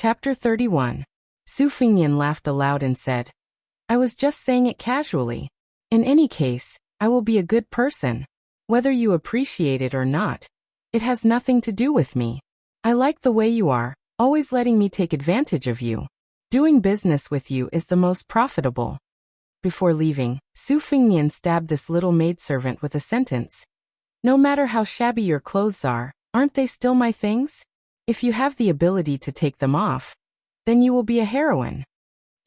Chapter 31. Su Fingyan laughed aloud and said, I was just saying it casually. In any case, I will be a good person. Whether you appreciate it or not, it has nothing to do with me. I like the way you are, always letting me take advantage of you. Doing business with you is the most profitable. Before leaving, Su Fingyan stabbed this little maidservant with a sentence. No matter how shabby your clothes are, aren't they still my things? If you have the ability to take them off, then you will be a heroine.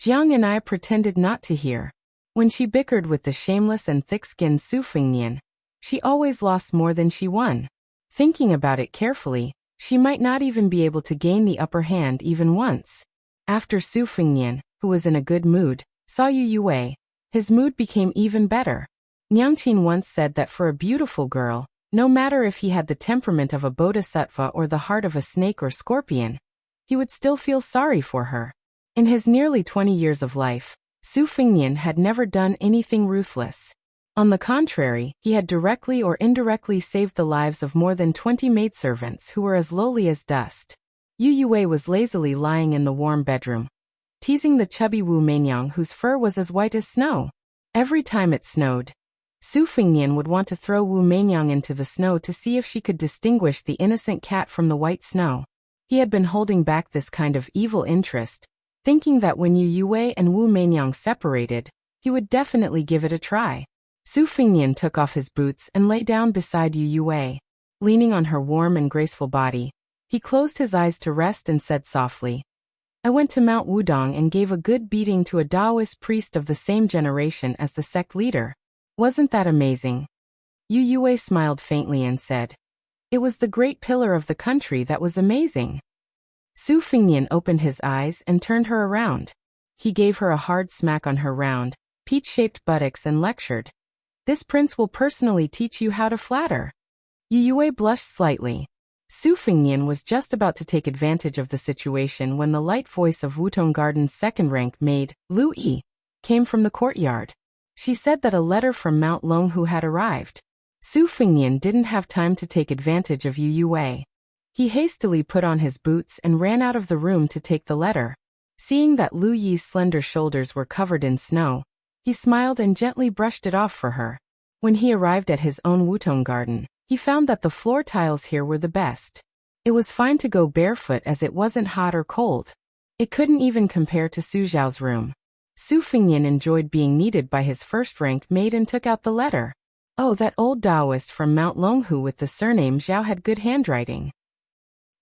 Jiang and I pretended not to hear. When she bickered with the shameless and thick-skinned Su Fingyan, she always lost more than she won. Thinking about it carefully, she might not even be able to gain the upper hand even once. After Su Fingyan, who was in a good mood, saw Yu Yue, his mood became even better. Nyangqin once said that for a beautiful girl, no matter if he had the temperament of a bodhisattva or the heart of a snake or scorpion, he would still feel sorry for her. In his nearly 20 years of life, Su Fingyan had never done anything ruthless. On the contrary, he had directly or indirectly saved the lives of more than 20 maidservants who were as lowly as dust. Yu Yue was lazily lying in the warm bedroom, teasing the chubby Wu Meinyang whose fur was as white as snow. Every time it snowed, Su Fingyan would want to throw Wu Meinyang into the snow to see if she could distinguish the innocent cat from the white snow. He had been holding back this kind of evil interest, thinking that when Yu Yue and Wu Meinyang separated, he would definitely give it a try. Su Fingyan took off his boots and lay down beside Yu Yue. Leaning on her warm and graceful body, he closed his eyes to rest and said softly, I went to Mount Wudong and gave a good beating to a Taoist priest of the same generation as the sect leader. Wasn't that amazing? Yu Yue smiled faintly and said, It was the great pillar of the country that was amazing. Su Fingyan opened his eyes and turned her around. He gave her a hard smack on her round, peach-shaped buttocks and lectured, This prince will personally teach you how to flatter. Yu Yue blushed slightly. Su Fingyan was just about to take advantage of the situation when the light voice of Wutong Garden's second-rank maid, Lu Yi, came from the courtyard. She said that a letter from Mount Longhu had arrived. Su Fingyan didn't have time to take advantage of Yu Yue. He hastily put on his boots and ran out of the room to take the letter. Seeing that Lu Yi's slender shoulders were covered in snow, he smiled and gently brushed it off for her. When he arrived at his own Wutong Garden, he found that the floor tiles here were the best. It was fine to go barefoot as it wasn't hot or cold. It couldn't even compare to Su Zhao's room. Su Fingyan enjoyed being needed by his first-ranked maid and took out the letter. Oh, that old Taoist from Mount Longhu with the surname Zhao had good handwriting.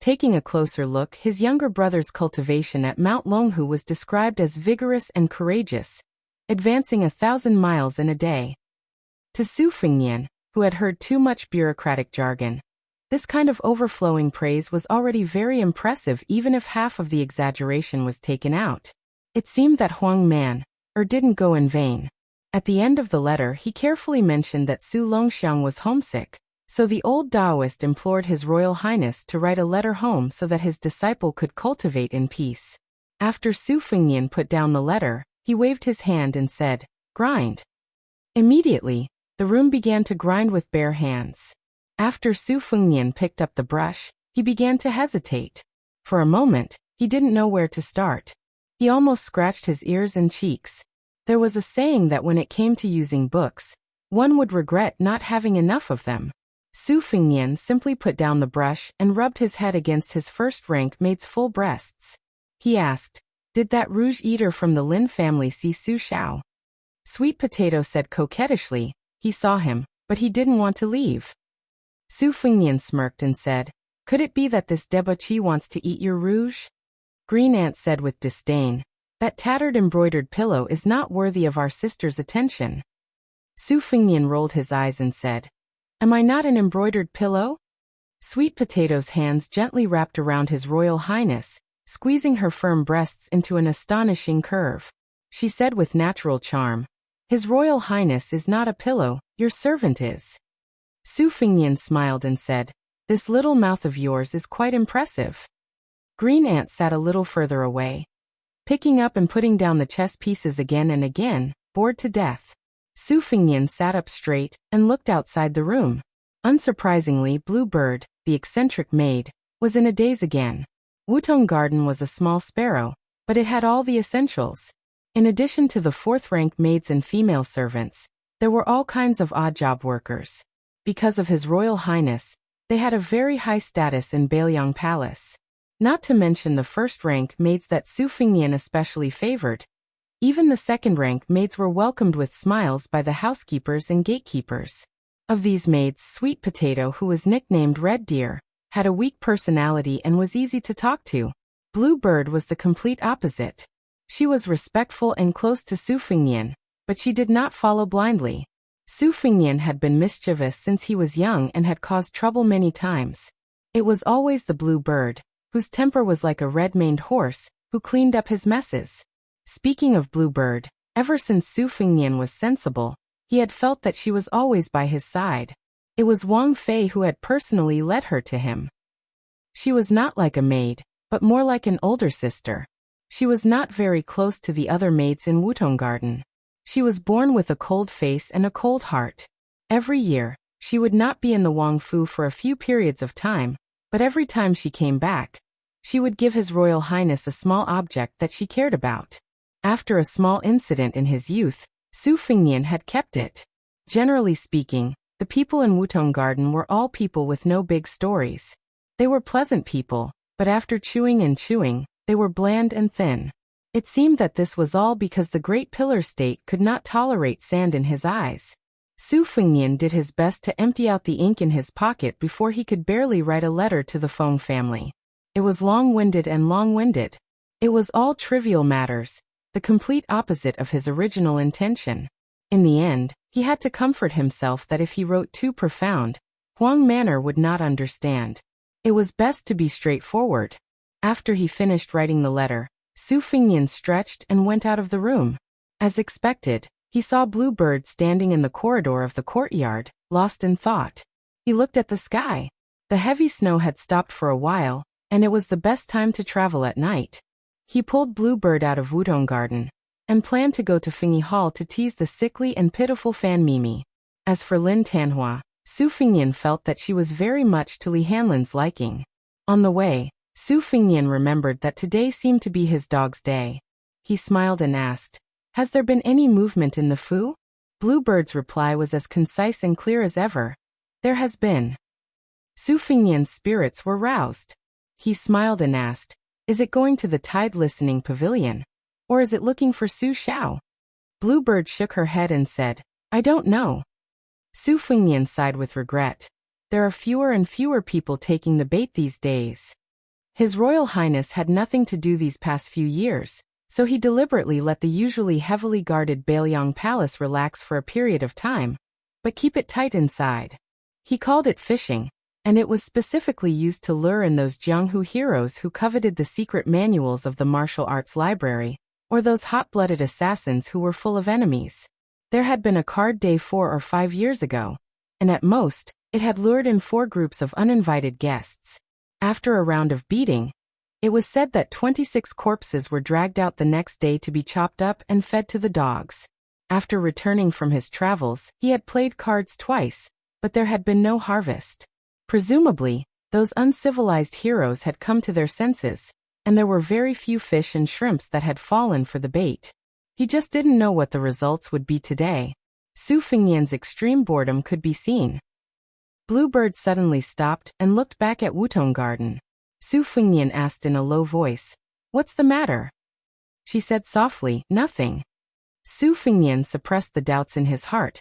Taking a closer look, his younger brother's cultivation at Mount Longhu was described as vigorous and courageous, advancing 1,000 miles in a day. To Su Fingyan, who had heard too much bureaucratic jargon, this kind of overflowing praise was already very impressive even if half of the exaggeration was taken out. It seemed that Huang Man, didn't go in vain. At the end of the letter he carefully mentioned that Su Longxiang was homesick, so the old Taoist implored His Royal Highness to write a letter home so that his disciple could cultivate in peace. After Su Fingyan put down the letter, he waved his hand and said, Grind. Immediately, the room began to grind with bare hands. After Su Fingyan picked up the brush, he began to hesitate. For a moment, he didn't know where to start. He almost scratched his ears and cheeks. There was a saying that when it came to using books, one would regret not having enough of them. Su Fingyan simply put down the brush and rubbed his head against his first-rank maid's full breasts. He asked, Did that rouge eater from the Lin family see Su Xiao? Sweet Potato said coquettishly, He saw him, but he didn't want to leave. Su Fingyan smirked and said, Could it be that this debauchee wants to eat your rouge? Green Ant said with disdain, That tattered embroidered pillow is not worthy of our sister's attention. Su Fingyan rolled his eyes and said, Am I not an embroidered pillow? Sweet Potato's hands gently wrapped around His Royal Highness, squeezing her firm breasts into an astonishing curve. She said with natural charm, His Royal Highness is not a pillow, your servant is. Su Fingyan smiled and said, This little mouth of yours is quite impressive. Green Ant sat a little further away, picking up and putting down the chess pieces again and again, bored to death. Su Fingyan sat up straight and looked outside the room. Unsurprisingly, Blue Bird, the eccentric maid, was in a daze again. Wutong Garden was a small sparrow, but it had all the essentials. In addition to the fourth-rank maids and female servants, there were all kinds of odd-job workers. Because of His Royal Highness, they had a very high status in Bailiang Palace. Not to mention the first-rank maids that Su Fingnian especially favored. Even the second-rank maids were welcomed with smiles by the housekeepers and gatekeepers. Of these maids, Sweet Potato, who was nicknamed Red Deer, had a weak personality and was easy to talk to. Blue Bird was the complete opposite. She was respectful and close to Su Fingnian, but she did not follow blindly. Su Fingnian had been mischievous since he was young and had caused trouble many times. It was always the Blue Bird, whose temper was like a red-maned horse, who cleaned up his messes. Speaking of Blue Bird, ever since Su Fingnian was sensible, he had felt that she was always by his side. It was Wang Fei who had personally led her to him. She was not like a maid, but more like an older sister. She was not very close to the other maids in Wutong Garden. She was born with a cold face and a cold heart. Every year, she would not be in the Wang Fu for a few periods of time, but every time she came back, she would give His Royal Highness a small object that she cared about. After a small incident in his youth, Su Fingnian had kept it. Generally speaking, the people in Wutong Garden were all people with no big stories. They were pleasant people, but after chewing and chewing, they were bland and thin. It seemed that this was all because the Great Pillar State could not tolerate sand in his eyes. Su Fingnian did his best to empty out the ink in his pocket before he could barely write a letter to the Feng family. It was long-winded and long-winded. It was all trivial matters, the complete opposite of his original intention. In the end, he had to comfort himself that if he wrote too profound, Huang Manor would not understand. It was best to be straightforward. After he finished writing the letter, Su Fingnian stretched and went out of the room. As expected, he saw Blue Bird standing in the corridor of the courtyard, lost in thought. He looked at the sky. The heavy snow had stopped for a while, and it was the best time to travel at night. He pulled Blue Bird out of Wutong Garden, and planned to go to Fingyi Hall to tease the sickly and pitiful Fan Mimi. As for Lin Tanhua, Su Fingnian felt that she was very much to Li Hanlin's liking. On the way, Su Fingnian remembered that today seemed to be his dog's day. He smiled and asked, "Has there been any movement in the Fu?" Blue Bird's reply was as concise and clear as ever. "There has been." Su Fingnian's spirits were roused. He smiled and asked, "Is it going to the Tide Listening Pavilion? Or is it looking for Su Xiao?" Blue Bird shook her head and said, "I don't know." Su Fingnian sighed with regret. There are fewer and fewer people taking the bait these days. His Royal Highness had nothing to do these past few years, so he deliberately let the usually heavily guarded Bailiang Palace relax for a period of time, but keep it tight inside. He called it fishing, and it was specifically used to lure in those Jianghu heroes who coveted the secret manuals of the martial arts library, or those hot-blooded assassins who were full of enemies. There had been a card day 4 or 5 years ago, and at most, it had lured in 4 groups of uninvited guests. After a round of beating, it was said that 26 corpses were dragged out the next day to be chopped up and fed to the dogs. After returning from his travels, he had played cards twice, but there had been no harvest. Presumably, those uncivilized heroes had come to their senses, and there were very few fish and shrimps that had fallen for the bait. He just didn't know what the results would be today. Su Fingnian's extreme boredom could be seen. Blue Bird suddenly stopped and looked back at Wutong Garden. Su Fingnian asked in a low voice, "What's the matter?" She said softly, "Nothing." Su Fingnian suppressed the doubts in his heart,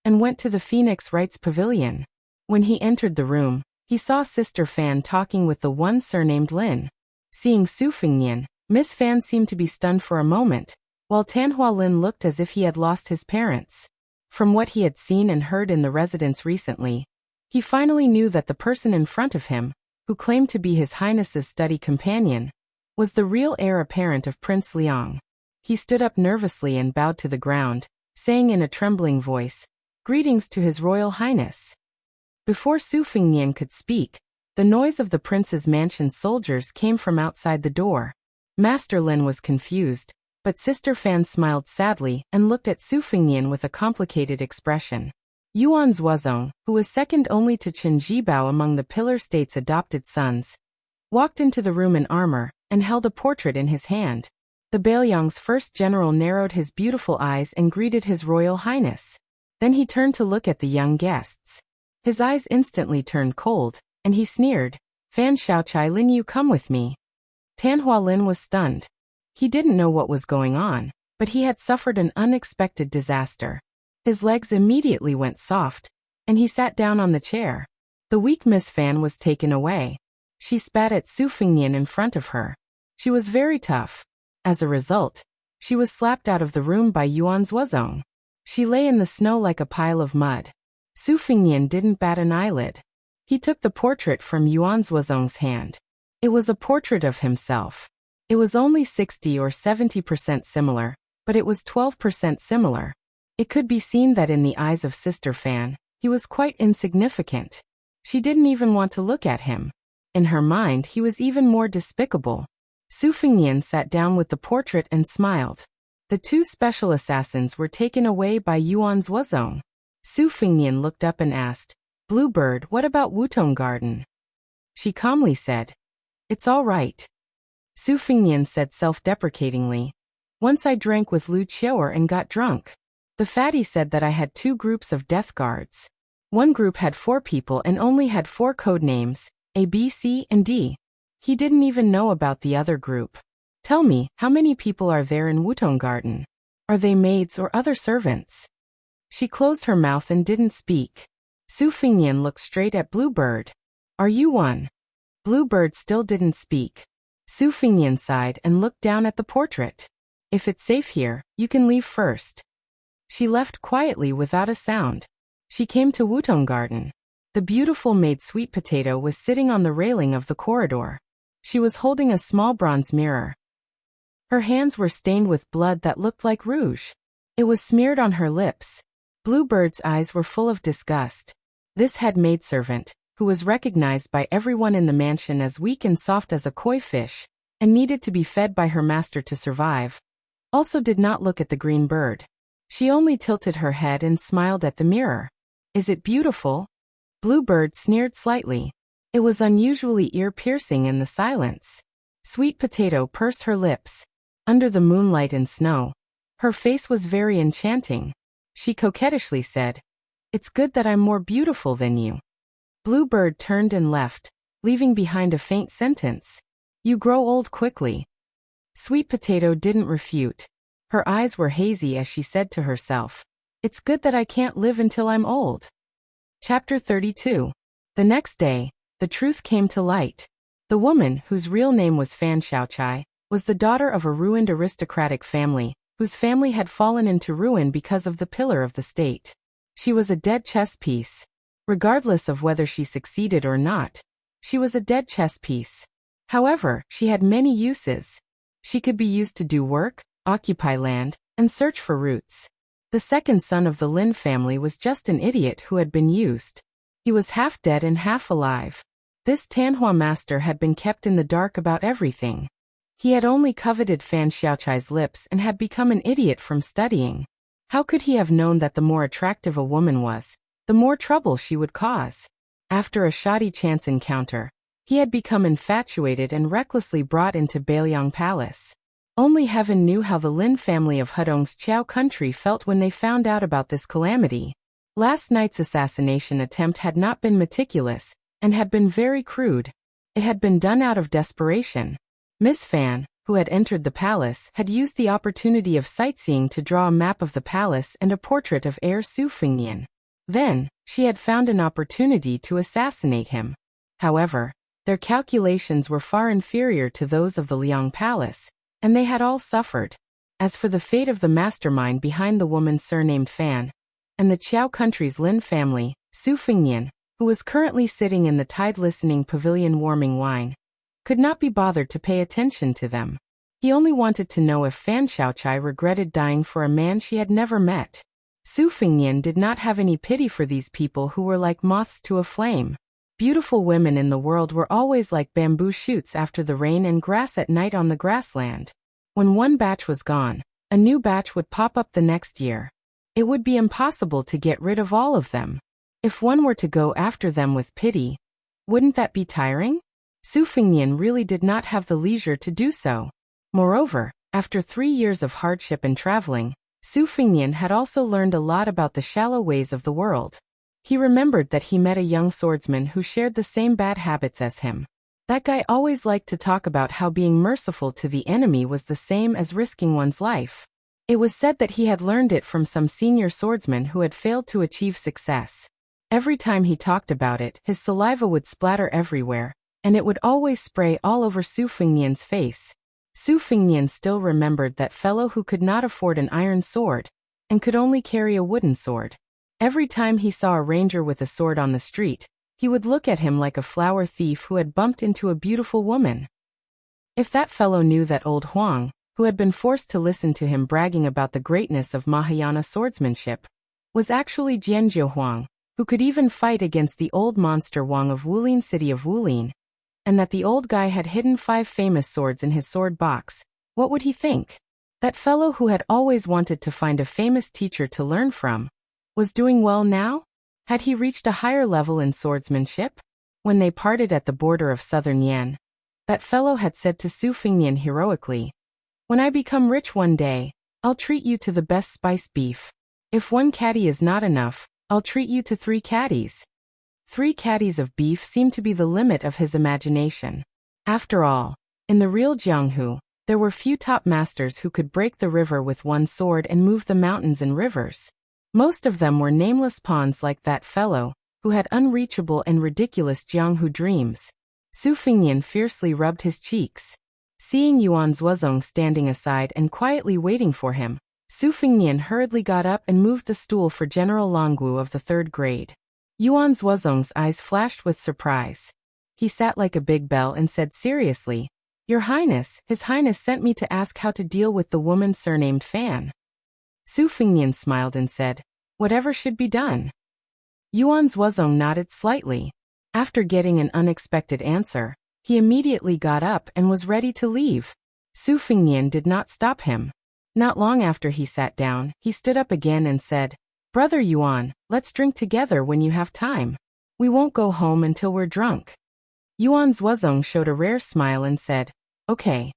and went to the Phoenix Wright's pavilion. When he entered the room, he saw Sister Fan talking with the one surnamed Lin. Seeing Su Fingnian, Miss Fan seemed to be stunned for a moment, while Tanhua Lin looked as if he had lost his parents. From what he had seen and heard in the residence recently, he finally knew that the person in front of him, who claimed to be His Highness's study companion, was the real heir apparent of Prince Liang. He stood up nervously and bowed to the ground, saying in a trembling voice, "Greetings to His Royal Highness." Before Su Fingnian could speak, the noise of the prince's mansion's soldiers came from outside the door. Master Lin was confused, but Sister Fan smiled sadly and looked at Su Fingnian with a complicated expression. Yuan Zuozong, who was second only to Chen Jibao among the Pillar State's adopted sons, walked into the room in armor, and held a portrait in his hand. The Baelyang's first general narrowed his beautiful eyes and greeted His Royal Highness. Then he turned to look at the young guests. His eyes instantly turned cold, and he sneered, "Fan Xiaochai Lin, you come with me." Tanhua Lin was stunned. He didn't know what was going on, but he had suffered an unexpected disaster. His legs immediately went soft, and he sat down on the chair. The weak Miss Fan was taken away. She spat at Su Fengnian in front of her. She was very tough. As a result, she was slapped out of the room by Yuan Zuozong. She lay in the snow like a pile of mud. Su Fengnian didn't bat an eyelid. He took the portrait from Yuan Zuozong's hand. It was a portrait of himself. It was only 60 or 70% similar, but it was 12% similar. It could be seen that in the eyes of Sister Fan, he was quite insignificant. She didn't even want to look at him. In her mind, he was even more despicable. Su Fengnian sat down with the portrait and smiled. The two special assassins were taken away by Yuan Zuozong. Su Fengnian looked up and asked, "Bluebird, what about Wutong Garden?" She calmly said, "It's all right." Su Fengnian said self-deprecatingly, "Once I drank with Lu Qiuer and got drunk. The fatty said that I had two groups of death guards. One group had 4 people and only had 4 code names, A, B, C, and D. He didn't even know about the other group. Tell me, how many people are there in Wutong Garden? Are they maids or other servants?" She closed her mouth and didn't speak. Su Fengnian looked straight at Bluebird. "Are you one?" Bluebird still didn't speak. Su Fengnian sighed and looked down at the portrait. "If it's safe here, you can leave first." She left quietly without a sound. She came to Wutong Garden. The beautiful maid Sweet Potato was sitting on the railing of the corridor. She was holding a small bronze mirror. Her hands were stained with blood that looked like rouge. It was smeared on her lips. Bluebird's eyes were full of disgust. This head maidservant, who was recognized by everyone in the mansion as weak and soft as a koi fish, and needed to be fed by her master to survive, also did not look at the green bird. She only tilted her head and smiled at the mirror. "Is it beautiful?" Bluebird sneered slightly. It was unusually ear-piercing in the silence. Sweet Potato pursed her lips. Under the moonlight and snow, her face was very enchanting. She coquettishly said, "It's good that I'm more beautiful than you." Bluebird turned and left, leaving behind a faint sentence. "You grow old quickly." Sweet Potato didn't refute. Her eyes were hazy as she said to herself, "It's good that I can't live until I'm old." Chapter 32. The next day, the truth came to light. The woman, whose real name was Fan Xiaochai, was the daughter of a ruined aristocratic family, whose family had fallen into ruin because of the pillar of the state. She was a dead chess piece. Regardless of whether she succeeded or not, she was a dead chess piece. However, she had many uses. She could be used to do work, occupy land, and search for roots. The second son of the Lin family was just an idiot who had been used. He was half dead and half alive. This Tanhua master had been kept in the dark about everything. He had only coveted Fan Xiaochai's lips and had become an idiot from studying. How could he have known that the more attractive a woman was, the more trouble she would cause? After a shoddy chance encounter, he had become infatuated and recklessly brought into Baelyang Palace. Only heaven knew how the Lin family of Hudong's Qiao country felt when they found out about this calamity. Last night's assassination attempt had not been meticulous, and had been very crude. It had been done out of desperation. Miss Fan, who had entered the palace, had used the opportunity of sightseeing to draw a map of the palace and a portrait of heir Su Fengnian. Then, she had found an opportunity to assassinate him. However, their calculations were far inferior to those of the Liang Palace, and they had all suffered. As for the fate of the mastermind behind the woman surnamed Fan, and the Qiao country's Lin family, Su Fengnian, who was currently sitting in the tide-listening pavilion warming wine, could not be bothered to pay attention to them. He only wanted to know if Fan Xiaochai regretted dying for a man she had never met. Su Fengnian did not have any pity for these people who were like moths to a flame. Beautiful women in the world were always like bamboo shoots after the rain and grass at night on the grassland. When one batch was gone, a new batch would pop up the next year. It would be impossible to get rid of all of them. If one were to go after them with pity, wouldn't that be tiring? Su Fengnian really did not have the leisure to do so. Moreover, after 3 years of hardship and traveling, Su Fengnian had also learned a lot about the shallow ways of the world. He remembered that he met a young swordsman who shared the same bad habits as him. That guy always liked to talk about how being merciful to the enemy was the same as risking one's life. It was said that he had learned it from some senior swordsman who had failed to achieve success. Every time he talked about it, his saliva would splatter everywhere, and it would always spray all over Su Fengnian's face. Su Fengnian still remembered that fellow who could not afford an iron sword, and could only carry a wooden sword. Every time he saw a ranger with a sword on the street, he would look at him like a flower thief who had bumped into a beautiful woman. If that fellow knew that old Huang, who had been forced to listen to him bragging about the greatness of Mahayana swordsmanship, was actually Jianzhou Huang, who could even fight against the old monster Wang of Wulin city of Wulin, and that the old guy had hidden 5 famous swords in his sword box, what would he think? That fellow who had always wanted to find a famous teacher to learn from, was doing well now? Had he reached a higher level in swordsmanship? When they parted at the border of southern Yan, that fellow had said to Su Fengnian heroically, "When I become rich one day, I'll treat you to the best spiced beef. If 1 caddy is not enough, I'll treat you to 3 caddies." 3 caddies of beef seemed to be the limit of his imagination. After all, in the real Jianghu, there were few top masters who could break the river with 1 sword and move the mountains and rivers. Most of them were nameless pawns like that fellow, who had unreachable and ridiculous Jianghu dreams. Su Fengnian fiercely rubbed his cheeks. Seeing Yuan Zuozong standing aside and quietly waiting for him, Su Fengnian hurriedly got up and moved the stool for General Longwu of the 3rd grade. Yuan Zuozong's eyes flashed with surprise. He sat like a big bell and said seriously, "Your Highness, His Highness sent me to ask how to deal with the woman surnamed Fan." Su Fengnian smiled and said, "Whatever should be done." Yuan Zuozong nodded slightly. After getting an unexpected answer, he immediately got up and was ready to leave. Su Fengnian did not stop him. Not long after he sat down, he stood up again and said, "Brother Yuan, let's drink together when you have time. We won't go home until we're drunk." Yuan Zuozong showed a rare smile and said, "Okay."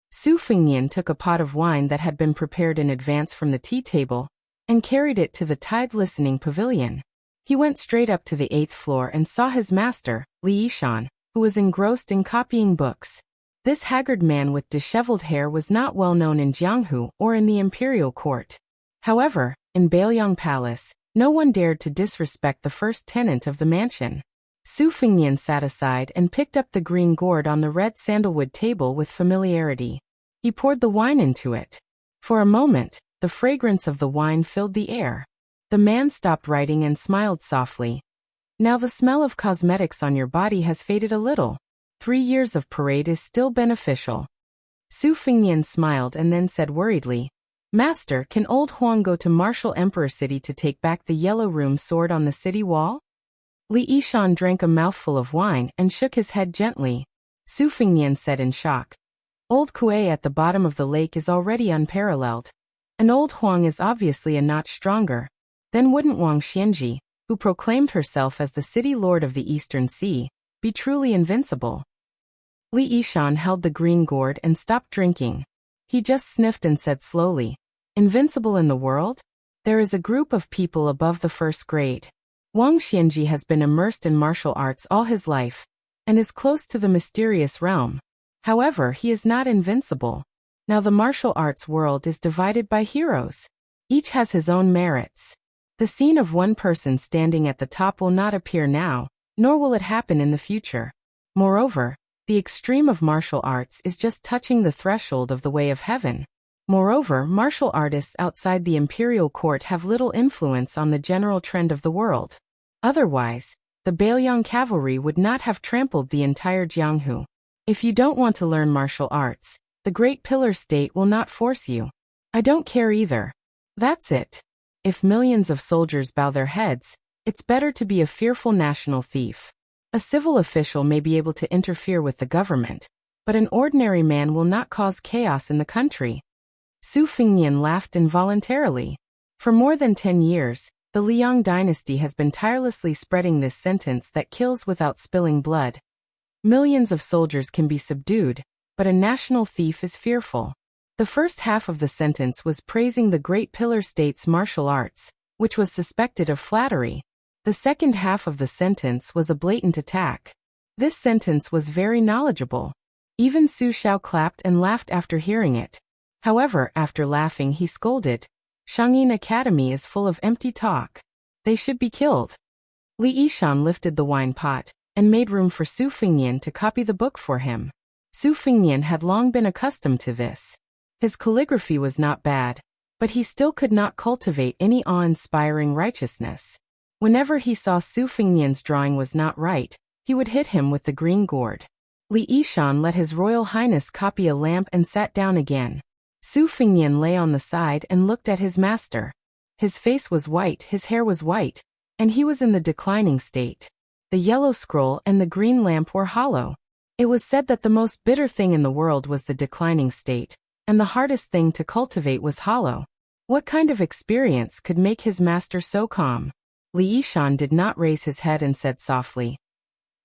Su Fengnian took a pot of wine that had been prepared in advance from the tea table, and carried it to the tide listening pavilion. He went straight up to the 8th floor and saw his master, Li Yishan, who was engrossed in copying books. This haggard man with disheveled hair was not well known in Jianghu or in the imperial court. However, in Baoyang Palace, no one dared to disrespect the first tenant of the mansion. Su Fengnian sat aside and picked up the green gourd on the red sandalwood table with familiarity. He poured the wine into it. For a moment, the fragrance of the wine filled the air. The man stopped writing and smiled softly. "Now the smell of cosmetics on your body has faded a little. 3 years of parade is still beneficial." Su Fengnian smiled and then said worriedly, "Master, can old Huang go to Martial Emperor City to take back the yellow room sword on the city wall?" Li Yishan drank a mouthful of wine and shook his head gently. Su Fengnian said in shock, "Old Kuei at the bottom of the lake is already unparalleled. And old Huang is obviously a notch stronger. Then wouldn't Wang Xianji, who proclaimed herself as the city lord of the Eastern Sea, be truly invincible?" Li Yishan held the green gourd and stopped drinking. He just sniffed and said slowly, "Invincible in the world? There is a group of people above the 1st grade. Wang Xianji has been immersed in martial arts all his life, and is close to the mysterious realm. However, he is not invincible. Now the martial arts world is divided by heroes. Each has his own merits. The scene of one person standing at the top will not appear now, nor will it happen in the future. Moreover, the extreme of martial arts is just touching the threshold of the way of heaven. Moreover, martial artists outside the imperial court have little influence on the general trend of the world. Otherwise, the Baoyang cavalry would not have trampled the entire Jianghu. If you don't want to learn martial arts, the Great Pillar State will not force you. I don't care either. That's it. If millions of soldiers bow their heads, it's better to be a fearful national thief. A civil official may be able to interfere with the government, but an ordinary man will not cause chaos in the country." Su Fengnian laughed involuntarily. For more than 10 years, the Liang dynasty has been tirelessly spreading this sentence that kills without spilling blood. Millions of soldiers can be subdued, but a national thief is fearful. The first half of the sentence was praising the great pillar state's martial arts, which was suspected of flattery. The second half of the sentence was a blatant attack. This sentence was very knowledgeable. Even Su Xiao clapped and laughed after hearing it. However, after laughing he scolded, "Shangyin Academy is full of empty talk. They should be killed." Li Yishan lifted the wine pot and made room for Su Fingnian to copy the book for him. Su Fingnian had long been accustomed to this. His calligraphy was not bad, but he still could not cultivate any awe-inspiring righteousness. Whenever he saw Su Fingnian's drawing was not right, he would hit him with the green gourd. Li Yishan let His Royal Highness copy a lamp and sat down again. Su Fingnian lay on the side and looked at his master. His face was white, his hair was white, and he was in the declining state. The yellow scroll and the green lamp were hollow. It was said that the most bitter thing in the world was the declining state, and the hardest thing to cultivate was hollow. What kind of experience could make his master so calm? Li Yishan did not raise his head and said softly,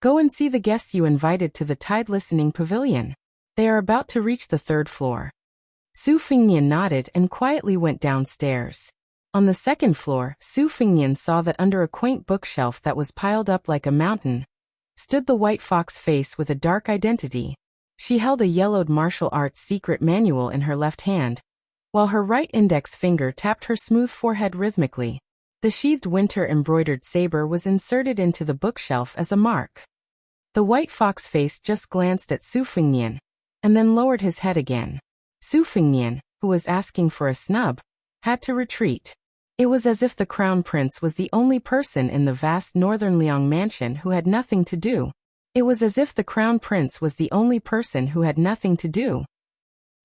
"Go and see the guests you invited to the Tide Listening Pavilion. They are about to reach the 3rd floor." Su Fingnian nodded and quietly went downstairs. On the 2nd floor, Su Fingnian saw that under a quaint bookshelf that was piled up like a mountain, stood the white fox face with a dark identity. She held a yellowed martial arts secret manual in her left hand, while her right index finger tapped her smooth forehead rhythmically. The sheathed winter-embroidered saber was inserted into the bookshelf as a mark. The white fox face just glanced at Su Fingnian, and then lowered his head again. Su Fingnian, who was asking for a snub, had to retreat. It was as if the crown prince was the only person in the vast northern Liang mansion who had nothing to do. It was as if the crown prince was the only person who had nothing to do.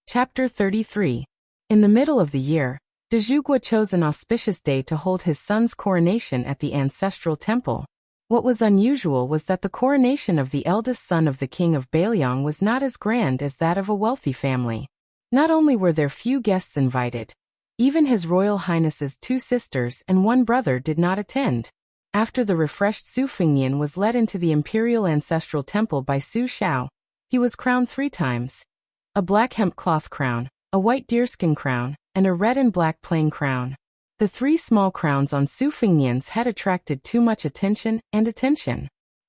Chapter 33. In the middle of the year, De Zhuguo chose an auspicious day to hold his son's coronation at the ancestral temple. What was unusual was that the coronation of the eldest son of the king of Beiliang was not as grand as that of a wealthy family. Not only were there few guests invited, even His Royal Highness's 2 sisters and 1 brother did not attend. After the refreshed Su Fingnian was led into the imperial ancestral temple by Su Xiao, he was crowned 3 times. A black hemp cloth crown, a white deerskin crown, and a red and black plain crown. The 3 small crowns on Su Fingnian's head attracted too much attention.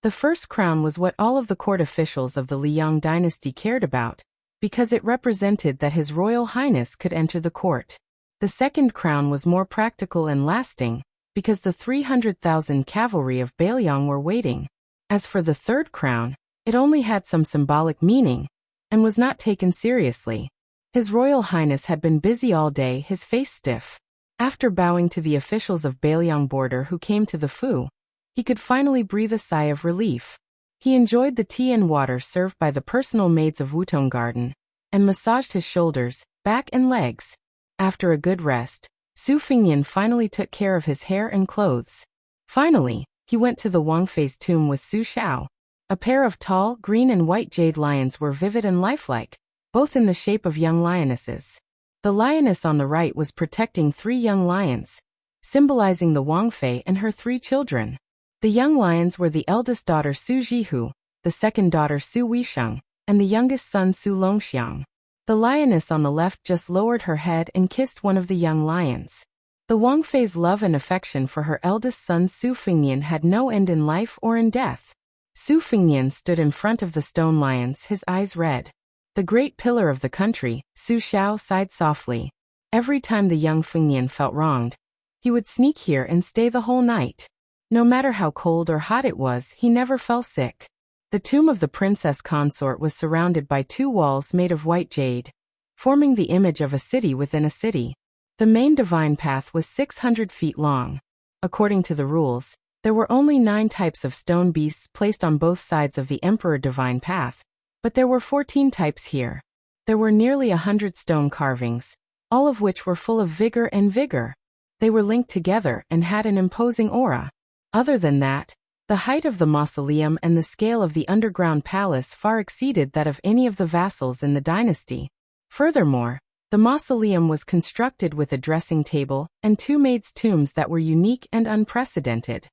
The first crown was what all of the court officials of the Liang dynasty cared about, because it represented that His Royal Highness could enter the court. The second crown was more practical and lasting, because the 300,000 cavalry of Beiliang were waiting. As for the third crown, it only had some symbolic meaning, and was not taken seriously. His Royal Highness had been busy all day, his face stiff. After bowing to the officials of Beiliang border who came to the fu, he could finally breathe a sigh of relief. He enjoyed the tea and water served by the personal maids of Wutong Garden, and massaged his shoulders, back and legs. After a good rest, Su Fingnian finally took care of his hair and clothes. Finally, he went to the Wangfei's tomb with Su Xiao. A pair of tall, green and white jade lions were vivid and lifelike, both in the shape of young lionesses. The lioness on the right was protecting 3 young lions, symbolizing the Wangfei and her 3 children. The young lions were the eldest daughter Su Jihu, the second daughter Su Weisheng, and the youngest son Su Longxiang. The lioness on the left just lowered her head and kissed one of the young lions. The Wangfei's love and affection for her eldest son Su Fingnian had no end in life or in death. Su Fingnian stood in front of the stone lions, his eyes red. The great pillar of the country, Su Xiao sighed softly. Every time the young Fingnian felt wronged, he would sneak here and stay the whole night. No matter how cold or hot it was, he never fell sick. The tomb of the princess consort was surrounded by 2 walls made of white jade, forming the image of a city within a city. The main divine path was 600 feet long. According to the rules, there were only 9 types of stone beasts placed on both sides of the emperor divine path, but there were 14 types here. There were nearly 100 stone carvings, all of which were full of vigor. They were linked together and had an imposing aura. Other than that, the height of the mausoleum and the scale of the underground palace far exceeded that of any of the vassals in the dynasty. Furthermore, the mausoleum was constructed with a dressing table and 2 maids' tombs that were unique and unprecedented.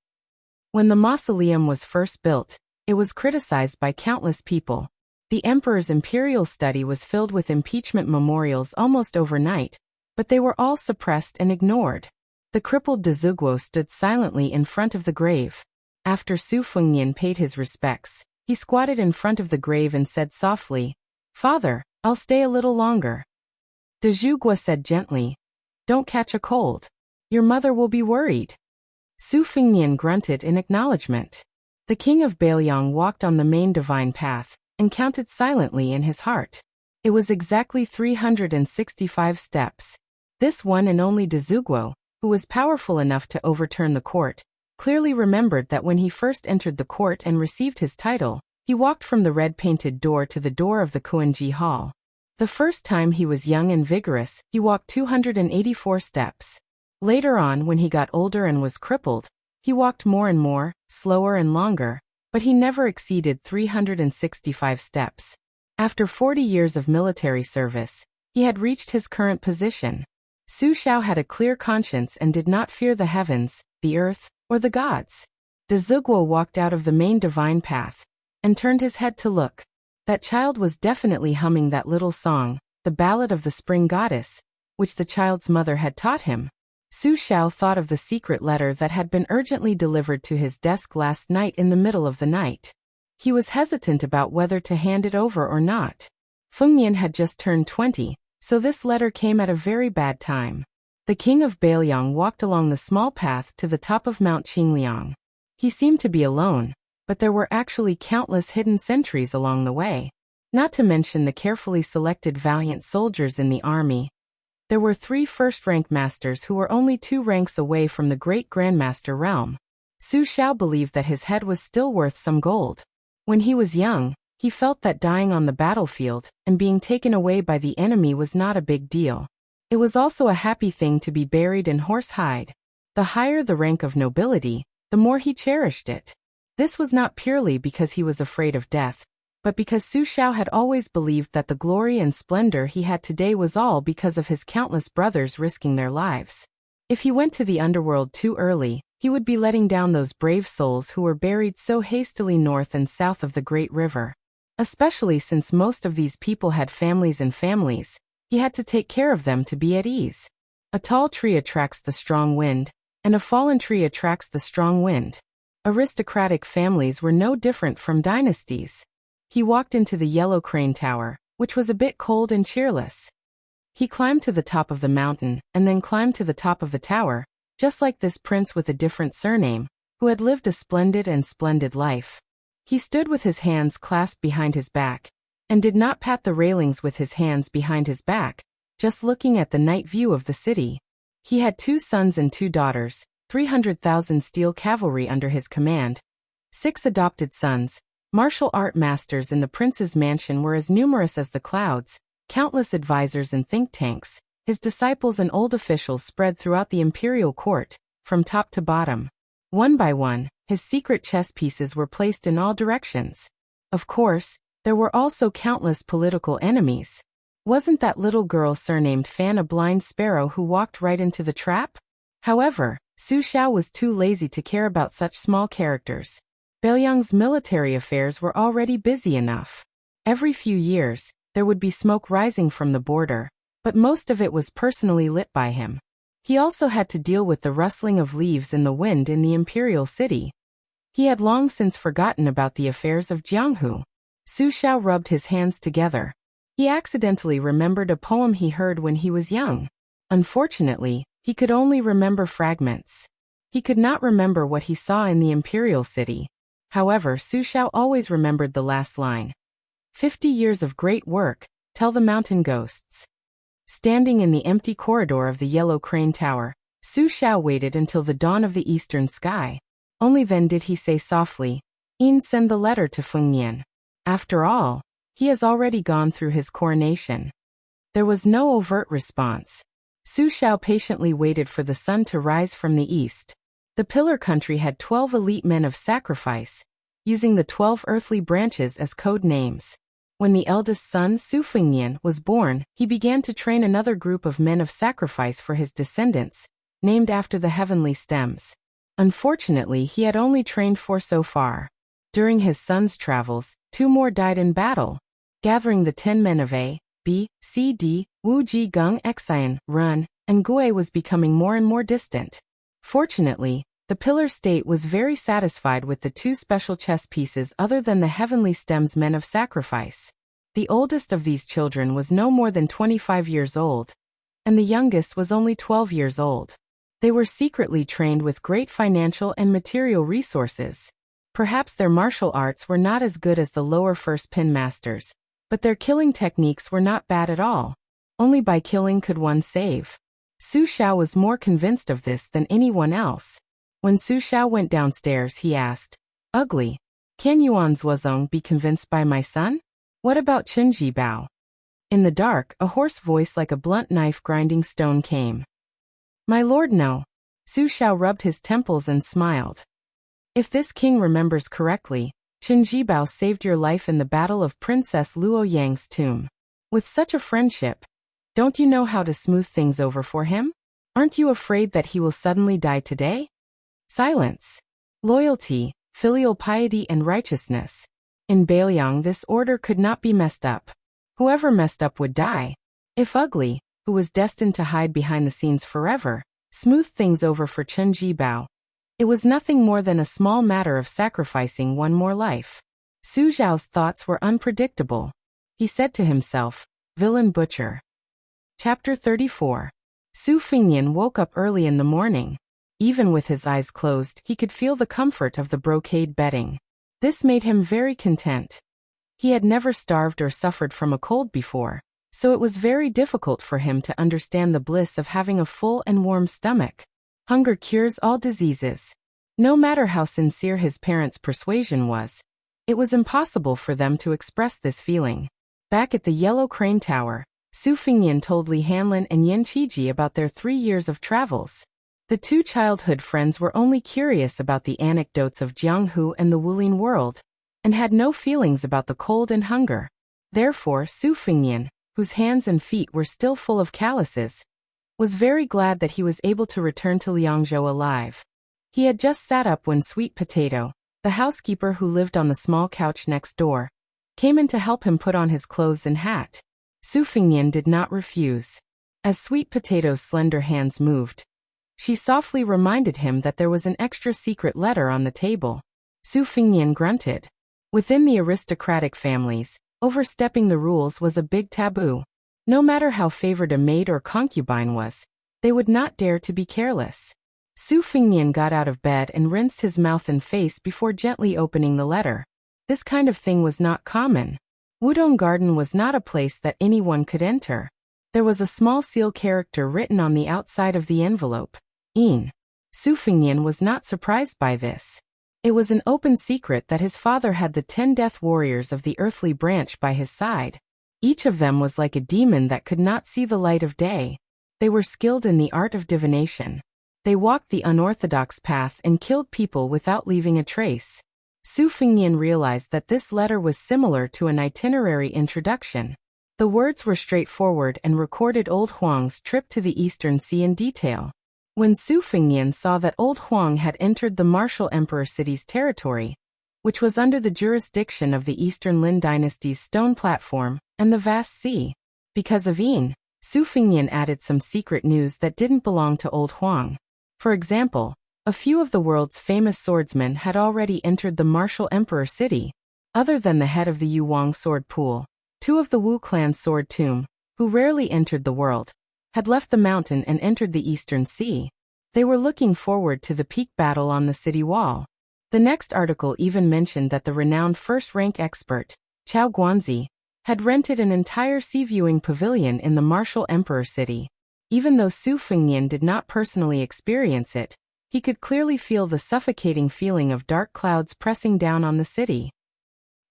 When the mausoleum was first built, It was criticized by countless people. The emperor's imperial study was filled with impeachment memorials almost overnight, but they were all suppressed and ignored. The crippled Dezugwo stood silently in front of the grave. After Su Fengnian paid his respects, he squatted in front of the grave and said softly, "Father, I'll stay a little longer." Dezugwo said gently, "Don't catch a cold. Your mother will be worried." Su Fengnian grunted in acknowledgement. The king of Bailiang walked on the main divine path, and counted silently in his heart. It was exactly 365 steps. This one and only Dezugwo, who was powerful enough to overturn the court, clearly remembered that when he first entered the court and received his title, he walked from the red-painted door to the door of the Kuanji Hall. The first time he was young and vigorous, he walked 284 steps. Later on, when he got older and was crippled, he walked more and more, slower and longer, but he never exceeded 365 steps. After 40 years of military service, he had reached his current position. Su Xiao had a clear conscience and did not fear the heavens, the earth, or the gods. Dezugwo walked out of the main divine path and turned his head to look. That child was definitely humming that little song, the Ballad of the Spring Goddess, which the child's mother had taught him. Su Xiao thought of the secret letter that had been urgently delivered to his desk last night in the middle of the night. He was hesitant about whether to hand it over or not. Fengnian had just turned 20, so this letter came at a very bad time. The king of Bailiang walked along the small path to the top of Mount Qingliang. He seemed to be alone, but there were actually countless hidden sentries along the way. Not to mention the carefully selected valiant soldiers in the army. There were 3 first-rank masters who were only 2 ranks away from the great grandmaster realm. Su Xiao believed that his head was still worth some gold. When he was young, he felt that dying on the battlefield and being taken away by the enemy was not a big deal. It was also a happy thing to be buried in horse hide. The higher the rank of nobility, the more he cherished it. This was not purely because he was afraid of death, but because Su Xiao had always believed that the glory and splendor he had today was all because of his countless brothers risking their lives. If he went to the underworld too early, he would be letting down those brave souls who were buried so hastily north and south of the great river. Especially since most of these people had families and families, he had to take care of them to be at ease. A tall tree attracts the strong wind, and a fallen tree attracts the strong wind. Aristocratic families were no different from dynasties. He walked into the Yellow Crane Tower, which was a bit cold and cheerless. He climbed to the top of the mountain, and then climbed to the top of the tower, just like this prince with a different surname, who had lived a splendid life. He stood with his hands clasped behind his back, and did not pat the railings with his hands behind his back, just looking at the night view of the city. He had 2 sons and 2 daughters, 300,000 steel cavalry under his command, 6 adopted sons. Martial art masters in the prince's mansion were as numerous as the clouds, countless advisors and think tanks. His disciples and old officials spread throughout the imperial court, from top to bottom. One by one, his secret chess pieces were placed in all directions. Of course, there were also countless political enemies. Wasn't that little girl surnamed Fan a blind sparrow who walked right into the trap? However, Su Xiao was too lazy to care about such small characters. Bailiang's military affairs were already busy enough. Every few years, there would be smoke rising from the border, but most of it was personally lit by him. He also had to deal with the rustling of leaves in the wind in the imperial city. He had long since forgotten about the affairs of Jianghu. Su Xiao rubbed his hands together. He accidentally remembered a poem he heard when he was young. Unfortunately, he could only remember fragments. He could not remember what he saw in the imperial city. However, Su Xiao always remembered the last line. 50 years of great work, tell the mountain ghosts. Standing in the empty corridor of the Yellow Crane Tower, Su Xiao waited until the dawn of the eastern sky. Only then did he say softly, send the letter to Fengnian. After all, he has already gone through his coronation." There was no overt response. Su Xiao patiently waited for the sun to rise from the east. The Pillar Country had 12 elite men of sacrifice, using the 12 earthly branches as code names. When the eldest son, Su Fengnian, was born, he began to train another group of men of sacrifice for his descendants, named after the heavenly stems. Unfortunately, he had only trained 4 so far. During his son's travels, 2 more died in battle. Gathering the 10 men of A, B, C, D, Wu Ji Gung Xian, Run, and Gui was becoming more and more distant. Fortunately, the pillar state was very satisfied with the 2 special chess pieces other than the heavenly stems men of sacrifice. The oldest of these children was no more than 25 years old, and the youngest was only 12 years old. They were secretly trained with great financial and material resources. Perhaps their martial arts were not as good as the lower first pin masters, but their killing techniques were not bad at all. Only by killing could one save. Su Xiao was more convinced of this than anyone else. When Su Xiao went downstairs, he asked, "Ugly, can Yuan Zuozong be convinced by my son? What about Qin Jibao?" In the dark, a hoarse voice like a blunt knife grinding stone came. "My lord, no." Su Xiao rubbed his temples and smiled. "If this king remembers correctly, Qin Jibao saved your life in the battle of Princess Luo Yang's tomb. With such a friendship, don't you know how to smooth things over for him? Aren't you afraid that he will suddenly die today?" Silence. Loyalty, filial piety and righteousness. In Bailiang this order could not be messed up. Whoever messed up would die. If Ugly, who was destined to hide behind the scenes forever, smoothed things over for Qin Jibao, it was nothing more than a small matter of sacrificing one more life. Su Zhao's thoughts were unpredictable. He said to himself, "Villain butcher." Chapter 34. Su Fingyan woke up early in the morning. Even with his eyes closed, he could feel the comfort of the brocade bedding. This made him very content. He had never starved or suffered from a cold before, so it was very difficult for him to understand the bliss of having a full and warm stomach. Hunger cures all diseases. No matter how sincere his parents' persuasion was, it was impossible for them to express this feeling. Back at the Yellow Crane Tower, Su Fingyan told Li Hanlin and Yin Qiji about their 3 years of travels. The 2 childhood friends were only curious about the anecdotes of Jianghu and the Wulin world, and had no feelings about the cold and hunger. Therefore Su Fingyan, whose hands and feet were still full of calluses, was very glad that he was able to return to Liangzhou alive. He had just sat up when Sweet Potato, the housekeeper who lived on the small couch next door, came in to help him put on his clothes and hat. Su Fingyan did not refuse. As Sweet Potato's slender hands moved, she softly reminded him that there was an extra secret letter on the table. Su Fingyan grunted. Within the aristocratic families, overstepping the rules was a big taboo. No matter how favored a maid or concubine was, they would not dare to be careless. Su Fingyan got out of bed and rinsed his mouth and face before gently opening the letter. This kind of thing was not common. Wudong Garden was not a place that anyone could enter. There was a small seal character written on the outside of the envelope. In. Su Fingyan was not surprised by this. It was an open secret that his father had the 10 death warriors of the earthly branch by his side. Each of them was like a demon that could not see the light of day. They were skilled in the art of divination. They walked the unorthodox path and killed people without leaving a trace. Su Fingyan realized that this letter was similar to an itinerary introduction. The words were straightforward and recorded Old Huang's trip to the Eastern Sea in detail. When Su Fingyan saw that Old Huang had entered the martial emperor city's territory, which was under the jurisdiction of the Eastern Lin dynasty's stone platform and the vast sea, because of Yin, Su Fingyan added some secret news that didn't belong to Old Huang. For example, a few of the world's famous swordsmen had already entered the martial emperor city. Other than the head of the Yu Wang sword pool, 2 of the Wu clan's sword tomb, who rarely entered the world, had left the mountain and entered the Eastern Sea. They were looking forward to the peak battle on the city wall. The next article even mentioned that the renowned first-rank expert, Chao Guanzi, had rented an entire sea-viewing pavilion in the martial emperor city. Even though Su Fingyan did not personally experience it, he could clearly feel the suffocating feeling of dark clouds pressing down on the city.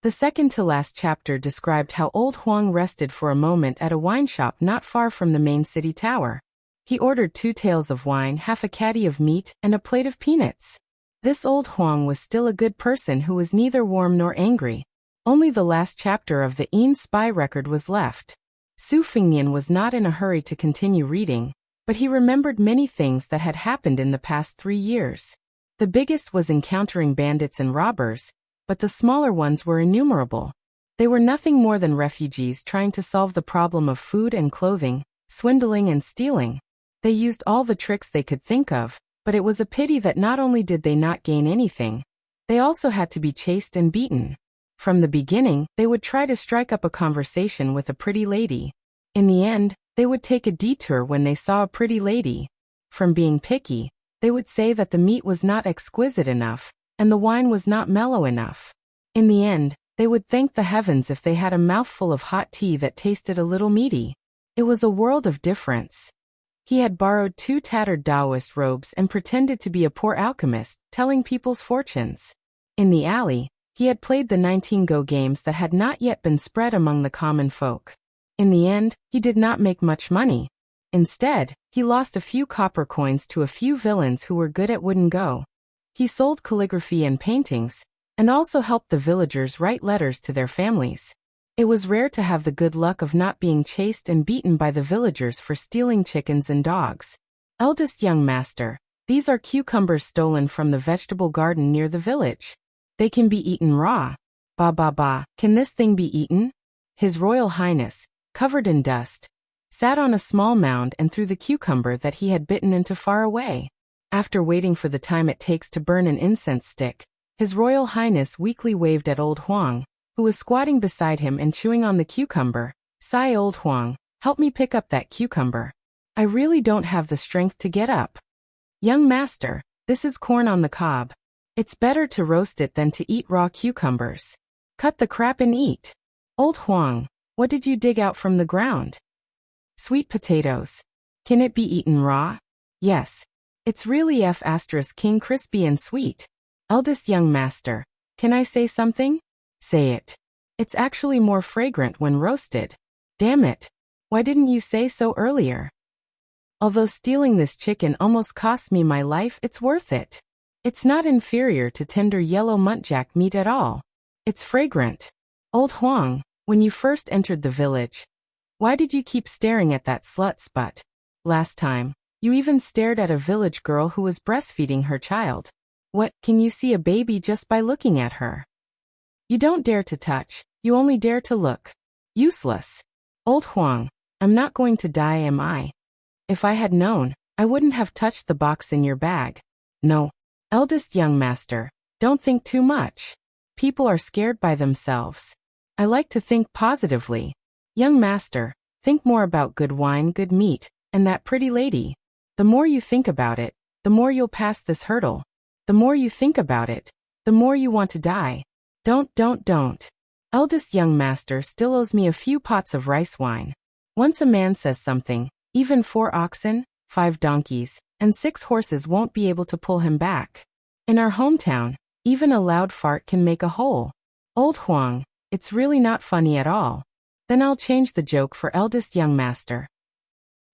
The second-to-last chapter described how Old Huang rested for a moment at a wine shop not far from the main city tower. He ordered 2 tails of wine, half a caddy of meat, and a plate of peanuts. This Old Huang was still a good person who was neither warm nor angry. Only the last chapter of the Yin spy record was left. Su Fingyan was not in a hurry to continue reading, but he remembered many things that had happened in the past 3 years. The biggest was encountering bandits and robbers, but the smaller ones were innumerable. They were nothing more than refugees trying to solve the problem of food and clothing, swindling and stealing. They used all the tricks they could think of, but it was a pity that not only did they not gain anything, they also had to be chased and beaten. From the beginning, they would try to strike up a conversation with a pretty lady. In the end, they would take a detour when they saw a pretty lady. From being picky, they would say that the meat was not exquisite enough, and the wine was not mellow enough. In the end, they would thank the heavens if they had a mouthful of hot tea that tasted a little meaty. It was a world of difference. He had borrowed 2 tattered Taoist robes and pretended to be a poor alchemist, telling people's fortunes. In the alley, he had played the 19 Go games that had not yet been spread among the common folk. In the end, he did not make much money. Instead, he lost a few copper coins to a few villains who were good at wooden go. He sold calligraphy and paintings, and also helped the villagers write letters to their families. It was rare to have the good luck of not being chased and beaten by the villagers for stealing chickens and dogs. Eldest young master, these are cucumbers stolen from the vegetable garden near the village. They can be eaten raw. Ba ba ba, can this thing be eaten? His Royal Highness, covered in dust, sat on a small mound and threw the cucumber that he had bitten into far away. After waiting for the time it takes to burn an incense stick, His Royal Highness weakly waved at old Huang, who was squatting beside him and chewing on the cucumber. Sigh, old Huang, help me pick up that cucumber. I really don't have the strength to get up. Young master, this is corn on the cob. It's better to roast it than to eat raw cucumbers. Cut the crap and eat. Old Huang, what did you dig out from the ground? Sweet potatoes. Can it be eaten raw? Yes. It's really King crispy and sweet. Eldest young master, can I say something? Say it. It's actually more fragrant when roasted. Damn it. Why didn't you say so earlier? Although stealing this chicken almost cost me my life, it's worth it. It's not inferior to tender yellow muntjac meat at all. It's fragrant. Old Huang, when you first entered the village, why did you keep staring at that slut's butt? Last time, you even stared at a village girl who was breastfeeding her child. What, can you see a baby just by looking at her? You don't dare to touch, you only dare to look. Useless. Old Huang, I'm not going to die, am I? If I had known, I wouldn't have touched the box in your bag. No. Eldest young master, don't think too much. People are scared by themselves. I like to think positively. Young master, think more about good wine, good meat, and that pretty lady. The more you think about it, the more you'll pass this hurdle. The more you think about it, the more you want to die. Don't. Eldest young master still owes me a few pots of rice wine. Once a man says something, even 4 oxen, 5 donkeys, and 6 horses won't be able to pull him back. In our hometown, even a loud fart can make a hole. Old Huang, it's really not funny at all. Then I'll change the joke for eldest young master.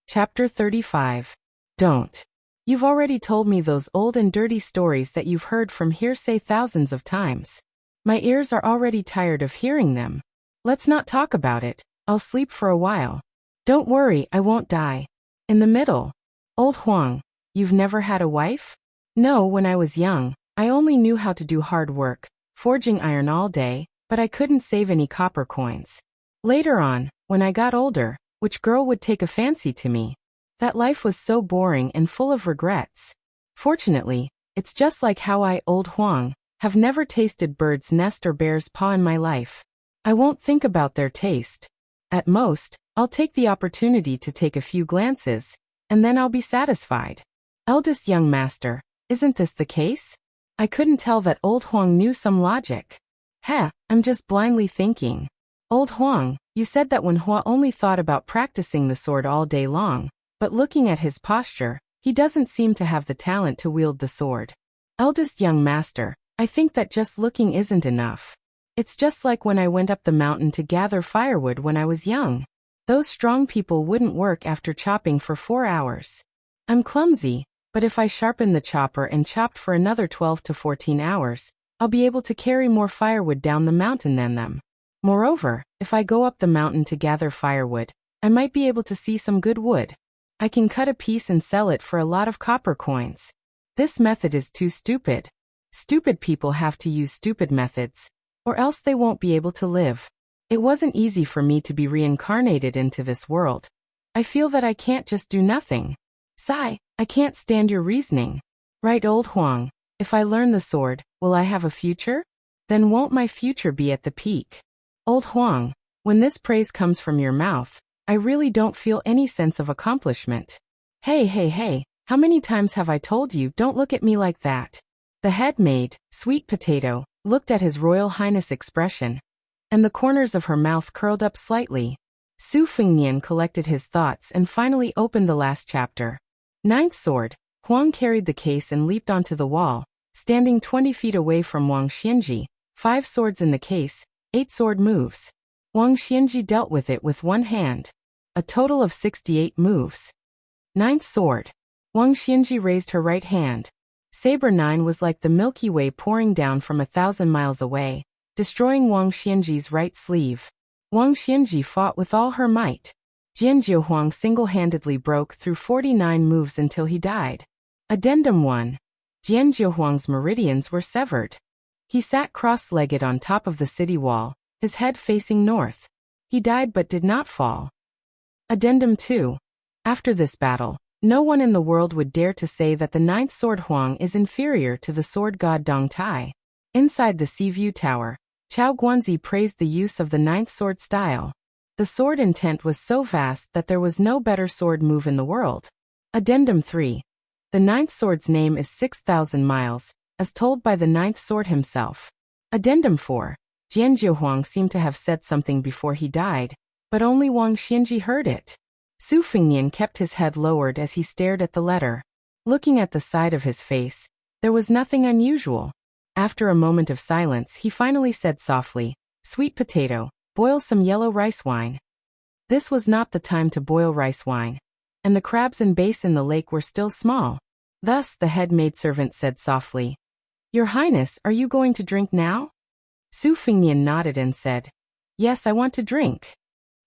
Chapter 35. Don't. You've already told me those old and dirty stories that you've heard from hearsay thousands of times. My ears are already tired of hearing them. Let's not talk about it, I'll sleep for a while. Don't worry, I won't die. In the middle. Old Huang, you've never had a wife? No, when I was young, I only knew how to do hard work, forging iron all day, but I couldn't save any copper coins. Later on, when I got older, which girl would take a fancy to me? That life was so boring and full of regrets. Fortunately, it's just like how I, old Huang, have never tasted bird's nest or bear's paw in my life. I won't think about their taste. At most, I'll take the opportunity to take a few glances, and then I'll be satisfied. Eldest young master, isn't this the case? I couldn't tell that old Huang knew some logic. I'm just blindly thinking. Old Huang, you said that when Hua only thought about practicing the sword all day long, but looking at his posture, he doesn't seem to have the talent to wield the sword. Eldest young master, I think that just looking isn't enough. It's just like when I went up the mountain to gather firewood when I was young. Those strong people wouldn't work after chopping for 4 hours. I'm clumsy, but if I sharpen the chopper and chopped for another 12 to 14 hours, I'll be able to carry more firewood down the mountain than them. Moreover, if I go up the mountain to gather firewood, I might be able to see some good wood. I can cut a piece and sell it for a lot of copper coins. This method is too stupid. Stupid people have to use stupid methods, or else they won't be able to live. It wasn't easy for me to be reincarnated into this world. I feel that I can't just do nothing. Sigh, I can't stand your reasoning. Right, old Huang, if I learn the sword, will I have a future? Then won't my future be at the peak? Old Huang, when this praise comes from your mouth, I really don't feel any sense of accomplishment. Hey, how many times have I told you don't look at me like that? The head maid, Sweet Potato, looked at His Royal Highness' expression, and the corners of her mouth curled up slightly. Su Fengnian collected his thoughts and finally opened the last chapter. Ninth sword. Huang carried the case and leaped onto the wall, standing 20 feet away from Wang Xianji. 5 swords in the case, 8 sword moves. Wang Xianji dealt with it with one hand. A total of 68 moves. Ninth sword. Wang Xianji raised her right hand. Saber 9 was like the Milky Way pouring down from 1,000 miles away, destroying Wang Xianji's right sleeve. Wang Xianji fought with all her might. Jianjiu Huang single-handedly broke through 49 moves until he died. Addendum 1. Jianjiu Huang's meridians were severed. He sat cross-legged on top of the city wall, his head facing north. He died but did not fall. Addendum 2. After this battle, no one in the world would dare to say that the ninth sword Huang is inferior to the sword god Dong Tai. Inside the Sea View Tower, Chao Guanzi praised the use of the ninth sword style. The sword intent was so vast that there was no better sword move in the world. Addendum 3. The ninth sword's name is 6,000 miles, as told by the ninth sword himself. Addendum 4. Jianjiu Huang seemed to have said something before he died, but only Wang Xianji heard it. Su Fengnian kept his head lowered as he stared at the letter. Looking at the side of his face, there was nothing unusual. After a moment of silence, he finally said softly, "Sweet Potato, boil some yellow rice wine." This was not the time to boil rice wine, and the crabs and bass in the lake were still small. Thus the head maidservant said softly, "Your Highness, are you going to drink now?" Su Fengnian nodded and said, "Yes, I want to drink."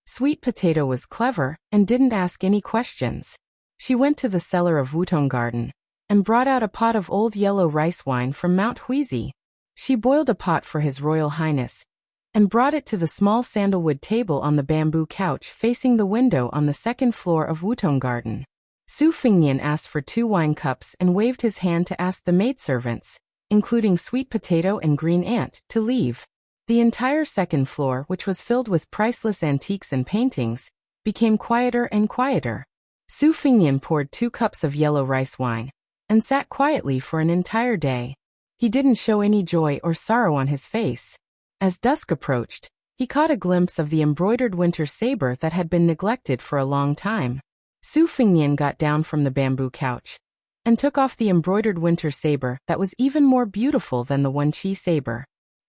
Sweet Potato was clever and didn't ask any questions. She went to the cellar of Wutong Garden and brought out a pot of old yellow rice wine from Mount Huizi. She boiled a pot for His Royal Highness and brought it to the small sandalwood table on the bamboo couch facing the window on the second floor of Wutong Garden. Su Fengnian asked for 2 wine cups and waved his hand to ask the maidservants, including Sweet Potato and Green Ant, to leave. The entire second floor, which was filled with priceless antiques and paintings, became quieter and quieter. Su Fengnian poured 2 cups of yellow rice wine and sat quietly for an entire day. He didn't show any joy or sorrow on his face. As dusk approached, he caught a glimpse of the embroidered winter saber that had been neglected for a long time. Su Fengnian got down from the bamboo couch and took off the embroidered winter saber that was even more beautiful than the Wenqi saber.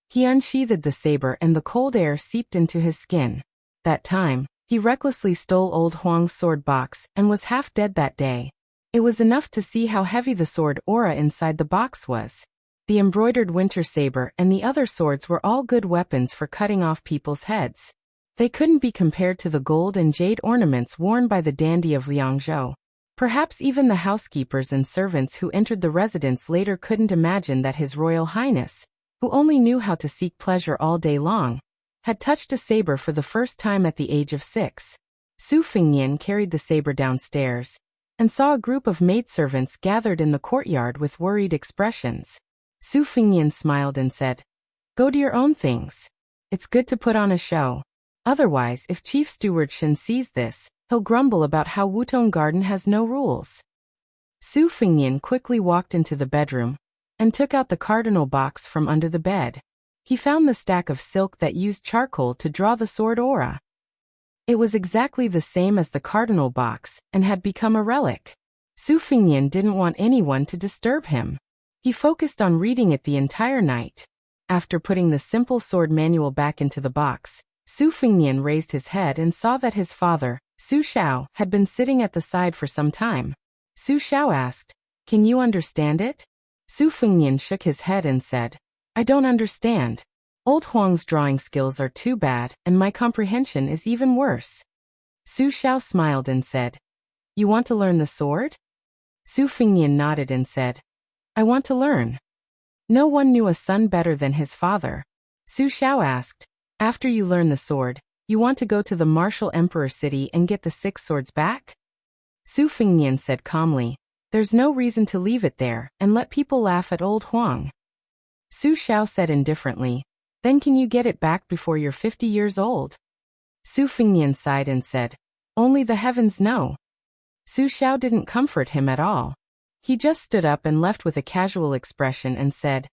He unsheathed the saber and the cold air seeped into his skin. That time, he recklessly stole old Huang's sword box and was half dead that day. It was enough to see how heavy the sword aura inside the box was. The embroidered winter saber and the other swords were all good weapons for cutting off people's heads. They couldn't be compared to the gold and jade ornaments worn by the dandy of Liangzhou. Perhaps even the housekeepers and servants who entered the residence later couldn't imagine that His Royal Highness, who only knew how to seek pleasure all day long, had touched a saber for the first time at the age of 6. Su Fengnian carried the saber downstairs and saw a group of maidservants gathered in the courtyard with worried expressions. Su Fengnian smiled and said, "Go to your own things. It's good to put on a show. Otherwise, if Chief Steward Shen sees this, he'll grumble about how Wutong Garden has no rules." Su Fengnian quickly walked into the bedroom and took out the cardinal box from under the bed. He found the stack of silk that used charcoal to draw the sword aura. It was exactly the same as the cardinal box and had become a relic. Su Fengnian didn't want anyone to disturb him. He focused on reading it the entire night. After putting the simple sword manual back into the box, Su Fengnian raised his head and saw that his father, Su Xiao, had been sitting at the side for some time. Su Xiao asked, "Can you understand it?" Su Fengnian shook his head and said, "I don't understand. Old Huang's drawing skills are too bad, and my comprehension is even worse." Su Xiao smiled and said, "You want to learn the sword?" Su Fengnian nodded and said, "I want to learn." No one knew a son better than his father. Su Xiao asked, after you learn the sword, you want to go to the martial emperor city and get the 6 swords back? Su Fengnian said calmly, there's no reason to leave it there and let people laugh at old Huang. Su Xiao said indifferently, then can you get it back before you're 50 years old? Su Fengnian sighed and said, only the heavens know. Su Xiao didn't comfort him at all. He just stood up and left with a casual expression and said,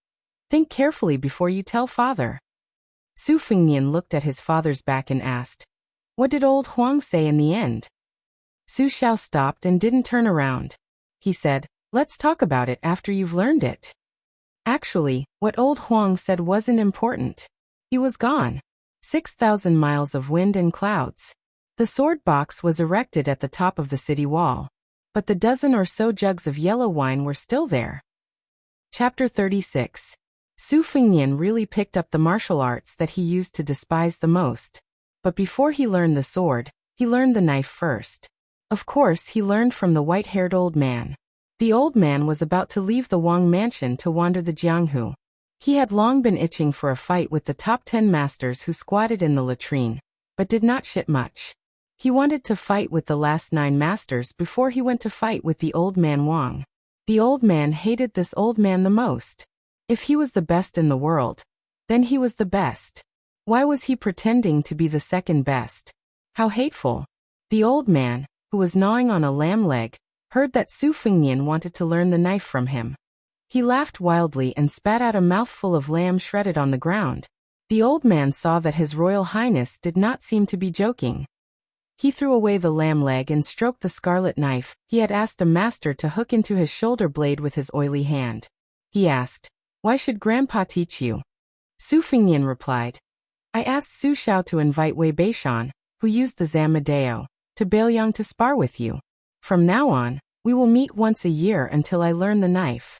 think carefully before you tell father. Su Fengnian looked at his father's back and asked, what did old Huang say in the end? Su Xiao stopped and didn't turn around. He said, let's talk about it after you've learned it. Actually, what old Huang said wasn't important. He was gone. 6,000 miles of wind and clouds. The sword box was erected at the top of the city wall, but the dozen or so jugs of yellow wine were still there. Chapter 36. Su Fengnian really picked up the martial arts that he used to despise the most. But before he learned the sword, he learned the knife first. Of course, he learned from the white-haired old man. The old man was about to leave the Wang mansion to wander the Jianghu. He had long been itching for a fight with the top 10 masters who squatted in the latrine, but did not shit much. He wanted to fight with the last 9 masters before he went to fight with the old man Wang. The old man hated this old man the most. If he was the best in the world, then he was the best. Why was he pretending to be the second best? How hateful. The old man, who was gnawing on a lamb leg, heard that Su Fengnian wanted to learn the knife from him. He laughed wildly and spat out a mouthful of lamb shredded on the ground. The old man saw that His Royal Highness did not seem to be joking. He threw away the lamb leg and stroked the scarlet knife he had asked a master to hook into his shoulder blade with his oily hand. He asked, why should Grandpa teach you? Su Fengnian replied, I asked Su Xiao to invite Wei Beishan, who used the Zamadeo, to Bailiang to spar with you. From now on, we will meet once a year until I learn the knife.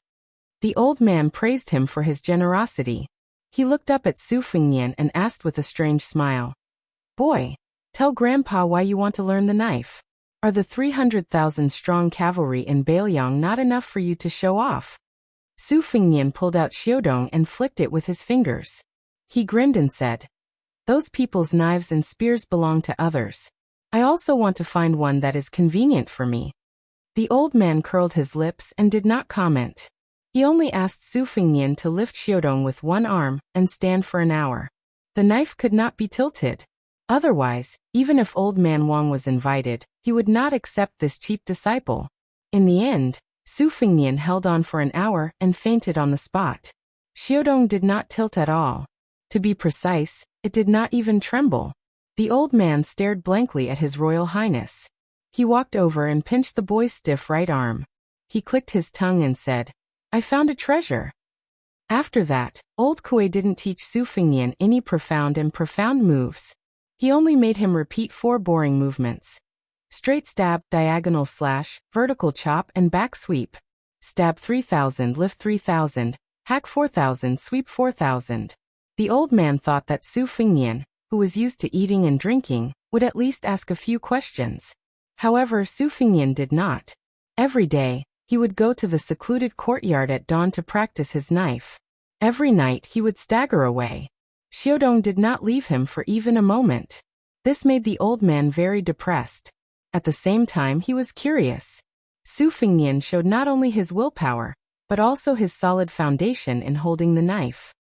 The old man praised him for his generosity. He looked up at Su Fengnian and asked with a strange smile, boy, tell Grandpa why you want to learn the knife. Are the 300,000 strong cavalry in Bailiang not enough for you to show off? Su Fengnian pulled out Xiaodong and flicked it with his fingers. He grinned and said, those people's knives and spears belong to others. I also want to find one that is convenient for me. The old man curled his lips and did not comment. He only asked Su Fengnian to lift Xiaodong with one arm and stand for an hour. The knife could not be tilted. Otherwise, even if old man Wang was invited, he would not accept this cheap disciple. In the end, Su Fengnian held on for an hour and fainted on the spot. Xiaodong did not tilt at all. To be precise, it did not even tremble. The old man stared blankly at His Royal Highness. He walked over and pinched the boy's stiff right arm. He clicked his tongue and said, I found a treasure. After that, old Kuei didn't teach Su Fengnian any profound moves. He only made him repeat 4 boring movements. Straight stab, diagonal slash, vertical chop and back sweep. Stab 3,000, lift 3,000, hack 4,000, sweep 4,000. The old man thought that Su Fengnian, who was used to eating and drinking, would at least ask a few questions. However, Su Fengnian did not. Every day, he would go to the secluded courtyard at dawn to practice his knife. Every night he would stagger away. Xiaodong did not leave him for even a moment. This made the old man very depressed. At the same time, he was curious. Su Fengnian showed not only his willpower, but also his solid foundation in holding the knife.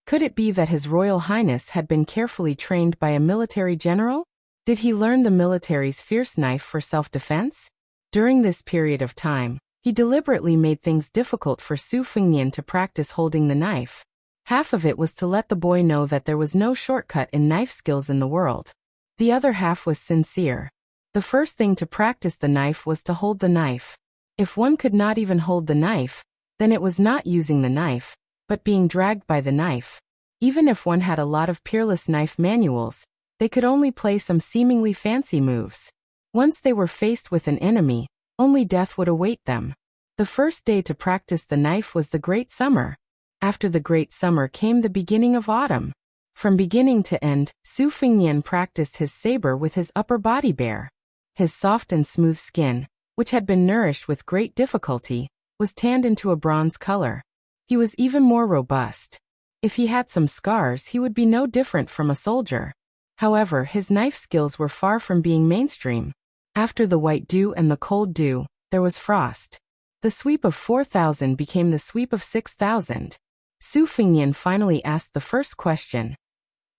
Could it be that His Royal Highness had been carefully trained by a military general? Did he learn the military's fierce knife for self-defense? During this period of time, he deliberately made things difficult for Su Fengnian to practice holding the knife. Half of it was to let the boy know that there was no shortcut in knife skills in the world. The other half was sincere. The first thing to practice the knife was to hold the knife. If one could not even hold the knife, then it was not using the knife, but being dragged by the knife. Even if one had a lot of peerless knife manuals, they could only play some seemingly fancy moves. Once they were faced with an enemy, only death would await them. The first day to practice the knife was the Great Summer. After the Great Summer came the beginning of autumn. From beginning to end, Su Fengnian practiced his saber with his upper body bare. His soft and smooth skin, which had been nourished with great difficulty, was tanned into a bronze color. He was even more robust. If he had some scars, he would be no different from a soldier. However, his knife skills were far from being mainstream. After the white dew and the cold dew, there was frost. The sweep of 4,000 became the sweep of 6,000. Su Fengnian finally asked the first question.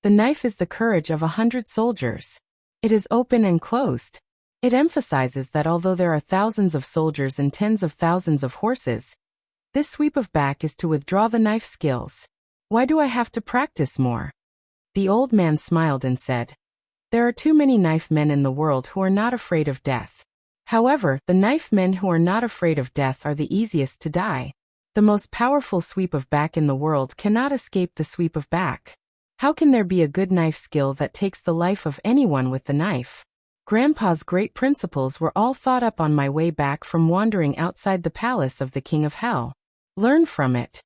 The knife is the courage of 100 soldiers. It is open and closed. It emphasizes that although there are thousands of soldiers and tens of thousands of horses, this sweep of back is to withdraw the knife skills. Why do I have to practice more? The old man smiled and said, there are too many knife men in the world who are not afraid of death. However, the knife men who are not afraid of death are the easiest to die. The most powerful sweep of back in the world cannot escape the sweep of back. How can there be a good knife skill that takes the life of anyone with the knife? Grandpa's great principles were all thought up on my way back from wandering outside the palace of the King of Hell. Learn from it.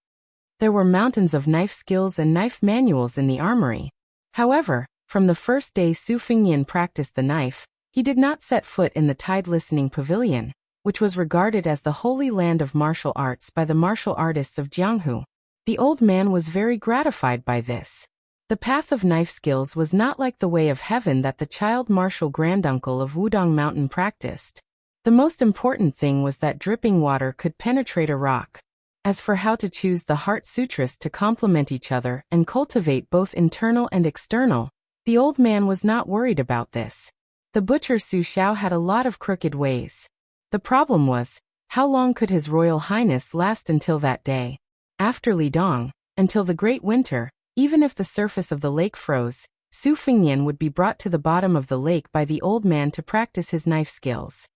There were mountains of knife skills and knife manuals in the armory. However, from the first day Su Fengnian practiced the knife, he did not set foot in the Tide Listening Pavilion, which was regarded as the holy land of martial arts by the martial artists of Jianghu. The old man was very gratified by this. The path of knife skills was not like the way of heaven that the child martial granduncle of Wudong Mountain practiced. The most important thing was that dripping water could penetrate a rock. As for how to choose the heart sutras to complement each other and cultivate both internal and external, the old man was not worried about this. The butcher Su Xiao had a lot of crooked ways. The problem was, how long could His Royal Highness last until that day? After Lidong, until the great winter, even if the surface of the lake froze, Su Fengnian would be brought to the bottom of the lake by the old man to practice his knife skills.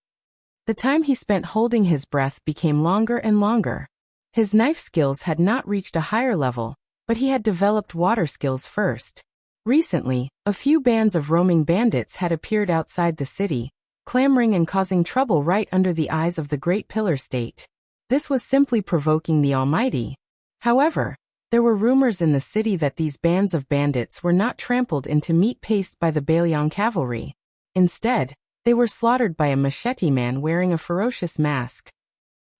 The time he spent holding his breath became longer and longer. His knife skills had not reached a higher level, but he had developed water skills first. Recently, a few bands of roaming bandits had appeared outside the city, clamoring and causing trouble right under the eyes of the Great Pillar State. This was simply provoking the Almighty. However, there were rumors in the city that these bands of bandits were not trampled into meat paste by the Bailiang cavalry. Instead, they were slaughtered by a machete man wearing a ferocious mask.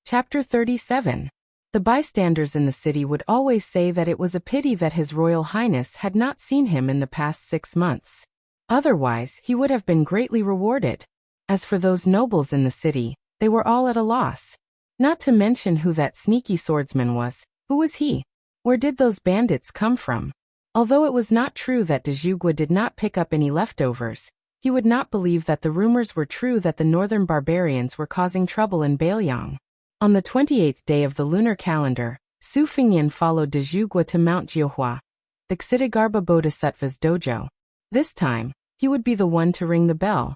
Chapter 37. The bystanders in the city would always say that it was a pity that His Royal Highness had not seen him in the past 6 months. Otherwise, he would have been greatly rewarded. As for those nobles in the city, they were all at a loss. Not to mention who that sneaky swordsman was. Who was he? Where did those bandits come from? Although it was not true that de Zhugua did not pick up any leftovers, he would not believe that the rumors were true that the northern barbarians were causing trouble in Bailiang. On the 28th day of the lunar calendar, Su Fengnian followed de Zhugua to Mount Jiuhua, the Ksitigarbha Bodhisattva's dojo. This time, he would be the one to ring the bell.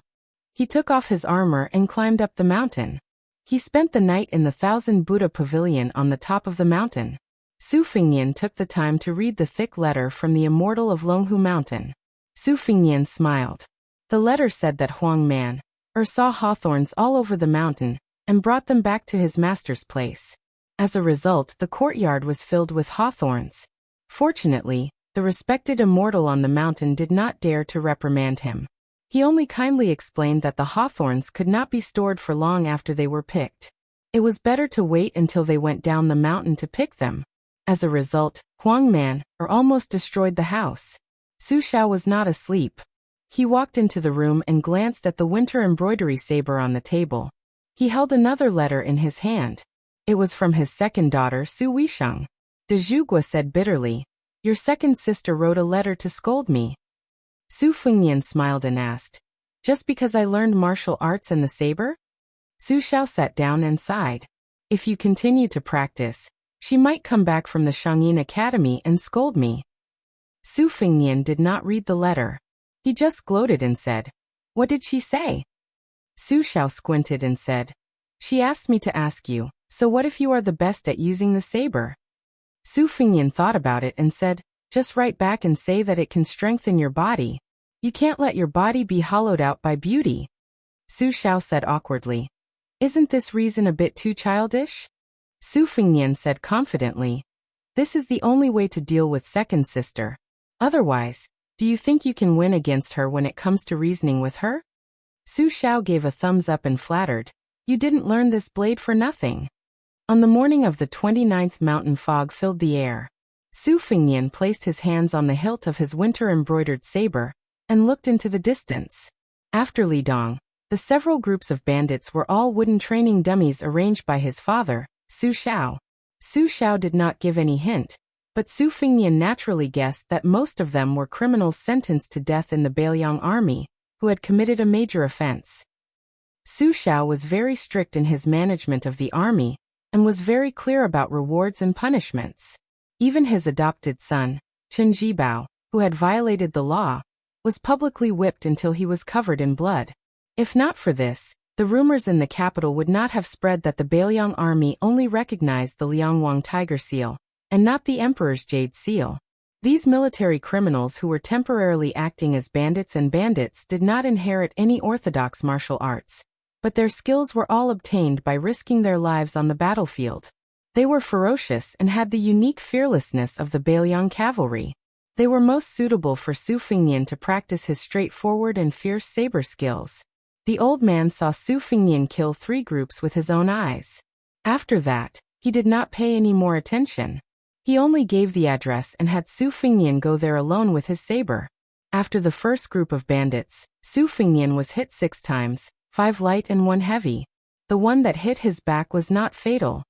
He took off his armor and climbed up the mountain. He spent the night in the Thousand Buddha Pavilion on the top of the mountain. Su Fengnian took the time to read the thick letter from the immortal of Longhu Mountain. Su Fengnian smiled. The letter said that Huang Man saw hawthorns all over the mountain and brought them back to his master's place. As a result, the courtyard was filled with hawthorns. Fortunately, the respected immortal on the mountain did not dare to reprimand him. He only kindly explained that the hawthorns could not be stored for long after they were picked. It was better to wait until they went down the mountain to pick them. As a result, Huang Man almost destroyed the house. Su Xiao was not asleep. He walked into the room and glanced at the winter embroidery saber on the table. He held another letter in his hand. It was from his second daughter Su Weisheng. De Zhugua said bitterly, "Your second sister wrote a letter to scold me." Su Fengnian smiled and asked, "Just because I learned martial arts and the saber?" Su Xiao sat down and sighed. "If you continue to practice, she might come back from the Shangyin Academy and scold me." Su Fengnian did not read the letter. He just gloated and said, "What did she say?" Su Xiao squinted and said, "She asked me to ask you, so what if you are the best at using the saber?" Su Fengnian thought about it and said, "Just write back and say that it can strengthen your body. You can't let your body be hollowed out by beauty." Su Xiao said awkwardly, "Isn't this reason a bit too childish?" Su Fengnian said confidently, "This is the only way to deal with second sister. Otherwise, do you think you can win against her when it comes to reasoning with her?" Su Xiao gave a thumbs up and flattered, "You didn't learn this blade for nothing." On the morning of the 29th, mountain fog filled the air. Su Fengnian placed his hands on the hilt of his winter-embroidered saber and looked into the distance. After Lidong, the several groups of bandits were all wooden training dummies arranged by his father, Su Xiao. Su Xiao did not give any hint, but Su Fengnian naturally guessed that most of them were criminals sentenced to death in the Beiliang army, who had committed a major offense. Su Xiao was very strict in his management of the army, and was very clear about rewards and punishments. Even his adopted son, Chen Jibao, who had violated the law, was publicly whipped until he was covered in blood. If not for this, the rumors in the capital would not have spread that the Beiliang army only recognized the Liangwang tiger seal, and not the emperor's jade seal. These military criminals who were temporarily acting as bandits did not inherit any orthodox martial arts, but their skills were all obtained by risking their lives on the battlefield. They were ferocious and had the unique fearlessness of the Beiliang cavalry. They were most suitable for Su Fengnian to practice his straightforward and fierce saber skills. The old man saw Su Fengnian kill 3 groups with his own eyes. After that, he did not pay any more attention. He only gave the address and had Su Fengnian go there alone with his saber. After the first group of bandits, Su Fengnian was hit 6 times, 5 light and 1 heavy. The one that hit his back was not fatal.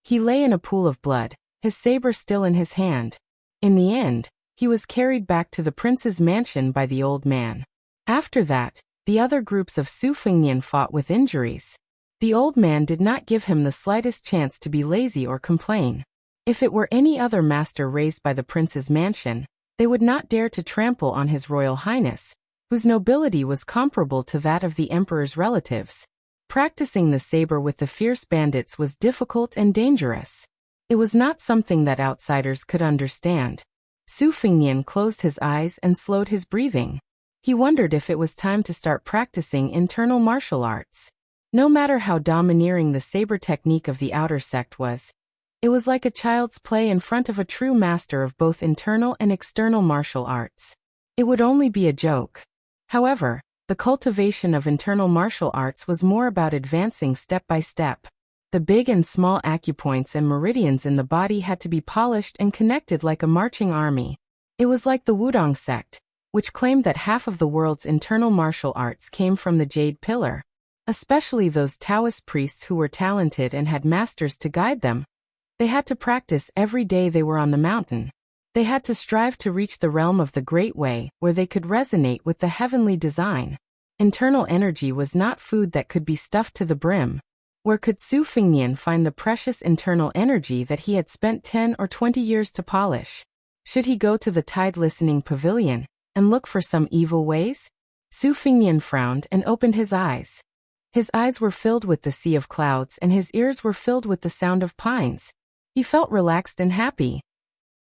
He lay in a pool of blood, his saber still in his hand. In the end, he was carried back to the prince's mansion by the old man. After that, the other groups of Su Fengnian fought with injuries. The old man did not give him the slightest chance to be lazy or complain. If it were any other master raised by the prince's mansion, they would not dare to trample on his royal highness, whose nobility was comparable to that of the emperor's relatives. Practicing the saber with the fierce bandits was difficult and dangerous. It was not something that outsiders could understand. Su Fengnian closed his eyes and slowed his breathing. He wondered if it was time to start practicing internal martial arts. No matter how domineering the saber technique of the outer sect was, it was like a child's play in front of a true master of both internal and external martial arts. It would only be a joke. However, the cultivation of internal martial arts was more about advancing step by step. The big and small acupoints and meridians in the body had to be polished and connected like a marching army. It was like the Wudong sect, which claimed that half of the world's internal martial arts came from the Jade Pillar. Especially those Taoist priests who were talented and had masters to guide them. They had to practice every day they were on the mountain. They had to strive to reach the realm of the Great Way, where they could resonate with the heavenly design. Internal energy was not food that could be stuffed to the brim. Where could Su Fengnian find the precious internal energy that he had spent 10 or 20 years to polish? Should he go to the Tide Listening Pavilion and look for some evil ways? Su Fengnian frowned and opened his eyes. His eyes were filled with the sea of clouds and his ears were filled with the sound of pines. He felt relaxed and happy.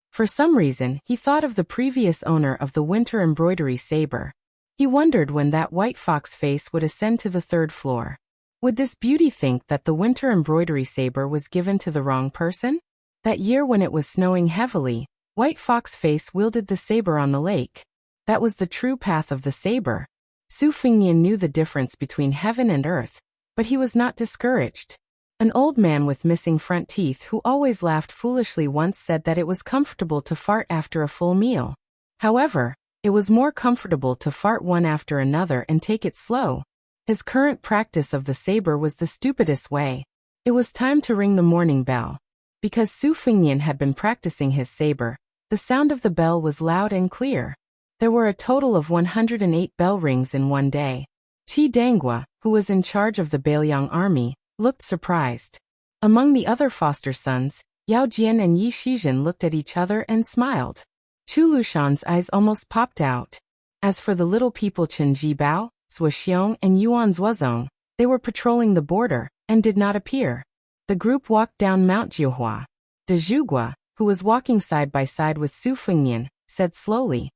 For some reason, he thought of the previous owner of the winter embroidery saber. He wondered when that white fox face would ascend to the 3rd floor. Would this beauty think that the winter embroidery saber was given to the wrong person? That year when it was snowing heavily, White Fox Face wielded the saber on the lake. That was the true path of the saber. Su Fengnian knew the difference between heaven and earth, but he was not discouraged. An old man with missing front teeth who always laughed foolishly once said that it was comfortable to fart after a full meal. However, it was more comfortable to fart one after another and take it slow. His current practice of the saber was the stupidest way. It was time to ring the morning bell. Because Su Fengnian had been practicing his saber, the sound of the bell was loud and clear. There were a total of 108 bell rings in one day. Qi Danghua, who was in charge of the Beiliang army, looked surprised. Among the other foster sons, Yao Jian and Yi Shizhen looked at each other and smiled. Chu Lushan's eyes almost popped out. As for the little people Chen Jibao, Zhuo Xiong and Yuan Zuozong, they were patrolling the border and did not appear. The group walked down Mount Jiuhua. De Zhugua, who was walking side by side with Su Fengnian, said slowly,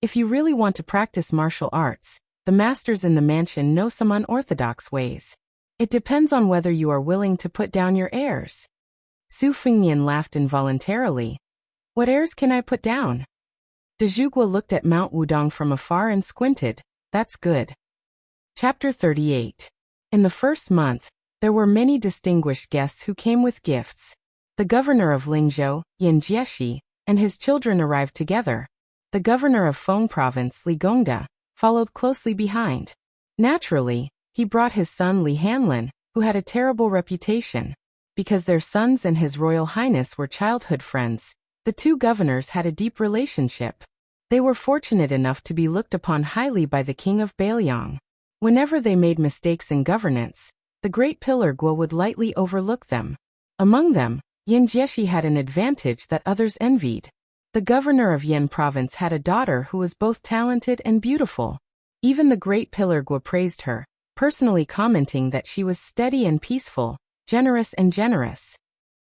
"If you really want to practice martial arts, the masters in the mansion know some unorthodox ways. It depends on whether you are willing to put down your airs." Su Fengnian laughed involuntarily. "What airs can I put down?" De Zhugua looked at Mount Wudong from afar and squinted. "That's good." Chapter 38. In the first month, There were many distinguished guests who came with gifts. The governor of Lingzhou, Yin Jieshi, and his children arrived together. The governor of Feng Province, Li Gongda, followed closely behind. Naturally, he brought his son Li Hanlin, who had a terrible reputation. Because their sons and His Royal Highness were childhood friends, the two governors had a deep relationship. They were fortunate enough to be looked upon highly by the king of Bailiang. Whenever they made mistakes in governance, the great pillar Guo would lightly overlook them. Among them, Yin Jieshi had an advantage that others envied. The governor of Yin province had a daughter who was both talented and beautiful. Even the great pillar Guo praised her, personally commenting that she was steady and peaceful, generous and generous.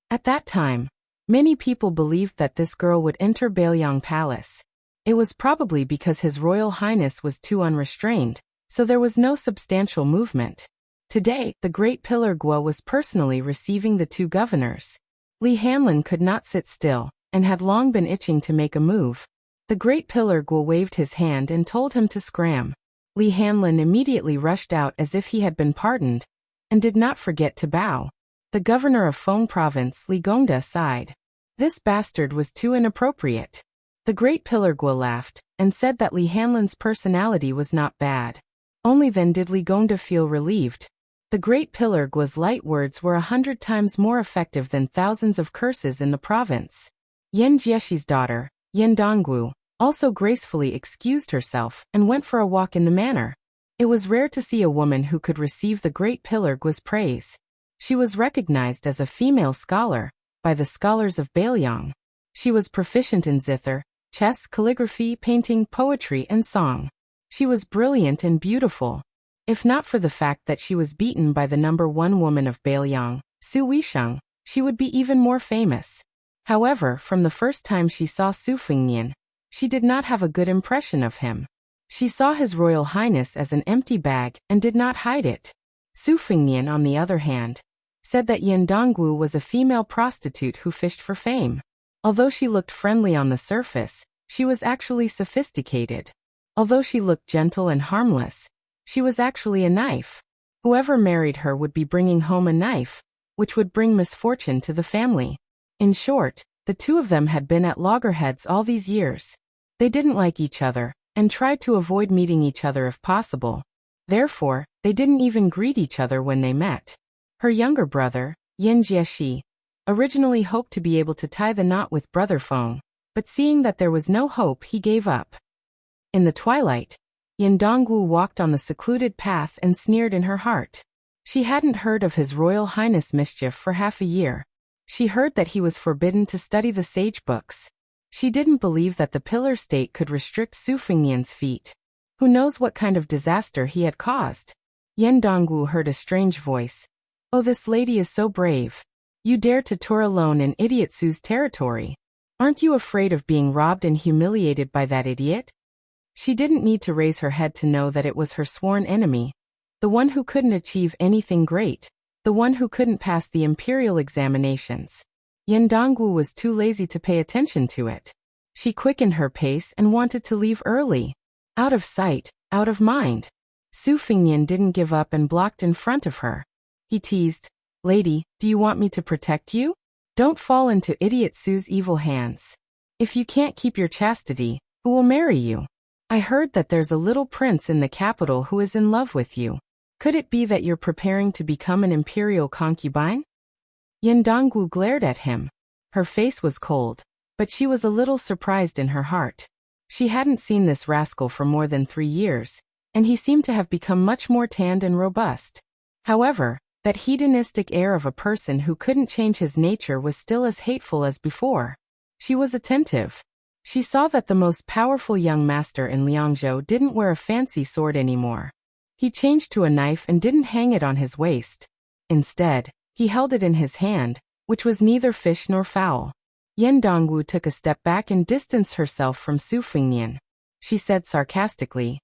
At that time, many people believed that this girl would enter Bailiang Palace. It was probably because His Royal Highness was too unrestrained, so there was no substantial movement. Today, the great pillar Guo was personally receiving the two governors. Li Hanlin could not sit still, and had long been itching to make a move. The great pillar Guo waved his hand and told him to scram. Li Hanlin immediately rushed out as if he had been pardoned, and did not forget to bow. The governor of Feng Province, Li Gongda, sighed. This bastard was too inappropriate. The great pillar Guo laughed, and said that Li Hanlin's personality was not bad. Only then did Li Gongda feel relieved. The great pillar Guo's light words were 100 times more effective than thousands of curses in the province. Yin Jieshi's daughter, Yin Dongwu, also gracefully excused herself and went for a walk in the manor. It was rare to see a woman who could receive the great pillar Guo's praise. She was recognized as a female scholar by the scholars of Bailiang. She was proficient in zither, chess, calligraphy, painting, poetry, and song. She was brilliant and beautiful. If not for the fact that she was beaten by the #1 woman of Bailiang, Su Weisheng, she would be even more famous. However, from the first time she saw Su Fengnian, she did not have a good impression of him. She saw His Royal Highness as an empty bag and did not hide it. Su Fengnian, on the other hand, said that Yin Dongwu was a female prostitute who fished for fame. Although she looked friendly on the surface, she was actually sophisticated. Although she looked gentle and harmless, she was actually a knife. Whoever married her would be bringing home a knife, which would bring misfortune to the family. In short, the two of them had been at loggerheads all these years. They didn't like each other, and tried to avoid meeting each other if possible. Therefore, they didn't even greet each other when they met. Her younger brother, Yin Jieshi, originally hoped to be able to tie the knot with Brother Feng, but seeing that there was no hope, he gave up. In the twilight, Yin Dongwu walked on the secluded path and sneered in her heart. She hadn't heard of His Royal Highness' mischief for half a year. She heard that he was forbidden to study the sage books. She didn't believe that the pillar state could restrict Su Fengnian's feet. Who knows what kind of disaster he had caused? Yin Dongwu heard a strange voice. Oh, this lady is so brave. You dare to tour alone in Idiot Su's territory. Aren't you afraid of being robbed and humiliated by that idiot? She didn't need to raise her head to know that it was her sworn enemy. The one who couldn't achieve anything great. The one who couldn't pass the imperial examinations. Yin Dongwu was too lazy to pay attention to it. She quickened her pace and wanted to leave early. Out of sight, out of mind. Su Fengnian didn't give up and blocked in front of her. He teased, Lady, do you want me to protect you? Don't fall into Idiot Su's evil hands. If you can't keep your chastity, who will marry you? I heard that there's a little prince in the capital who is in love with you. Could it be that you're preparing to become an imperial concubine? Yin Dongwu glared at him. Her face was cold, but she was a little surprised in her heart. She hadn't seen this rascal for more than 3 years, and he seemed to have become much more tanned and robust. However, that hedonistic air of a person who couldn't change his nature was still as hateful as before. She was attentive. She saw that the most powerful young master in Liangzhou didn't wear a fancy sword anymore. He changed to a knife and didn't hang it on his waist. Instead, he held it in his hand, which was neither fish nor fowl. Yin Dongwu took a step back and distanced herself from Su Fengnian. She said sarcastically,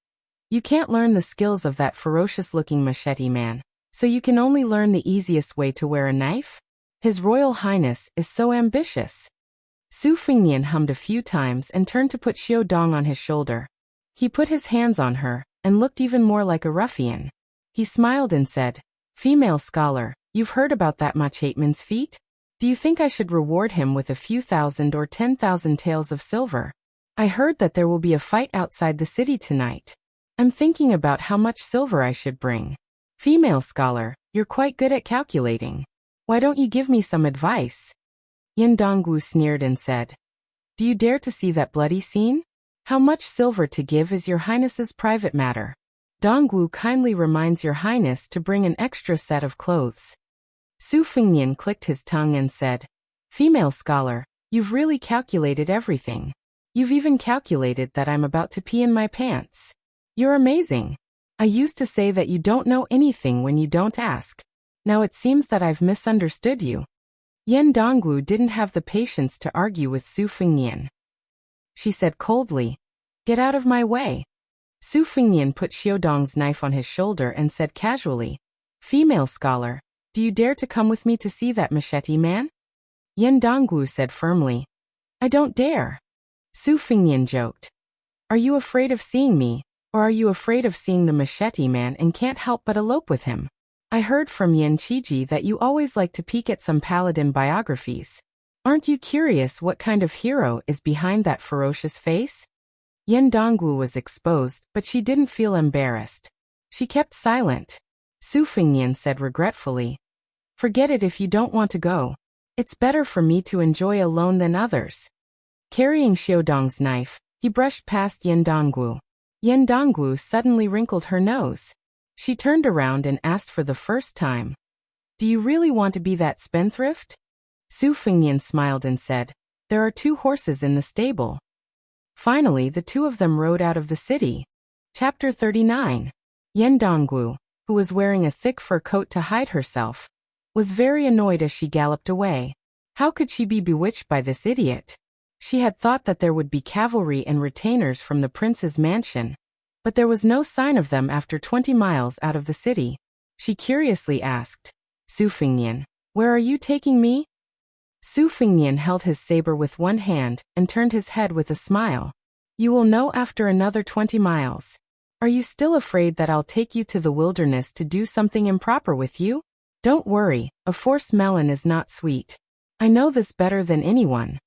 You can't learn the skills of that ferocious-looking machete man, so you can only learn the easiest way to wear a knife? His Royal Highness is so ambitious. Su Fengnian hummed a few times and turned to put Xiao Dong on his shoulder. He put his hands on her, and looked even more like a ruffian. He smiled and said, Female scholar, You've heard about that Machateman's feat? Do you think I should reward him with a few thousand or 10,000 taels of silver? I heard that there will be a fight outside the city tonight. I'm thinking about how much silver I should bring. Female scholar, you're quite good at calculating. Why don't you give me some advice? Yin Dongwu sneered and said, Do you dare to see that bloody scene? How much silver to give is your highness's private matter. Dongwu kindly reminds your highness to bring an extra set of clothes. Su Fengnian clicked his tongue and said, Female scholar, you've really calculated everything. You've even calculated that I'm about to pee in my pants. You're amazing. I used to say that you don't know anything when you don't ask. Now it seems that I've misunderstood you. Yen Dongwu didn't have the patience to argue with Su Fengnian. She said coldly, Get out of my way. Su Fengnian put Xiaodong's knife on his shoulder and said casually, Female scholar, do you dare to come with me to see that machete man? Yen Dongwu said firmly, I don't dare. Su Fengnian joked, Are you afraid of seeing me, or are you afraid of seeing the machete man and can't help but elope with him? I heard from Yen Qiji that you always like to peek at some paladin biographies. Aren't you curious what kind of hero is behind that ferocious face? Yen Dongwu was exposed, but she didn't feel embarrassed. She kept silent. Su Fengnian said regretfully, Forget it if you don't want to go. It's better for me to enjoy alone than others. Carrying Xiaodong's knife, he brushed past Yen Dongwu. Yen Dongwu suddenly wrinkled her nose. She turned around and asked for the first time, Do you really want to be that spendthrift? Su Fengnian smiled and said, There are 2 horses in the stable. Finally, the 2 of them rode out of the city. Chapter 39. Yen Dongwu, who was wearing a thick fur coat to hide herself, was very annoyed as she galloped away. How could she be bewitched by this idiot? She had thought that there would be cavalry and retainers from the prince's mansion, but there was no sign of them after 20 miles out of the city. She curiously asked, Su Fengnian, where are you taking me? Su Fengnian held his saber with one hand and turned his head with a smile. You will know after another 20 miles. Are you still afraid that I'll take you to the wilderness to do something improper with you? Don't worry, a forced melon is not sweet. I know this better than anyone.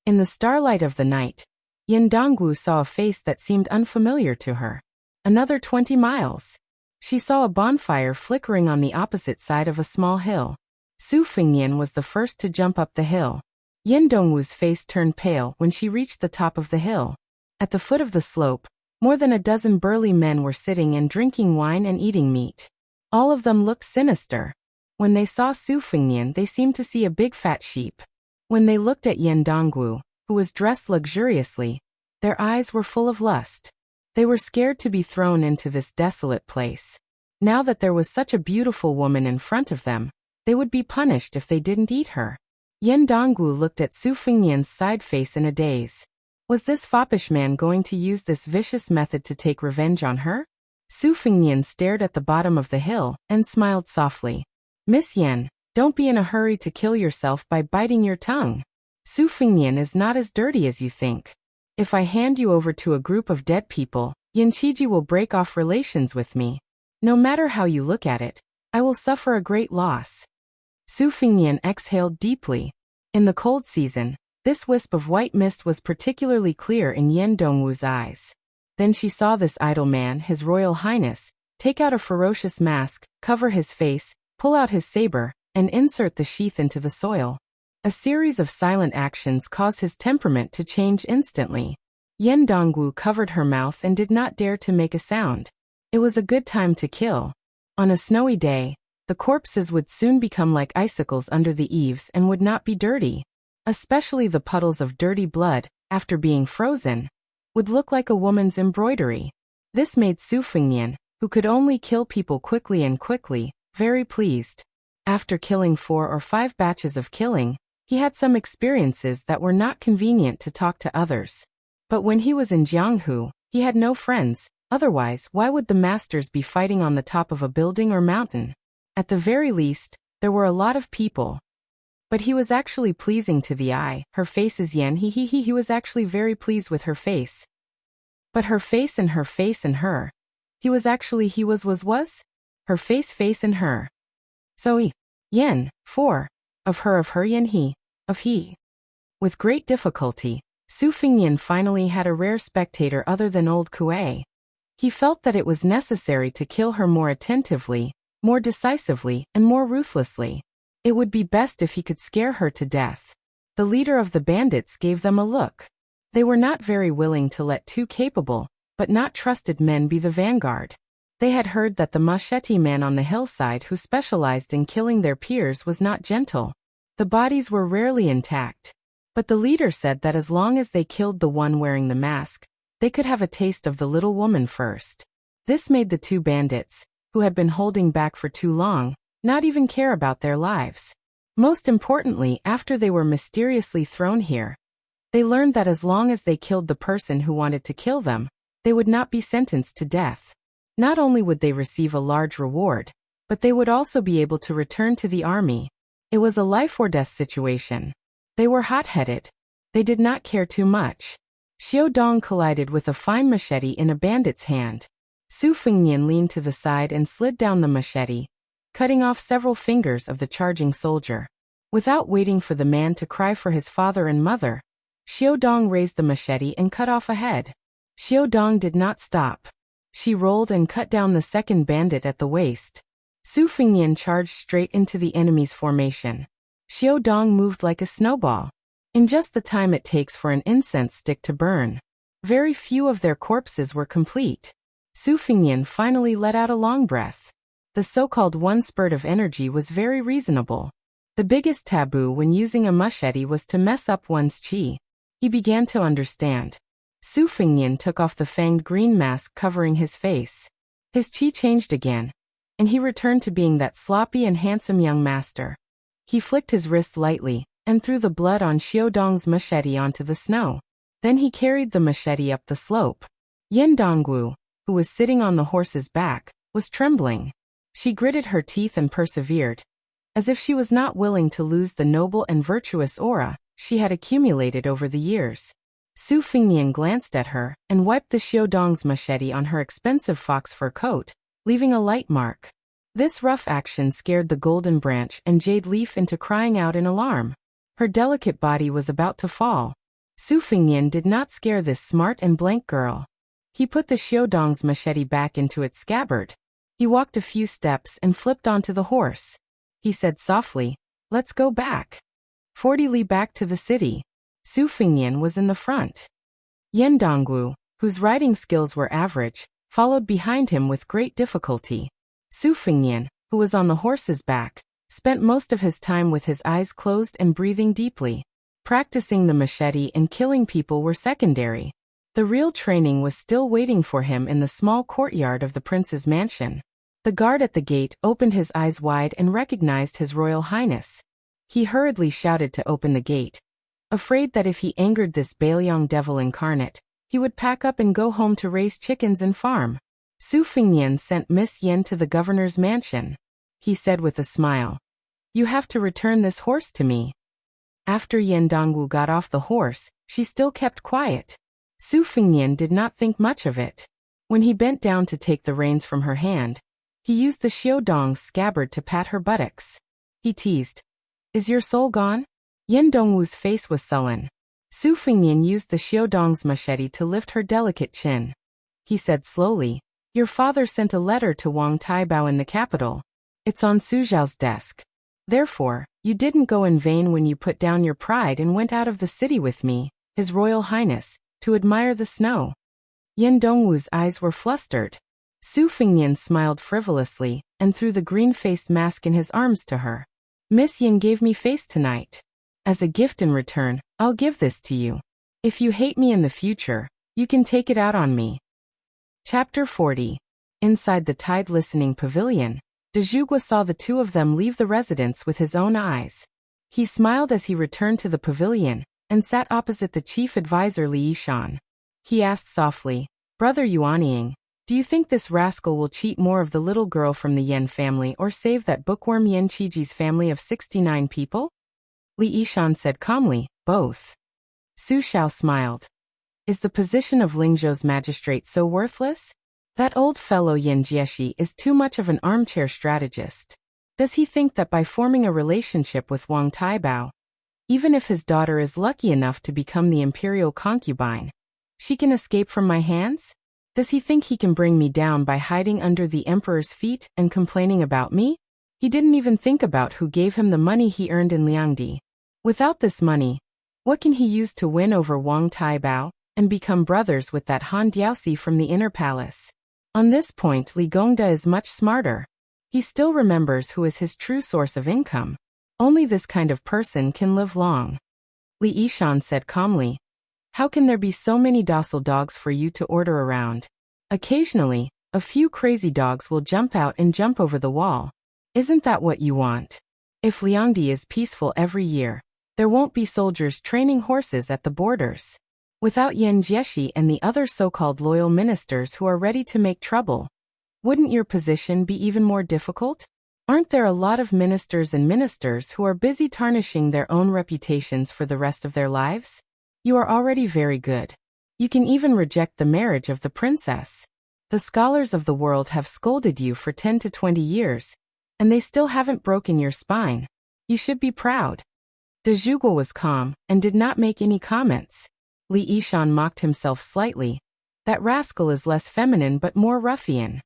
In the starlight of the night, Yen Dongwu saw a face that seemed unfamiliar to her. Another 20 miles. She saw a bonfire flickering on the opposite side of a small hill. Su Fengnian was the first to jump up the hill. Yen Dongwu's face turned pale when she reached the top of the hill. At the foot of the slope, more than a dozen burly men were sitting and drinking wine and eating meat. All of them looked sinister. When they saw Su Fengnian, they seemed to see a big fat sheep. When they looked at Yen Dongwu, who was dressed luxuriously, their eyes were full of lust. They were scared to be thrown into this desolate place. Now that there was such a beautiful woman in front of them, they would be punished if they didn't eat her. Yen Dongwu looked at Su Fengnian's side face in a daze. Was this foppish man going to use this vicious method to take revenge on her? Su Fengnian stared at the bottom of the hill and smiled softly. Miss Yen, don't be in a hurry to kill yourself by biting your tongue. Su Fengnian is not as dirty as you think. If I hand you over to a group of dead people, Yin Qiji will break off relations with me. No matter how you look at it, I will suffer a great loss. Su Fengnian exhaled deeply. In the cold season, this wisp of white mist was particularly clear in Yen Dongwu's eyes. Then she saw this idle man, His Royal Highness, take out a ferocious mask, cover his face, pull out his saber, and insert the sheath into the soil. A series of silent actions caused his temperament to change instantly. Yen Dongwu covered her mouth and did not dare to make a sound. It was a good time to kill. On a snowy day, the corpses would soon become like icicles under the eaves and would not be dirty. Especially the puddles of dirty blood, after being frozen, would look like a woman's embroidery. This made Su Fengnian, who could only kill people quickly, very pleased. After killing 4 or 5 batches of killing, he had some experiences that were not convenient to talk to others. But when he was in Jianghu, he had no friends, otherwise why would the masters be fighting on the top of a building or mountain? At the very least, there were a lot of people. But he was actually pleasing to the eye. Her face is Yen, he was actually very pleased with her face. But her face and her face and her. He was actually he was her face and her. So Yen, 4. Of her yen he, of he. With great difficulty, Su Fingyan finally had a rare spectator other than old Kuei. He felt that it was necessary to kill her more attentively, more decisively, and more ruthlessly. It would be best if he could scare her to death. The leader of the bandits gave them a look. They were not very willing to let two capable, but not trusted men be the vanguard. They had heard that the machete man on the hillside who specialized in killing their peers was not gentle. The bodies were rarely intact. But the leader said that as long as they killed the one wearing the mask, they could have a taste of the little woman first. This made the two bandits, who had been holding back for too long, not even care about their lives. Most importantly, after they were mysteriously thrown here, they learned that as long as they killed the person who wanted to kill them, they would not be sentenced to death. Not only would they receive a large reward, but they would also be able to return to the army. It was a life-or-death situation. They were hot-headed. They did not care too much. Xiao Dong collided with a fine machete in a bandit's hand. Su Fingyan leaned to the side and slid down the machete, cutting off several fingers of the charging soldier. Without waiting for the man to cry for his father and mother, Xiao Dong raised the machete and cut off a head. Xiao Dong did not stop. She rolled and cut down the second bandit at the waist. Su Fingyan charged straight into the enemy's formation. Xiao Dong moved like a snowball. In just the time it takes for an incense stick to burn, very few of their corpses were complete. Su Fingyan finally let out a long breath. The so-called one spurt of energy was very reasonable. The biggest taboo when using a machete was to mess up one's chi. He began to understand. Su Fingyan took off the fanged green mask covering his face. His chi changed again, and he returned to being that sloppy and handsome young master. He flicked his wrist lightly, and threw the blood on Xiao Dong's machete onto the snow. Then he carried the machete up the slope. Yin Dongwu, who was sitting on the horse's back, was trembling. She gritted her teeth and persevered, as if she was not willing to lose the noble and virtuous aura she had accumulated over the years. Su Fingyan glanced at her and wiped the Xiao Dong's machete on her expensive fox fur coat, leaving a light mark. This rough action scared the golden branch and jade leaf into crying out in alarm. Her delicate body was about to fall. Su Fingyan did not scare this smart and blank girl. He put the Xiao Dong's machete back into its scabbard. He walked a few steps and flipped onto the horse. He said softly, "Let's go back." 40 li back to the city. Su Fingyan was in the front. Yen Dongwu, whose riding skills were average, followed behind him with great difficulty. Su Fingyan, who was on the horse's back, spent most of his time with his eyes closed and breathing deeply. Practicing the machete and killing people were secondary. The real training was still waiting for him in the small courtyard of the prince's mansion. The guard at the gate opened his eyes wide and recognized His Royal Highness. He hurriedly shouted to open the gate, afraid that if he angered this Baelyong devil incarnate, he would pack up and go home to raise chickens and farm. Su Fingyan sent Miss Yen to the governor's mansion. He said with a smile, "You have to return this horse to me." After Yen Dongwu got off the horse, she still kept quiet. Su Fingyan did not think much of it. When he bent down to take the reins from her hand, he used the Xiao Dong's scabbard to pat her buttocks. He teased, "Is your soul gone?" Yen Dongwu's face was sullen. Su Fingyan used the Xiao Dong's machete to lift her delicate chin. He said slowly, "Your father sent a letter to Wang Taibao in the capital. It's on Su Zhao's desk. Therefore, you didn't go in vain when you put down your pride and went out of the city with me, His Royal Highness, to admire the snow." Yen Dongwu's eyes were flustered. Su Fingyan smiled frivolously and threw the green-faced mask in his arms to her. "Miss Yin gave me face tonight. As a gift in return, I'll give this to you. If you hate me in the future, you can take it out on me." Chapter 40. Inside the Tide Listening Pavilion, De Zhugua saw the two of them leave the residence with his own eyes. He smiled as he returned to the pavilion and sat opposite the chief advisor Li Yishan. He asked softly, "Brother Yuanying, do you think this rascal will cheat more of the little girl from the Yen family or save that bookworm Yen Qiji's family of 69 people?" Li Yishan said calmly, "Both." Su Xiao smiled. "Is the position of Lingzhou's magistrate so worthless? That old fellow Yen Jieshi is too much of an armchair strategist. Does he think that by forming a relationship with Wang Taibao, even if his daughter is lucky enough to become the imperial concubine, she can escape from my hands? Does he think he can bring me down by hiding under the emperor's feet and complaining about me? He didn't even think about who gave him the money he earned in Liangdi. Without this money, what can he use to win over Wang Taibao and become brothers with that Han Diaoxi from the inner palace? On this point, Li Gongda is much smarter. He still remembers who is his true source of income. Only this kind of person can live long. Li Yishan said calmly, "How can there be so many docile dogs for you to order around? Occasionally, a few crazy dogs will jump out and jump over the wall. Isn't that what you want? If Liangdi is peaceful every year, there won't be soldiers training horses at the borders. Without Yan Jieshi and the other so-called loyal ministers who are ready to make trouble, wouldn't your position be even more difficult? Aren't there a lot of ministers who are busy tarnishing their own reputations for the rest of their lives? You are already very good. You can even reject the marriage of the princess. The scholars of the world have scolded you for 10 to 20 years, and they still haven't broken your spine. You should be proud." De Zhuguo was calm and did not make any comments. Li Yishan mocked himself slightly. That rascal is less feminine but more ruffian.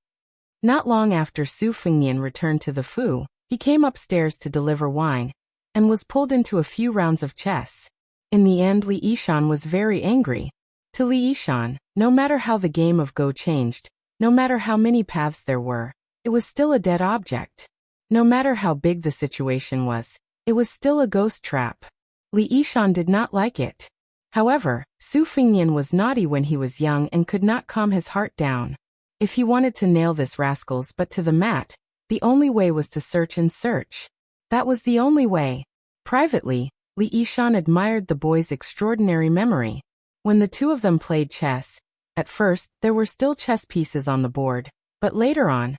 Not long after Su Fengnian returned to the Fu, he came upstairs to deliver wine, and was pulled into a few rounds of chess. In the end, Li Yishan was very angry. To Li Yishan, no matter how the game of Go changed, no matter how many paths there were, it was still a dead object. No matter how big the situation was, it was still a ghost trap. Li Yishan did not like it. However, Su Fengnian was naughty when he was young and could not calm his heart down. If he wanted to nail this rascal's butt to the mat, the only way was to search and search. That was the only way. Privately, Li Yishan admired the boy's extraordinary memory. When the two of them played chess, at first there were still chess pieces on the board, but later on,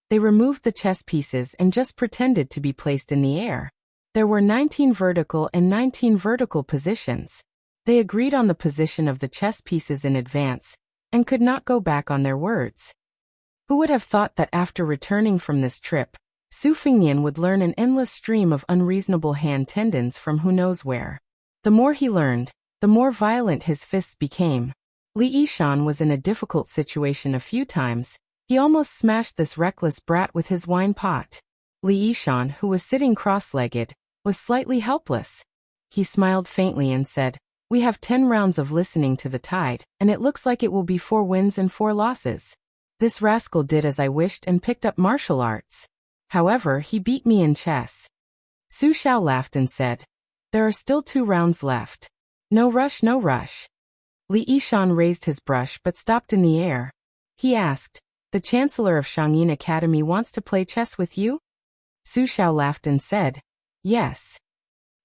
they removed the chess pieces and just pretended to be placed in the air. There were 19 vertical and 19 vertical positions. They agreed on the position of the chess pieces in advance, and could not go back on their words. Who would have thought that after returning from this trip, Su Fengnian would learn an endless stream of unreasonable hand tendons from who knows where. The more he learned, the more violent his fists became. Li Yishan was in a difficult situation a few times. He almost smashed this reckless brat with his wine pot. Li Yishan, who was sitting cross-legged, was slightly helpless. He smiled faintly and said, "We have 10 rounds of listening to the tide, and it looks like it will be 4 wins and 4 losses. This rascal did as I wished and picked up martial arts. However, he beat me in chess." Su Xiao laughed and said, "There are still 2 rounds left. No rush, no rush." Li Yishan raised his brush but stopped in the air. He asked, "The Chancellor of Shangyin Academy wants to play chess with you?" Su Xiao laughed and said, "Yes."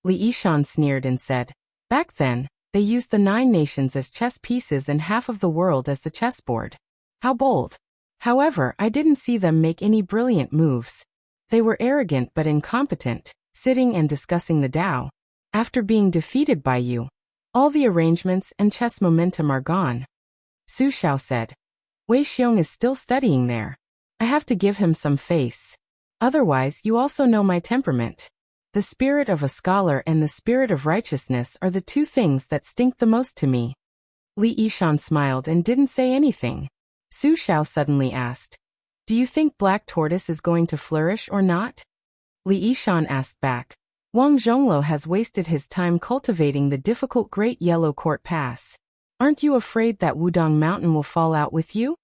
Li Yishan sneered and said, "Back then, they used the 9 nations as chess pieces and half of the world as the chessboard. How bold. However, I didn't see them make any brilliant moves. They were arrogant but incompetent, sitting and discussing the Tao. After being defeated by you, all the arrangements and chess momentum are gone." Su Xiao said, "Wei Xiong is still studying there. I have to give him some face. Otherwise, you also know my temperament. The spirit of a scholar and the spirit of righteousness are the 2 things that stink the most to me." Li Yishan smiled and didn't say anything. Su Xiao suddenly asked, "Do you think Black Tortoise is going to flourish or not?" Li Yishan asked back, "Wang Zhongluo has wasted his time cultivating the difficult Great Yellow Court Pass. Aren't you afraid that Wudong Mountain will fall out with you?"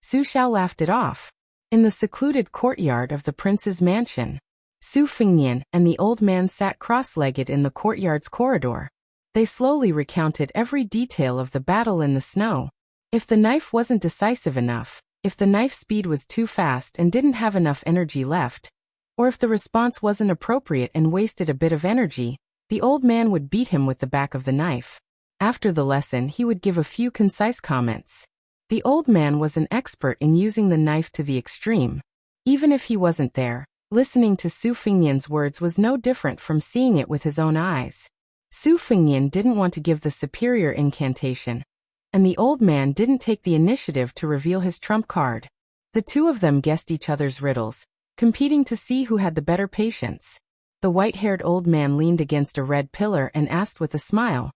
Su Xiao laughed it off. In the secluded courtyard of the prince's mansion, Su Fengnian and the old man sat cross-legged in the courtyard's corridor. They slowly recounted every detail of the battle in the snow. If the knife wasn't decisive enough, if the knife speed was too fast and didn't have enough energy left, or if the response wasn't appropriate and wasted a bit of energy, the old man would beat him with the back of the knife. After the lesson, he would give a few concise comments. The old man was an expert in using the knife to the extreme. Even if he wasn't there, listening to Su Fengnian's words was no different from seeing it with his own eyes. Su Fengnian didn't want to give the superior incantation, and the old man didn't take the initiative to reveal his trump card. The 2 of them guessed each other's riddles, competing to see who had the better patience. The white-haired old man leaned against a red pillar and asked with a smile,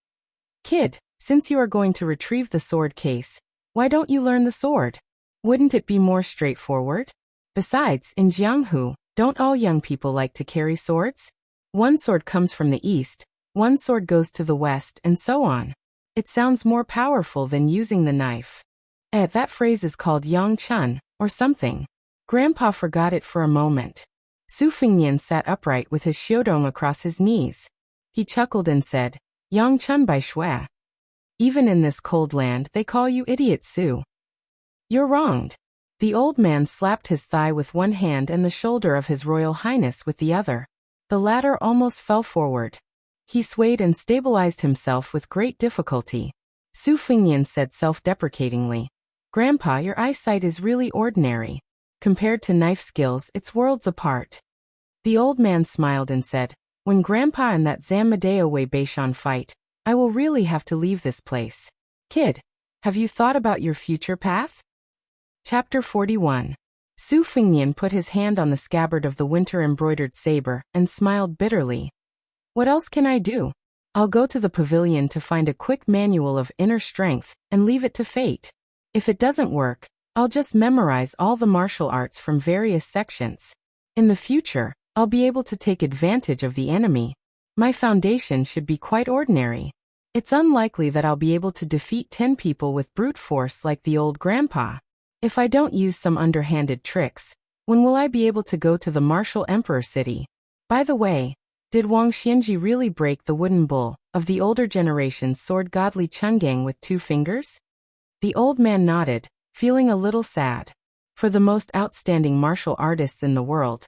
"Kid, since you are going to retrieve the sword case, why don't you learn the sword? Wouldn't it be more straightforward? Besides, in Jianghu, don't all young people like to carry swords? One sword comes from the east, one sword goes to the west, and so on. It sounds more powerful than using the knife." That phrase is called Yang Chun, or something. Grandpa forgot it for a moment. Su Fingnian sat upright with his xiudong across his knees. He chuckled and said, "Yang Chun bai shui. Even in this cold land they call you idiot Su. You're wronged." The old man slapped his thigh with one hand and the shoulder of His Royal Highness with the other. The latter almost fell forward. He swayed and stabilized himself with great difficulty. Su Fingnian said self-deprecatingly, "Grandpa, your eyesight is really ordinary. Compared to knife skills, it's worlds apart." The old man smiled and said, "When Grandpa and that Zamadeo Wei Beishan fight, I will really have to leave this place. Kid, have you thought about your future path?" Chapter 41. Su Fingnian put his hand on the scabbard of the winter-embroidered saber and smiled bitterly. "What else can I do? I'll go to the pavilion to find a quick manual of inner strength and leave it to fate. If it doesn't work, I'll just memorize all the martial arts from various sections. In the future, I'll be able to take advantage of the enemy. My foundation should be quite ordinary. It's unlikely that I'll be able to defeat 10 people with brute force like the old grandpa. If I don't use some underhanded tricks, when will I be able to go to the martial emperor city? By the way, did Wang Xianji really break the wooden bull of the older generation's sword godly Chungang with 2 fingers?" The old man nodded, feeling a little sad. For the most outstanding martial artists in the world,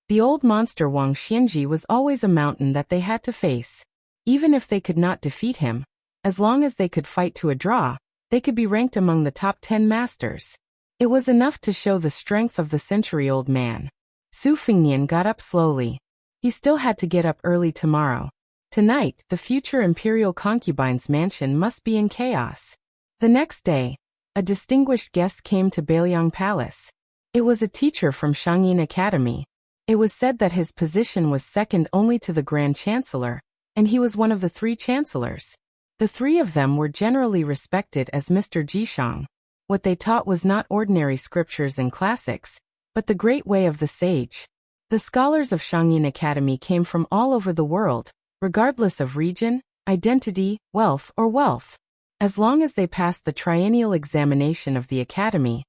the old monster Wang Xianji was always a mountain that they had to face. Even if they could not defeat him, as long as they could fight to a draw, they could be ranked among the top 10 masters. It was enough to show the strength of the century-old man. Su Fingnian got up slowly. He still had to get up early tomorrow. Tonight, the future imperial concubine's mansion must be in chaos. The next day, a distinguished guest came to Bailiang Palace. It was a teacher from Shangyin Academy. It was said that his position was second only to the Grand Chancellor, and he was one of the 3 chancellors. The 3 of them were generally respected as Mr. Jishang. What they taught was not ordinary scriptures and classics, but the great way of the sage. The scholars of Shangyin Academy came from all over the world, regardless of region, identity, wealth, or wealth. As long as they passed the triennial examination of the academy,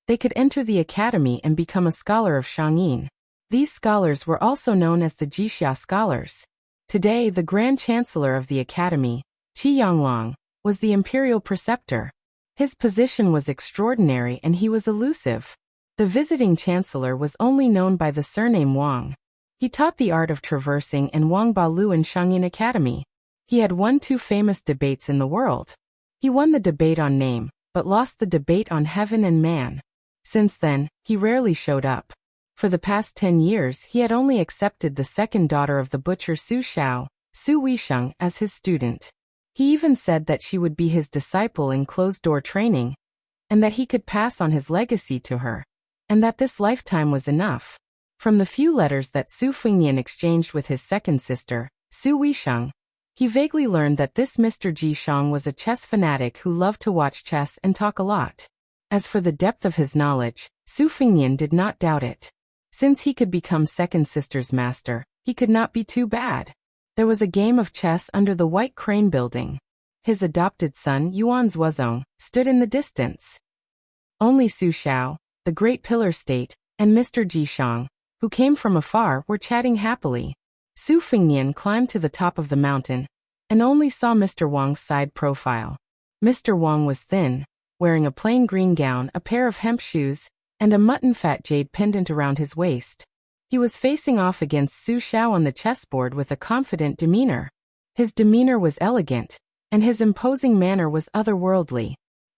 they could enter the academy and become a scholar of Shangyin. These scholars were also known as the Jixia scholars. Today, the Grand Chancellor of the academy, Qi Yanglong, was the imperial preceptor. His position was extraordinary and he was elusive. The visiting chancellor was only known by the surname Wang. He taught the art of traversing and Wang Balu in Shangyin Academy. He had won 2 famous debates in the world. He won the debate on name, but lost the debate on heaven and man. Since then, he rarely showed up. For the past 10 years he had only accepted the second daughter of the butcher Su Xiao, Su Weisheng, as his student. He even said that she would be his disciple in closed-door training, and that he could pass on his legacy to her, and that this lifetime was enough. From the few letters that Su Fingnian exchanged with his second sister, Su Weisheng, he vaguely learned that this Mr. Jishang was a chess fanatic who loved to watch chess and talk a lot. As for the depth of his knowledge, Su Fingnian did not doubt it. Since he could become second sister's master, he could not be too bad. There was a game of chess under the White Crane building. His adopted son, Yuan Zuozong, stood in the distance. Only Su Xiao, the Great Pillar State, and Mr. Jishang, who came from afar, were chatting happily. Su Fingnian climbed to the top of the mountain, and only saw Mr. Wang's side profile. Mr. Wang was thin, wearing a plain green gown, a pair of hemp shoes, and a mutton-fat jade pendant around his waist. He was facing off against Su Xiao on the chessboard with a confident demeanor. His demeanor was elegant, and his imposing manner was otherworldly.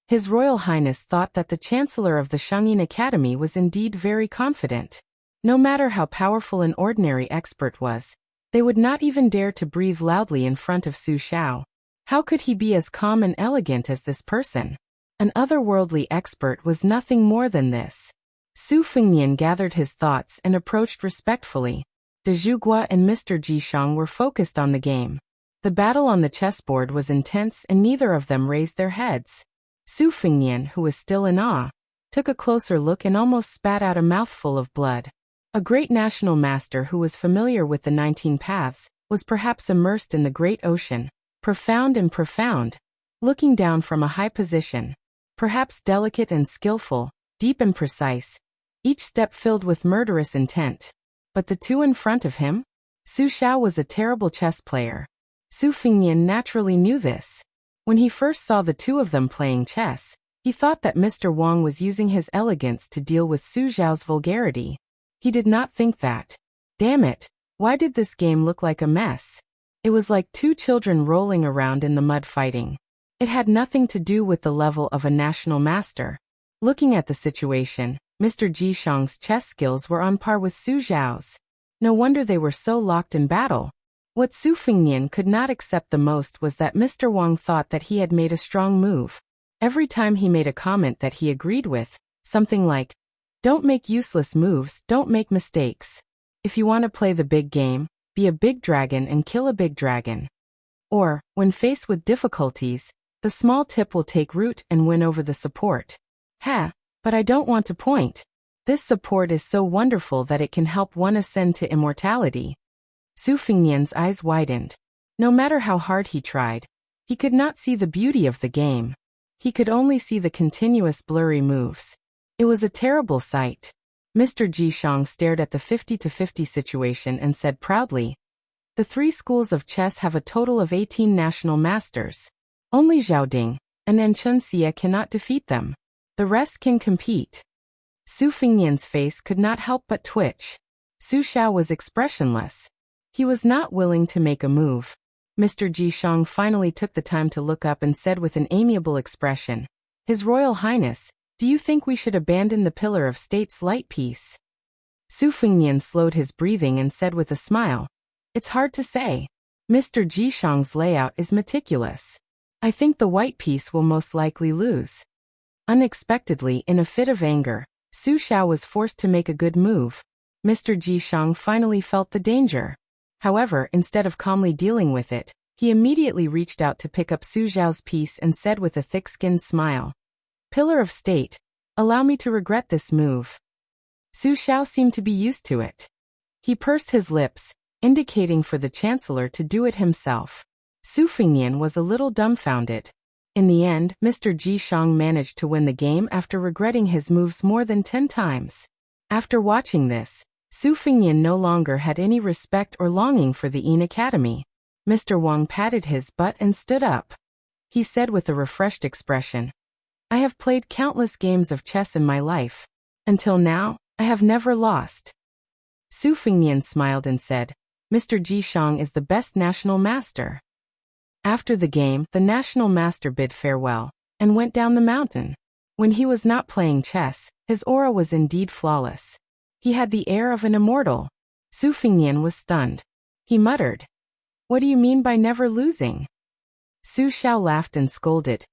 His Royal Highness thought that the Chancellor of the Shangyin Academy was indeed very confident. No matter how powerful an ordinary expert was, they would not even dare to breathe loudly in front of Su Xiao. How could he be as calm and elegant as this person? An otherworldly expert was nothing more than this. Su Fengnian gathered his thoughts and approached respectfully. De Zhuguo and Mr. Jishang were focused on the game. The battle on the chessboard was intense and neither of them raised their heads. Su Fengnian, who was still in awe, took a closer look and almost spat out a mouthful of blood. A great national master who was familiar with the 19 paths, was perhaps immersed in the great ocean, profound and profound, looking down from a high position, perhaps delicate and skillful, deep and precise, each step filled with murderous intent. But the two in front of him? Su Xiao was a terrible chess player. Su Fengnian naturally knew this. When he first saw the two of them playing chess, he thought that Mr. Wang was using his elegance to deal with Su Xiao's vulgarity. He did not think that. Damn it, why did this game look like a mess? It was like two children rolling around in the mud fighting. It had nothing to do with the level of a national master. Looking at the situation, Mr. Jishang's chess skills were on par with Su Xiao's. No wonder they were so locked in battle. What Su Fengnian could not accept the most was that Mr. Wang thought that he had made a strong move. Every time he made a comment that he agreed with, something like, "Don't make useless moves, don't make mistakes. If you want to play the big game, be a big dragon and kill a big dragon." Or, when faced with difficulties, the small tip will take root and win over the support. But I don't want to point. This support is so wonderful that it can help one ascend to immortality. Su Fengnian's eyes widened. No matter how hard he tried, he could not see the beauty of the game. He could only see the continuous blurry moves. It was a terrible sight. Mr. Jishang stared at the 50-50 situation and said proudly, "The three schools of chess have a total of 18 national masters. Only Zhaoding and Enchunxia cannot defeat them. The rest can compete." Su Fengnian's face could not help but twitch. Su Xiao was expressionless. He was not willing to make a move. Mr. Jishang finally took the time to look up and said with an amiable expression, "His Royal Highness, do you think we should abandon the Pillar of State's light piece?" Su Fengnian slowed his breathing and said with a smile, "It's hard to say. Mr. Jishang's layout is meticulous. I think the white piece will most likely lose." Unexpectedly, in a fit of anger, Su Xiao was forced to make a good move. Mr. Jishang finally felt the danger. However, instead of calmly dealing with it, he immediately reached out to pick up Su Xiao's piece and said with a thick-skinned smile, "Pillar of State, allow me to regret this move." Su Xiao seemed to be used to it. He pursed his lips, indicating for the Chancellor to do it himself. Su Fengnian was a little dumbfounded. In the end, Mr. Jishang managed to win the game after regretting his moves more than 10 times. After watching this, Su Fengnian no longer had any respect or longing for the Yin Academy. Mr. Wang patted his butt and stood up. He said with a refreshed expression, "I have played countless games of chess in my life. Until now, I have never lost." Su Fengnian smiled and said, "Mr. Jishang is the best national master." After the game, the national master bid farewell and went down the mountain. When he was not playing chess, his aura was indeed flawless. He had the air of an immortal. Su Fengnian was stunned. He muttered, "What do you mean by never losing?" Su Xiao laughed and scolded,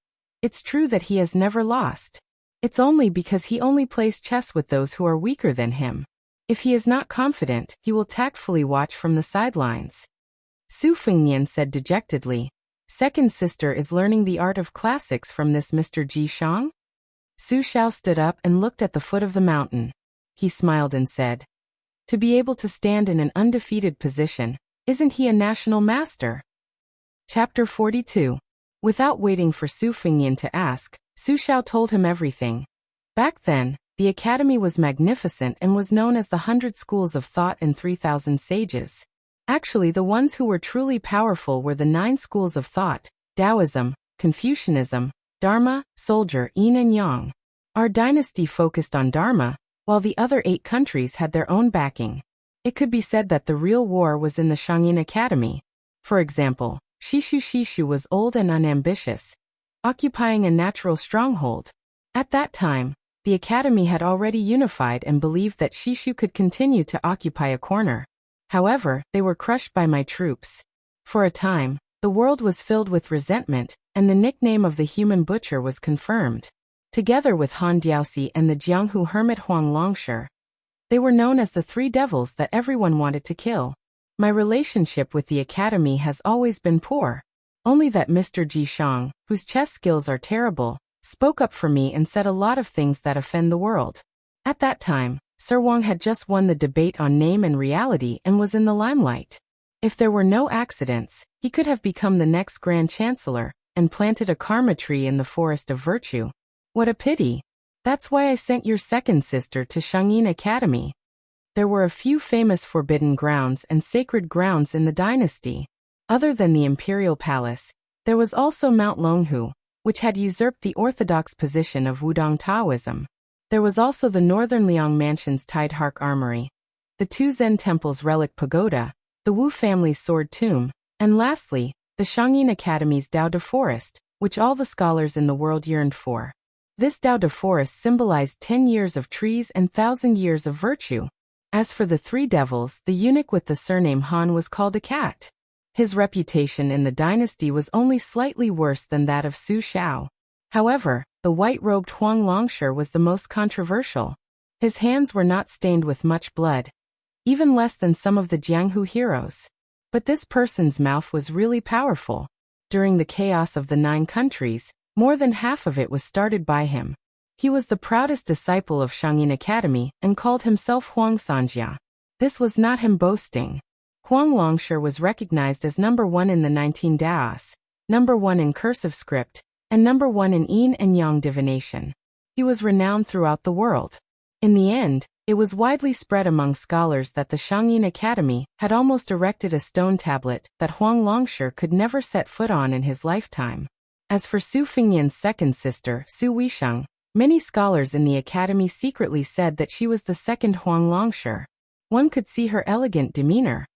"It's true that he has never lost. It's only because he only plays chess with those who are weaker than him. If he is not confident, he will tactfully watch from the sidelines." Su Fengnian said dejectedly, "Second sister is learning the art of classics from this Mr. Jishang?" Su Xiao stood up and looked at the foot of the mountain. He smiled and said, "To be able to stand in an undefeated position, isn't he a national master?" Chapter 42. Without waiting for Su Fengnian to ask, Su Xiao told him everything. Back then, the academy was magnificent and was known as the 100 schools of thought and 3,000 sages. Actually, the ones who were truly powerful were the 9 schools of thought: Taoism, Confucianism, Dharma, Soldier, Yin and Yang. Our dynasty focused on Dharma, while the other 8 countries had their own backing. It could be said that the real war was in the Shangyin Academy. For example, Shishu was old and unambitious, occupying a natural stronghold. At that time, the academy had already unified and believed that Shishu could continue to occupy a corner. However, they were crushed by my troops. For a time, the world was filled with resentment, and the nickname of the human butcher was confirmed. together with Han Diaoxi and the Jianghu hermit Huang Longshi. They were known as the three devils that everyone wanted to kill. My relationship with the academy has always been poor. Only that Mr. Ji Shang, whose chess skills are terrible, spoke up for me and said a lot of things that offend the world. At that time, Sir Wang had just won the debate on name and reality and was in the limelight. If there were no accidents, he could have become the next Grand Chancellor and planted a karma tree in the forest of virtue. What a pity. That's why I sent your second sister to Shangyin Academy. There were a few famous forbidden grounds and sacred grounds in the dynasty. Other than the imperial palace, there was also Mount Longhu, which had usurped the orthodox position of Wudong Taoism. There was also the Northern Liang Mansion's Tide Hark Armory, the two Zen temples' relic pagoda, the Wu family's sword tomb, and lastly, the Shangyin Academy's Dao de Forest, which all the scholars in the world yearned for. This Dao de Forest symbolized 10 years of trees and 1,000 years of virtue. As for the three devils, the eunuch with the surname Han was called a cat. His reputation in the dynasty was only slightly worse than that of Su Xiao. However, the white-robed Huang Longshi was the most controversial. His hands were not stained with much blood, even less than some of the Jianghu heroes. But this person's mouth was really powerful. During the chaos of the 9 countries, more than half of it was started by him. He was the proudest disciple of Shangyin Academy and called himself Huang Sanjia. This was not him boasting. Huang Longshi was recognized as number 1 in the 19 Daos, number 1 in cursive script, and number 1 in yin and yang divination. He was renowned throughout the world. In the end, it was widely spread among scholars that the Shangyin Academy had almost erected a stone tablet that Huang Longshi could never set foot on in his lifetime. As for Su Fengnian's second sister, Su Weisheng, many scholars in the academy secretly said that she was the second Huang Longshi. One could see her elegant demeanor.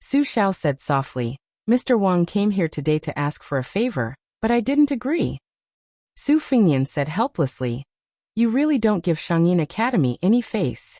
Su Xiao said softly, "Mr. Wang came here today to ask for a favor, but I didn't agree." Su Fengnian said helplessly, "You really don't give Shangyin Academy any face."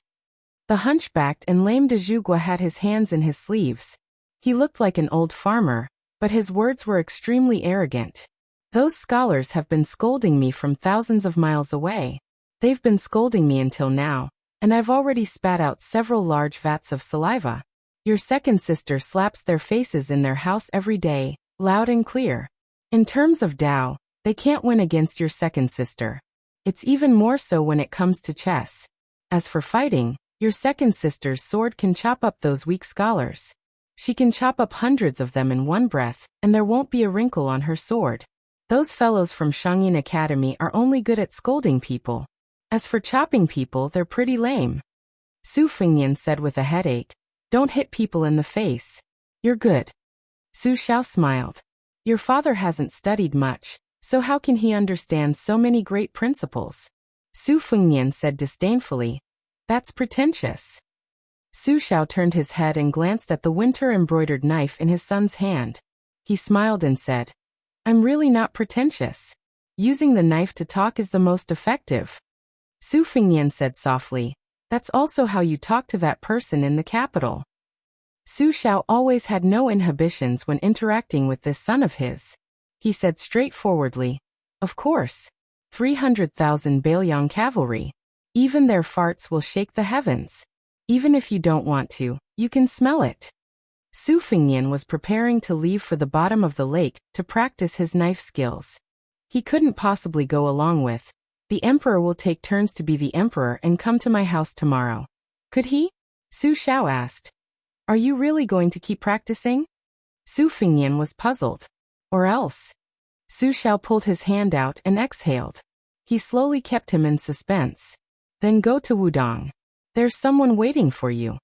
The hunchbacked and lame de Zhugua had his hands in his sleeves. He looked like an old farmer, but his words were extremely arrogant. "Those scholars have been scolding me from thousands of miles away. They've been scolding me until now, and I've already spat out several large vats of saliva. Your second sister slaps their faces in their house every day, loud and clear. In terms of Dao, they can't win against your second sister. It's even more so when it comes to chess. As for fighting, your second sister's sword can chop up those weak scholars. She can chop up hundreds of them in one breath, and there won't be a wrinkle on her sword. Those fellows from Shangyin Academy are only good at scolding people. As for chopping people, they're pretty lame." Su Fengnian said with a headache, "Don't hit people in the face. You're good." Su Xiao smiled. "Your father hasn't studied much, so how can he understand so many great principles?" Su Fengnian said disdainfully, "That's pretentious." Su Xiao turned his head and glanced at the winter-embroidered knife in his son's hand. He smiled and said, "I'm really not pretentious. Using the knife to talk is the most effective." Su Fengnian said softly, "That's also how you talk to that person in the capital." Su Xiao always had no inhibitions when interacting with this son of his. He said straightforwardly, "Of course. 300,000 Bailiang cavalry. Even their farts will shake the heavens. Even if you don't want to, you can smell it." Su Fengnian was preparing to leave for the bottom of the lake to practice his knife skills. He couldn't possibly go along with, "The emperor will take turns to be the emperor and come to my house tomorrow." Could he? Su Xiao asked. "Are you really going to keep practicing?" Su Fengnian was puzzled. "Or else?" Su Xiao pulled his hand out and exhaled. He slowly kept him in suspense. "Then go to Wudong. There's someone waiting for you."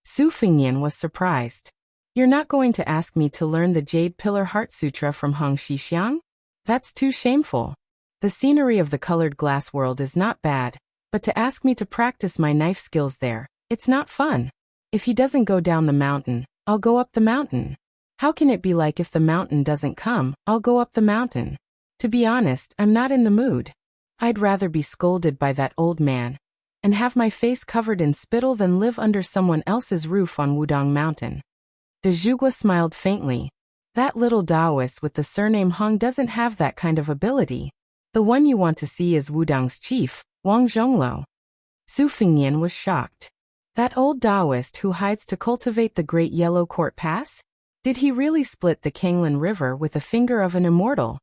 Su Fengnian was surprised. "You're not going to ask me to learn the Jade Pillar Heart Sutra from Hong Xixiang? That's too shameful. The scenery of the colored glass world is not bad, but to ask me to practice my knife skills there, it's not fun. If he doesn't go down the mountain, I'll go up the mountain. How can it be like if the mountain doesn't come, I'll go up the mountain? To be honest, I'm not in the mood. I'd rather be scolded by that old man and have my face covered in spittle than live under someone else's roof on Wudong Mountain." De Zhugua smiled faintly. "That little Taoist with the surname Hong doesn't have that kind of ability. The one you want to see is Wudang's chief, Wang Zhongluo. Su Fengnian was shocked. That old Taoist who hides to cultivate the Great Yellow Court Pass? Did he really split the Kanglin River with the finger of an immortal?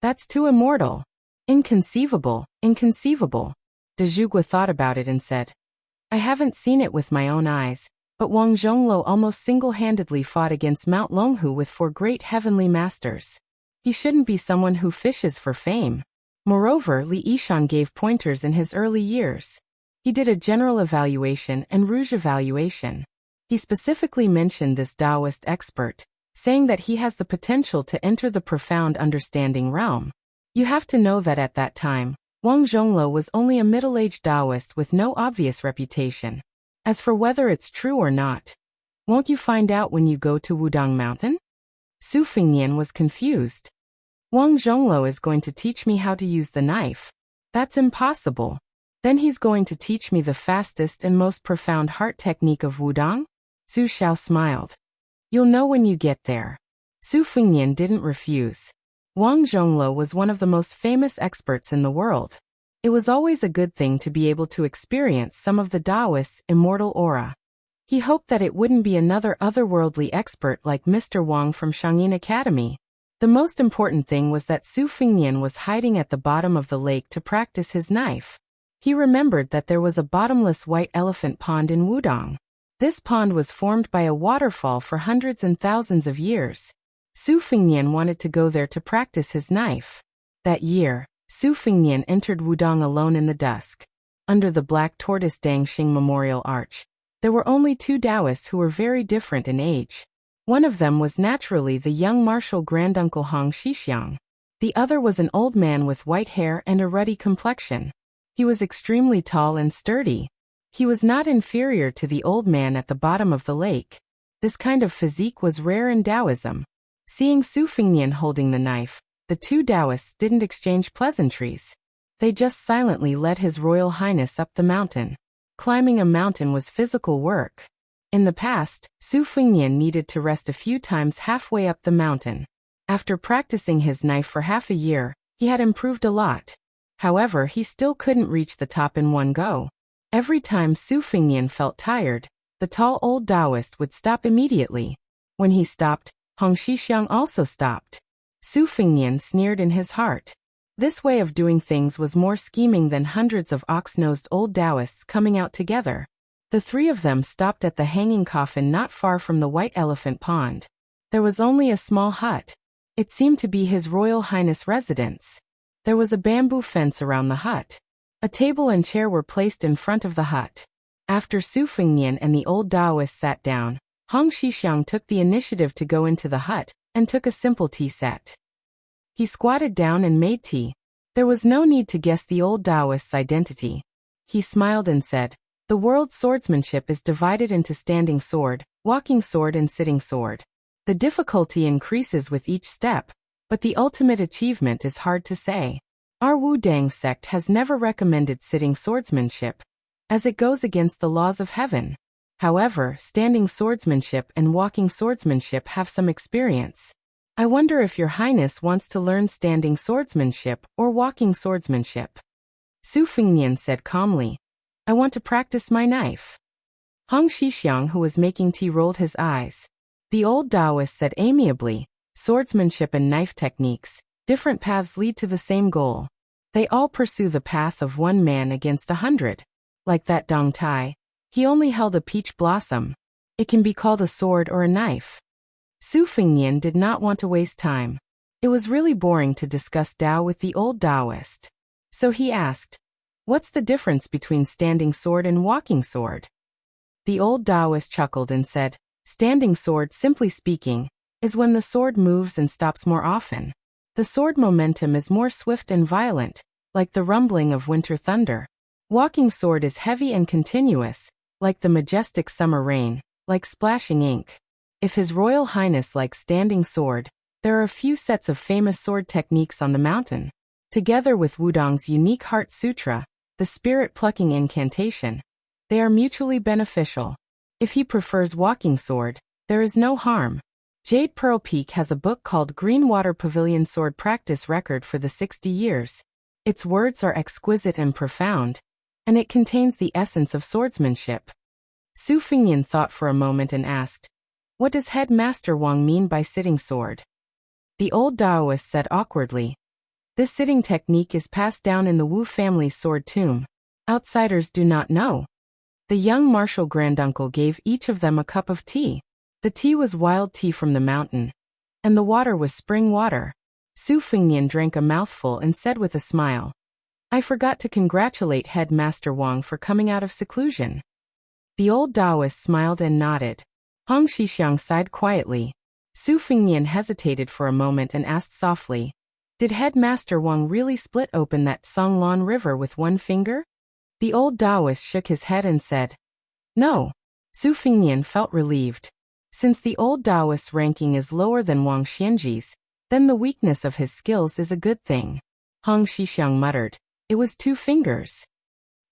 That's too immortal. Inconceivable, inconceivable. De Zhugua thought about it and said, I haven't seen it with my own eyes, but Wang Zhongluo almost single-handedly fought against Mount Longhu with 4 great heavenly masters. He shouldn't be someone who fishes for fame. Moreover, Li Yishan gave pointers in his early years. He did a general evaluation and rouge evaluation. He specifically mentioned this Taoist expert, saying that he has the potential to enter the profound understanding realm. You have to know that at that time, Wang Zhongluo was only a middle-aged Taoist with no obvious reputation. As for whether it's true or not, won't you find out when you go to Wudang Mountain? Su Fengnian was confused. Wang Zhongluo is going to teach me how to use the knife. That's impossible. Then he's going to teach me the fastest and most profound heart technique of Wudang? Su Xiao smiled. You'll know when you get there. Su Fengnian didn't refuse. Wang Zhongluo was one of the most famous experts in the world. It was always a good thing to be able to experience some of the Taoist's immortal aura. He hoped that it wouldn't be another otherworldly expert like Mr. Wang from Shangyin Academy. The most important thing was that Su Fengnian was hiding at the bottom of the lake to practice his knife. He remembered that there was a bottomless white elephant pond in Wudang. This pond was formed by a waterfall for hundreds and thousands of years. Su Fengnian wanted to go there to practice his knife. That year, Su Fengnian entered Wudang alone in the dusk. Under the black tortoise Dangxing Memorial Arch, there were only 2 Taoists who were very different in age. One of them was naturally the young martial granduncle Hong Xixiang. The other was an old man with white hair and a ruddy complexion. He was extremely tall and sturdy. He was not inferior to the old man at the bottom of the lake. This kind of physique was rare in Taoism. Seeing Su Fengnian holding the knife, the 2 Taoists didn't exchange pleasantries. They just silently led His Royal Highness up the mountain. Climbing a mountain was physical work. In the past, Su Fengnian needed to rest a few times halfway up the mountain. After practicing his knife for half a year, he had improved a lot. However, he still couldn't reach the top in one go. Every time Su Fengnian felt tired, the tall old Taoist would stop immediately. When he stopped, Hong Xixiang also stopped. Su Fengnian sneered in his heart. This way of doing things was more scheming than hundreds of ox-nosed old Taoists coming out together. The 3 of them stopped at the hanging coffin not far from the White Elephant Pond. There was only a small hut. It seemed to be His Royal Highness' residence. There was a bamboo fence around the hut. A table and chair were placed in front of the hut. After Su Fengnian and the old Taoist sat down, Hong Xixiang took the initiative to go into the hut and took a simple tea set. He squatted down and made tea. There was no need to guess the old Taoist's identity. He smiled and said, The world's swordsmanship is divided into standing sword, walking sword and sitting sword. The difficulty increases with each step, but the ultimate achievement is hard to say. Our Wudang sect has never recommended sitting swordsmanship, as it goes against the laws of heaven. However, standing swordsmanship and walking swordsmanship have some experience. I wonder if Your Highness wants to learn standing swordsmanship or walking swordsmanship. Su Fengnian said calmly, I want to practice my knife. Hong Xixiang, who was making tea, rolled his eyes. The old Taoist said amiably, Swordsmanship and knife techniques, different paths lead to the same goal. They all pursue the path of one man against 100. Like that Dong Tai, he only held a peach blossom. It can be called a sword or a knife. Su Fengnian did not want to waste time. It was really boring to discuss Tao with the old Taoist. So he asked, What's the difference between standing sword and walking sword? The old Taoist chuckled and said, Standing sword, simply speaking, is when the sword moves and stops more often. The sword momentum is more swift and violent, like the rumbling of winter thunder. Walking sword is heavy and continuous, like the majestic summer rain, like splashing ink. If His Royal Highness likes standing sword, there are a few sets of famous sword techniques on the mountain. Together with Wudang's unique Heart Sutra, the spirit-plucking incantation, they are mutually beneficial. If he prefers walking sword, there is no harm. Jade Pearl Peak has a book called Green Water Pavilion Sword Practice Record for the 60 Years. Its words are exquisite and profound, and it contains the essence of swordsmanship. Su Fingyan thought for a moment and asked, "What does Headmaster Wang mean by sitting sword?" The old Taoist said awkwardly, "This sitting technique is passed down in the Wu family's sword tomb. Outsiders do not know." The young martial granduncle gave each of them a cup of tea. The tea was wild tea from the mountain, and the water was spring water. Su Fingyan drank a mouthful and said with a smile, "I forgot to congratulate Headmaster Wang for coming out of seclusion." The old Taoist smiled and nodded. Hong Shixiang sighed quietly. Su Fingyan hesitated for a moment and asked softly, "Did Headmaster Wang really split open that Songlan River with one finger?" The old Taoist shook his head and said, "No." Su Fingyan felt relieved. Since the old Taoist's ranking is lower than Wang Xianji's, then the weakness of his skills is a good thing. Hong Shixiang muttered, "It was 2 fingers.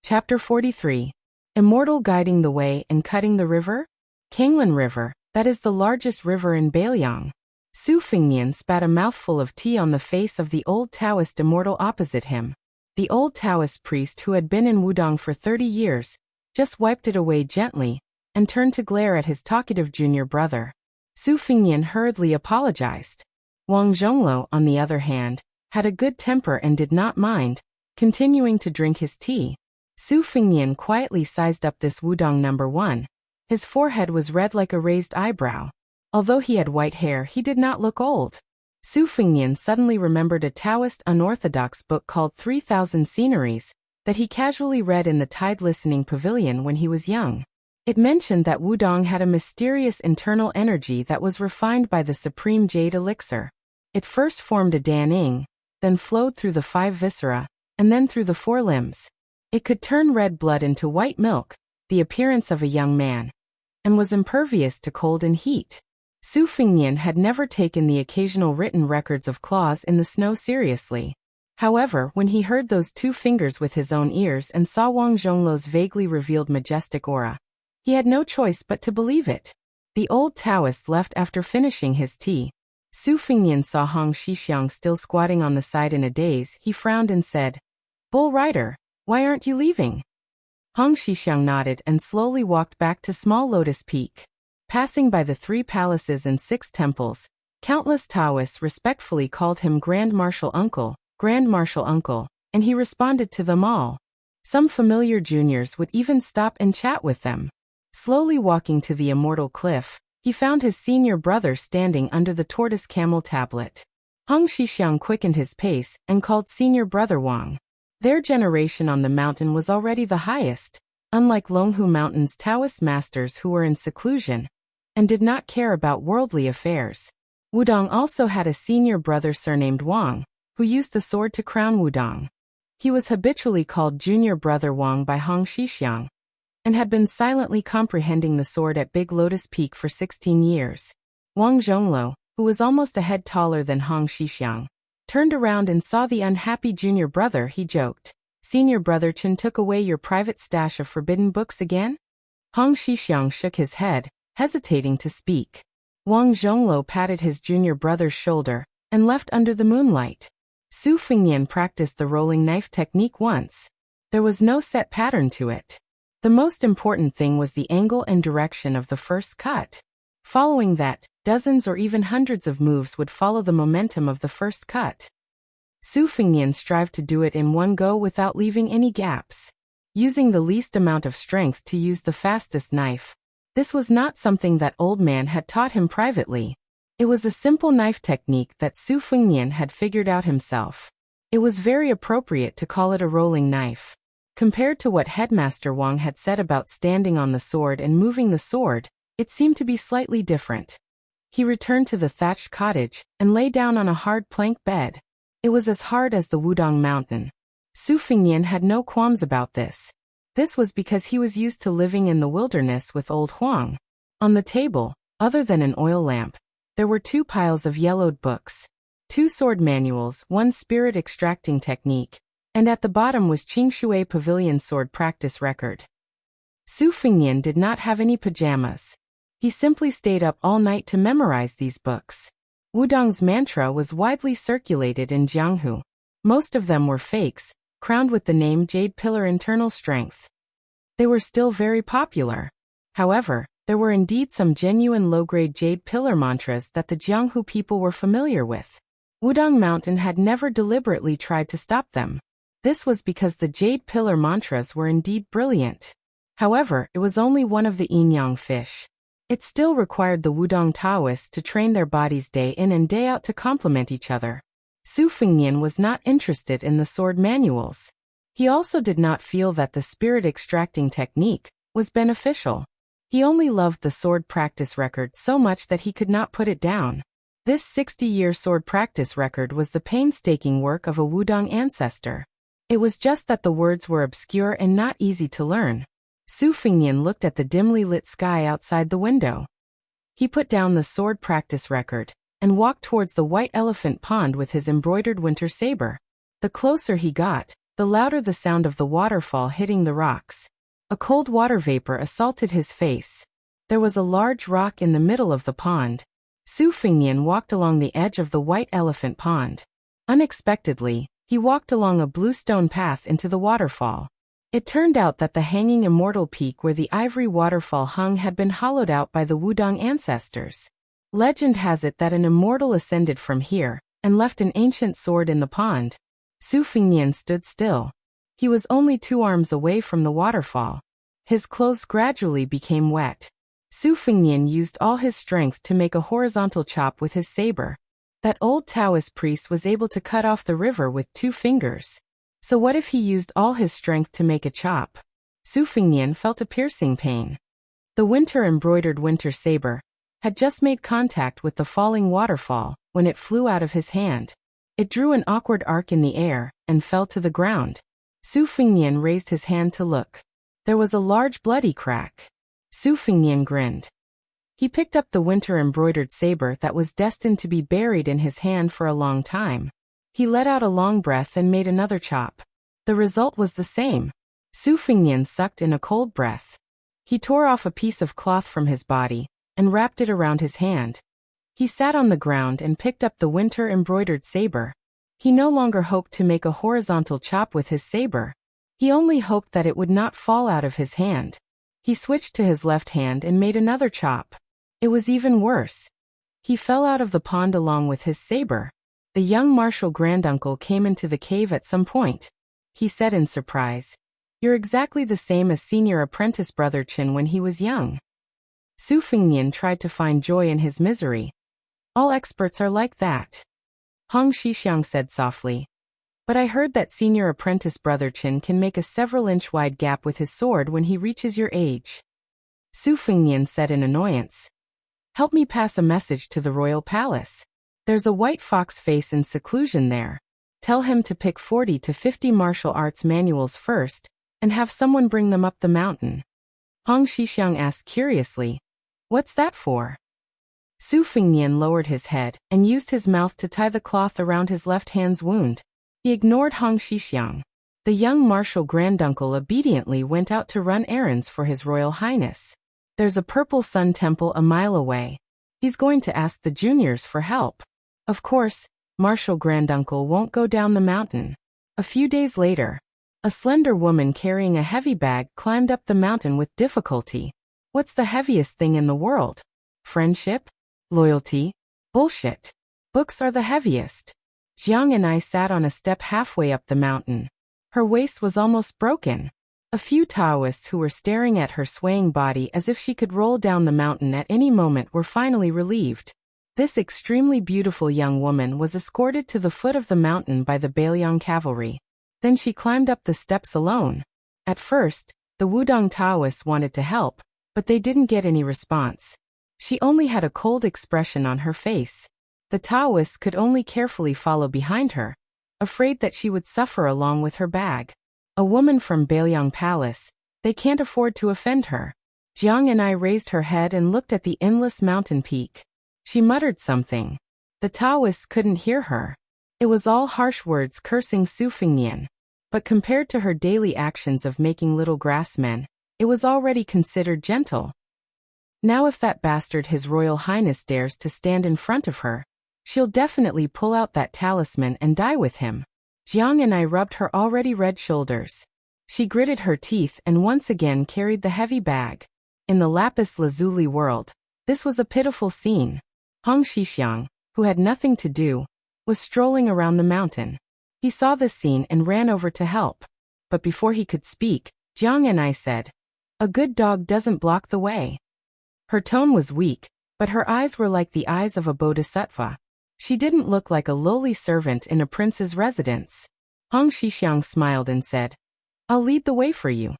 Chapter 43. Immortal Guiding the Way and Cutting the River? Kanglan River, that is the largest river in Beiliang. Su Fingyan spat a mouthful of tea on the face of the old Taoist immortal opposite him. The old Taoist priest who had been in Wudong for 30 years, just wiped it away gently, and turned to glare at his talkative junior brother. Su Fingyan hurriedly apologized. Wang Zhongluo, on the other hand, had a good temper and did not mind, continuing to drink his tea. Su Fingyan quietly sized up this Wudong number 1. His forehead was red like a raised eyebrow. Although he had white hair, he did not look old. Su Fingyan suddenly remembered a Taoist unorthodox book called 3,000 Sceneries, that he casually read in the Tide Listening Pavilion when he was young. It mentioned that Wudong had a mysterious internal energy that was refined by the supreme jade elixir. It first formed a Daning, then flowed through the 5 viscera, and then through the 4 limbs. It could turn red blood into white milk, the appearance of a young man, and was impervious to cold and heat. Su Fingyan had never taken the occasional written records of claws in the snow seriously. However, when he heard those 2 fingers with his own ears and saw Wang Zhongluo's vaguely revealed majestic aura, he had no choice but to believe it. The old Taoist left after finishing his tea. Su Fingyan saw Hong Shixiang still squatting on the side in a daze. He frowned and said, "Bull Rider, why aren't you leaving?" Hong Shixiang nodded and slowly walked back to Small Lotus Peak. Passing by the 3 palaces and 6 temples, countless Taoists respectfully called him Grand Marshal Uncle, and he responded to them all. Some familiar juniors would even stop and chat with them. Slowly walking to the immortal cliff, he found his senior brother standing under the tortoise camel tablet. Hong Shixiang quickened his pace and called senior brother Wang. Their generation on the mountain was already the highest, unlike Longhu Mountain's Taoist masters who were in seclusion and did not care about worldly affairs. Wudong also had a senior brother surnamed Wang, who used the sword to crown Wudong. He was habitually called Junior Brother Wang by Hong Shixiang, and had been silently comprehending the sword at Big Lotus Peak for 16 years. Wang Zhongluo, who was almost a head taller than Hong Shixiang, turned around and saw the unhappy junior brother. He joked, "Senior brother Chen took away your private stash of forbidden books again?" Hong Shixiang shook his head, hesitating to speak. Wang Zhongluo patted his junior brother's shoulder and left under the moonlight. Su Fingyan practiced the rolling knife technique once. There was no set pattern to it. The most important thing was the angle and direction of the first cut. Following that, dozens or even hundreds of moves would follow the momentum of the first cut. Su Fingyan strived to do it in one go without leaving any gaps, using the least amount of strength to use the fastest knife. This was not something that old man had taught him privately. It was a simple knife technique that Su Fingyan had figured out himself. It was very appropriate to call it a rolling knife. Compared to what Headmaster Wang had said about standing on the sword and moving the sword, it seemed to be slightly different. He returned to the thatched cottage and lay down on a hard plank bed. It was as hard as the Wudong Mountain. Su Fingyan had no qualms about this. This was because he was used to living in the wilderness with old Huang. On the table, other than an oil lamp, there were 2 piles of yellowed books, 2 sword manuals, 1 spirit extracting technique, and at the bottom was Qingshui Pavilion Sword Practice Record. Su Fingyan did not have any pajamas. He simply stayed up all night to memorize these books. Wudong's mantra was widely circulated in Jianghu. Most of them were fakes, crowned with the name Jade Pillar Internal Strength. They were still very popular. However, there were indeed some genuine low-grade Jade Pillar mantras that the Jianghu people were familiar with. Wudong Mountain had never deliberately tried to stop them. This was because the Jade Pillar mantras were indeed brilliant. However, it was only one of the yin-yang fish. It still required the Wudong Taoists to train their bodies day in and day out to complement each other. Su Fengnian was not interested in the sword manuals. He also did not feel that the spirit extracting technique was beneficial. He only loved the sword practice record so much that he could not put it down. This 60-year sword practice record was the painstaking work of a Wudong ancestor. It was just that the words were obscure and not easy to learn. Su Fengnian looked at the dimly lit sky outside the window. He put down the sword practice record and walked towards the White Elephant Pond with his embroidered winter saber. The closer he got, the louder the sound of the waterfall hitting the rocks. A cold water vapor assaulted his face. There was a large rock in the middle of the pond. Su Fengnian walked along the edge of the White Elephant Pond. Unexpectedly, he walked along a bluestone path into the waterfall. It turned out that the hanging immortal peak where the ivory waterfall hung had been hollowed out by the Wudong ancestors. Legend has it that an immortal ascended from here and left an ancient sword in the pond. Su Fengnian stood still. He was only 2 arms away from the waterfall. His clothes gradually became wet. Su Fengnian used all his strength to make a horizontal chop with his saber. That old Taoist priest was able to cut off the river with 2 fingers. So what if he used all his strength to make a chop? Su Fengnian felt a piercing pain. The embroidered winter saber had just made contact with the falling waterfall when it flew out of his hand. It drew an awkward arc in the air and fell to the ground. Su Fengnian raised his hand to look. There was a large bloody crack. Su Fengnian grinned. He picked up the embroidered saber that was destined to be buried in his hand for a long time. He let out a long breath and made another chop. The result was the same. Su Fengnian sucked in a cold breath. He tore off a piece of cloth from his body and wrapped it around his hand. He sat on the ground and picked up the embroidered saber. He no longer hoped to make a horizontal chop with his saber. He only hoped that it would not fall out of his hand. He switched to his left hand and made another chop. It was even worse. He fell out of the pond along with his saber. The young martial granduncle came into the cave at some point. He said in surprise, "You're exactly the same as senior apprentice brother Chen when he was young." Su Fengnian tried to find joy in his misery. "All experts are like that," Hong Shixiang said softly. "But I heard that senior apprentice brother Chen can make a several-inch wide gap with his sword when he reaches your age." Su Fengnian said in annoyance, "Help me pass a message to the royal palace. There's a white fox face in seclusion there. Tell him to pick 40 to 50 martial arts manuals first, and have someone bring them up the mountain." Hong Shixiang asked curiously, "What's that for?" Su Fengnian lowered his head and used his mouth to tie the cloth around his left hand's wound. He ignored Hong Shixiang. The young martial granduncle obediently went out to run errands for His Royal Highness. There's a Purple Sun Temple a mile away. He's going to ask the juniors for help. Of course, Martial Granduncle won't go down the mountain. A few days later, a slender woman carrying a heavy bag climbed up the mountain with difficulty. What's the heaviest thing in the world? Friendship? Loyalty? Bullshit. Books are the heaviest. Jiang and I sat on a step halfway up the mountain. Her waist was almost broken. A few Taoists who were staring at her swaying body as if she could roll down the mountain at any moment were finally relieved. This extremely beautiful young woman was escorted to the foot of the mountain by the Bailiang cavalry. Then she climbed up the steps alone. At first, the Wudong Taoists wanted to help, but they didn't get any response. She only had a cold expression on her face. The Taoists could only carefully follow behind her, afraid that she would suffer along with her bag. A woman from Bailiang Palace, they can't afford to offend her. Jiang and I raised her head and looked at the endless mountain peak. She muttered something. The Taoists couldn't hear her. It was all harsh words cursing Su Fengnian. But compared to her daily actions of making little grass men, it was already considered gentle. Now if that bastard His Royal Highness dares to stand in front of her, she'll definitely pull out that talisman and die with him. Jiang and I rubbed her already red shoulders. She gritted her teeth and once again carried the heavy bag. In the lapis lazuli world, this was a pitiful scene. Hong Shixiang, who had nothing to do, was strolling around the mountain. He saw this scene and ran over to help. But before he could speak, Jiang and I said, "A good dog doesn't block the way." Her tone was weak, but her eyes were like the eyes of a bodhisattva. She didn't look like a lowly servant in a prince's residence. Hong Shixiang smiled and said, "I'll lead the way for you."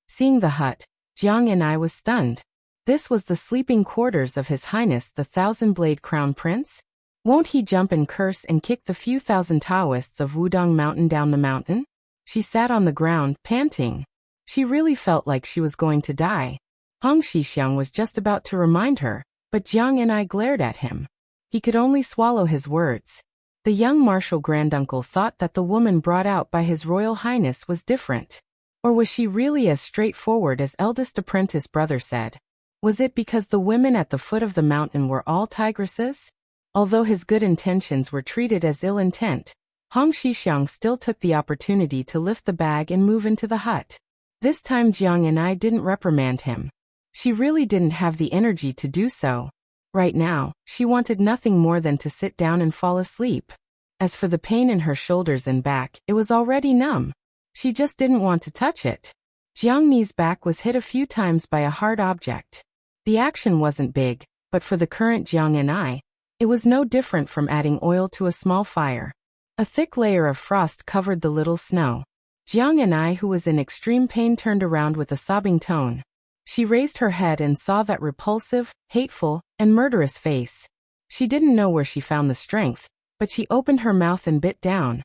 Seeing the hut, Jiang and I was stunned. This was the sleeping quarters of His Highness the Thousand-Blade Crown Prince? Won't he jump and curse and kick the few thousand Taoists of Wudong Mountain down the mountain? She sat on the ground, panting. She really felt like she was going to die. Hong Shixiang was just about to remind her, but Jiang and I glared at him. He could only swallow his words. The young martial granduncle thought that the woman brought out by His Royal Highness was different. Or was she really as straightforward as eldest apprentice brother said? Was it because the women at the foot of the mountain were all tigresses? Although his good intentions were treated as ill intent, Hong Shixiang still took the opportunity to lift the bag and move into the hut. This time Jiang and I didn't reprimand him. She really didn't have the energy to do so. Right now, she wanted nothing more than to sit down and fall asleep. As for the pain in her shoulders and back, it was already numb. She just didn't want to touch it. Jiang Ni's back was hit a few times by a hard object. The action wasn't big, but for the current Jiang and I, it was no different from adding oil to a small fire. A thick layer of frost covered the little snow. Jiang and I, who was in extreme pain, turned around with a sobbing tone. She raised her head and saw that repulsive, hateful, and murderous face. She didn't know where she found the strength, but she opened her mouth and bit down,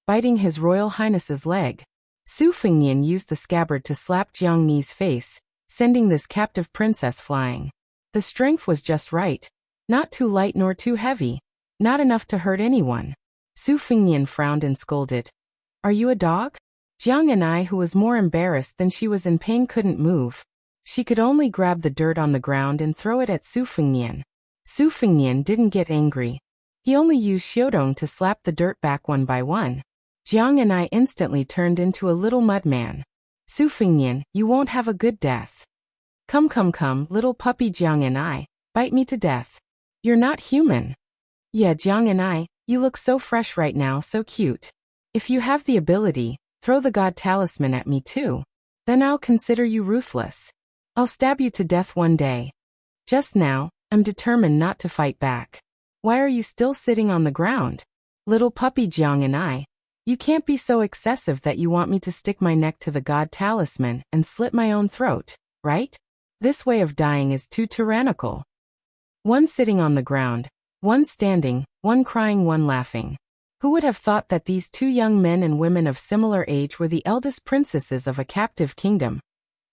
biting His Royal Highness's leg. Su Fengnian used the scabbard to slap Jiang Ni's face, sending this captive princess flying. The strength was just right, not too light nor too heavy, not enough to hurt anyone. Su Fengnian frowned and scolded. "Are you a dog?" Jiang and I, who was more embarrassed than she was in pain, couldn't move. She could only grab the dirt on the ground and throw it at Su Fengnian. Su Fengnian didn't get angry. He only used Xiaodong to slap the dirt back one by one. Jiang and I instantly turned into a little mudman. "Su Fengnian, you won't have a good death." Come, little puppy Jiang and I, bite me to death. You're not human." "Yeah, Jiang and I, you look so fresh right now, so cute. If you have the ability, throw the god talisman at me too. Then I'll consider you ruthless. I'll stab you to death one day. Just now, I'm determined not to fight back. Why are you still sitting on the ground? Little puppy Jiang and I, you can't be so excessive that you want me to stick my neck to the god talisman and slit my own throat, right? This way of dying is too tyrannical." One sitting on the ground, one standing, one crying, one laughing. Who would have thought that these two young men and women of similar age were the eldest princesses of a captive kingdom?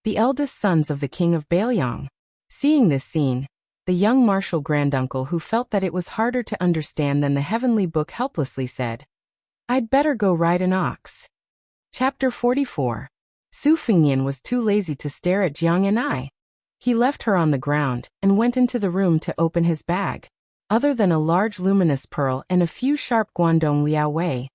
The eldest sons of the king of Bailiang. Seeing this scene, the young martial granduncle, who felt that it was harder to understand than the heavenly book, helplessly said, "I'd better go ride an ox." Chapter 44. Su Fengnian was too lazy to stare at Jiang and I. He left her on the ground and went into the room to open his bag. Other than a large luminous pearl and a few sharp Guangdong Liao Wei,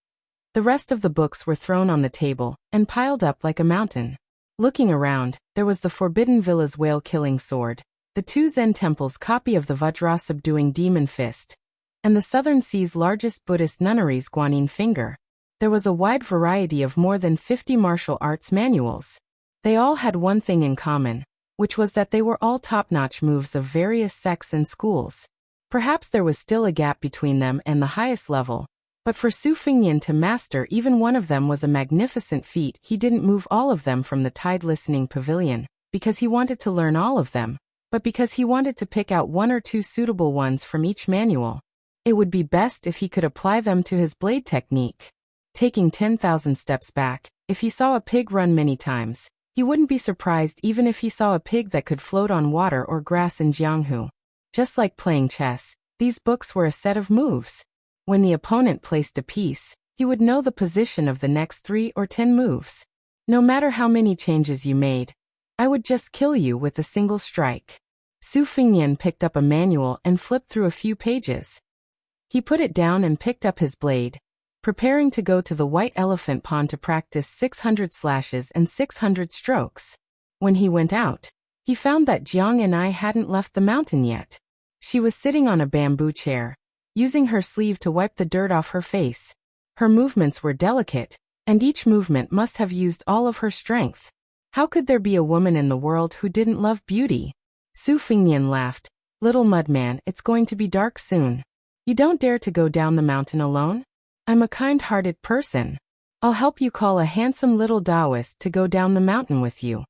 the rest of the books were thrown on the table and piled up like a mountain. Looking around, there was the Forbidden Villa's whale-killing sword, the two Zen temples' copy of the Vajra-subduing demon fist, and the Southern Sea's largest Buddhist nunnery's Guanyin finger. There was a wide variety of more than 50 martial arts manuals. They all had one thing in common, which was that they were all top-notch moves of various sects and schools. Perhaps there was still a gap between them and the highest level, but for Su Fengnian to master even one of them was a magnificent feat. He didn't move all of them from the Tide Listening Pavilion, because he wanted to learn all of them, but because he wanted to pick out one or two suitable ones from each manual. It would be best if he could apply them to his blade technique. Taking 10,000 steps back, if he saw a pig run many times, he wouldn't be surprised even if he saw a pig that could float on water or grass in Jianghu. Just like playing chess, these books were a set of moves. When the opponent placed a piece, he would know the position of the next 3 or 10 moves. No matter how many changes you made, I would just kill you with a single strike. Su Fingnian picked up a manual and flipped through a few pages. He put it down and picked up his blade, preparing to go to the White Elephant Pond to practice 600 slashes and 600 strokes. When he went out, he found that Jiang and I hadn't left the mountain yet. She was sitting on a bamboo chair, using her sleeve to wipe the dirt off her face. Her movements were delicate, and each movement must have used all of her strength. How could there be a woman in the world who didn't love beauty? Su Fingnian laughed. Little mudman, it's going to be dark soon. You don't dare to go down the mountain alone? I'm a kind-hearted person. I'll help you call a handsome little Taoist to go down the mountain with you.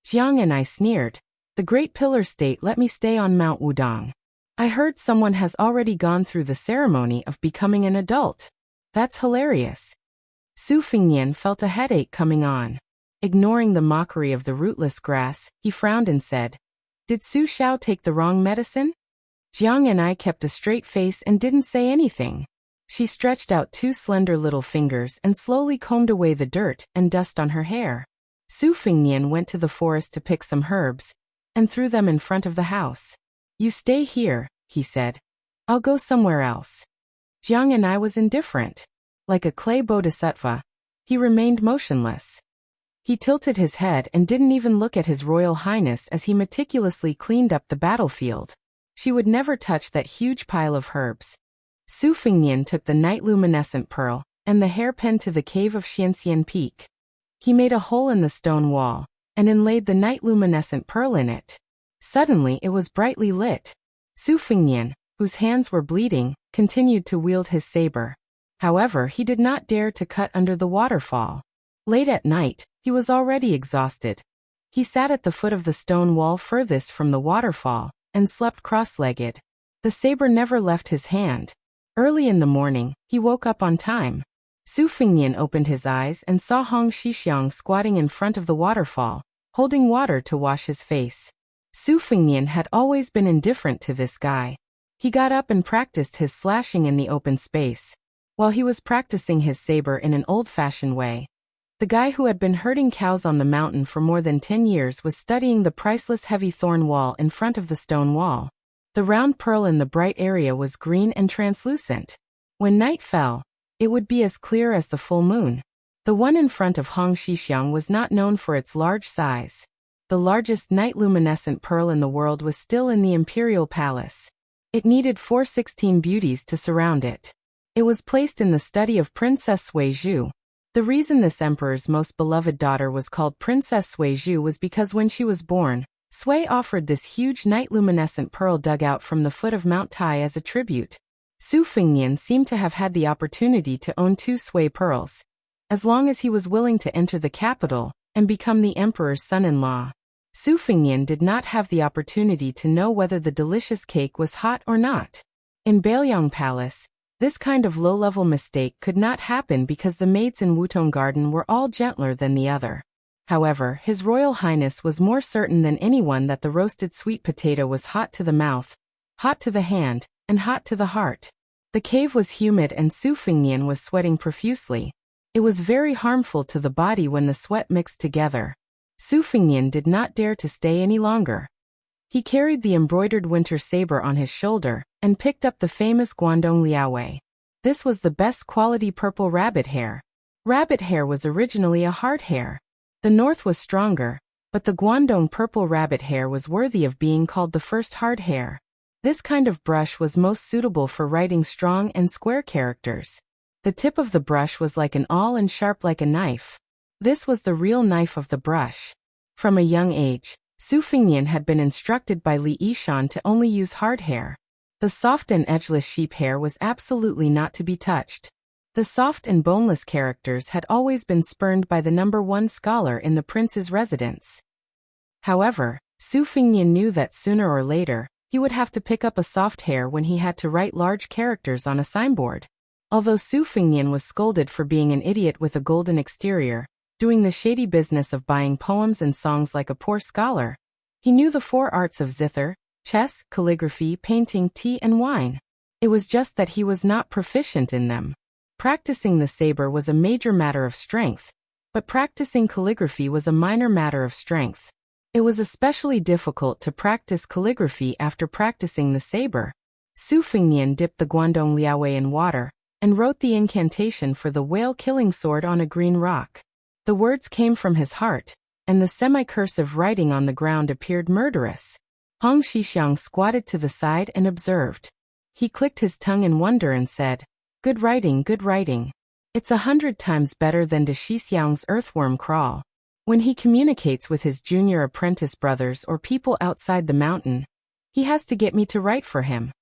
Jiang and I sneered. The Great Pillar State let me stay on Mount Wudong. I heard someone has already gone through the ceremony of becoming an adult. That's hilarious. Su Fingnian felt a headache coming on. Ignoring the mockery of the rootless grass, he frowned and said, Did Su Xiao take the wrong medicine? Jiang and I kept a straight face and didn't say anything. She stretched out two slender little fingers and slowly combed away the dirt and dust on her hair. Su Fingnian went to the forest to pick some herbs and threw them in front of the house. You stay here, he said. I'll go somewhere else. Jiang and I was indifferent. Like a clay bodhisattva, he remained motionless. He tilted his head and didn't even look at His Royal Highness as he meticulously cleaned up the battlefield. She would never touch that huge pile of herbs. Su Fingnian took the night luminescent pearl and the hairpin to the cave of Xianxian Peak. He made a hole in the stone wall and inlaid the night luminescent pearl in it. Suddenly it was brightly lit. Su Fingnian, whose hands were bleeding, continued to wield his saber. However, he did not dare to cut under the waterfall. Late at night, he was already exhausted. He sat at the foot of the stone wall furthest from the waterfall and slept cross-legged. The saber never left his hand. Early in the morning, he woke up on time. Su Fingnian opened his eyes and saw Hong Shixiang squatting in front of the waterfall, holding water to wash his face. Su Fingnian had always been indifferent to this guy. He got up and practiced his slashing in the open space. While he was practicing his saber in an old-fashioned way, the guy who had been herding cows on the mountain for more than 10 years was studying the priceless heavy thorn wall in front of the stone wall. The round pearl in the bright area was green and translucent. When night fell, it would be as clear as the full moon. The one in front of Hong Shixiang was not known for its large size. The largest night-luminescent pearl in the world was still in the imperial palace. It needed 416 beauties to surround it. It was placed in the study of Princess Suizhu. The reason this emperor's most beloved daughter was called Princess Suizhu was because when she was born, Sui offered this huge night-luminescent pearl dug out from the foot of Mount Tai as a tribute. Su Fingnian seemed to have had the opportunity to own 2 Sui pearls, as long as he was willing to enter the capital and become the emperor's son-in-law. Su Fingnian did not have the opportunity to know whether the delicious cake was hot or not. In Bailiang Palace, this kind of low-level mistake could not happen because the maids in Wutong Garden were all gentler than the other. However, His Royal Highness was more certain than anyone that the roasted sweet potato was hot to the mouth, hot to the hand, and hot to the heart. The cave was humid and Su Fingnian was sweating profusely. It was very harmful to the body when the sweat mixed together. Su Fingnian did not dare to stay any longer. He carried the embroidered winter saber on his shoulder and picked up the famous Guangdong Liaowei. This was the best quality purple rabbit hair. Rabbit hair was originally a hard hair. The north was stronger, but the Guangdong purple rabbit hair was worthy of being called the first hard hair. This kind of brush was most suitable for writing strong and square characters. The tip of the brush was like an awl and sharp like a knife. This was the real knife of the brush. From a young age, Su Fingnian had been instructed by Li Yishan to only use hard hair. The soft and edgeless sheep hair was absolutely not to be touched. The soft and boneless characters had always been spurned by the #1 scholar in the prince's residence. However, Su Fingnian knew that sooner or later, he would have to pick up a soft hair when he had to write large characters on a signboard. Although Su Fingnian was scolded for being an idiot with a golden exterior, doing the shady business of buying poems and songs like a poor scholar, he knew the 4 arts of zither, chess, calligraphy, painting, tea, and wine. It was just that he was not proficient in them. Practicing the saber was a major matter of strength, but practicing calligraphy was a minor matter of strength. It was especially difficult to practice calligraphy after practicing the saber. Su Fengnian dipped the Guangdong Liaowei in water and wrote the incantation for the whale-killing sword on a green rock. The words came from his heart, and the semi-cursive writing on the ground appeared murderous. Hong Xixiang squatted to the side and observed. He clicked his tongue in wonder and said, "Good writing, good writing. It's 100 times better than De Xixiang's earthworm crawl." When he communicates with his junior apprentice brothers or people outside the mountain, he has to get me to write for him.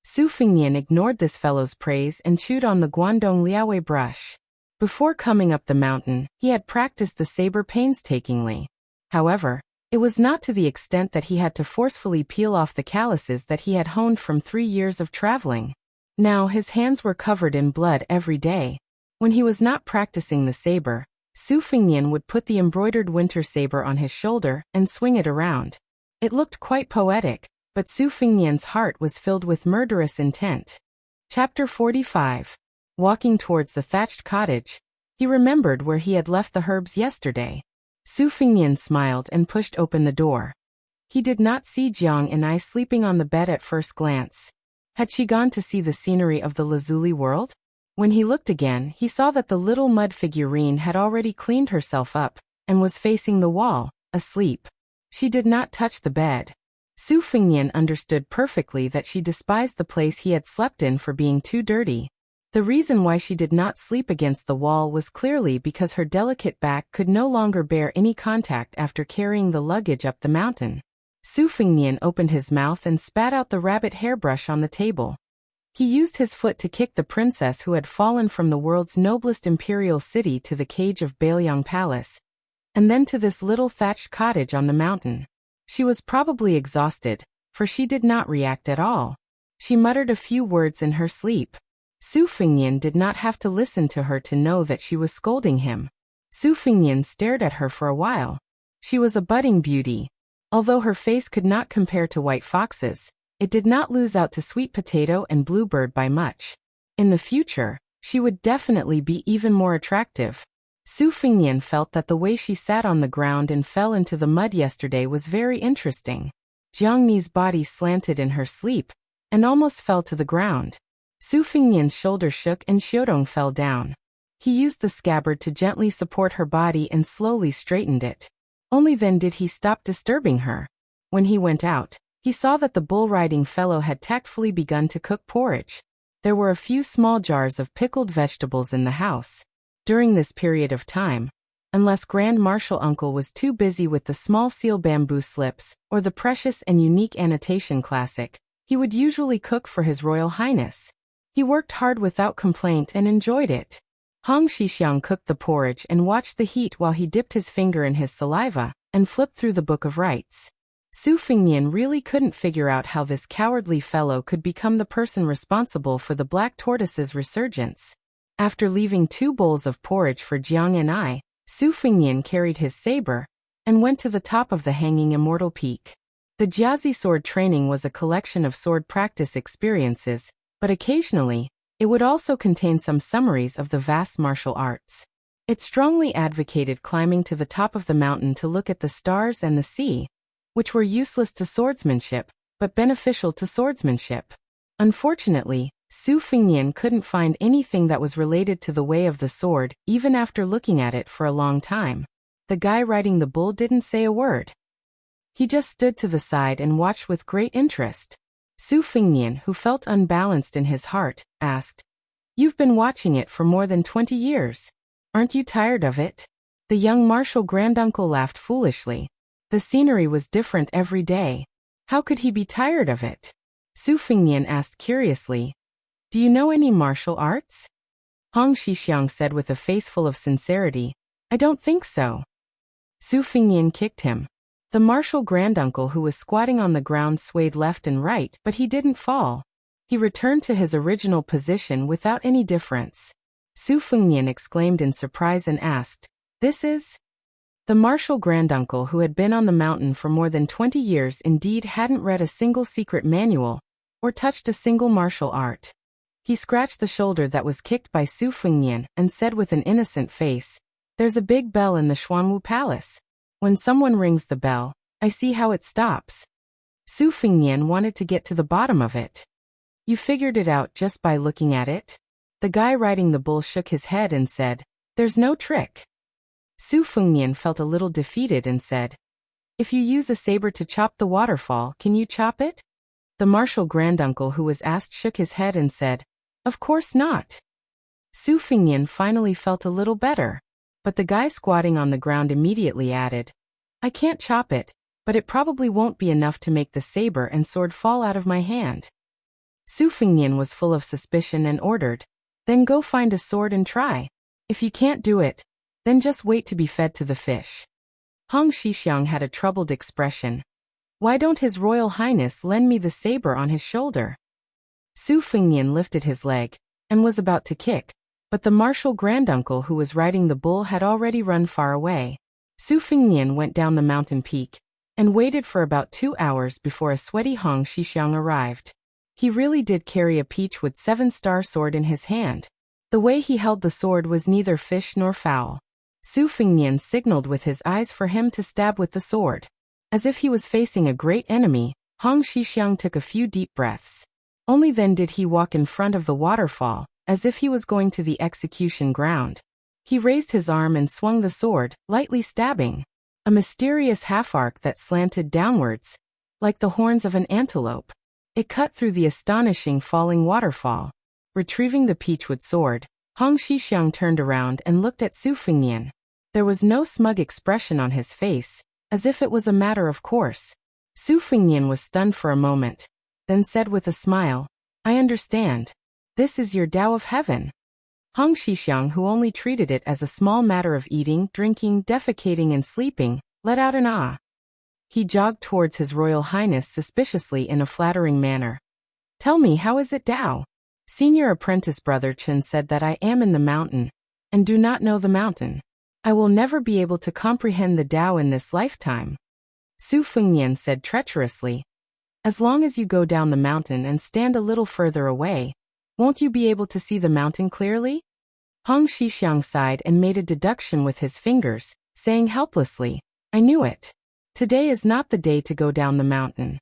Su Fengnian ignored this fellow's praise and chewed on the Guangdong Liaowei brush. Before coming up the mountain, he had practiced the saber painstakingly. However, it was not to the extent that he had to forcefully peel off the calluses that he had honed from 3 years of traveling. Now his hands were covered in blood every day. When he was not practicing the saber, Su Fengnian would put the embroidered winter saber on his shoulder and swing it around. It looked quite poetic, but Su Fengnian's heart was filled with murderous intent. Chapter 45. Walking towards the thatched cottage, he remembered where he had left the herbs yesterday. Su Fengnian smiled and pushed open the door. He did not see Jiang and I sleeping on the bed at first glance. Had she gone to see the scenery of the lazuli world? When he looked again, he saw that the little mud figurine had already cleaned herself up and was facing the wall, asleep. She did not touch the bed. Su Fengnian understood perfectly that she despised the place he had slept in for being too dirty. The reason why she did not sleep against the wall was clearly because her delicate back could no longer bear any contact after carrying the luggage up the mountain. Su Fengnian opened his mouth and spat out the rabbit hairbrush on the table. He used his foot to kick the princess who had fallen from the world's noblest imperial city to the cage of Bailiang Palace, and then to this little thatched cottage on the mountain. She was probably exhausted, for she did not react at all. She muttered a few words in her sleep. Su Fengnian did not have to listen to her to know that she was scolding him. Su Fengnian stared at her for a while. She was a budding beauty. Although her face could not compare to White Fox's, it did not lose out to Sweet Potato and Bluebird by much. In the future, she would definitely be even more attractive. Su Fengnian felt that the way she sat on the ground and fell into the mud yesterday was very interesting. Jiang Ni's body slanted in her sleep and almost fell to the ground. Su Fengnian's shoulder shook and Xiaodong fell down. He used the scabbard to gently support her body and slowly straightened it. Only then did he stop disturbing her. When he went out, he saw that the bull-riding fellow had tactfully begun to cook porridge. There were a few small jars of pickled vegetables in the house. During this period of time, unless Grand Marshal Uncle was too busy with the small seal bamboo slips or the precious and unique annotation classic, he would usually cook for His Royal Highness. He worked hard without complaint and enjoyed it. Hong Xixiang cooked the porridge and watched the heat while he dipped his finger in his saliva and flipped through the Book of Rites. Su Fengnian really couldn't figure out how this cowardly fellow could become the person responsible for the black tortoise's resurgence. After leaving 2 bowls of porridge for Jiang and I, Su Fengnian carried his saber and went to the top of the hanging immortal peak. The Jiazi sword training was a collection of sword practice experiences, but occasionally, it would also contain some summaries of the vast martial arts. It strongly advocated climbing to the top of the mountain to look at the stars and the sea, which were useless to swordsmanship, but beneficial to swordsmanship. Unfortunately, Su Fengnian couldn't find anything that was related to the way of the sword, even after looking at it for a long time. The guy riding the bull didn't say a word. He just stood to the side and watched with great interest. Su Fengnian, who felt unbalanced in his heart, asked, "You've been watching it for more than 20 years. Aren't you tired of it?" The young martial granduncle laughed foolishly. The scenery was different every day. How could he be tired of it? Su Fengnian asked curiously, "Do you know any martial arts?" Hong Xixiang said with a face full of sincerity, "I don't think so." Su Fengnian kicked him. The martial granduncle who was squatting on the ground swayed left and right, but he didn't fall. He returned to his original position without any difference. Su Fengnian exclaimed in surprise and asked, "This is?" The martial granduncle who had been on the mountain for more than 20 years indeed hadn't read a single secret manual or touched a single martial art. He scratched the shoulder that was kicked by Su Fengnian and said with an innocent face, "There's a big bell in the Xuanwu Palace. When someone rings the bell, I see how it stops. Su Fingnian wanted to get to the bottom of it. You figured it out just by looking at it? The guy riding the bull shook his head and said, there's no trick. Su Fingnian felt a little defeated and said, if you use a saber to chop the waterfall, can you chop it? The martial granduncle who was asked shook his head and said, of course not. Su Fingnian finally felt a little better. But the guy squatting on the ground immediately added, I can't chop it, but it probably won't be enough to make the saber and sword fall out of my hand. Su Fingnian was full of suspicion and ordered, then go find a sword and try. If you can't do it, then just wait to be fed to the fish. Hong Shixiang had a troubled expression. Why don't His Royal Highness lend me the saber on his shoulder? Su Fingnian lifted his leg and was about to kick, but the martial granduncle who was riding the bull had already run far away. Su Fingnian went down the mountain peak and waited for about 2 hours before a sweaty Hong Shixiang arrived. He really did carry a peachwood 7-star sword in his hand. The way he held the sword was neither fish nor fowl. Su Fingnian signaled with his eyes for him to stab with the sword. As if he was facing a great enemy, Hong Shixiang took a few deep breaths. Only then did he walk in front of the waterfall, as if he was going to the execution ground. He raised his arm and swung the sword, lightly stabbing. A mysterious half-arc that slanted downwards, like the horns of an antelope. It cut through the astonishing falling waterfall. Retrieving the peachwood sword, Hong Shixiang turned around and looked at Su Fingnian. There was no smug expression on his face, as if it was a matter of course. Su Fingnian was stunned for a moment, then said with a smile, I understand. This is your Tao of Heaven. Hong Shixiang, who only treated it as a small matter of eating, drinking, defecating and sleeping, let out an ah. He jogged towards His Royal Highness suspiciously in a flattering manner. Tell me, how is it Tao? Senior apprentice Brother Chen said that I am in the mountain, and do not know the mountain. I will never be able to comprehend the Tao in this lifetime. Su Fingnian said treacherously, as long as you go down the mountain and stand a little further away, won't you be able to see the mountain clearly? Hong Shixiang sighed and made a deduction with his fingers, saying helplessly, I knew it. Today is not the day to go down the mountain.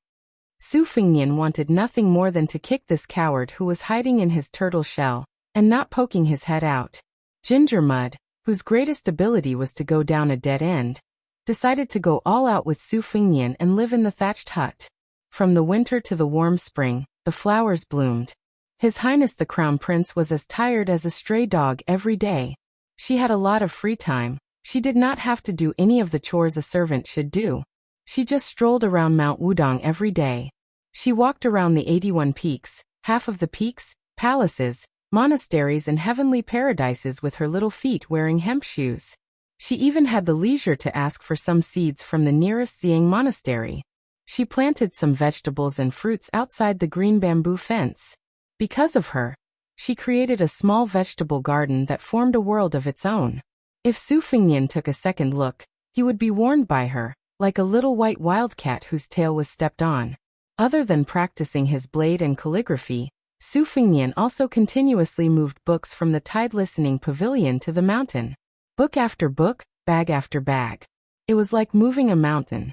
Su Fingnian wanted nothing more than to kick this coward who was hiding in his turtle shell, and not poking his head out. Ginger Mud, whose greatest ability was to go down a dead end, decided to go all out with Su Fingnian and live in the thatched hut. From the winter to the warm spring, the flowers bloomed. His Highness the Crown Prince was as tired as a stray dog every day. She had a lot of free time. She did not have to do any of the chores a servant should do. She just strolled around Mount Wudong every day. She walked around the 81 peaks, half of the peaks, palaces, monasteries and heavenly paradises with her little feet wearing hemp shoes. She even had the leisure to ask for some seeds from the nearest Xiang monastery. She planted some vegetables and fruits outside the green bamboo fence. Because of her, she created a small vegetable garden that formed a world of its own. If Su Fingnian took a second look, he would be warned by her, like a little white wildcat whose tail was stepped on. Other than practicing his blade and calligraphy, Su Fingnian also continuously moved books from the Tide Listening Pavilion to the mountain. Book after book, bag after bag. It was like moving a mountain.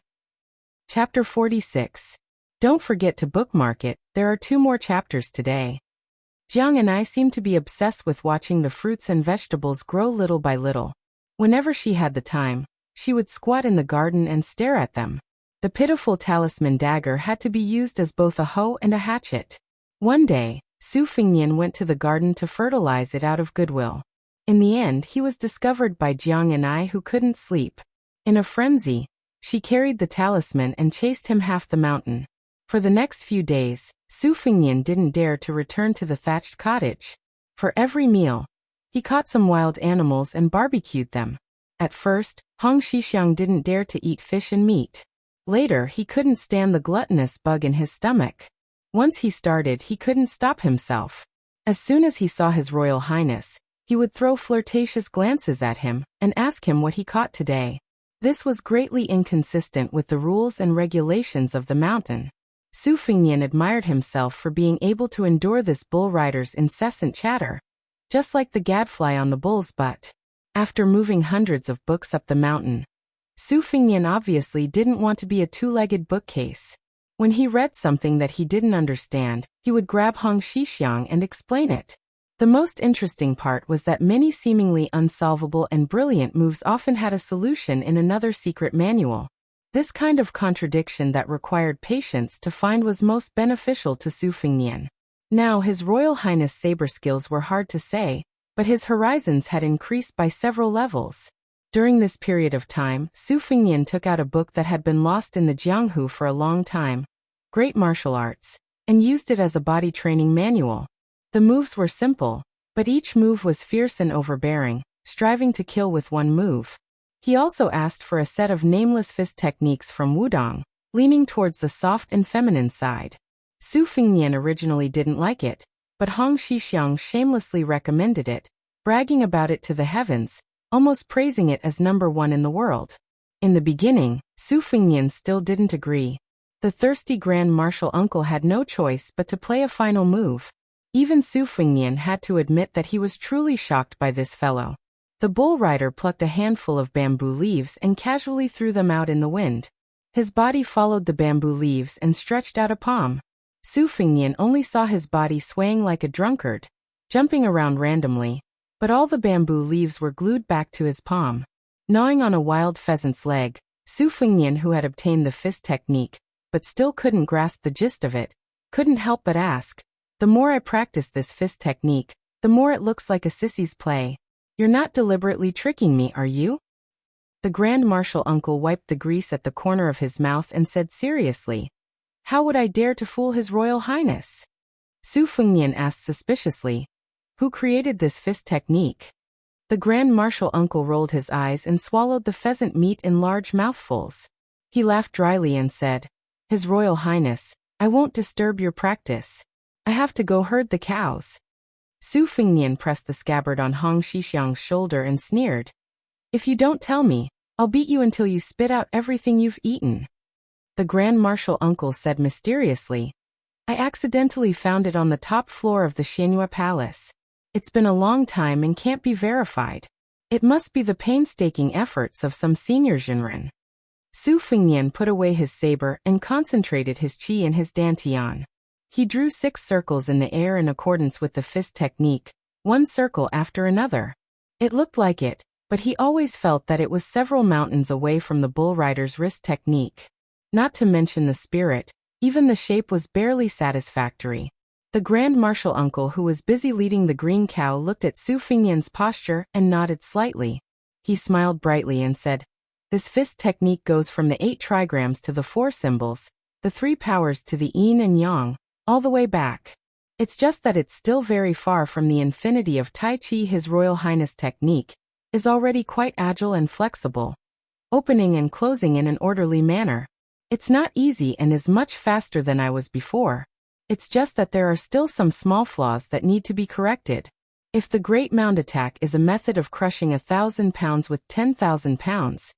Chapter 46. Don't forget to bookmark it, there are 2 more chapters today. Jiang and I seemed to be obsessed with watching the fruits and vegetables grow little by little. Whenever she had the time, she would squat in the garden and stare at them. The pitiful talisman dagger had to be used as both a hoe and a hatchet. One day, Su Fingnian went to the garden to fertilize it out of goodwill. In the end, he was discovered by Jiang and I, who couldn't sleep. In a frenzy, she carried the talisman and chased him half the mountain. For the next few days, Su Fingnian didn't dare to return to the thatched cottage. For every meal, he caught some wild animals and barbecued them. At first, Hong Shixiang didn't dare to eat fish and meat. Later, he couldn't stand the gluttonous bug in his stomach. Once he started, he couldn't stop himself. As soon as he saw His Royal Highness, he would throw flirtatious glances at him and ask him what he caught today. This was greatly inconsistent with the rules and regulations of the mountain. Su Fingnian admired himself for being able to endure this bull rider's incessant chatter, just like the gadfly on the bull's butt. After moving hundreds of books up the mountain, Su Fingyan obviously didn't want to be a two-legged bookcase. When he read something that he didn't understand, he would grab Hong Xixiang and explain it. The most interesting part was that many seemingly unsolvable and brilliant moves often had a solution in another secret manual. This kind of contradiction that required patience to find was most beneficial to Su Fingyan. Now His Royal Highness' saber skills were hard to say, but his horizons had increased by several levels. During this period of time, Su Fingyan took out a book that had been lost in the Jianghu for a long time, Great Martial Arts, and used it as a body training manual. The moves were simple, but each move was fierce and overbearing, striving to kill with one move. He also asked for a set of nameless fist techniques from Wudong, leaning towards the soft and feminine side. Su Fingyan originally didn't like it, but Hong Xixiang shamelessly recommended it, bragging about it to the heavens, almost praising it as #1 in the world. In the beginning, Su Fingyan still didn't agree. The thirsty Grand Marshal uncle had no choice but to play a final move. Even Su Fingyan had to admit that he was truly shocked by this fellow. The bull rider plucked a handful of bamboo leaves and casually threw them out in the wind. His body followed the bamboo leaves and stretched out a palm. Su Fingyan only saw his body swaying like a drunkard, jumping around randomly, but all the bamboo leaves were glued back to his palm. Gnawing on a wild pheasant's leg, Su Fingyan, who had obtained the fist technique, but still couldn't grasp the gist of it, couldn't help but ask, "The more I practice this fist technique, the more it looks like a sissy's play. You're not deliberately tricking me, are you?" The Grand Marshal uncle wiped the grease at the corner of his mouth and said seriously, "How would I dare to fool His Royal Highness?" Su Fingyan asked suspiciously, "Who created this fist technique?" The Grand Marshal uncle rolled his eyes and swallowed the pheasant meat in large mouthfuls. He laughed dryly and said, "His Royal Highness, I won't disturb your practice. I have to go herd the cows." Su Fingyan pressed the scabbard on Hong Xixiang's shoulder and sneered, "If you don't tell me, I'll beat you until you spit out everything you've eaten." The Grand Marshal uncle said mysteriously, "I accidentally found it on the top floor of the Xianhua Palace. It's been a long time and can't be verified. It must be the painstaking efforts of some senior Jinren." Su Fingyan put away his saber and concentrated his qi in his dantian. He drew 6 circles in the air in accordance with the fist technique, one circle after another. It looked like it, but he always felt that it was several mountains away from the bull rider's wrist technique. Not to mention the spirit, even the shape was barely satisfactory. The Grand Marshal uncle, who was busy leading the green cow, looked at Su Fingyan's posture and nodded slightly. He smiled brightly and said, "This fist technique goes from the 8 trigrams to the 4 symbols, the 3 powers to the yin and yang, all the way back. It's just that it's still very far from the infinity of Tai Chi. His Royal Highness technique is already quite agile and flexible, opening and closing in an orderly manner. It's not easy and is much faster than I was before. It's just that there are still some small flaws that need to be corrected. If the Great Mound Attack is a method of crushing 1,000 pounds with 10,000 pounds,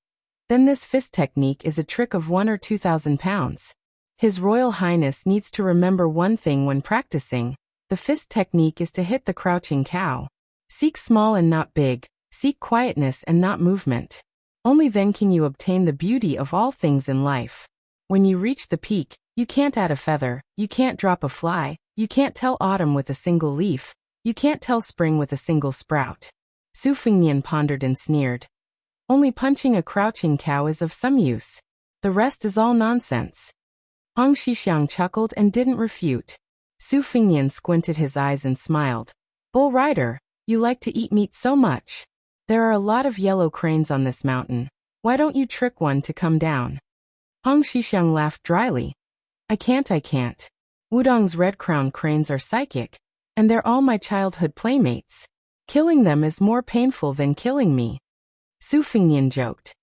then this fist technique is a trick of 1 or 2,000 pounds. His Royal Highness needs to remember one thing when practicing. The fist technique is to hit the crouching cow. Seek small and not big, seek quietness and not movement. Only then can you obtain the beauty of all things in life. When you reach the peak, you can't add a feather, you can't drop a fly, you can't tell autumn with a single leaf, you can't tell spring with a single sprout." Su Fingyan pondered and sneered. "Only punching a crouching cow is of some use. The rest is all nonsense." Hong Xixiang chuckled and didn't refute. Su Fingyan squinted his eyes and smiled. "Bull rider, you like to eat meat so much. There are a lot of yellow cranes on this mountain. Why don't you trick one to come down?" Hong Xixiang laughed dryly. I can't. Wudong's red-crowned cranes are psychic, and they're all my childhood playmates. Killing them is more painful than killing me." Su Fingyan joked.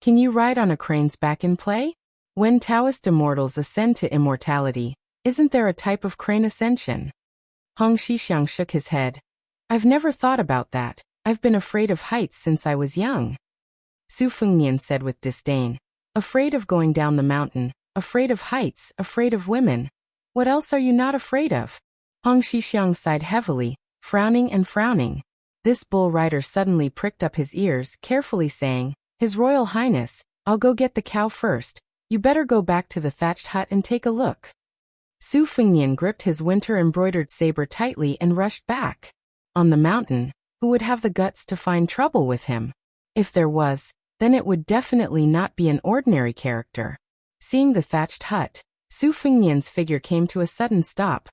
"Can you ride on a crane's back and play? When Taoist immortals ascend to immortality, isn't there a type of crane ascension?" Hong Xixiang shook his head. "I've never thought about that. I've been afraid of heights since I was young." Su Fingyan said with disdain. "Afraid of going down the mountain, afraid of heights, afraid of women. What else are you not afraid of?" Hong Xixiang sighed heavily, frowning and frowning. This bull rider suddenly pricked up his ears, carefully saying, "His Royal Highness, I'll go get the cow first. You better go back to the thatched hut and take a look. Su Fengnian gripped his winter-embroidered saber tightly and rushed back. On the mountain, who would have the guts to find trouble with him? If there was, then it would definitely not be an ordinary character. Seeing the thatched hut, Su Fengnian's figure came to a sudden stop,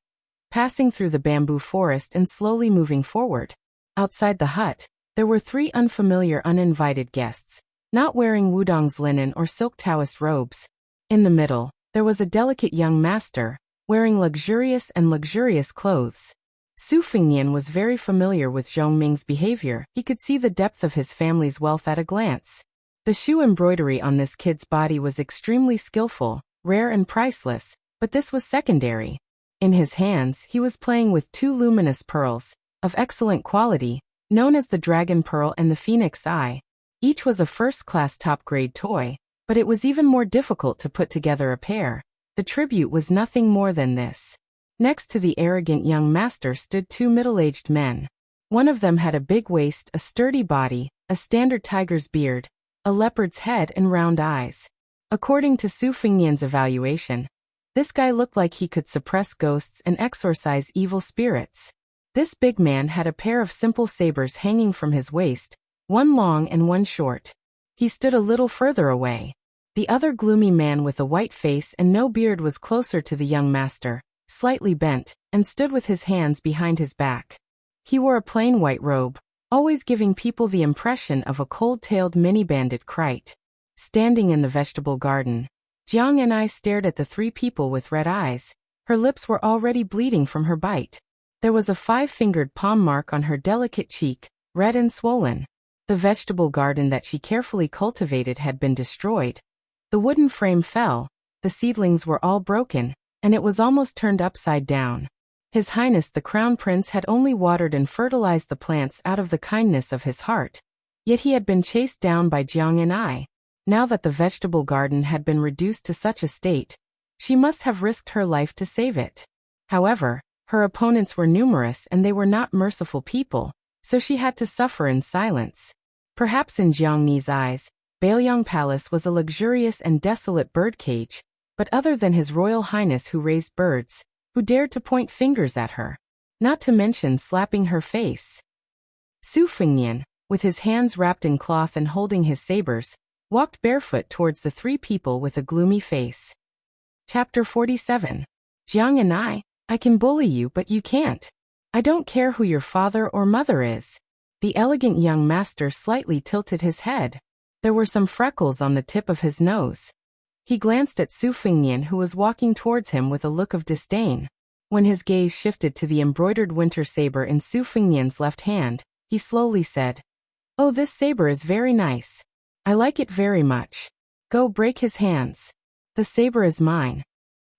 passing through the bamboo forest and slowly moving forward. Outside the hut, there were 3 unfamiliar uninvited guests, not wearing Wudong's linen or silk Taoist robes. In the middle, there was a delicate young master, wearing luxurious clothes. Su Fengnian was very familiar with Zhong Ming's behavior. He could see the depth of his family's wealth at a glance. The shoe embroidery on this kid's body was extremely skillful, rare and priceless, but this was secondary. In his hands, he was playing with 2 luminous pearls, of excellent quality, known as the Dragon Pearl and the Phoenix Eye. Each was a first-class top-grade toy, but it was even more difficult to put together a pair. The tribute was nothing more than this. Next to the arrogant young master stood 2 middle-aged men. One of them had a big waist, a sturdy body, a standard tiger's beard, a leopard's head and round eyes. According to Su Fengnian's evaluation, this guy looked like he could suppress ghosts and exorcise evil spirits. This big man had a pair of simple sabers hanging from his waist, one long and one short. He stood a little further away. The other gloomy man with a white face and no beard was closer to the young master, slightly bent, and stood with his hands behind his back. He wore a plain white robe, always giving people the impression of a cold-tailed mini-bandit krite. Standing in the vegetable garden, Jiang and I stared at the 3 people with red eyes. Her lips were already bleeding from her bite. There was a 5-fingered palm mark on her delicate cheek, red and swollen. The vegetable garden that she carefully cultivated had been destroyed. The wooden frame fell, the seedlings were all broken, and it was almost turned upside down. His Highness the Crown Prince had only watered and fertilized the plants out of the kindness of his heart. Yet he had been chased down by Jiang and I. Now that the vegetable garden had been reduced to such a state, she must have risked her life to save it. However, her opponents were numerous and they were not merciful people, so she had to suffer in silence. Perhaps in Jiang Ni's eyes, Baoyang Palace was a luxurious and desolate birdcage, but other than His Royal Highness who raised birds, who dared to point fingers at her, not to mention slapping her face. Su Fengnian, with his hands wrapped in cloth and holding his sabers, walked barefoot towards the 3 people with a gloomy face. Chapter 47. Jiang and I can bully you but you can't. I don't care who your father or mother is. The elegant young master slightly tilted his head. There were some freckles on the tip of his nose. He glanced at Su Fengnian who was walking towards him with a look of disdain. When his gaze shifted to the embroidered winter saber in Su Fengnian's left hand, he slowly said, "Oh, this saber is very nice. I like it very much. Go break his hands. The saber is mine."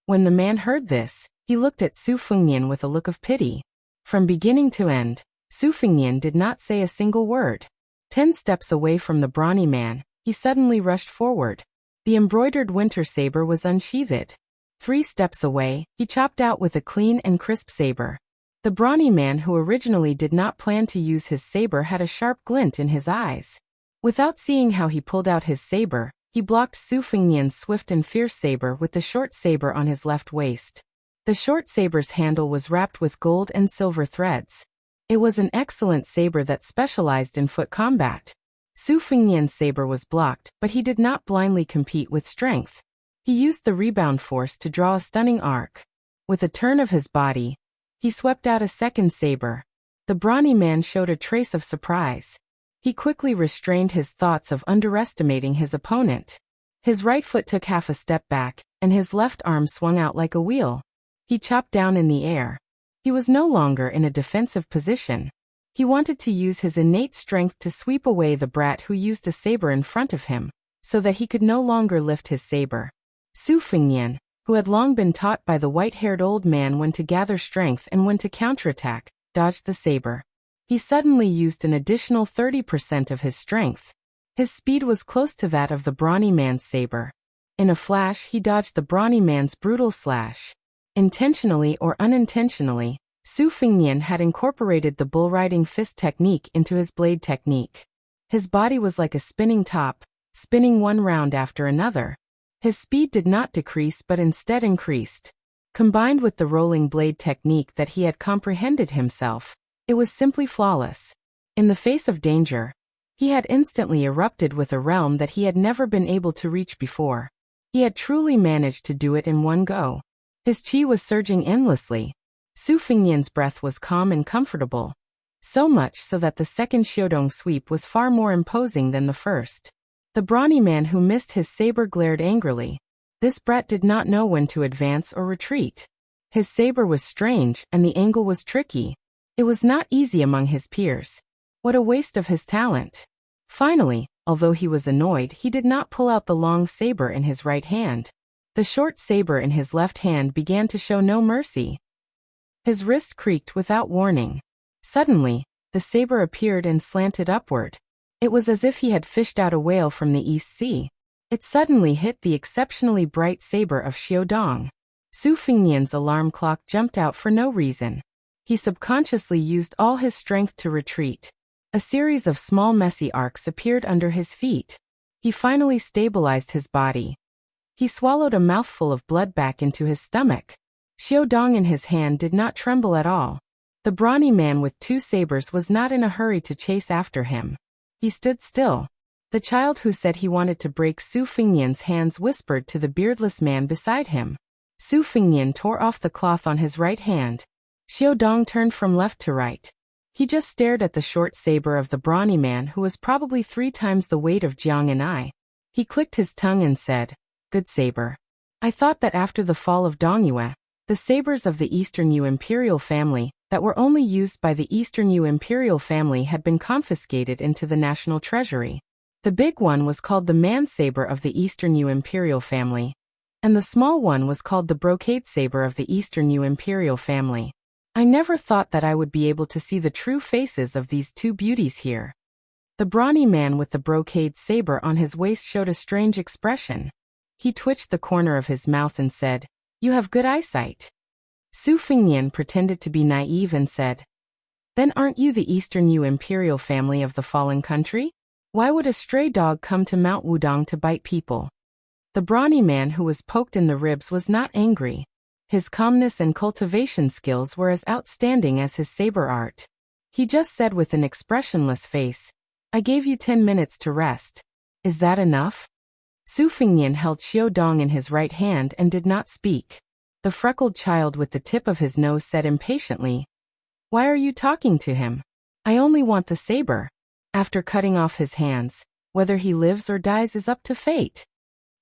When the man heard this, he looked at Su Fengnian with a look of pity. From beginning to end, Su Fengnian did not say a single word. 10 steps away from the brawny man, he suddenly rushed forward. The embroidered winter saber was unsheathed. 3 steps away, he chopped out with a clean and crisp saber. The brawny man who originally did not plan to use his saber had a sharp glint in his eyes. Without seeing how he pulled out his saber, he blocked Su Fengnian's swift and fierce saber with the short saber on his left waist. The short saber's handle was wrapped with gold and silver threads. It was an excellent saber that specialized in foot combat. Su Fengnian's saber was blocked, but he did not blindly compete with strength. He used the rebound force to draw a stunning arc. With a turn of his body, he swept out a second saber. The brawny man showed a trace of surprise. He quickly restrained his thoughts of underestimating his opponent. His right foot took half a step back, and his left arm swung out like a wheel. He chopped down in the air. He was no longer in a defensive position. He wanted to use his innate strength to sweep away the brat who used a saber in front of him, so that he could no longer lift his saber. Su Fengnian, who had long been taught by the white-haired old man when to gather strength and when to counterattack, dodged the saber. He suddenly used an additional 30% of his strength. His speed was close to that of the brawny man's saber. In a flash he dodged the brawny man's brutal slash. Intentionally or unintentionally, Su Fengnian had incorporated the bull-riding fist technique into his blade technique. His body was like a spinning top, spinning one round after another. His speed did not decrease but instead increased. Combined with the rolling blade technique that he had comprehended himself, it was simply flawless. In the face of danger, he had instantly erupted with a realm that he had never been able to reach before. He had truly managed to do it in one go. His chi was surging endlessly. Su Fengnian's breath was calm and comfortable, so much so that the second Xiaodong sweep was far more imposing than the first. The brawny man who missed his saber glared angrily. This brat did not know when to advance or retreat. His saber was strange and the angle was tricky. It was not easy among his peers. What a waste of his talent. Finally, although he was annoyed, he did not pull out the long saber in his right hand. The short saber in his left hand began to show no mercy. His wrist creaked without warning. Suddenly, the saber appeared and slanted upward. It was as if he had fished out a whale from the East Sea. It suddenly hit the exceptionally bright saber of Xiaodong. Su Fengnian's alarm clock jumped out for no reason. He subconsciously used all his strength to retreat. A series of small messy arcs appeared under his feet. He finally stabilized his body. He swallowed a mouthful of blood back into his stomach. Xiaodong in his hand did not tremble at all. The brawny man with two sabers was not in a hurry to chase after him. He stood still. The child who said he wanted to break Su Fengnian's hands whispered to the beardless man beside him. Su Fengnian tore off the cloth on his right hand. Xiaodong turned from left to right. He just stared at the short saber of the brawny man who was probably 3 times the weight of Jiang and I. He clicked his tongue and said, "Good saber. I thought that after the fall of Dongyue, the sabers of the Eastern Yu imperial family, that were only used by the Eastern Yu imperial family, had been confiscated into the national treasury. The big one was called the man saber of the Eastern Yu imperial family, and the small one was called the brocade saber of the Eastern Yu imperial family. I never thought that I would be able to see the true faces of these two beauties here." The brawny man with the brocade saber on his waist showed a strange expression. He twitched the corner of his mouth and said, "You have good eyesight." Su Fengnian pretended to be naive and said, "Then aren't you the Eastern Yu imperial family of the fallen country? Why would a stray dog come to Mount Wudong to bite people?" The brawny man who was poked in the ribs was not angry. His calmness and cultivation skills were as outstanding as his saber art. He just said with an expressionless face, "I gave you 10 minutes to rest. Is that enough?" Su Fengnian held Xiaodong in his right hand and did not speak. The freckled child with the tip of his nose said impatiently, "Why are you talking to him? I only want the saber. After cutting off his hands, whether he lives or dies is up to fate."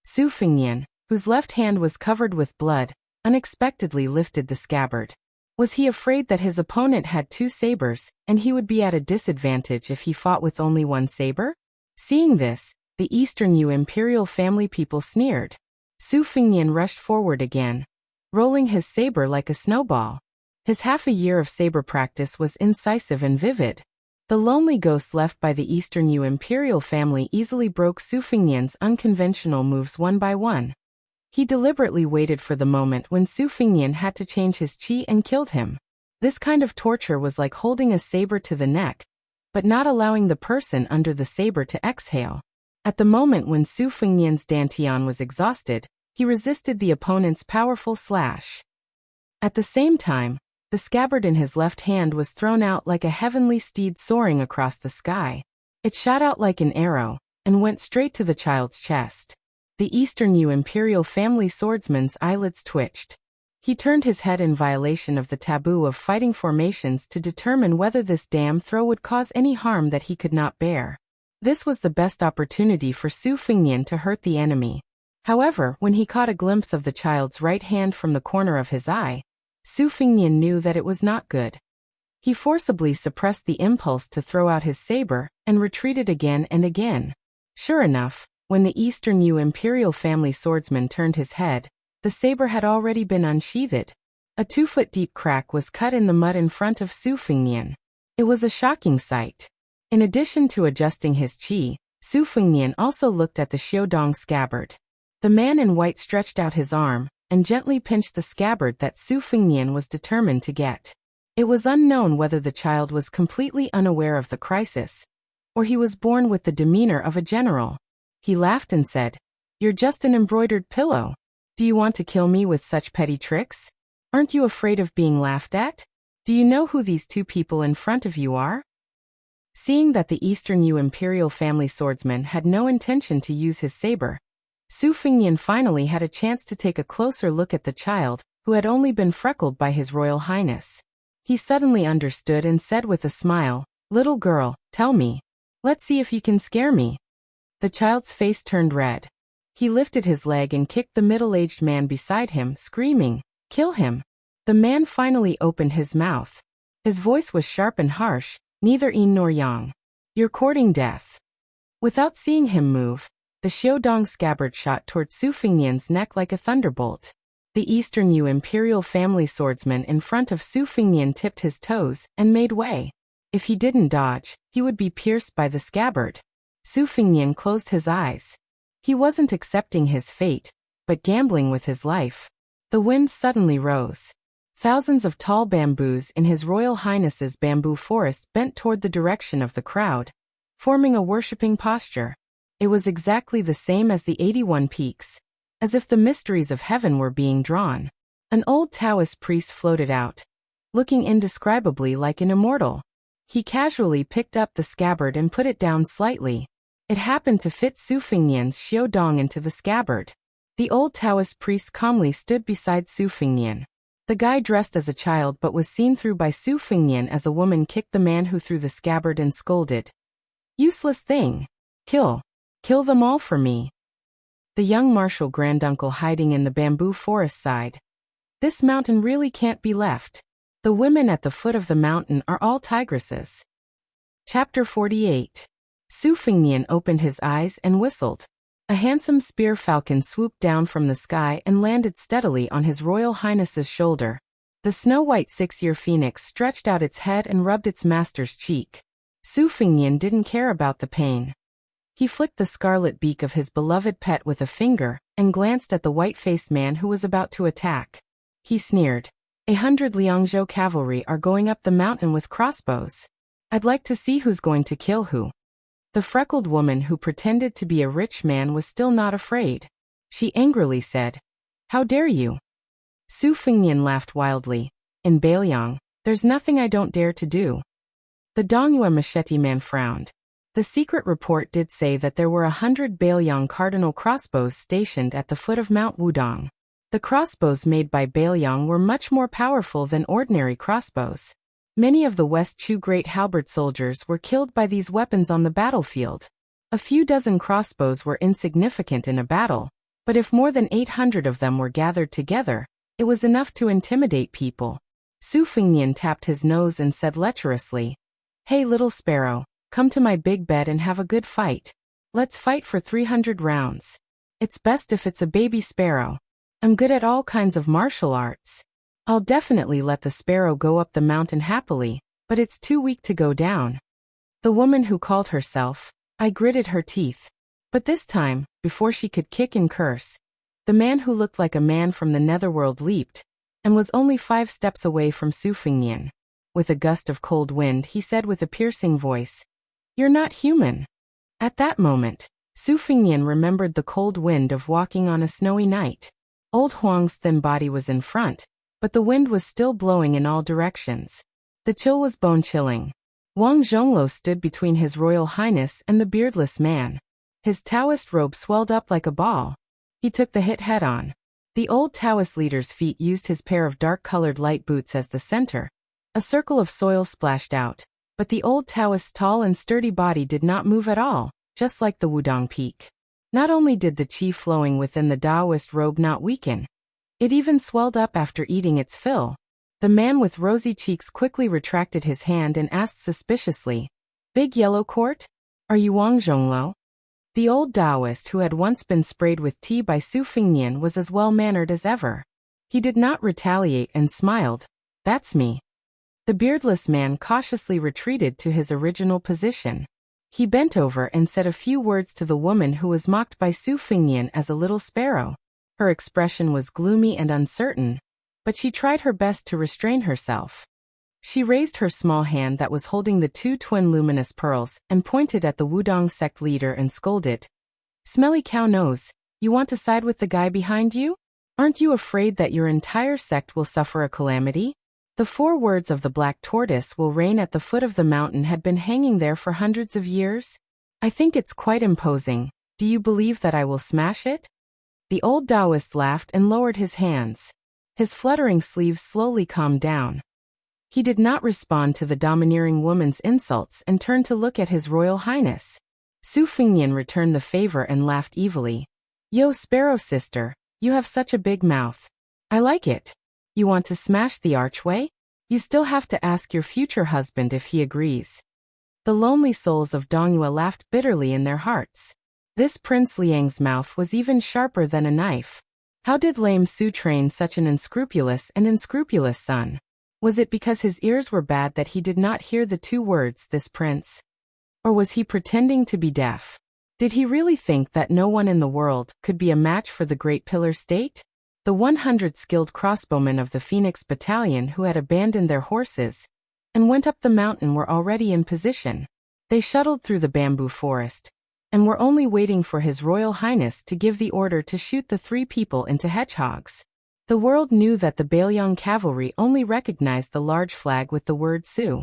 Su Fengnian, whose left hand was covered with blood, unexpectedly lifted the scabbard. Was he afraid that his opponent had 2 sabers, and he would be at a disadvantage if he fought with only one saber? Seeing this, the Eastern Yu imperial family people sneered. Su Fengnian rushed forward again, rolling his saber like a snowball. His half a year of saber practice was incisive and vivid. The lonely ghost left by the Eastern Yu imperial family easily broke Su Fengnian's unconventional moves one by one. He deliberately waited for the moment when Su Fengnian had to change his chi and killed him. This kind of torture was like holding a saber to the neck, but not allowing the person under the saber to exhale. At the moment when Su Fengnian's dantian was exhausted, he resisted the opponent's powerful slash. At the same time, the scabbard in his left hand was thrown out like a heavenly steed soaring across the sky. It shot out like an arrow, and went straight to the child's chest. The Eastern Yu imperial family swordsman's eyelids twitched. He turned his head in violation of the taboo of fighting formations to determine whether this damn throw would cause any harm that he could not bear. This was the best opportunity for Su Fengnian to hurt the enemy. However, when he caught a glimpse of the child's right hand from the corner of his eye, Su Fengnian knew that it was not good. He forcibly suppressed the impulse to throw out his saber, and retreated again and again. Sure enough, when the Eastern Yu imperial family swordsman turned his head, the saber had already been unsheathed. A 2-foot-deep crack was cut in the mud in front of Su Fengnian. It was a shocking sight. In addition to adjusting his chi, Su Fengnian also looked at the Xiaodong scabbard. The man in white stretched out his arm, and gently pinched the scabbard that Su Fengnian was determined to get. It was unknown whether the child was completely unaware of the crisis, or he was born with the demeanor of a general. He laughed and said, "You're just an embroidered pillow. Do you want to kill me with such petty tricks? Aren't you afraid of being laughed at? Do you know who these two people in front of you are?" Seeing that the Eastern Yu imperial family swordsman had no intention to use his saber, Su Fengnian finally had a chance to take a closer look at the child, who had only been freckled by his royal highness. He suddenly understood and said with a smile, "Little girl, tell me. Let's see if you can scare me." The child's face turned red. He lifted his leg and kicked the middle-aged man beside him, screaming, "Kill him!" The man finally opened his mouth. His voice was sharp and harsh, "Neither yin nor yang. You're courting death." Without seeing him move, the Xiaodong scabbard shot toward Su Fengnian's neck like a thunderbolt. The Eastern Yu imperial family swordsman in front of Su Fengnian tipped his toes and made way. If he didn't dodge, he would be pierced by the scabbard. Su Fengnian closed his eyes. He wasn't accepting his fate, but gambling with his life. The wind suddenly rose. Thousands of tall bamboos in His Royal Highness's bamboo forest bent toward the direction of the crowd, forming a worshipping posture. It was exactly the same as the 81 peaks, as if the mysteries of heaven were being drawn. An old Taoist priest floated out, looking indescribably like an immortal. He casually picked up the scabbard and put it down slightly. It happened to fit Su Fengnian's Xiaodong into the scabbard. The old Taoist priest calmly stood beside Su Fengnian. The guy dressed as a child but was seen through by Su Fengnian as a woman kicked the man who threw the scabbard and scolded, "Useless thing! Kill! Kill them all for me!" The young martial granduncle hiding in the bamboo forest sighed, "This mountain really can't be left. The women at the foot of the mountain are all tigresses." Chapter 48. Su Fengnian opened his eyes and whistled. A handsome spear falcon swooped down from the sky and landed steadily on His Royal Highness's shoulder. The snow-white six-year phoenix stretched out its head and rubbed its master's cheek. Su Fengnian didn't care about the pain. He flicked the scarlet beak of his beloved pet with a finger and glanced at the white-faced man who was about to attack. He sneered, 100 Liangzhou cavalry are going up the mountain with crossbows. I'd like to see who's going to kill who." The freckled woman who pretended to be a rich man was still not afraid. She angrily said, "How dare you?" Su Fengnian laughed wildly. "In Beiliang, there's nothing I don't dare to do." The Dongyue machete man frowned. The secret report did say that there were 100 Beiliang cardinal crossbows stationed at the foot of Mount Wudong. The crossbows made by Beiliang were much more powerful than ordinary crossbows. Many of the West Chu great halberd soldiers were killed by these weapons on the battlefield. A few dozen crossbows were insignificant in a battle, but if more than 800 of them were gathered together, it was enough to intimidate people. Su Fengnian tapped his nose and said lecherously, "Hey little sparrow, come to my big bed and have a good fight. Let's fight for 300 rounds. It's best if it's a baby sparrow. I'm good at all kinds of martial arts. I'll definitely let the sparrow go up the mountain happily, but it's too weak to go down." The woman who called herself, I gritted her teeth. But this time, before she could kick and curse, the man who looked like a man from the netherworld leaped, and was only 5 steps away from Su Fengnian. With a gust of cold wind he said with a piercing voice, "You're not human." At that moment, Su Fengnian remembered the cold wind of walking on a snowy night. Old Huang's thin body was in front, but the wind was still blowing in all directions. The chill was bone-chilling. Wang Zhongluo stood between His Royal Highness and the beardless man. His Taoist robe swelled up like a ball. He took the hit head-on. The old Taoist leader's feet used his pair of dark-colored light boots as the center. A circle of soil splashed out, but the old Taoist's tall and sturdy body did not move at all, just like the Wudong Peak. Not only did the qi flowing within the Taoist robe not weaken, it even swelled up after eating its fill. The man with rosy cheeks quickly retracted his hand and asked suspiciously, "Big Yellow Court? Are you Wang Zhongluo?" The old Taoist who had once been sprayed with tea by Su Fengnian was as well-mannered as ever. He did not retaliate and smiled, "That's me." The beardless man cautiously retreated to his original position. He bent over and said a few words to the woman who was mocked by Su Fengnian as a little sparrow. Her expression was gloomy and uncertain, but she tried her best to restrain herself. She raised her small hand that was holding the 2 twin luminous pearls and pointed at the Wudong sect leader and scolded, Smelly cow nose, you want to side with the guy behind you? Aren't you afraid that your entire sect will suffer a calamity? The 4 words of the black tortoise will reign at the foot of the mountain had been hanging there for hundreds of years. I think it's quite imposing. Do you believe that I will smash it? The old Taoist laughed and lowered his hands. His fluttering sleeves slowly calmed down. He did not respond to the domineering woman's insults and turned to look at His Royal Highness. Su Fengnian returned the favor and laughed evilly. Yo, Sparrow sister, you have such a big mouth. I like it. You want to smash the archway? You still have to ask your future husband if he agrees. The lonely souls of Dongyue laughed bitterly in their hearts. This Prince Liang's mouth was even sharper than a knife. How did lame Su train such an unscrupulous son? Was it because his ears were bad that he did not hear the 2 words, this prince? Or was he pretending to be deaf? Did he really think that no one in the world could be a match for the Great Pillar State? The 100 skilled crossbowmen of the Phoenix Battalion who had abandoned their horses and went up the mountain were already in position. They shuttled through the bamboo forest and were only waiting for His Royal Highness to give the order to shoot the 3 people into hedgehogs. The world knew that the Bailiang cavalry only recognized the large flag with the word Su.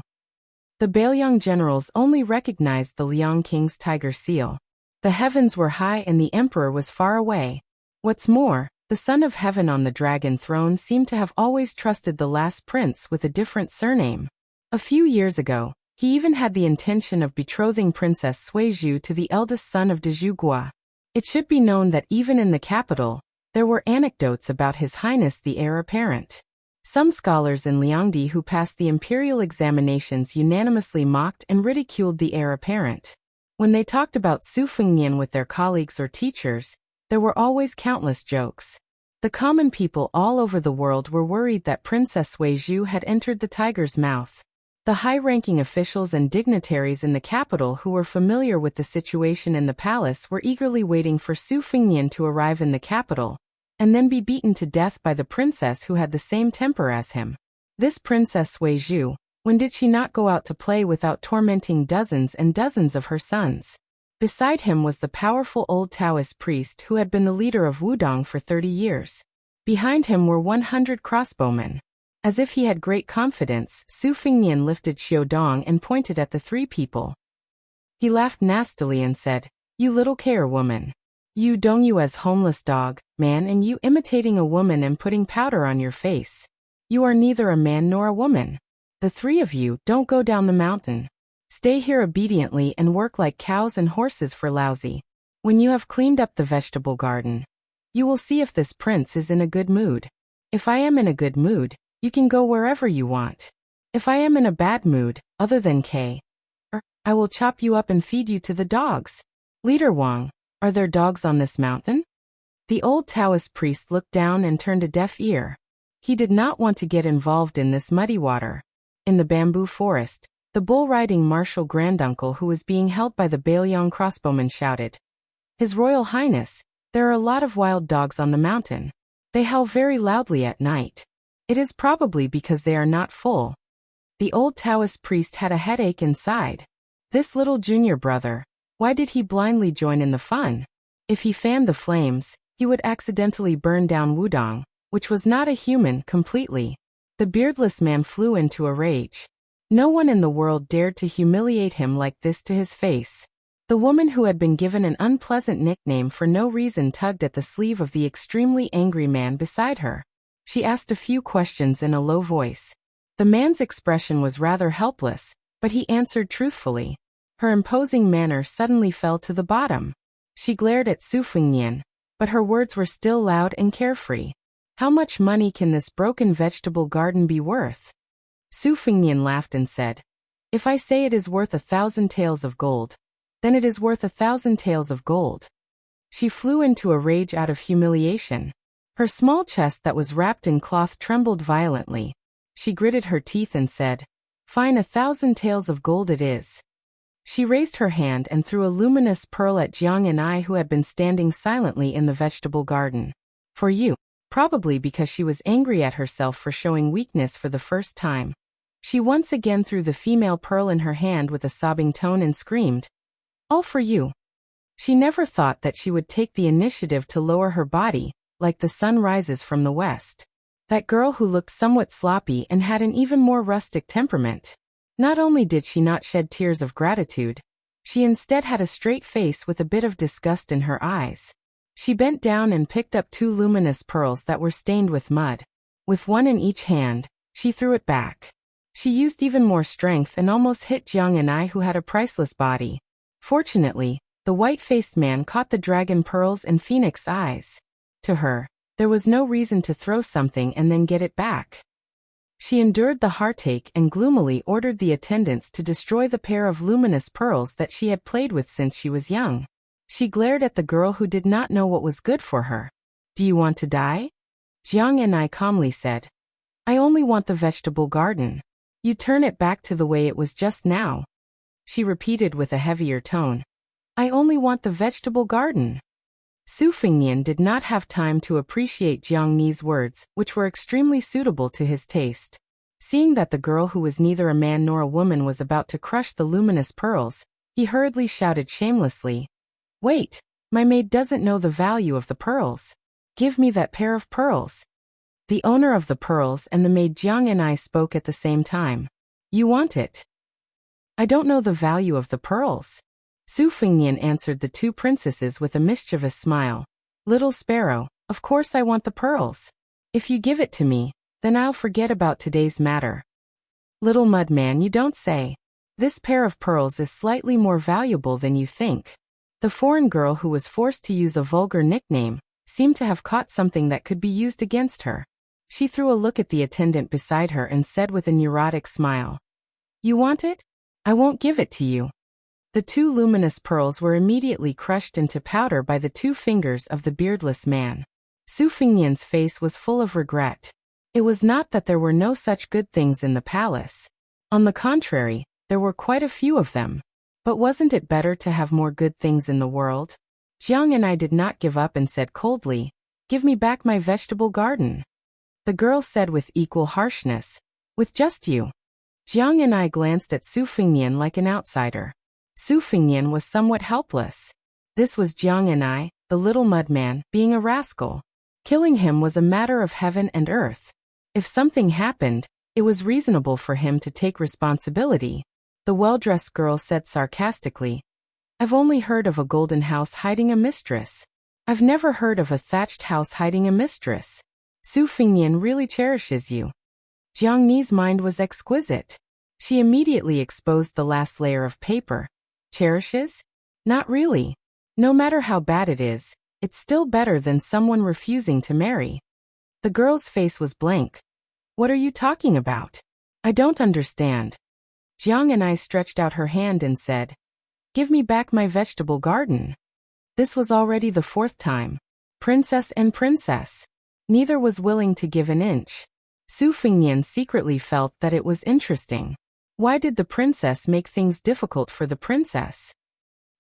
The Bailiang generals only recognized the Liang King's tiger seal. The heavens were high and the emperor was far away. What's more, the Son of Heaven on the dragon throne seemed to have always trusted the last prince with a different surname. A few years ago, he even had the intention of betrothing Princess Suizhu to the eldest son of Dezhugua. It should be known that even in the capital, there were anecdotes about His Highness the heir apparent. Some scholars in Liangdi who passed the imperial examinations unanimously mocked and ridiculed the heir apparent. When they talked about Su Fengnian with their colleagues or teachers, there were always countless jokes. The common people all over the world were worried that Princess Suizhu had entered the tiger's mouth. The high-ranking officials and dignitaries in the capital who were familiar with the situation in the palace were eagerly waiting for Su Fengnian to arrive in the capital, and then be beaten to death by the princess who had the same temper as him. This Princess Suizhu, when did she not go out to play without tormenting dozens and dozens of her sons? Beside him was the powerful old Taoist priest who had been the leader of Wudong for 30 years. Behind him were 100 crossbowmen. As if he had great confidence, Su Fengnian lifted Xiaodong and pointed at the 3 people. He laughed nastily and said, "You little care woman. You Dongyue's homeless dog, man, and you imitating a woman and putting powder on your face. You are neither a man nor a woman. The 3 of you don't go down the mountain. Stay here obediently and work like cows and horses for lousy. When you have cleaned up the vegetable garden, you will see if this prince is in a good mood. If I am in a good mood, you can go wherever you want. If I am in a bad mood, other than I will chop you up and feed you to the dogs. Leader Wang, are there dogs on this mountain?" The old Taoist priest looked down and turned a deaf ear. He did not want to get involved in this muddy water. In the bamboo forest, the bull-riding martial granduncle who was being held by the Bailiang crossbowman shouted, "His Royal Highness, there are a lot of wild dogs on the mountain. They howl very loudly at night. It is probably because they are not full." The old Taoist priest had a headache and sighed. This little junior brother, why did he blindly join in the fun? If he fanned the flames, he would accidentally burn down Wudong, which was not a human, completely. The beardless man flew into a rage. No one in the world dared to humiliate him like this to his face. The woman who had been given an unpleasant nickname for no reason tugged at the sleeve of the extremely angry man beside her. She asked a few questions in a low voice. The man's expression was rather helpless, but he answered truthfully. Her imposing manner suddenly fell to the bottom. She glared at Su Fengnian, but her words were still loud and carefree. "How much money can this broken vegetable garden be worth?" Su Fengnian laughed and said, "If I say it is worth 1,000 taels of gold, then it is worth 1,000 taels of gold." She flew into a rage out of humiliation. Her small chest that was wrapped in cloth trembled violently. She gritted her teeth and said, "Fine, 1,000 taels of gold it is." She raised her hand and threw a luminous pearl at Jiang and I, who had been standing silently in the vegetable garden. "For you." Probably because she was angry at herself for showing weakness for the first time. She once again threw the female pearl in her hand with a sobbing tone and screamed, "All for you." She never thought that she would take the initiative to lower her body, like the sun rises from the west. That girl who looked somewhat sloppy and had an even more rustic temperament. Not only did she not shed tears of gratitude, she instead had a straight face with a bit of disgust in her eyes. She bent down and picked up 2 luminous pearls that were stained with mud. With one in each hand, she threw it back. She used even more strength and almost hit Jiang and I, who had a priceless body. Fortunately, the white-faced man caught the dragon pearls and phoenix eyes. To her, there was no reason to throw something and then get it back. She endured the heartache and gloomily ordered the attendants to destroy the pair of luminous pearls that she had played with since she was young. She glared at the girl who did not know what was good for her. "Do you want to die?" Jiang and I calmly said. "I only want the vegetable garden. You turn it back to the way it was just now." She repeated with a heavier tone. "I only want the vegetable garden." Su Fengnian did not have time to appreciate Jiang Ni's words, which were extremely suitable to his taste. Seeing that the girl who was neither a man nor a woman was about to crush the luminous pearls, he hurriedly shouted shamelessly, "Wait, my maid doesn't know the value of the pearls. Give me that pair of pearls." The owner of the pearls and the maid Jiang and I spoke at the same time. "You want it?" "I don't know the value of the pearls." Su Fengnian answered the 2 princesses with a mischievous smile. "Little sparrow, of course I want the pearls. If you give it to me, then I'll forget about today's matter." "Little mudman, you don't say. This pair of pearls is slightly more valuable than you think." The foreign girl, who was forced to use a vulgar nickname, seemed to have caught something that could be used against her. She threw a look at the attendant beside her and said with a neurotic smile, "You want it? I won't give it to you." The 2 luminous pearls were immediately crushed into powder by the 2 fingers of the beardless man. Su Fengnian's face was full of regret. It was not that there were no such good things in the palace. On the contrary, there were quite a few of them. But wasn't it better to have more good things in the world? Jiang and I did not give up and said coldly, "Give me back my vegetable garden." The girl said with equal harshness, "With just you." Jiang and I glanced at Su Fengnian like an outsider. Su Fengnian was somewhat helpless. This was Jiang and I, the little mudman, being a rascal. Killing him was a matter of heaven and earth. If something happened, it was reasonable for him to take responsibility. The well-dressed girl said sarcastically, "I've only heard of a golden house hiding a mistress. I've never heard of a thatched house hiding a mistress. Su Fengnian really cherishes you." Jiang Ni's mind was exquisite. She immediately exposed the last layer of paper. Cherishes? Not really. No matter how bad it is, it's still better than someone refusing to marry. The girl's face was blank. "What are you talking about? I don't understand." Jiang and I stretched out her hand and said, "Give me back my vegetable garden." This was already the 4th time. Princess and princess. Neither was willing to give an inch. Su Fengnian secretly felt that it was interesting. Why did the princess make things difficult for the princess?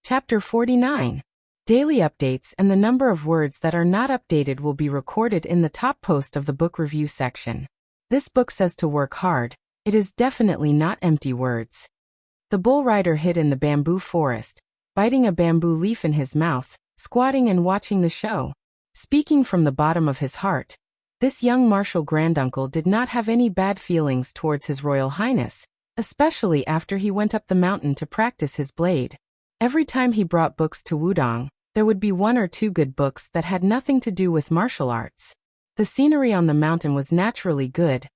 Chapter 49. Daily updates and the number of words that are not updated will be recorded in the top post of the book review section. This book says to work hard. It is definitely not empty words. The bull rider hid in the bamboo forest, biting a bamboo leaf in his mouth, squatting and watching the show. Speaking from the bottom of his heart, this young martial granduncle did not have any bad feelings towards His Royal Highness, especially after he went up the mountain to practice his blade. Every time he brought books to Wudong, there would be 1 or 2 good books that had nothing to do with martial arts. The scenery on the mountain was naturally good.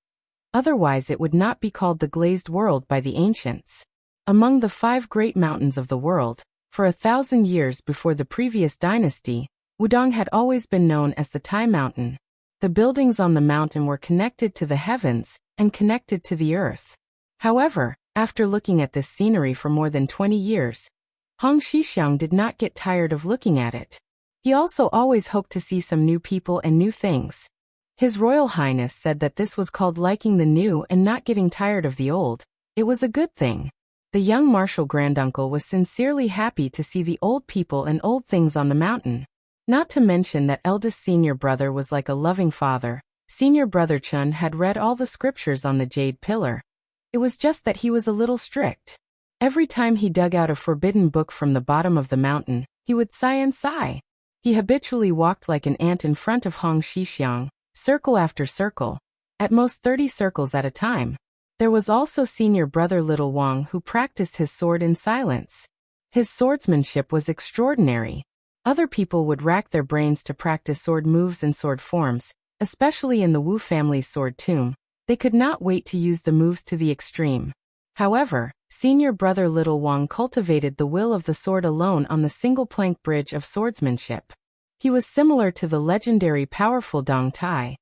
Otherwise it would not be called the glazed world by the ancients. Among the 5 great mountains of the world, for 1,000 years before the previous dynasty, Wudong had always been known as the Tai Mountain. The buildings on the mountain were connected to the heavens and connected to the earth. However, after looking at this scenery for more than 20 years, Hong Shixiang did not get tired of looking at it. He also always hoped to see some new people and new things. His Royal Highness said that this was called liking the new and not getting tired of the old. It was a good thing. The young martial granduncle was sincerely happy to see the old people and old things on the mountain. Not to mention that eldest senior brother was like a loving father. Senior brother Chun had read all the scriptures on the jade pillar. It was just that he was a little strict. Every time he dug out a forbidden book from the bottom of the mountain, he would sigh and sigh. He habitually walked like an ant in front of Hong Xixiang, circle after circle, at most 30 circles at a time. There was also senior brother Little Wang who practiced his sword in silence. His swordsmanship was extraordinary. Other people would rack their brains to practice sword moves and sword forms, especially in the Wu family's sword tomb. They could not wait to use the moves to the extreme. However, senior brother Little Wang cultivated the will of the sword alone on the single-plank bridge of swordsmanship. He was similar to the legendary powerful Dong Tai.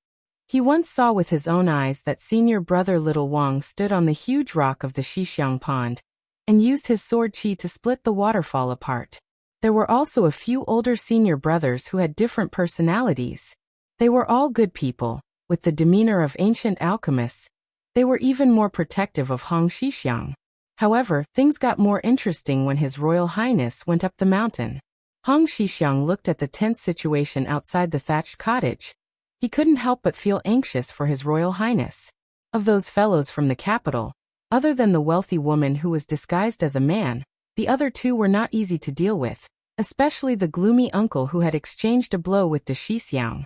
He once saw with his own eyes that senior brother Little Wang stood on the huge rock of the Xixiang pond and used his sword qi to split the waterfall apart. There were also a few older senior brothers who had different personalities. They were all good people, with the demeanor of ancient alchemists. They were even more protective of Hong Xixiang. However, things got more interesting when His Royal Highness went up the mountain. Hong Xixiang looked at the tense situation outside the thatched cottage. He couldn't help but feel anxious for His Royal Highness. Of those fellows from the capital, other than the wealthy woman who was disguised as a man, the other two were not easy to deal with, especially the gloomy uncle who had exchanged a blow with De Xixiang.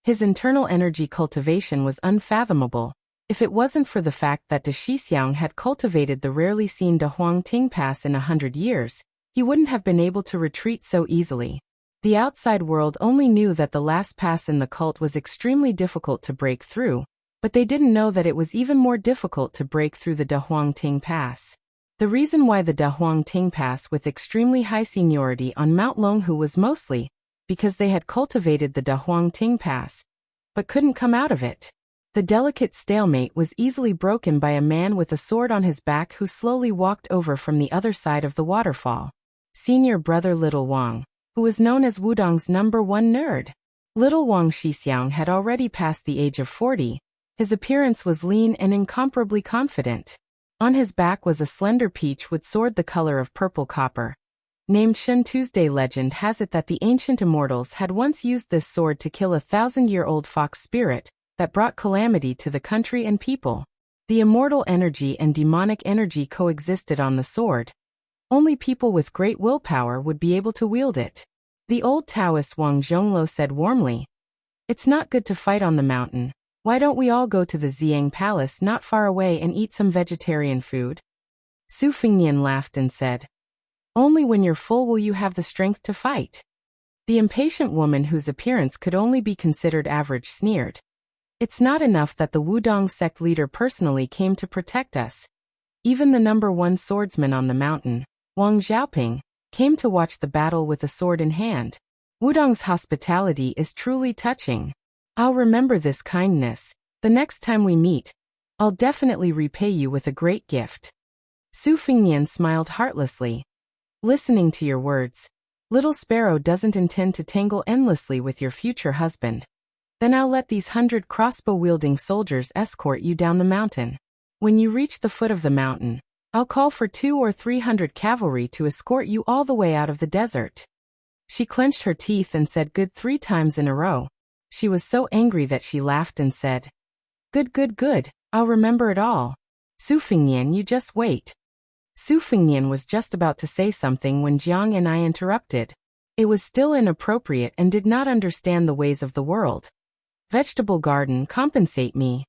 His internal energy cultivation was unfathomable. If it wasn't for the fact that De Xixiang had cultivated the rarely seen De Huang Ting Pass in 100 years, he wouldn't have been able to retreat so easily. The outside world only knew that the last pass in the cult was extremely difficult to break through, but they didn't know that it was even more difficult to break through the De Huang Ting Pass. The reason why the De Huang Ting Pass with extremely high seniority on Mount Longhu was mostly because they had cultivated the De Huang Ting Pass, but couldn't come out of it. The delicate stalemate was easily broken by a man with a sword on his back who slowly walked over from the other side of the waterfall. Senior brother Little Wang, who was known as Wudong's #1 nerd. Little Wang Xixiang had already passed the age of 40. His appearance was lean and incomparably confident. On his back was a slender peach with sword the color of purple copper. Named Shen Tuesday, legend has it that the ancient immortals had once used this sword to kill a 1,000-year-old fox spirit that brought calamity to the country and people. The immortal energy and demonic energy coexisted on the sword. Only people with great willpower would be able to wield it. The old Taoist Wang Zhonglo said warmly, "It's not good to fight on the mountain. Why don't we all go to the Xiang Palace not far away and eat some vegetarian food?" Su Fingnian laughed and said, "Only when you're full will you have the strength to fight." The impatient woman whose appearance could only be considered average sneered, "It's not enough that the Wudong sect leader personally came to protect us. Even the #1 swordsman on the mountain, Wang Xiaoping, came to watch the battle with a sword in hand. Wudong's hospitality is truly touching. I'll remember this kindness. The next time we meet, I'll definitely repay you with a great gift." Su Fingnian smiled heartlessly. "Listening to your words, Little Sparrow doesn't intend to tangle endlessly with your future husband. Then I'll let these 100 crossbow-wielding soldiers escort you down the mountain. When you reach the foot of the mountain, I'll call for 200 or 300 cavalry to escort you all the way out of the desert." She clenched her teeth and said good 3 times in a row. She was so angry that she laughed and said, "Good, good, good, I'll remember it all. Su Fingnian, you just wait." Su Fingnian was just about to say something when Jiang and I interrupted. It was still inappropriate and did not understand the ways of the world. "Vegetable garden, compensate me."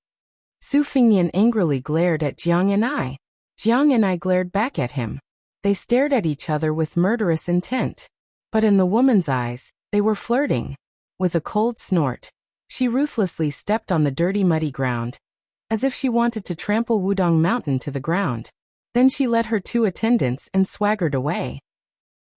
Su Fingnian angrily glared at Jiang and I. Jiang and I glared back at him. They stared at each other with murderous intent. But in the woman's eyes, they were flirting. With a cold snort, she ruthlessly stepped on the dirty muddy ground, as if she wanted to trample Wudong Mountain to the ground. Then she led her 2 attendants and swaggered away.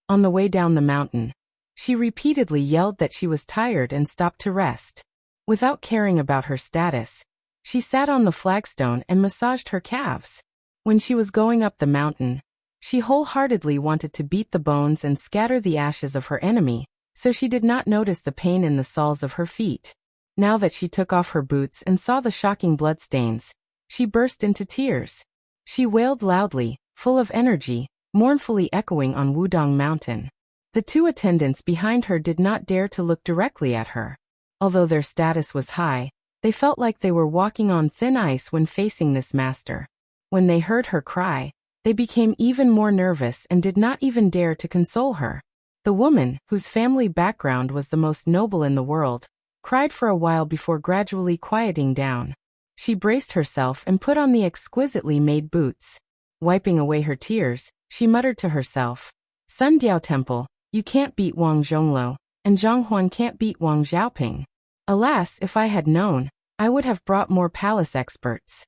On the way down the mountain, she repeatedly yelled that she was tired and stopped to rest. Without caring about her status, she sat on the flagstone and massaged her calves. When she was going up the mountain, she wholeheartedly wanted to beat the bones and scatter the ashes of her enemy, so she did not notice the pain in the soles of her feet. Now that she took off her boots and saw the shocking bloodstains, she burst into tears. She wailed loudly, full of energy, mournfully echoing on Wudong Mountain. The 2 attendants behind her did not dare to look directly at her. Although their status was high, they felt like they were walking on thin ice when facing this master. When they heard her cry, They became even more nervous and did not even dare to console her. The woman, whose family background was the most noble in the world, cried for a while before gradually quieting down. She braced herself and put on the exquisitely made boots. Wiping away her tears, she muttered to herself, Sun Diao Temple, you can't beat Wang Zhongluo, and Zhang Huan can't beat Wang Xiaoping. Alas, if I had known, I would have brought more palace experts.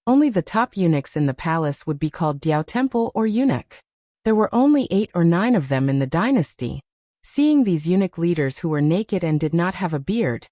Only the top eunuchs in the palace would be called Diao Temple or eunuch. There were only 8 or 9 of them in the dynasty. Seeing these eunuch leaders who were naked and did not have a beard,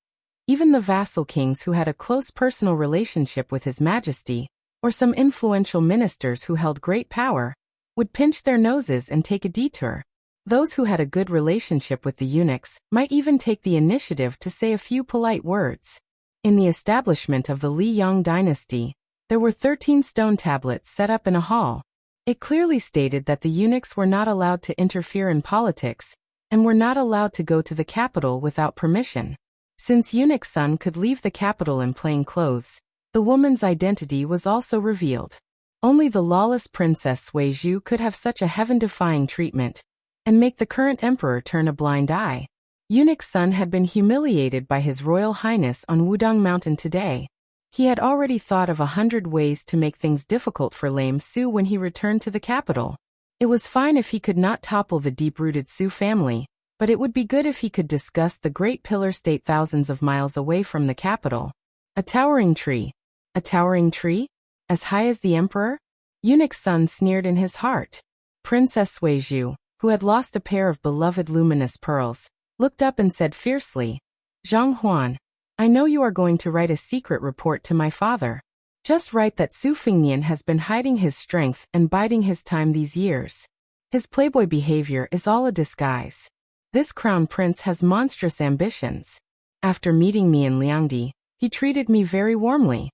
even the vassal kings who had a close personal relationship with His Majesty, or some influential ministers who held great power, would pinch their noses and take a detour. Those who had a good relationship with the eunuchs might even take the initiative to say a few polite words. In the establishment of the Li Yang dynasty, there were 13 stone tablets set up in a hall. It clearly stated that the eunuchs were not allowed to interfere in politics, and were not allowed to go to the capital without permission. Since Eunuch Sun could leave the capital in plain clothes, the woman's identity was also revealed. Only the lawless Princess Sui Zhu could have such a heaven-defying treatment, and make the current emperor turn a blind eye. Eunuch Sun had been humiliated by His Royal Highness on Wudong Mountain today. He had already thought of 100 ways to make things difficult for lame Su when he returned to the capital. It was fine if he could not topple the deep-rooted Su family, but it would be good if he could discuss the great pillar state thousands of miles away from the capital. A towering tree. A towering tree? As high as the emperor? Eunuch Sun sneered in his heart. Princess Sui Zhu, who had lost a pair of beloved luminous pearls, looked up and said fiercely, Zhang Huan, I know you are going to write a secret report to my father. Just write that Su Fingnian has been hiding his strength and biding his time these years. His playboy behavior is all a disguise. This crown prince has monstrous ambitions. After meeting me in Liangdi, he treated me very warmly.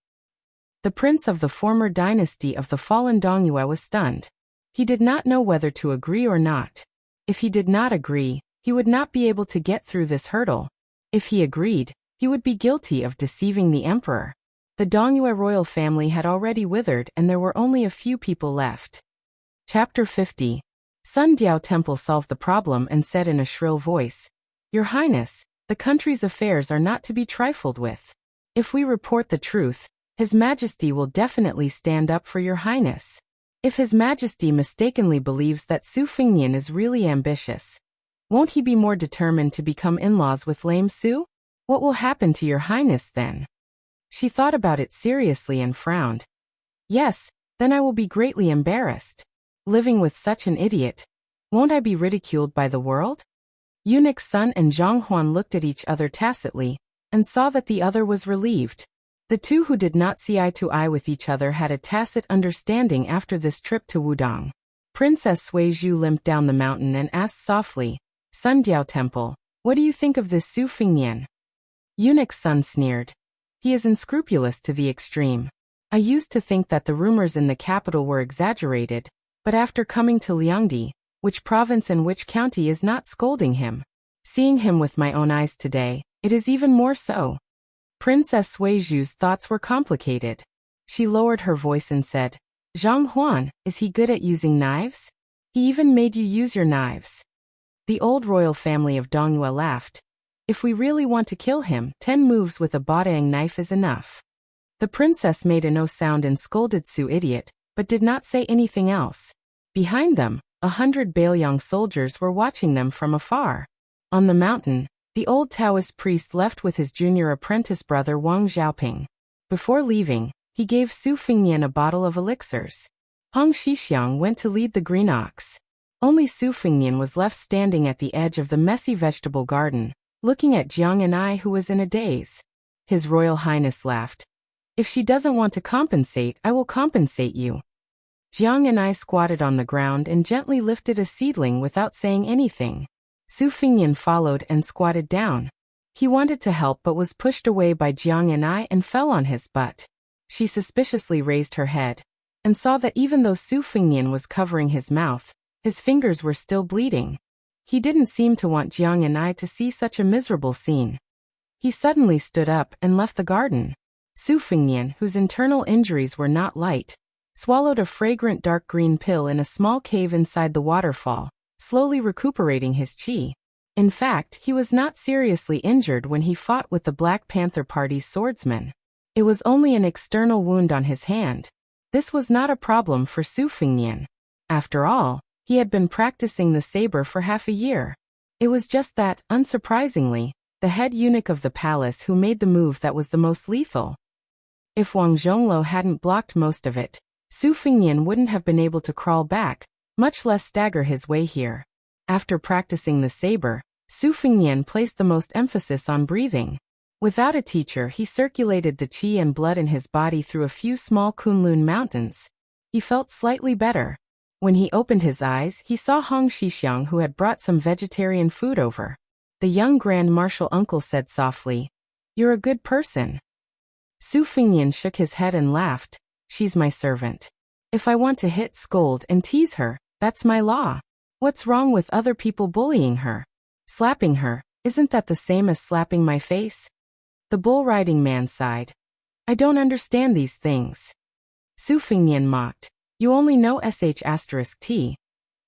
The prince of the former dynasty of the fallen Dongyue was stunned. He did not know whether to agree or not. If he did not agree, he would not be able to get through this hurdle. If he agreed, he would be guilty of deceiving the emperor. The Dongyue royal family had already withered and there were only a few people left. Chapter 50. Sun Diao Temple solved the problem and said in a shrill voice, Your Highness, the country's affairs are not to be trifled with. If we report the truth, His Majesty will definitely stand up for Your Highness. If His Majesty mistakenly believes that Su Fingnian is really ambitious, won't he be more determined to become in-laws with lame Su? What will happen to Your Highness then? She thought about it seriously and frowned. Yes, then I will be greatly embarrassed. Living with such an idiot, won't I be ridiculed by the world? Eunuch Sun and Zhang Huan looked at each other tacitly, and saw that the other was relieved. The two who did not see eye to eye with each other had a tacit understanding after this trip to Wudong. Princess Sui Zhu limped down the mountain and asked softly, Sun Diao Temple, what do you think of this Su Fingnian? Eunuch Sun sneered. He is unscrupulous to the extreme. I used to think that the rumors in the capital were exaggerated, but after coming to Liangdi, which province and which county is not scolding him? Seeing him with my own eyes today, it is even more so. Princess Sui Zhu's thoughts were complicated. She lowered her voice and said, Zhang Huan, is he good at using knives? He even made you use your knives. The old royal family of Dongyue laughed. If we really want to kill him, 10 moves with a Baodang knife is enough. The princess made a no sound and scolded Su idiot, but did not say anything else. Behind them, 100 Baoyang soldiers were watching them from afar. On the mountain, the old Taoist priest left with his junior apprentice brother Wang Xiaoping. Before leaving, he gave Su Fingnian a bottle of elixirs. Hong Shixiang went to lead the green ox. Only Su Fingnian was left standing at the edge of the messy vegetable garden, looking at Jiang and I, who was in a daze. His Royal Highness laughed. If she doesn't want to compensate, I will compensate you. Jiang and I squatted on the ground and gently lifted a seedling without saying anything. Su Fingnian followed and squatted down. He wanted to help but was pushed away by Jiang and I and fell on his butt. She suspiciously raised her head, and saw that even though Su Fingnian was covering his mouth, his fingers were still bleeding. He didn't seem to want Jiang and I to see such a miserable scene. He suddenly stood up and left the garden. Su Fingnian, whose internal injuries were not light, swallowed a fragrant dark green pill in a small cave inside the waterfall, slowly recuperating his chi. In fact, he was not seriously injured when he fought with the Black Panther Party's swordsman. It was only an external wound on his hand. This was not a problem for Su Fengnian. After all, he had been practicing the saber for half a year. It was just that, unsurprisingly, the head eunuch of the palace who made the move that was the most lethal. If Wang Zhongluo hadn't blocked most of it, Su Fengnian wouldn't have been able to crawl back, much less stagger his way here. After practicing the saber, Su Fengnian placed the most emphasis on breathing. Without a teacher, he circulated the qi and blood in his body through a few small Kunlun mountains. He felt slightly better. When he opened his eyes, he saw Hong Shixiang, who had brought some vegetarian food over. The young Grand Marshal uncle said softly, "You're a good person." Su Fengnian shook his head and laughed. "She's my servant. If I want to hit, scold, and tease her, that's my law. What's wrong with other people bullying her? Slapping her, isn't that the same as slapping my face?" The bull-riding man sighed. "I don't understand these things." Su Fengnian mocked. "You only know sh*t.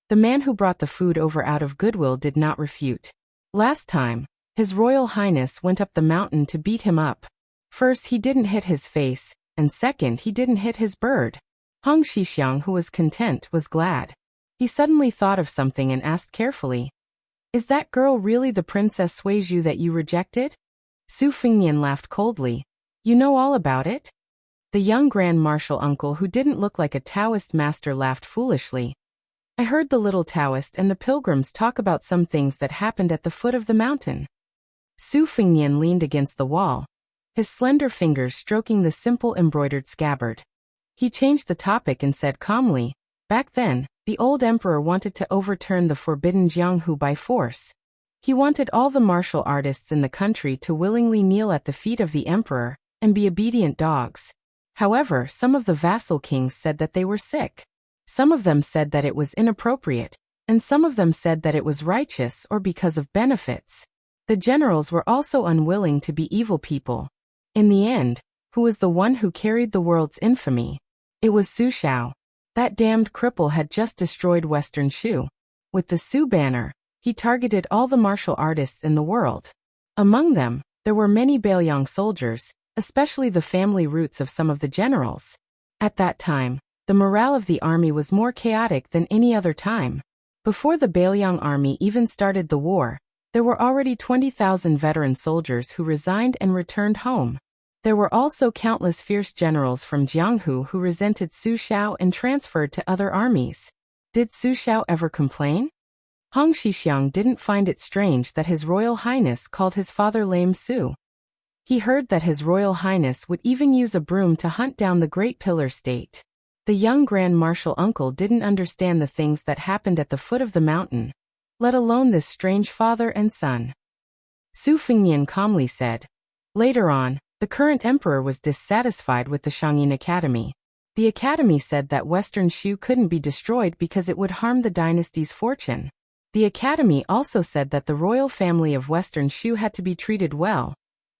The man who brought the food over out of goodwill did not refute. Last time, His Royal Highness went up the mountain to beat him up. First, he didn't hit his face, and second, he didn't hit his bird. Hong Shixiang, who was content, was glad. He suddenly thought of something and asked carefully, "Is that girl really the Princess Suizhu that you rejected?" Su Fengnian laughed coldly. "You know all about it?" The young Grand Marshal uncle, who didn't look like a Taoist master, laughed foolishly. "I heard the little Taoist and the pilgrims talk about some things that happened at the foot of the mountain." Su Fengnian leaned against the wall, his slender fingers stroking the simple embroidered scabbard. He changed the topic and said calmly, "Back then, the old emperor wanted to overturn the forbidden Jianghu by force. He wanted all the martial artists in the country to willingly kneel at the feet of the emperor and be obedient dogs. However, some of the vassal kings said that they were sick. Some of them said that it was inappropriate, and some of them said that it was righteous or because of benefits. The generals were also unwilling to be evil people. In the end, who was the one who carried the world's infamy? It was Su Shao. That damned cripple had just destroyed Western Shu. With the Su banner, he targeted all the martial artists in the world. Among them, there were many Bailiang soldiers, especially the family roots of some of the generals. At that time, the morale of the army was more chaotic than any other time. Before the Bailiang army even started the war, there were already 20,000 veteran soldiers who resigned and returned home. There were also countless fierce generals from Jianghu who resented Su Shao and transferred to other armies. Did Su Shao ever complain? Hong Shixiang didn't find it strange that His Royal Highness called his father Lame Su. He heard that His Royal Highness would even use a broom to hunt down the Great Pillar State. The young Grand Marshal uncle didn't understand the things that happened at the foot of the mountain, let alone this strange father and son. Su Fengnian calmly said. Later on, the current emperor was dissatisfied with the Shangyin Academy. The academy said that Western Shu couldn't be destroyed because it would harm the dynasty's fortune. The academy also said that the royal family of Western Shu had to be treated well.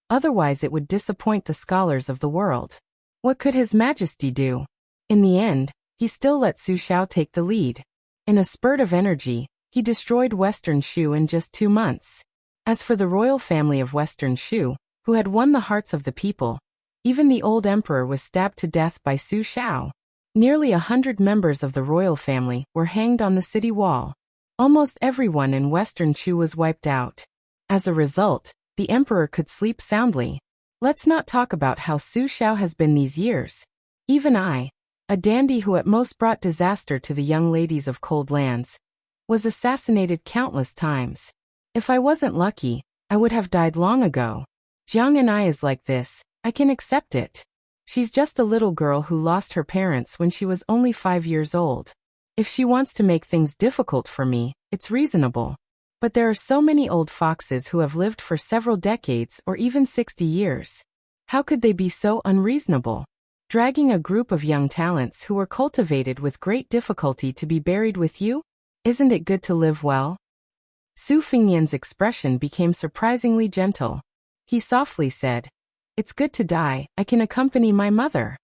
Otherwise it would disappoint the scholars of the world. What could His Majesty do? In the end, he still let Su Shao take the lead. In a spurt of energy, he destroyed Western Shu in just 2 months. As for the royal family of Western Shu, who had won the hearts of the people, even the old emperor was stabbed to death by Su Shao. Nearly 100 members of the royal family were hanged on the city wall. Almost everyone in Western Shu was wiped out. As a result, the emperor could sleep soundly. Let's not talk about how Su Shao has been these years. Even I, a dandy who at most brought disaster to the young ladies of cold lands, was assassinated countless times. If I wasn't lucky, I would have died long ago. Jiang and I is like this, I can accept it. She's just a little girl who lost her parents when she was only 5 years old. If she wants to make things difficult for me, it's reasonable. But there are so many old foxes who have lived for several decades or even 60 years. How could they be so unreasonable? Dragging a group of young talents who were cultivated with great difficulty to be buried with you? Isn't it good to live well? Su Fengnian's expression became surprisingly gentle. He softly said, "It's good to die, I can accompany my mother."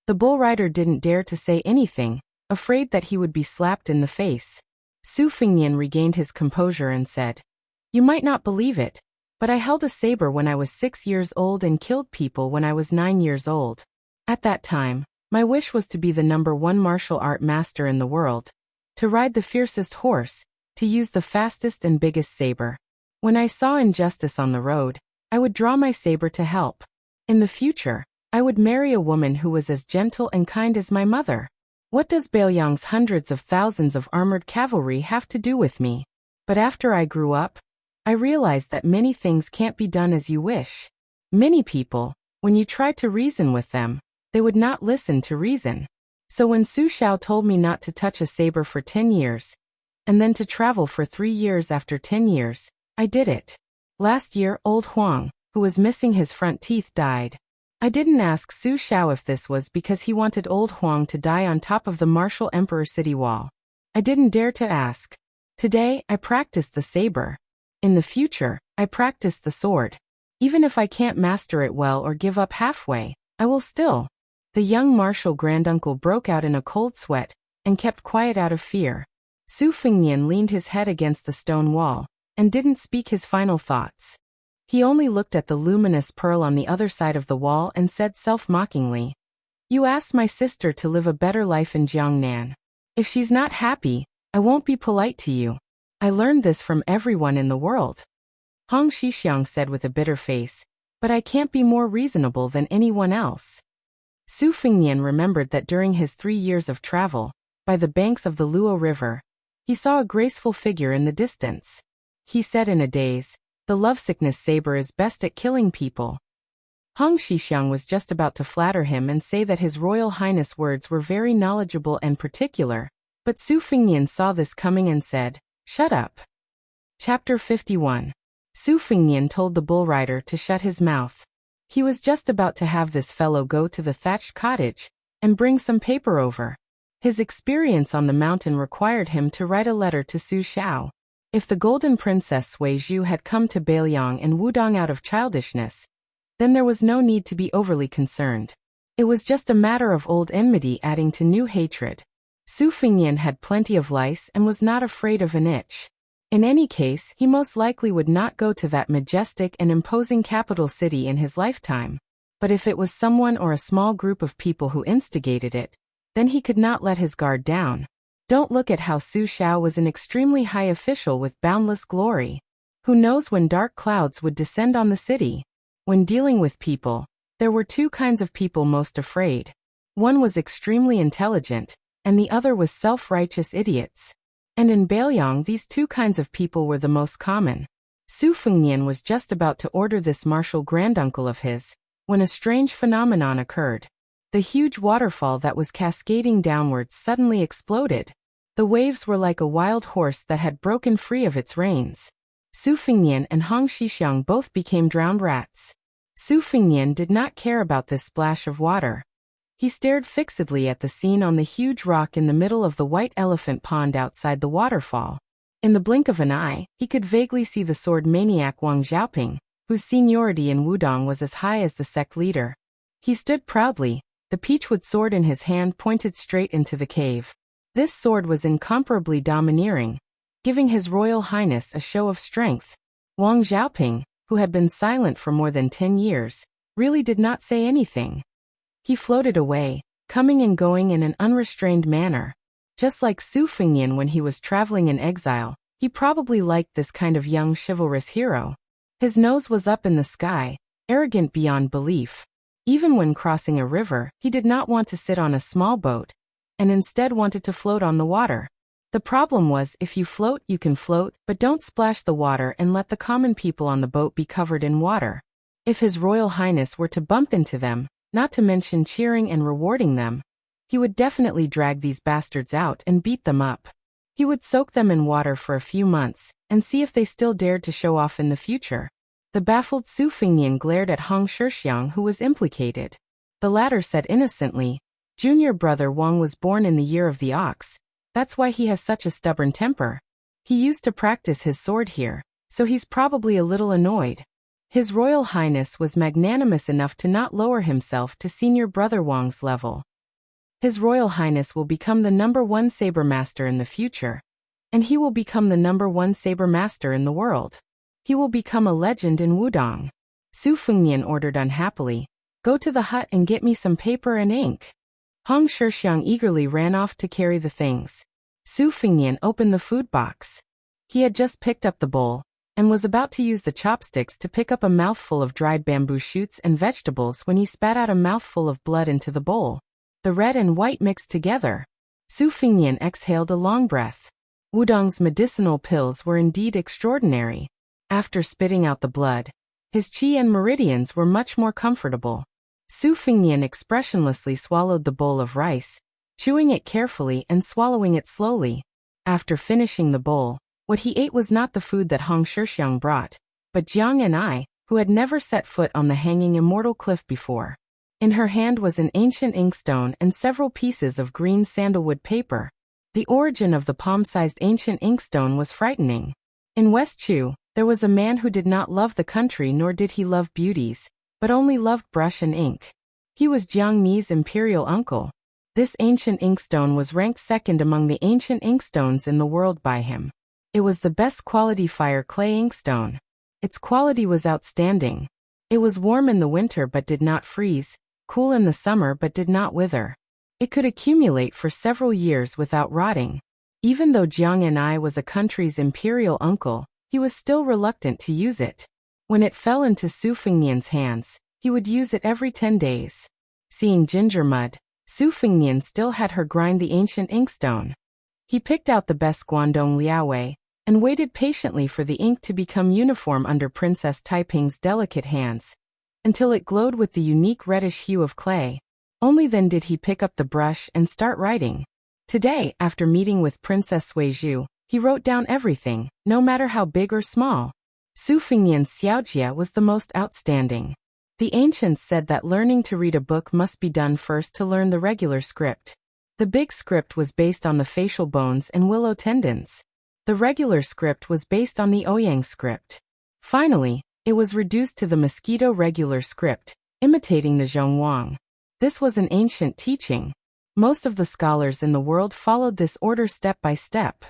The bull rider didn't dare to say anything, afraid that he would be slapped in the face. Su Fingnian regained his composure and said, "You might not believe it, but I held a saber when I was 6 years old and killed people when I was 9 years old. At that time, my wish was to be the #1 martial art master in the world, to ride the fiercest horse, to use the fastest and biggest saber. When I saw injustice on the road, I would draw my saber to help. In the future, I would marry a woman who was as gentle and kind as my mother. What does Baoyang's hundreds of thousands of armored cavalry have to do with me? But after I grew up, I realized that many things can't be done as you wish. Many people, when you tried to reason with them, they would not listen to reason. So when Su Xiao told me not to touch a saber for 10 years, and then to travel for 3 years after 10 years, I did it. Last year, old Huang, who was missing his front teeth, died. I didn't ask Su Xiao if this was because he wanted old Huang to die on top of the martial emperor city wall. I didn't dare to ask. Today, I practiced the saber. In the future, I practice the sword. Even if I can't master it well or give up halfway, I will still." The young martial granduncle broke out in a cold sweat and kept quiet out of fear. Su Fingnian leaned his head against the stone wall and didn't speak his final thoughts. He only looked at the luminous pearl on the other side of the wall and said self-mockingly, "You asked my sister to live a better life in Jiangnan. If she's not happy, I won't be polite to you. I learned this from everyone in the world." Hong Shixiang said with a bitter face, "But I can't be more reasonable than anyone else." Su Fingnian remembered that during his 3 years of travel, by the banks of the Luo River, he saw a graceful figure in the distance. He said in a daze, "The lovesickness saber is best at killing people." Hong Shixiang was just about to flatter him and say that His Royal Highness' words were very knowledgeable and particular, but Su Fingnian saw this coming and said, "Shut up." Chapter 51. Su Fingnian told the bull rider to shut his mouth. He was just about to have this fellow go to the thatched cottage and bring some paper over. His experience on the mountain required him to write a letter to Su Xiao. If the Golden Princess Sui Zhu had come to Baoyang and Wudong out of childishness, then there was no need to be overly concerned. It was just a matter of old enmity adding to new hatred. Su Fingnian had plenty of lice and was not afraid of an itch. In any case, he most likely would not go to that majestic and imposing capital city in his lifetime. But if it was someone or a small group of people who instigated it, then he could not let his guard down. Don't look at how Su Xiao was an extremely high official with boundless glory. Who knows when dark clouds would descend on the city? When dealing with people, there were 2 kinds of people most afraid. One was extremely intelligent, and the other was self-righteous idiots. And in Baoyang, these 2 kinds of people were the most common. Su Fingnian was just about to order this martial granduncle of his, when a strange phenomenon occurred. The huge waterfall that was cascading downwards suddenly exploded. The waves were like a wild horse that had broken free of its reins. Su Fingnian and Hong Shixiang both became drowned rats. Su Fingnian did not care about this splash of water. He stared fixedly at the scene on the huge rock in the middle of the white elephant pond outside the waterfall. In the blink of an eye, he could vaguely see the sword maniac Wang Xiaoping, whose seniority in Wudong was as high as the sect leader. He stood proudly, the peachwood sword in his hand pointed straight into the cave. This sword was incomparably domineering, giving His Royal Highness a show of strength. Wang Xiaoping, who had been silent for more than 10 years, really did not say anything. He floated away, coming and going in an unrestrained manner. Just like Su Fingnian when he was traveling in exile, he probably liked this kind of young chivalrous hero. His nose was up in the sky, arrogant beyond belief. Even when crossing a river, he did not want to sit on a small boat, and instead wanted to float on the water. The problem was, if you float, you can float, but don't splash the water and let the common people on the boat be covered in water. If His Royal Highness were to bump into them, not to mention cheering and rewarding them, he would definitely drag these bastards out and beat them up. He would soak them in water for a few months, and see if they still dared to show off in the future. The baffled Su Fingnian glared at Hong Shixiang, who was implicated. The latter said innocently, "Junior brother Wang was born in the year of the ox. That's why he has such a stubborn temper. He used to practice his sword here, so he's probably a little annoyed." His Royal Highness was magnanimous enough to not lower himself to senior brother Wang's level. His Royal Highness will become the #1 saber master in the future. And he will become the #1 saber master in the world. He will become a legend in Wudong. Su Fengnian ordered unhappily, "Go to the hut and get me some paper and ink." Hong Shixiang eagerly ran off to carry the things. Su Fengnian opened the food box. He had just picked up the bowl, and was about to use the chopsticks to pick up a mouthful of dried bamboo shoots and vegetables when he spat out a mouthful of blood into the bowl. The red and white mixed together. Su Fengnian exhaled a long breath. Wudong's medicinal pills were indeed extraordinary. After spitting out the blood, his qi and meridians were much more comfortable. Su Fengnian expressionlessly swallowed the bowl of rice, chewing it carefully and swallowing it slowly. After finishing the bowl, what he ate was not the food that Hong Shixiang brought, but Jiang and I, who had never set foot on the hanging immortal cliff before. In her hand was an ancient inkstone and several pieces of green sandalwood paper. The origin of the palm-sized ancient inkstone was frightening. In West Chu, there was a man who did not love the country nor did he love beauties, but only loved brush and ink. He was Jiang Ni's imperial uncle. This ancient inkstone was ranked second among the ancient inkstones in the world by him. It was the best quality fire clay inkstone. Its quality was outstanding. It was warm in the winter but did not freeze, cool in the summer but did not wither. It could accumulate for several years without rotting. Even though Jiang and I was a country's imperial uncle, he was still reluctant to use it. When it fell into Su Fengnian's hands, he would use it every 10 days. Seeing ginger mud, Su Fengnian still had her grind the ancient inkstone. He picked out the best Guangdong Liaowei, and waited patiently for the ink to become uniform under Princess Taiping's delicate hands, until it glowed with the unique reddish hue of clay. Only then did he pick up the brush and start writing. Today, after meeting with Princess Suizhu, he wrote down everything, no matter how big or small. Su Fengnian's xiaojia was the most outstanding. The ancients said that learning to read a book must be done first to learn the regular script. The big script was based on the facial bones and willow tendons. The regular script was based on the Ouyang script. Finally, it was reduced to the mosquito regular script, imitating the Zhongwang. This was an ancient teaching. Most of the scholars in the world followed this order step by step.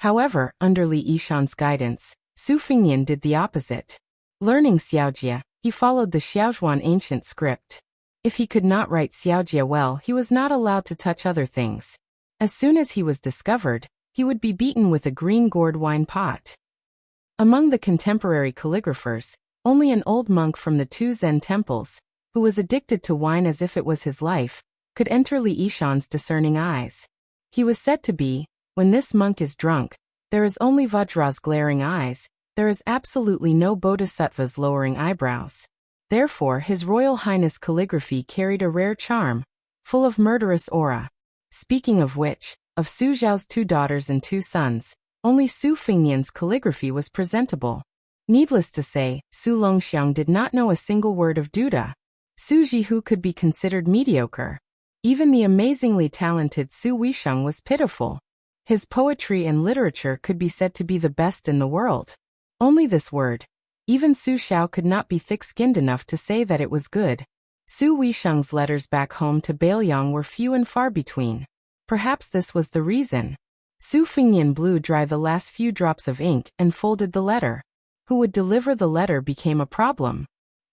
However, under Li Yishan's guidance, Su Fengnian did the opposite. Learning xiaojia, he followed the Xiaozhuan ancient script. If he could not write xiaojia well, he was not allowed to touch other things. As soon as he was discovered, he would be beaten with a green gourd wine pot. Among the contemporary calligraphers, only an old monk from the two Zen temples, who was addicted to wine as if it was his life, could enter Li Yishan's discerning eyes. He was said to be, "When this monk is drunk, there is only Vajra's glaring eyes, there is absolutely no bodhisattva's lowering eyebrows." Therefore His Royal Highness calligraphy carried a rare charm, full of murderous aura. Speaking of which, of Su Zhao's 2 daughters and 2 sons, only Su Fengnian's calligraphy was presentable. Needless to say, Su Longxiang did not know a single word of Duda. Su Jihu could be considered mediocre. Even the amazingly talented Su Weisheng was pitiful. His poetry and literature could be said to be the best in the world. Only this word. Even Su Xiao could not be thick-skinned enough to say that it was good. Su Weisheng's letters back home to Bailiang were few and far between. Perhaps this was the reason. Su Fengnian blew dry the last few drops of ink and folded the letter. Who would deliver the letter became a problem.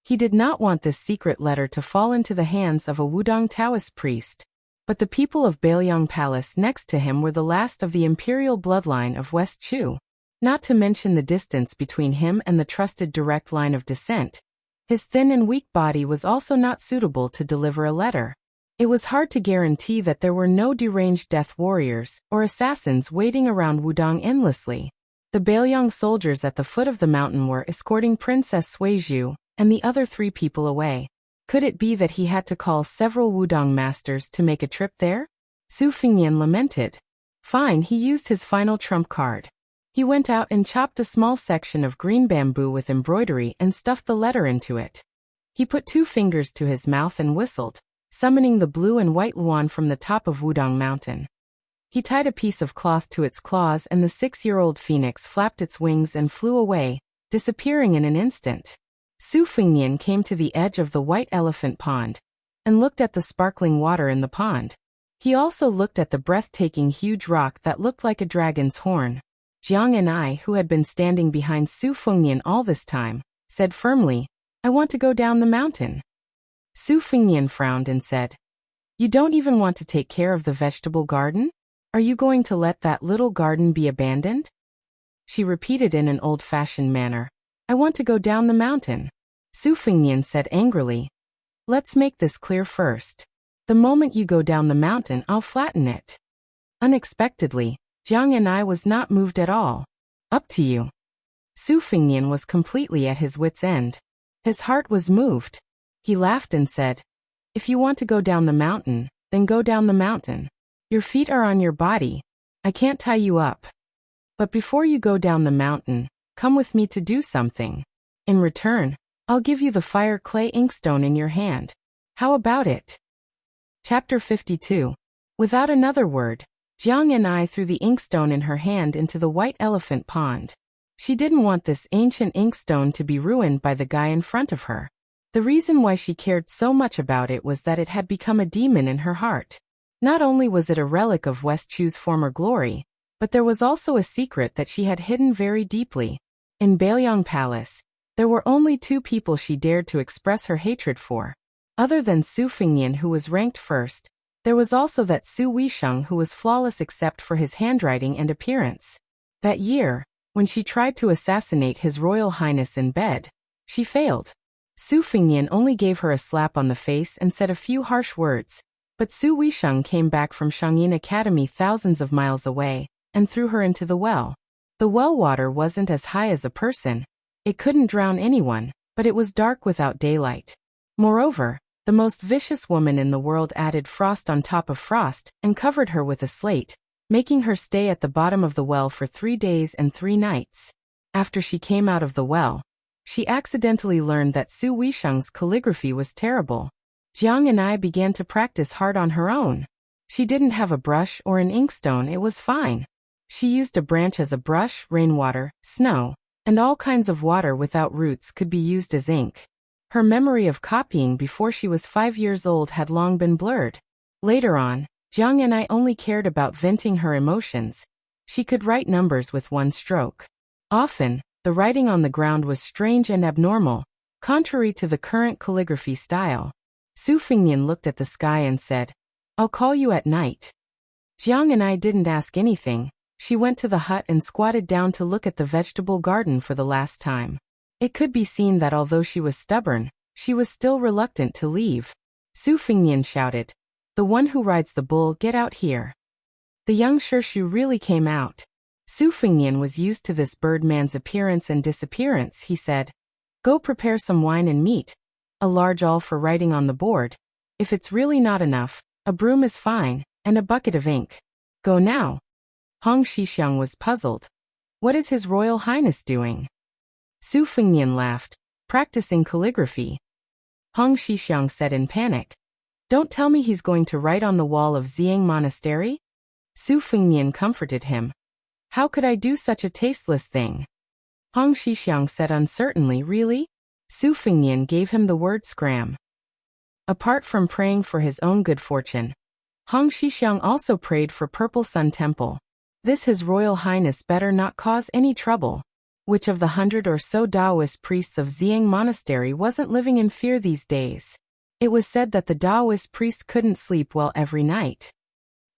He did not want this secret letter to fall into the hands of a Wudong Taoist priest. But the people of Bailiang Palace next to him were the last of the imperial bloodline of West Chu. Not to mention the distance between him and the trusted direct line of descent. His thin and weak body was also not suitable to deliver a letter. It was hard to guarantee that there were no deranged death warriors or assassins waiting around Wudong endlessly. The Bailiang soldiers at the foot of the mountain were escorting Princess Suizhu and the other 3 people away. Could it be that he had to call several Wudong masters to make a trip there? Su Fengnian lamented. Fine, he used his final trump card. He went out and chopped a small section of green bamboo with embroidery and stuffed the letter into it. He put 2 fingers to his mouth and whistled, summoning the blue and white Luan from the top of Wudong Mountain. He tied a piece of cloth to its claws and the 6-year-old phoenix flapped its wings and flew away, disappearing in an instant. Su Fengnian came to the edge of the white elephant pond and looked at the sparkling water in the pond. He also looked at the breathtaking huge rock that looked like a dragon's horn. Jiang and I, who had been standing behind Su Fengnian all this time, said firmly, "I want to go down the mountain." Su Fengnian frowned and said, "You don't even want to take care of the vegetable garden? Are you going to let that little garden be abandoned?" She repeated in an old-fashioned manner, "I want to go down the mountain." Su Fengnian said angrily, "Let's make this clear first. The moment you go down the mountain, I'll flatten it." Unexpectedly, Jiang and I was not moved at all. "Up to you." Su Fengnian was completely at his wit's end. His heart was moved. He laughed and said, "If you want to go down the mountain, then go down the mountain. Your feet are on your body. I can't tie you up. But before you go down the mountain, come with me to do something. In return, I'll give you the fire clay inkstone in your hand. How about it?" Chapter 52. Without another word, Jiang and I threw the inkstone in her hand into the white elephant pond. She didn't want this ancient inkstone to be ruined by the guy in front of her. The reason why she cared so much about it was that it had become a demon in her heart. Not only was it a relic of West Chu's former glory, but there was also a secret that she had hidden very deeply. In Bailiang Palace, there were only two people she dared to express her hatred for. Other than Su Fengnian, who was ranked first, there was also that Su Weisheng, who was flawless except for his handwriting and appearance. That year, when she tried to assassinate His Royal Highness in bed, she failed. Su Fengnian only gave her a slap on the face and said a few harsh words, but Su Weisheng came back from Shangyin Academy thousands of miles away and threw her into the well. The well water wasn't as high as a person. It couldn't drown anyone, but it was dark without daylight. Moreover, the most vicious woman in the world added frost on top of frost and covered her with a slate, making her stay at the bottom of the well for 3 days and 3 nights. After she came out of the well, she accidentally learned that Su Weisheng's calligraphy was terrible. Jiang and I began to practice hard on her own. She didn't have a brush or an inkstone, it was fine. She used a branch as a brush, rainwater, snow, and all kinds of water without roots could be used as ink. Her memory of copying before she was 5 years old had long been blurred. Later on, Jiang and I only cared about venting her emotions. She could write numbers with one stroke. Often, the writing on the ground was strange and abnormal, contrary to the current calligraphy style. Su Fengnian looked at the sky and said, "I'll call you at night." Jiang and I didn't ask anything. She went to the hut and squatted down to look at the vegetable garden for the last time. It could be seen that although she was stubborn, she was still reluctant to leave. Su Fengnian shouted, "The one who rides the bull, get out here." The young Shirshu really came out. Su Fengnian was used to this birdman's appearance and disappearance. He said, "Go prepare some wine and meat, a large awl for writing on the board. If it's really not enough, a broom is fine, and a bucket of ink. Go now." Hong Shixiang was puzzled. What is His Royal Highness doing? Su Fengnian laughed, "Practicing calligraphy." Hong Shixiang said in panic, "Don't tell me he's going to write on the wall of Xiang Monastery?" Su Fengnian comforted him. "How could I do such a tasteless thing?" Hong Shixiang said uncertainly, "Really?" Su Fengnian gave him the word scram. Apart from praying for his own good fortune, Hong Shixiang also prayed for Purple Sun Temple. This His Royal Highness better not cause any trouble. Which of the 100 or so Taoist priests of Xiang Monastery wasn't living in fear these days? It was said that the Taoist priest couldn't sleep well every night.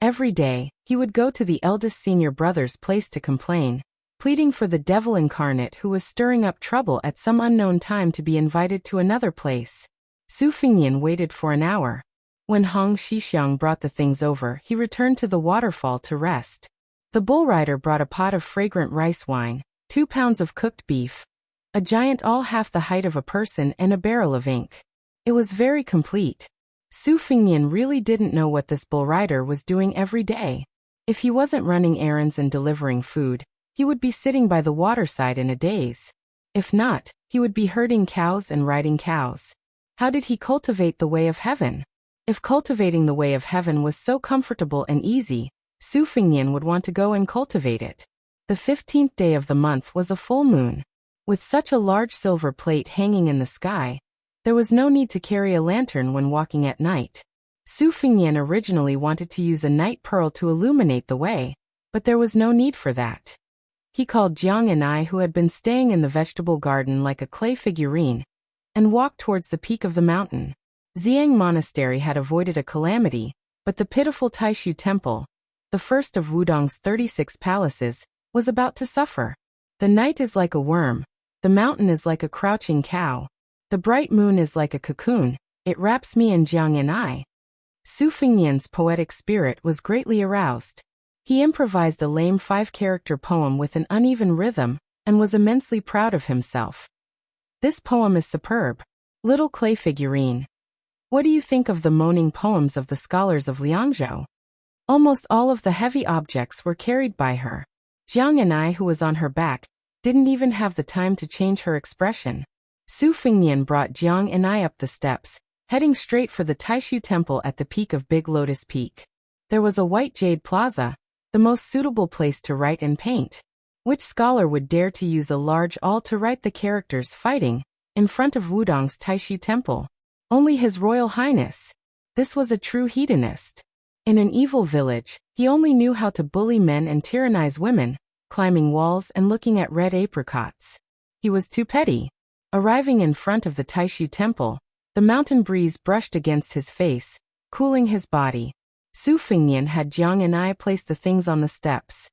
Every day, he would go to the eldest senior brother's place to complain, pleading for the devil incarnate who was stirring up trouble at some unknown time to be invited to another place. Su Fengnian waited for an hour. When Hong Shixiang brought the things over, he returned to the waterfall to rest. The bull rider brought a pot of fragrant rice wine, 2 pounds of cooked beef, a giant awl half the height of a person, and a barrel of ink. It was very complete. Su Fengnian really didn't know what this bull rider was doing every day. If he wasn't running errands and delivering food, he would be sitting by the waterside in a daze. If not, he would be herding cows and riding cows. How did he cultivate the way of heaven? If cultivating the way of heaven was so comfortable and easy, Su Fengnian would want to go and cultivate it. The 15th day of the month was a full moon. With such a large silver plate hanging in the sky, there was no need to carry a lantern when walking at night. Su Fingyan originally wanted to use a night pearl to illuminate the way, but there was no need for that. He called Jiang and I, who had been staying in the vegetable garden like a clay figurine, and walked towards the peak of the mountain. Xiang Monastery had avoided a calamity, but the pitiful Taishu Temple, the first of Wudong's 36 palaces, was about to suffer. The night is like a worm, the mountain is like a crouching cow, the bright moon is like a cocoon, it wraps me and Jiang and I. Su Fingyan's poetic spirit was greatly aroused. He improvised a lame 5-character poem with an uneven rhythm, and was immensely proud of himself. This poem is superb. Little clay figurine. What do you think of the moaning poems of the scholars of Liangzhou? Almost all of the heavy objects were carried by her. Jiang and I, who was on her back, didn't even have the time to change her expression. Su Fingyan brought Jiang and I up the steps, heading straight for the Taishu Temple at the peak of Big Lotus Peak. There was a white jade plaza, the most suitable place to write and paint. Which scholar would dare to use a large awl to write the characters fighting in front of Wudong's Taishu Temple? Only His Royal Highness. This was a true hedonist. In an evil village, he only knew how to bully men and tyrannize women, climbing walls and looking at red apricots. He was too petty. Arriving in front of the Taishu Temple, the mountain breeze brushed against his face, cooling his body. Su Fingyan had Jiang and I place the things on the steps.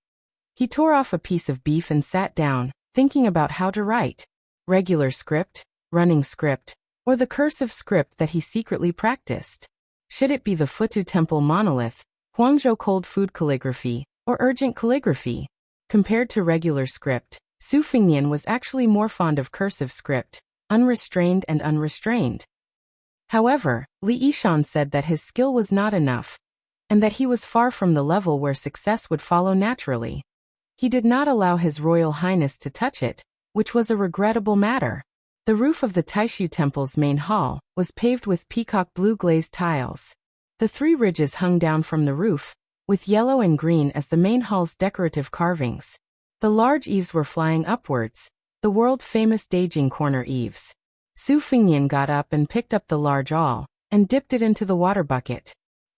He tore off a piece of beef and sat down, thinking about how to write. Regular script, running script, or the cursive script that he secretly practiced. Should it be the Futu Temple monolith, Huangzhou cold food calligraphy, or urgent calligraphy? Compared to regular script, Su Fingyan was actually more fond of cursive script, unrestrained and unrestrained. However, Li Yishan said that his skill was not enough, and that he was far from the level where success would follow naturally. He did not allow His Royal Highness to touch it, which was a regrettable matter. The roof of the Taishu Temple's main hall was paved with peacock blue glazed tiles. The 3 ridges hung down from the roof, with yellow and green as the main hall's decorative carvings. The large eaves were flying upwards, the world-famous Beijing corner eaves. Su Fingyan got up and picked up the large awl, and dipped it into the water bucket.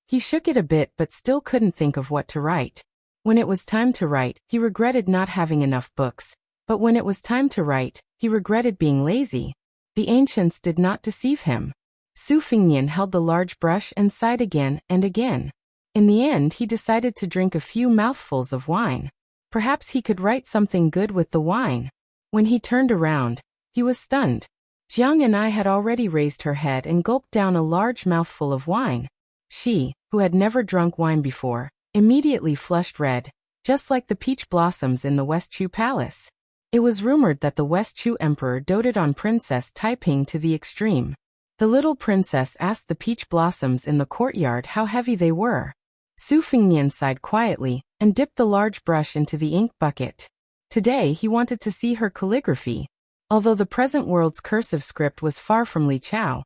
He shook it a bit but still couldn't think of what to write. When it was time to write, he regretted not having enough books, but when it was time to write, he regretted being lazy. The ancients did not deceive him. Su Fingyan held the large brush and sighed again and again. In the end, he decided to drink a few mouthfuls of wine. Perhaps he could write something good with the wine. When he turned around, he was stunned. Jiang and I had already raised her head and gulped down a large mouthful of wine. She, who had never drunk wine before, immediately flushed red, just like the peach blossoms in the West Chu Palace. It was rumored that the West Chu Emperor doted on Princess Taiping to the extreme. The little princess asked the peach blossoms in the courtyard how heavy they were. Su Fingyan sighed quietly and dipped the large brush into the ink bucket. Today he wanted to see her calligraphy. Although the present world's cursive script was far from Li Chao,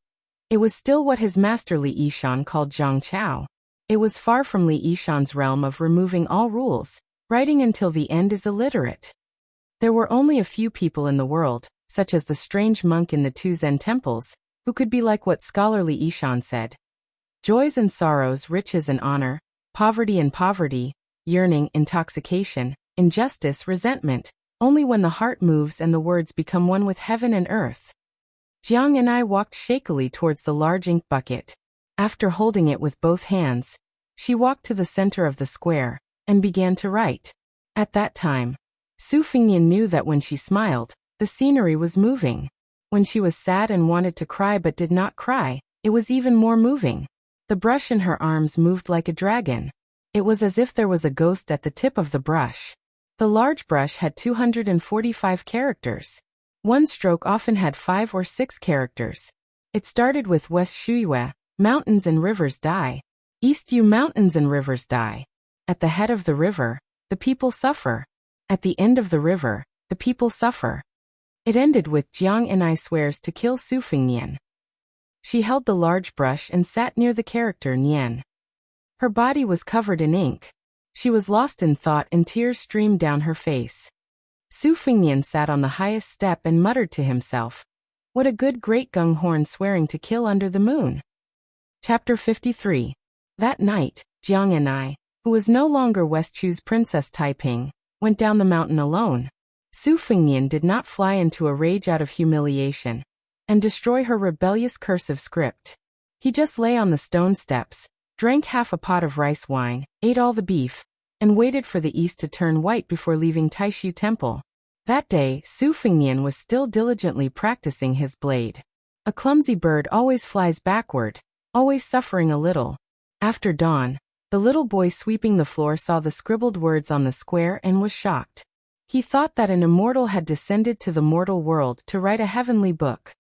it was still what his master Li Yishan called Zhang Chao. It was far from Li Yishan's realm of removing all rules, writing until the end is illiterate. There were only a few people in the world, such as the strange monk in the 2 Zen temples, who could be like what scholar Li Yishan said. Joys and sorrows, riches and honor, poverty and poverty, yearning, intoxication, injustice, resentment, only when the heart moves and the words become one with heaven and earth. Jiang and I walked shakily towards the large ink bucket. After holding it with both hands, she walked to the center of the square and began to write. At that time, Su Fingyan knew that when she smiled, the scenery was moving. When she was sad and wanted to cry but did not cry, it was even more moving. The brush in her arms moved like a dragon. It was as if there was a ghost at the tip of the brush. The large brush had 245 characters. One stroke often had 5 or 6 characters. It started with West Shuyue, mountains and rivers die. East Yu, mountains and rivers die. At the head of the river, the people suffer. At the end of the river, the people suffer. It ended with Jiang and I swears to kill Su Fingyan. She held the large brush and sat near the character Nian. Her body was covered in ink. She was lost in thought and tears streamed down her face. Su Fingyan sat on the highest step and muttered to himself, "What a good great gung horn swearing to kill under the moon." Chapter 53. That night, Jiang and I, who was no longer Westchu's Princess Taiping, went down the mountain alone. Su Fengnian did not fly into a rage out of humiliation and destroy her rebellious cursive script. He just lay on the stone steps, drank half a pot of rice wine, ate all the beef, and waited for the east to turn white before leaving Taishu Temple. That day, Su Fengnian was still diligently practicing his blade. A clumsy bird always flies backward, always suffering a little. After dawn, the little boy sweeping the floor saw the scribbled words on the square and was shocked. He thought that an immortal had descended to the mortal world to write a heavenly book.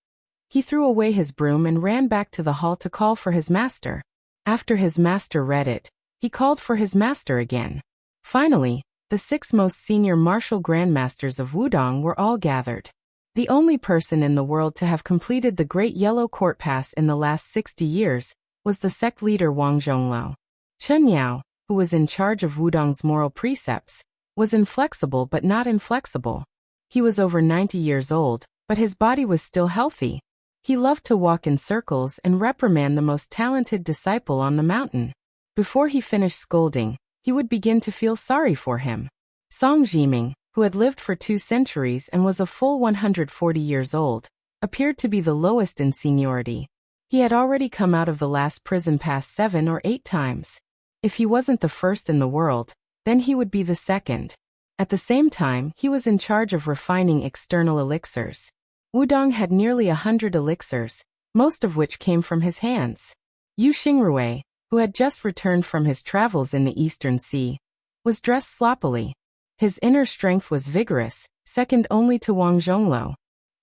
He threw away his broom and ran back to the hall to call for his master. After his master read it, he called for his master again. Finally, the 6 most senior martial grandmasters of Wudong were all gathered. The only person in the world to have completed the Great Yellow Court Pass in the last 60 years was the sect leader Wang Zhongluo. Chen Yao, who was in charge of Wudong's moral precepts, was inflexible but not inflexible. He was over 90 years old, but his body was still healthy. He loved to walk in circles and reprimand the most talented disciple on the mountain. Before he finished scolding, he would begin to feel sorry for him. Song Jiming, who had lived for 2 centuries and was a full 140 years old, appeared to be the lowest in seniority. He had already come out of the last prison pass 7 or 8 times. If he wasn't the first in the world, then he would be the second. At the same time, he was in charge of refining external elixirs. Wudong had nearly 100 elixirs, most of which came from his hands. Yu Xingrui, who had just returned from his travels in the Eastern Sea, was dressed sloppily. His inner strength was vigorous, second only to Wang Zhongluo.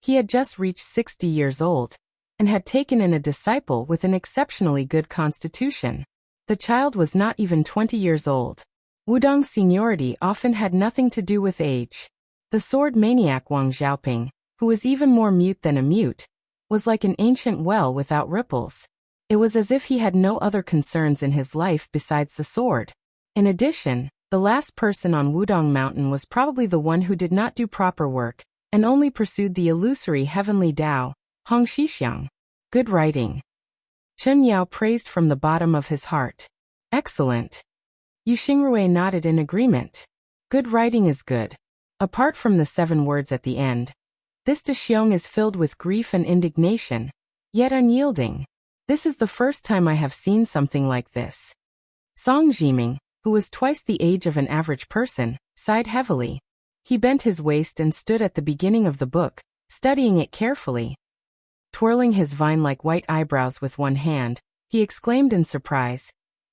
He had just reached 60 years old, and had taken in a disciple with an exceptionally good constitution. The child was not even 20 years old. Wudong's seniority often had nothing to do with age. The sword maniac Wang Xiaoping, who was even more mute than a mute, was like an ancient well without ripples. It was as if he had no other concerns in his life besides the sword. In addition, the last person on Wudong Mountain was probably the one who did not do proper work, and only pursued the illusory heavenly Tao, Hong Shixiang. Good writing. Chen Yao praised from the bottom of his heart. Excellent. Yu Xingrui nodded in agreement. Good writing is good. Apart from the 7 words at the end, this Dexiong is filled with grief and indignation, yet unyielding. This is the first time I have seen something like this. Song Jiming, who was twice the age of an average person, sighed heavily. He bent his waist and stood at the beginning of the book, studying it carefully. Twirling his vine-like white eyebrows with one hand, he exclaimed in surprise,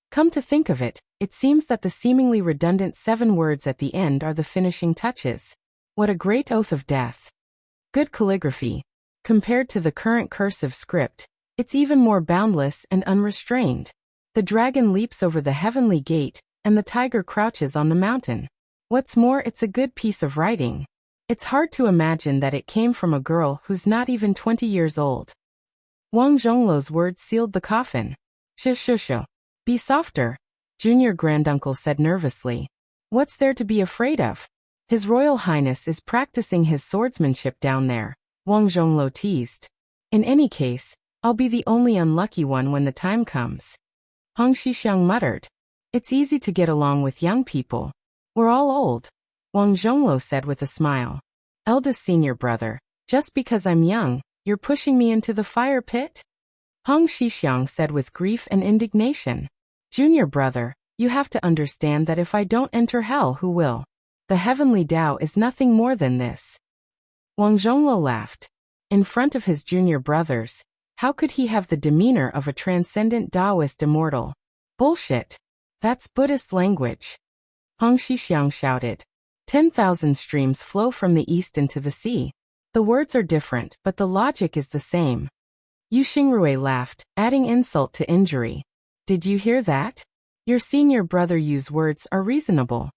"Come to think of it, it seems that the seemingly redundant 7 words at the end are the finishing touches. What a great oath of death. Good calligraphy. Compared to the current cursive script, it's even more boundless and unrestrained. The dragon leaps over the heavenly gate, and the tiger crouches on the mountain. What's more, it's a good piece of writing. It's hard to imagine that it came from a girl who's not even 20 years old." Wang Zhongluo's words sealed the coffin. "Shh. Be softer," Junior Granduncle said nervously. "What's there to be afraid of? His Royal Highness is practicing his swordsmanship down there," Wang Zhongluo teased. "In any case, I'll be the only unlucky one when the time comes." Hong Shixiang muttered. "It's easy to get along with young people. We're all old," Wang Zhongluo said with a smile. "Eldest senior brother, just because I'm young, you're pushing me into the fire pit?" Hong Shixiang said with grief and indignation. "Junior brother, you have to understand that if I don't enter hell, who will? The heavenly Tao is nothing more than this." Wang Zhongluo laughed. In front of his junior brothers, how could he have the demeanor of a transcendent Taoist immortal? Bullshit. That's Buddhist language. Hong Shixiang shouted. 10,000 streams flow from the east into the sea. The words are different, but the logic is the same. Yu Xingrui laughed, adding insult to injury. "Did you hear that? Your senior brother Yu's words are reasonable."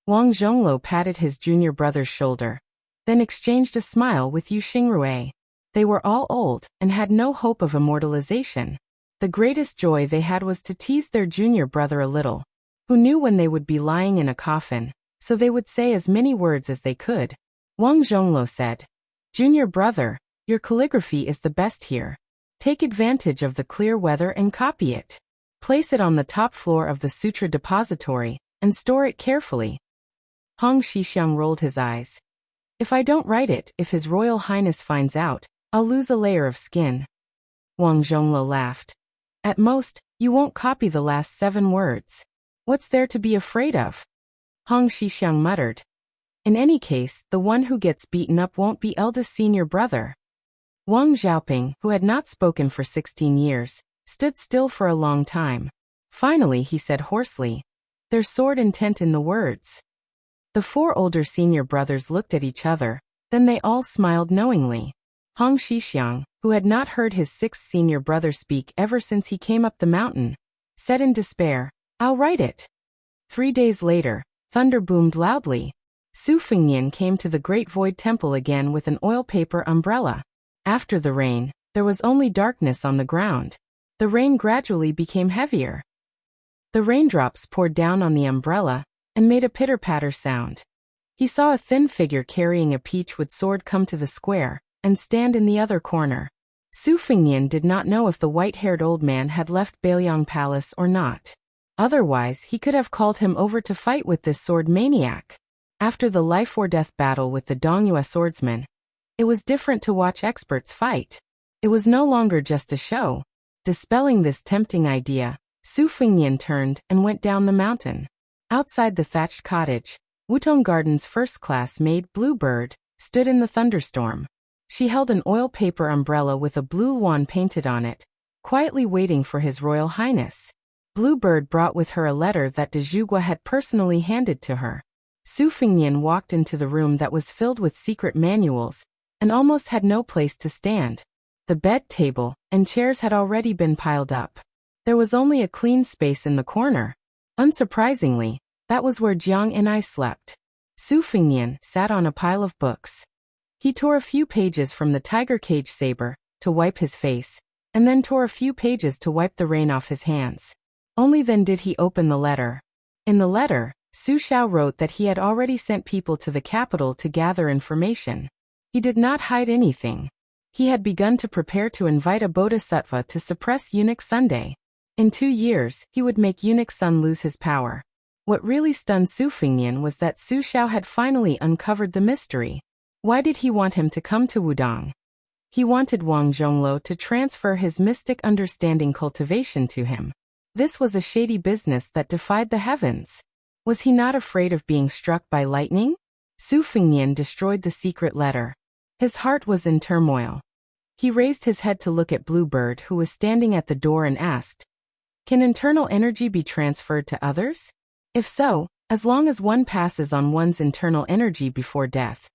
Wang Zhongluo patted his junior brother's shoulder, then exchanged a smile with Yu Xingrui. They were all old, and had no hope of immortalization. The greatest joy they had was to tease their junior brother a little. Who knew when they would be lying in a coffin, so they would say as many words as they could. Wang Zhongluo said, "Junior brother, your calligraphy is the best here. Take advantage of the clear weather and copy it. Place it on the top floor of the sutra depository, and store it carefully. Hong Shixiang rolled his eyes. If I don't write it, if His Royal Highness finds out, I'll lose a layer of skin. Wang Zhonglo laughed. At most, you won't copy the last 7 words. What's there to be afraid of? Hong Shixiang muttered. In any case, the one who gets beaten up won't be eldest senior brother. Wang Xiaoping, who had not spoken for 16 years, stood still for a long time. Finally he said hoarsely, "There's sword intent in the words." The 4 older senior brothers looked at each other, then they all smiled knowingly. Hong Shixiang, who had not heard his 6th senior brother speak ever since he came up the mountain, said in despair, "I'll write it." 3 days later, thunder boomed loudly. Su Fengnian came to the Great Void Temple again with an oil paper umbrella. After the rain, there was only darkness on the ground. The rain gradually became heavier. The raindrops poured down on the umbrella and made a pitter-patter sound. He saw a thin figure carrying a peachwood sword come to the square and stand in the other corner. Su Fengnian did not know if the white-haired old man had left Bailiang Palace or not. Otherwise, he could have called him over to fight with this sword maniac. After the life-or-death battle with the Dongyue swordsman, it was different to watch experts fight. It was no longer just a show. Dispelling this tempting idea, Su Fengnian turned and went down the mountain. Outside the thatched cottage, Wutong Garden's first-class maid Bluebird stood in the thunderstorm. She held an oil paper umbrella with a blue wand painted on it, quietly waiting for His Royal Highness. Bluebird brought with her a letter that de Zhugua had personally handed to her. Su Fengnian walked into the room that was filled with secret manuals and almost had no place to stand. The bed, table, and chairs had already been piled up. There was only a clean space in the corner. Unsurprisingly, that was where Jiang and I slept. Su Fengnian sat on a pile of books. He tore a few pages from the tiger cage saber to wipe his face, and then tore a few pages to wipe the rain off his hands. Only then did he open the letter. In the letter, Su Xiao wrote that he had already sent people to the capital to gather information. He did not hide anything. He had begun to prepare to invite a bodhisattva to suppress Eunuch Sunday. In 2 years, he would make Eunuch Sun lose his power. What really stunned Su Fengnian was that Su Xiao had finally uncovered the mystery. Why did he want him to come to Wudong? He wanted Wang Zhonglo to transfer his mystic understanding cultivation to him. This was a shady business that defied the heavens. Was he not afraid of being struck by lightning? Su Fengnian destroyed the secret letter. His heart was in turmoil. He raised his head to look at Bluebird, who was standing at the door, and asked, "Can internal energy be transferred to others? If so, as long as one passes on one's internal energy before death,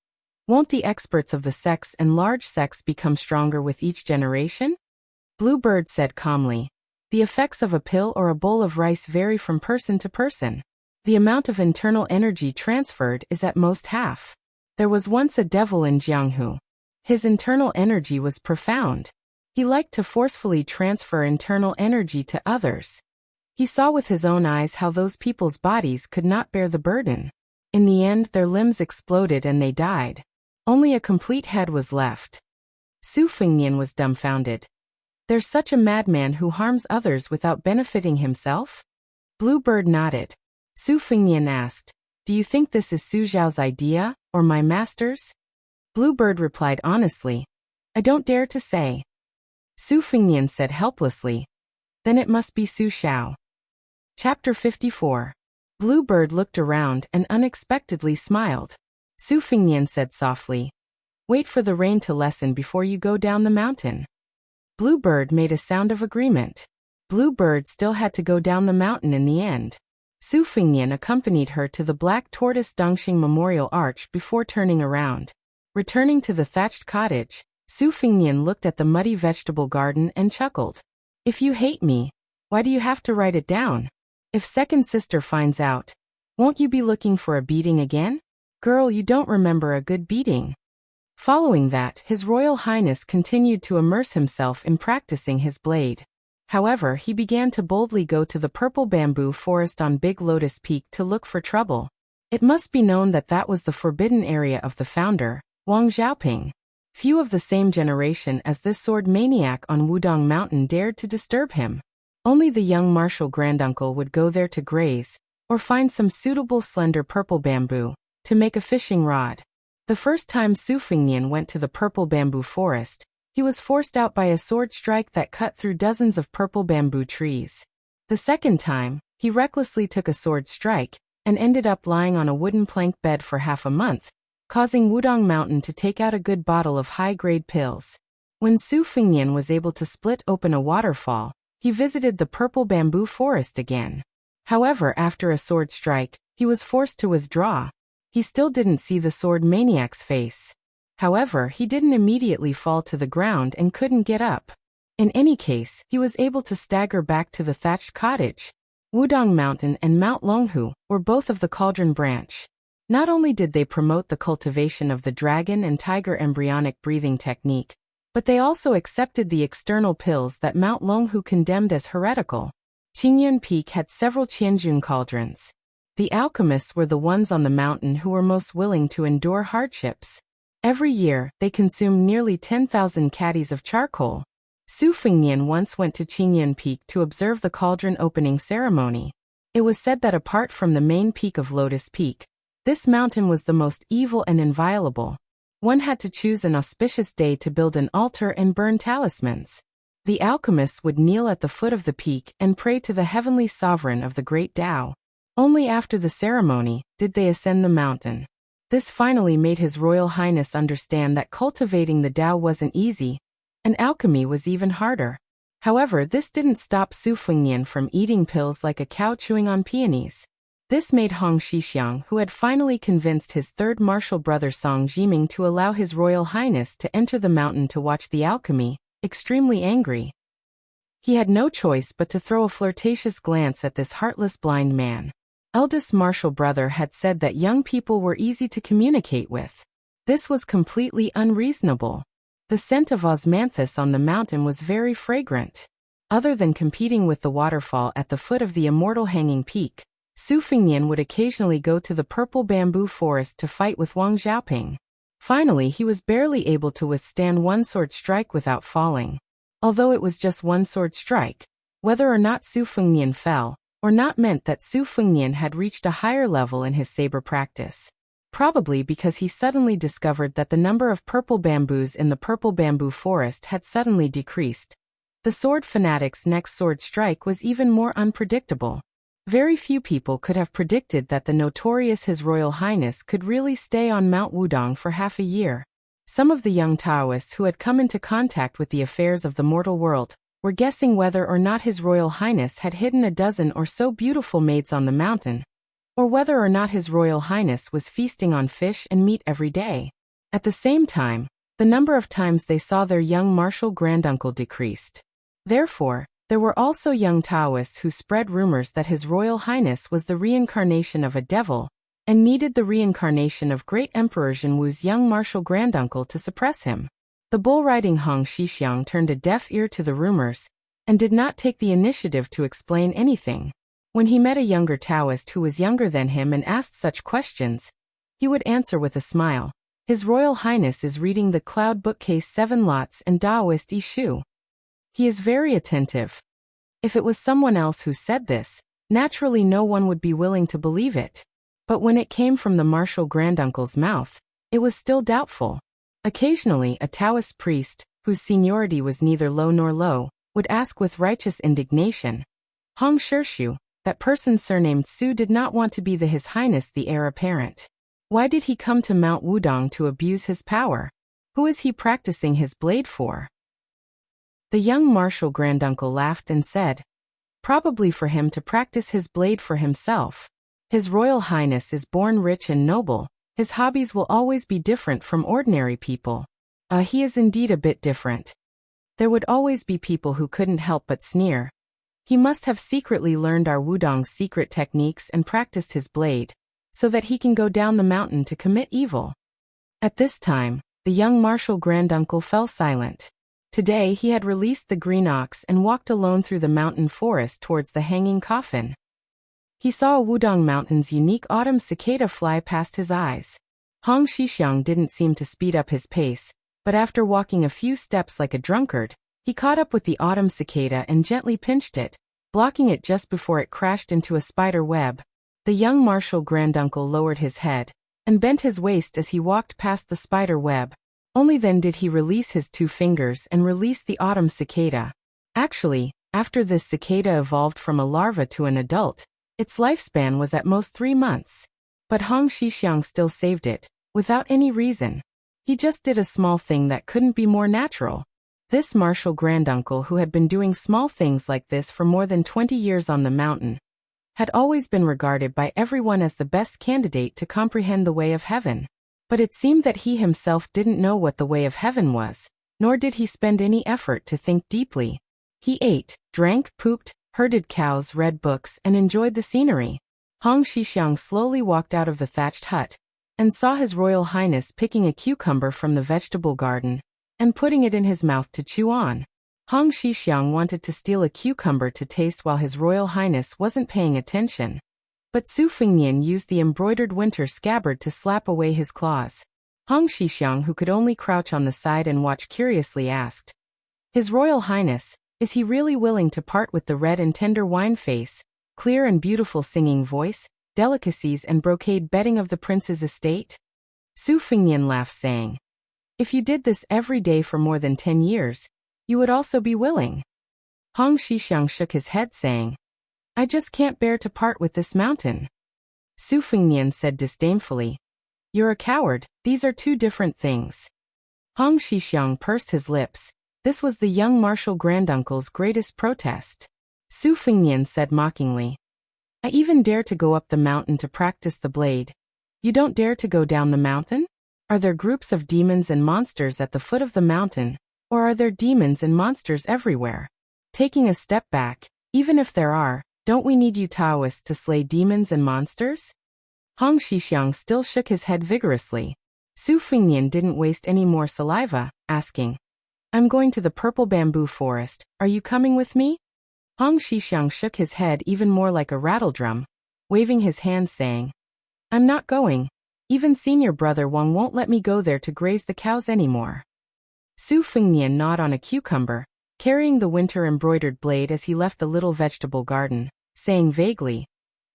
won't the experts of the sects and large sects become stronger with each generation?" Bluebird said calmly, "The effects of a pill or a bowl of rice vary from person to person. The amount of internal energy transferred is at most half. There was once a devil in Jianghu. His internal energy was profound. He liked to forcefully transfer internal energy to others. He saw with his own eyes how those people's bodies could not bear the burden. In the end, their limbs exploded and they died. Only a complete head was left." Su Fengnian was dumbfounded. "There's such a madman who harms others without benefiting himself?" Bluebird nodded. Su Fengnian asked, "Do you think this is Su Zhao's idea, or my master's?" Bluebird replied honestly, "I don't dare to say." Su Fengnian said helplessly, "Then it must be Su Xiao." Chapter 54. Bluebird looked around and unexpectedly smiled. Su Fengnian said softly, "Wait for the rain to lessen before you go down the mountain." Bluebird made a sound of agreement. Bluebird still had to go down the mountain in the end. Su Fengnian accompanied her to the Black Tortoise Dongxing Memorial Arch before turning around. Returning to the thatched cottage, Su Fengnian looked at the muddy vegetable garden and chuckled. "If you hate me, why do you have to write it down? If second sister finds out, won't you be looking for a beating again? Girl, you don't remember a good beating." Following that, His Royal Highness continued to immerse himself in practicing his blade. However, he began to boldly go to the purple bamboo forest on Big Lotus Peak to look for trouble. It must be known that that was the forbidden area of the founder, Wang Xiaoping. Few of the same generation as this sword maniac on Wudong Mountain dared to disturb him. Only the young martial granduncle would go there to graze, or find some suitable slender purple bamboo, to make a fishing rod. The first time Su Fengnian went to the purple bamboo forest, he was forced out by a sword strike that cut through dozens of purple bamboo trees. The second time, he recklessly took a sword strike, and ended up lying on a wooden plank bed for half a month, causing Wudong Mountain to take out a good bottle of high-grade pills. When Su Fengnian was able to split open a waterfall, he visited the purple bamboo forest again. However, after a sword strike, he was forced to withdraw. He still didn't see the sword maniac's face. However, he didn't immediately fall to the ground and couldn't get up. In any case, he was able to stagger back to the thatched cottage. Wudong Mountain and Mount Longhu were both of the Cauldron branch. Not only did they promote the cultivation of the dragon and tiger embryonic breathing technique, but they also accepted the external pills that Mount Longhu condemned as heretical. Qingyun Peak had several Qianjun cauldrons. The alchemists were the ones on the mountain who were most willing to endure hardships. Every year, they consumed nearly 10,000 caddies of charcoal. Su Fengnian once went to Qingyun Peak to observe the cauldron opening ceremony. It was said that apart from the main peak of Lotus Peak, this mountain was the most evil and inviolable. One had to choose an auspicious day to build an altar and burn talismans. The alchemists would kneel at the foot of the peak and pray to the heavenly sovereign of the great Tao. Only after the ceremony did they ascend the mountain. This finally made His Royal Highness understand that cultivating the Tao wasn't easy, and alchemy was even harder. However, this didn't stop Su Fengnian from eating pills like a cow chewing on peonies. This made Hong Shixiang, who had finally convinced his third martial brother Song Jiming to allow His Royal Highness to enter the mountain to watch the alchemy, extremely angry. He had no choice but to throw a flirtatious glance at this heartless blind man. Eldest martial brother had said that young people were easy to communicate with. This was completely unreasonable. The scent of osmanthus on the mountain was very fragrant. Other than competing with the waterfall at the foot of the immortal hanging peak, Su Fengnian would occasionally go to the purple bamboo forest to fight with Wang Xiaoping. Finally, he was barely able to withstand one sword strike without falling. Although it was just one sword strike, whether or not Su Fengnian fell, or not meant that Su Fengnian had reached a higher level in his saber practice. Probably because he suddenly discovered that the number of purple bamboos in the purple bamboo forest had suddenly decreased. The sword fanatic's next sword strike was even more unpredictable. Very few people could have predicted that the notorious His Royal Highness could really stay on Mount Wudong for half a year. Some of the young Taoists who had come into contact with the affairs of the mortal world were guessing whether or not His Royal Highness had hidden a dozen or so beautiful maids on the mountain, or whether or not His Royal Highness was feasting on fish and meat every day. At the same time, the number of times they saw their young martial granduncle decreased. Therefore, there were also young Taoists who spread rumors that His Royal Highness was the reincarnation of a devil, and needed the reincarnation of Great Emperor Zhenwu's young martial granduncle to suppress him. The bull-riding Hong Shixiang turned a deaf ear to the rumors, and did not take the initiative to explain anything. When he met a younger Taoist who was younger than him and asked such questions, he would answer with a smile. His Royal Highness is reading the Cloud Bookcase 7 Lots and Taoist Ishu. He is very attentive. If it was someone else who said this, naturally no one would be willing to believe it. But when it came from the martial granduncle's mouth, it was still doubtful. Occasionally a Taoist priest, whose seniority was neither low nor low, would ask with righteous indignation, Hong Shirshu, that person surnamed Su did not want to be His Highness the heir apparent. Why did he come to Mount Wudong to abuse his power? Who is he practicing his blade for? The young martial granduncle laughed and said, probably for him to practice his blade for himself. His Royal Highness is born rich and noble. His hobbies will always be different from ordinary people. He is indeed a bit different. There would always be people who couldn't help but sneer. He must have secretly learned our Wudong's secret techniques and practiced his blade, so that he can go down the mountain to commit evil. At this time, the young martial granduncle fell silent. Today he had released the green ox and walked alone through the mountain forest towards the hanging coffin. He saw a Wudong Mountain's unique autumn cicada fly past his eyes. Hong Shixiang didn't seem to speed up his pace, but after walking a few steps like a drunkard, he caught up with the autumn cicada and gently pinched it, blocking it just before it crashed into a spider web. The young martial granduncle lowered his head and bent his waist as he walked past the spider web. Only then did he release his 2 fingers and release the autumn cicada. Actually, after this cicada evolved from a larva to an adult, its lifespan was at most 3 months. But Hong Xixiang still saved it, without any reason. He just did a small thing that couldn't be more natural. This martial granduncle, who had been doing small things like this for more than 20 years on the mountain, had always been regarded by everyone as the best candidate to comprehend the way of heaven. But it seemed that he himself didn't know what the way of heaven was, nor did he spend any effort to think deeply. He ate, drank, pooped, herded cows, read books, and enjoyed the scenery. Hong Xixiang slowly walked out of the thatched hut and saw His Royal Highness picking a cucumber from the vegetable garden and putting it in his mouth to chew on. Hong Xixiang wanted to steal a cucumber to taste while His Royal Highness wasn't paying attention. But Su Fengnian used the embroidered winter scabbard to slap away his claws. Hong Xixiang, who could only crouch on the side and watch curiously, asked, "His Royal Highness, is he really willing to part with the red and tender wine face, clear and beautiful singing voice, delicacies and brocade bedding of the prince's estate?" Su Fengnian laughed, saying, "If you did this every day for more than 10 years, you would also be willing." Hong Xixiang shook his head, saying, "I just can't bear to part with this mountain." Su Fengnian said disdainfully, "You're a coward, these are 2 different things." Hong Xixiang pursed his lips. This was the young martial granduncle's greatest protest. Su Fengnian said mockingly, "I even dare to go up the mountain to practice the blade. You don't dare to go down the mountain? Are there groups of demons and monsters at the foot of the mountain, or are there demons and monsters everywhere? Taking a step back, even if there are, don't we need you Taoists to slay demons and monsters?" Hong Xixiang still shook his head vigorously. Su Fengnian didn't waste any more saliva, asking, "I'm going to the purple bamboo forest, are you coming with me?" Hong Xixiang shook his head even more like a rattledrum, waving his hand, saying, "I'm not going. Even senior brother Wang won't let me go there to graze the cows anymore." Su Fengnian gnawed on a cucumber, carrying the winter embroidered blade as he left the little vegetable garden, saying vaguely,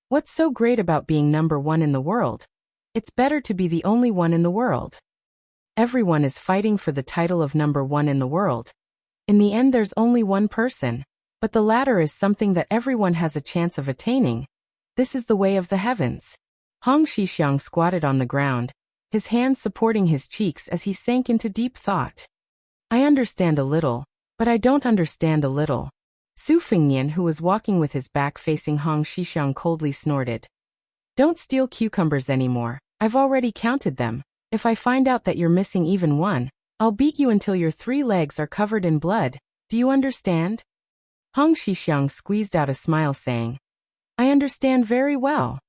"What's so great about being number 1 in the world? It's better to be the only one in the world. Everyone is fighting for the title of number 1 in the world. In the end there's only one person, but the latter is something that everyone has a chance of attaining. This is the way of the heavens." Hong Xixiang squatted on the ground, his hands supporting his cheeks as he sank into deep thought. "I understand a little, but I don't understand a little." Su Fengnian, who was walking with his back facing Hong Xixiang, coldly snorted, "Don't steal cucumbers anymore, I've already counted them. If I find out that you're missing even one, I'll beat you until your 3 legs are covered in blood. Do you understand?" Hong Xixiang squeezed out a smile, saying, "I understand very well."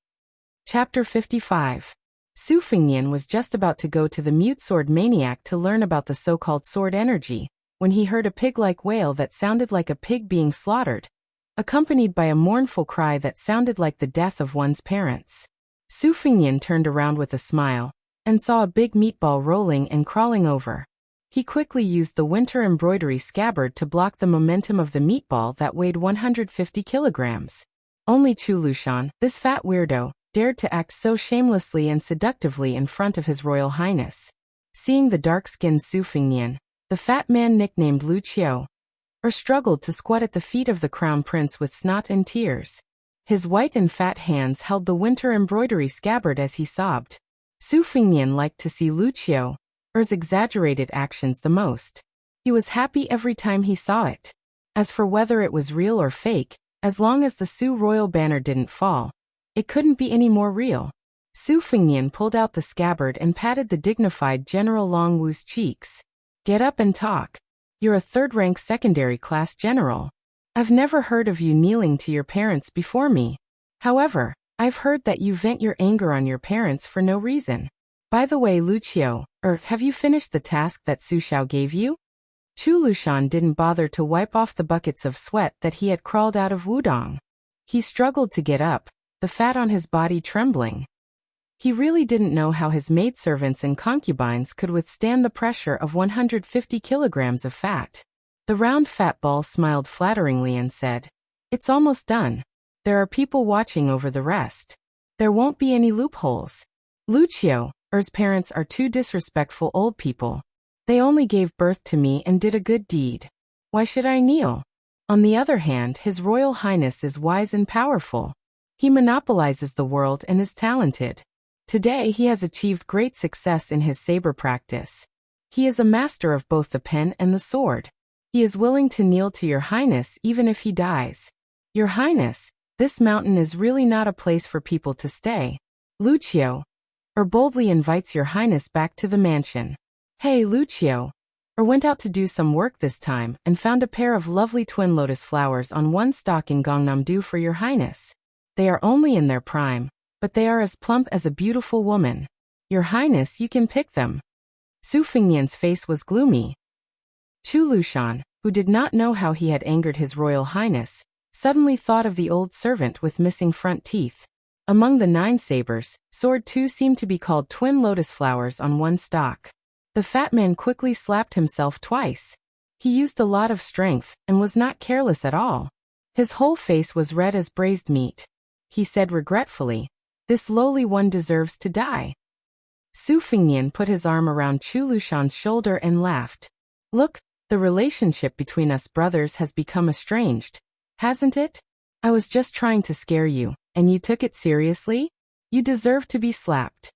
Chapter 55. Su Fengnian was just about to go to the mute sword maniac to learn about the so-called sword energy, when he heard a pig-like wail that sounded like a pig being slaughtered, accompanied by a mournful cry that sounded like the death of one's parents. Su Fengnian turned around with a smile, and saw a big meatball rolling and crawling over. He quickly used the winter embroidery scabbard to block the momentum of the meatball that weighed 150 kilograms. Only Chu Lushan, this fat weirdo, dared to act so shamelessly and seductively in front of His Royal Highness. Seeing the dark-skinned Su Fengnian, the fat man nicknamed Wuxia, struggled to squat at the feet of the crown prince with snot and tears. His white and fat hands held the winter embroidery scabbard as he sobbed. Su Fengnian liked to see Wuxia's exaggerated actions the most. He was happy every time he saw it. As for whether it was real or fake, as long as the Su royal banner didn't fall, it couldn't be any more real. Su Fengnian pulled out the scabbard and patted the dignified General Long Wu's cheeks. "Get up and talk. You're a 3rd-rank secondary class general. I've never heard of you kneeling to your parents before me. However, I've heard that you vent your anger on your parents for no reason. By the way, Wuxia, have you finished the task that Su Xiao gave you?" Chu Lushan didn't bother to wipe off the buckets of sweat that he had crawled out of Wudong. He struggled to get up, the fat on his body trembling. He really didn't know how his maidservants and concubines could withstand the pressure of 150 kilograms of fat. The round fat ball smiled flatteringly and said, It's almost done. There are people watching over the rest. There won't be any loopholes. Luccio's parents are two disrespectful old people. They only gave birth to me and did a good deed. Why should I kneel? On the other hand, His Royal Highness is wise and powerful. He monopolizes the world and is talented. Today he has achieved great success in his saber practice. He is a master of both the pen and the sword. He is willing to kneel to your highness even if he dies. Your highness, this mountain is really not a place for people to stay. Lucio boldly invites your highness back to the mansion. Hey, Lucio went out to do some work this time and found a pair of lovely twin lotus flowers on one stalk in Gangnam-do for your highness. They are only in their prime, but they are as plump as a beautiful woman. Your highness, you can pick them. Su Fengnian's face was gloomy. Chu Lushan, who did not know how he had angered His Royal Highness, suddenly thought of the old servant with missing front teeth. Among the 9 sabers, sword 2 seemed to be called twin lotus flowers on one stalk. The fat man quickly slapped himself twice. He used a lot of strength and was not careless at all. His whole face was red as braised meat. He said regretfully, "This lowly one deserves to die." Su Fengnian put his arm around Chu Lushan's shoulder and laughed. Look, the relationship between us brothers has become estranged, hasn't it? I was just trying to scare you, and you took it seriously? You deserve to be slapped.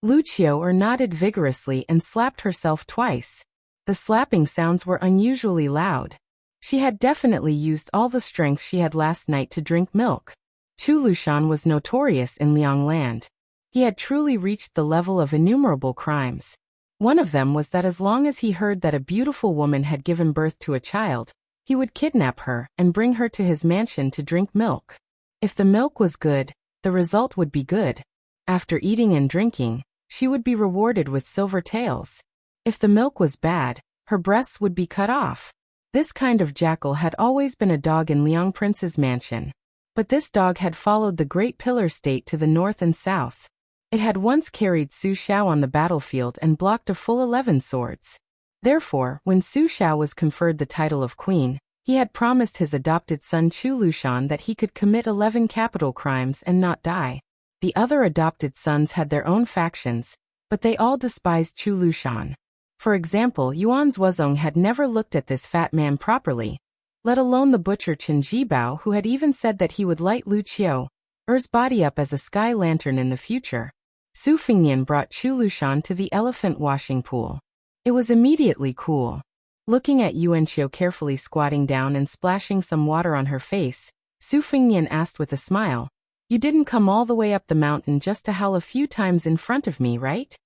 Lucio nodded vigorously and slapped herself twice. The slapping sounds were unusually loud. She had definitely used all the strength she had last night to drink milk. Chu Lushan was notorious in Liangland. He had truly reached the level of innumerable crimes. One of them was that as long as he heard that a beautiful woman had given birth to a child, he would kidnap her and bring her to his mansion to drink milk. If the milk was good, the result would be good. After eating and drinking, she would be rewarded with silver tails. If the milk was bad, her breasts would be cut off. This kind of jackal had always been a dog in Liang Prince's mansion. But this dog had followed the Great Pillar State to the north and south. It had once carried Su Xiao on the battlefield and blocked a full 11 swords. Therefore, when Su Xiao was conferred the title of queen, he had promised his adopted son Chu Lushan that he could commit 11 capital crimes and not die. The other adopted sons had their own factions, but they all despised Chu Lushan. For example, Yuan Zhuozong had never looked at this fat man properly, let alone the butcher Chen Jibao, who had even said that he would light Lucio's body up as a sky lantern in the future. Su Fengnian brought Chu Lushan to the elephant washing pool. It was immediately cool. Looking at Yuanqiu carefully squatting down and splashing some water on her face, Su Fengnian asked with a smile, "You didn't come all the way up the mountain just to howl a few times in front of me, right?"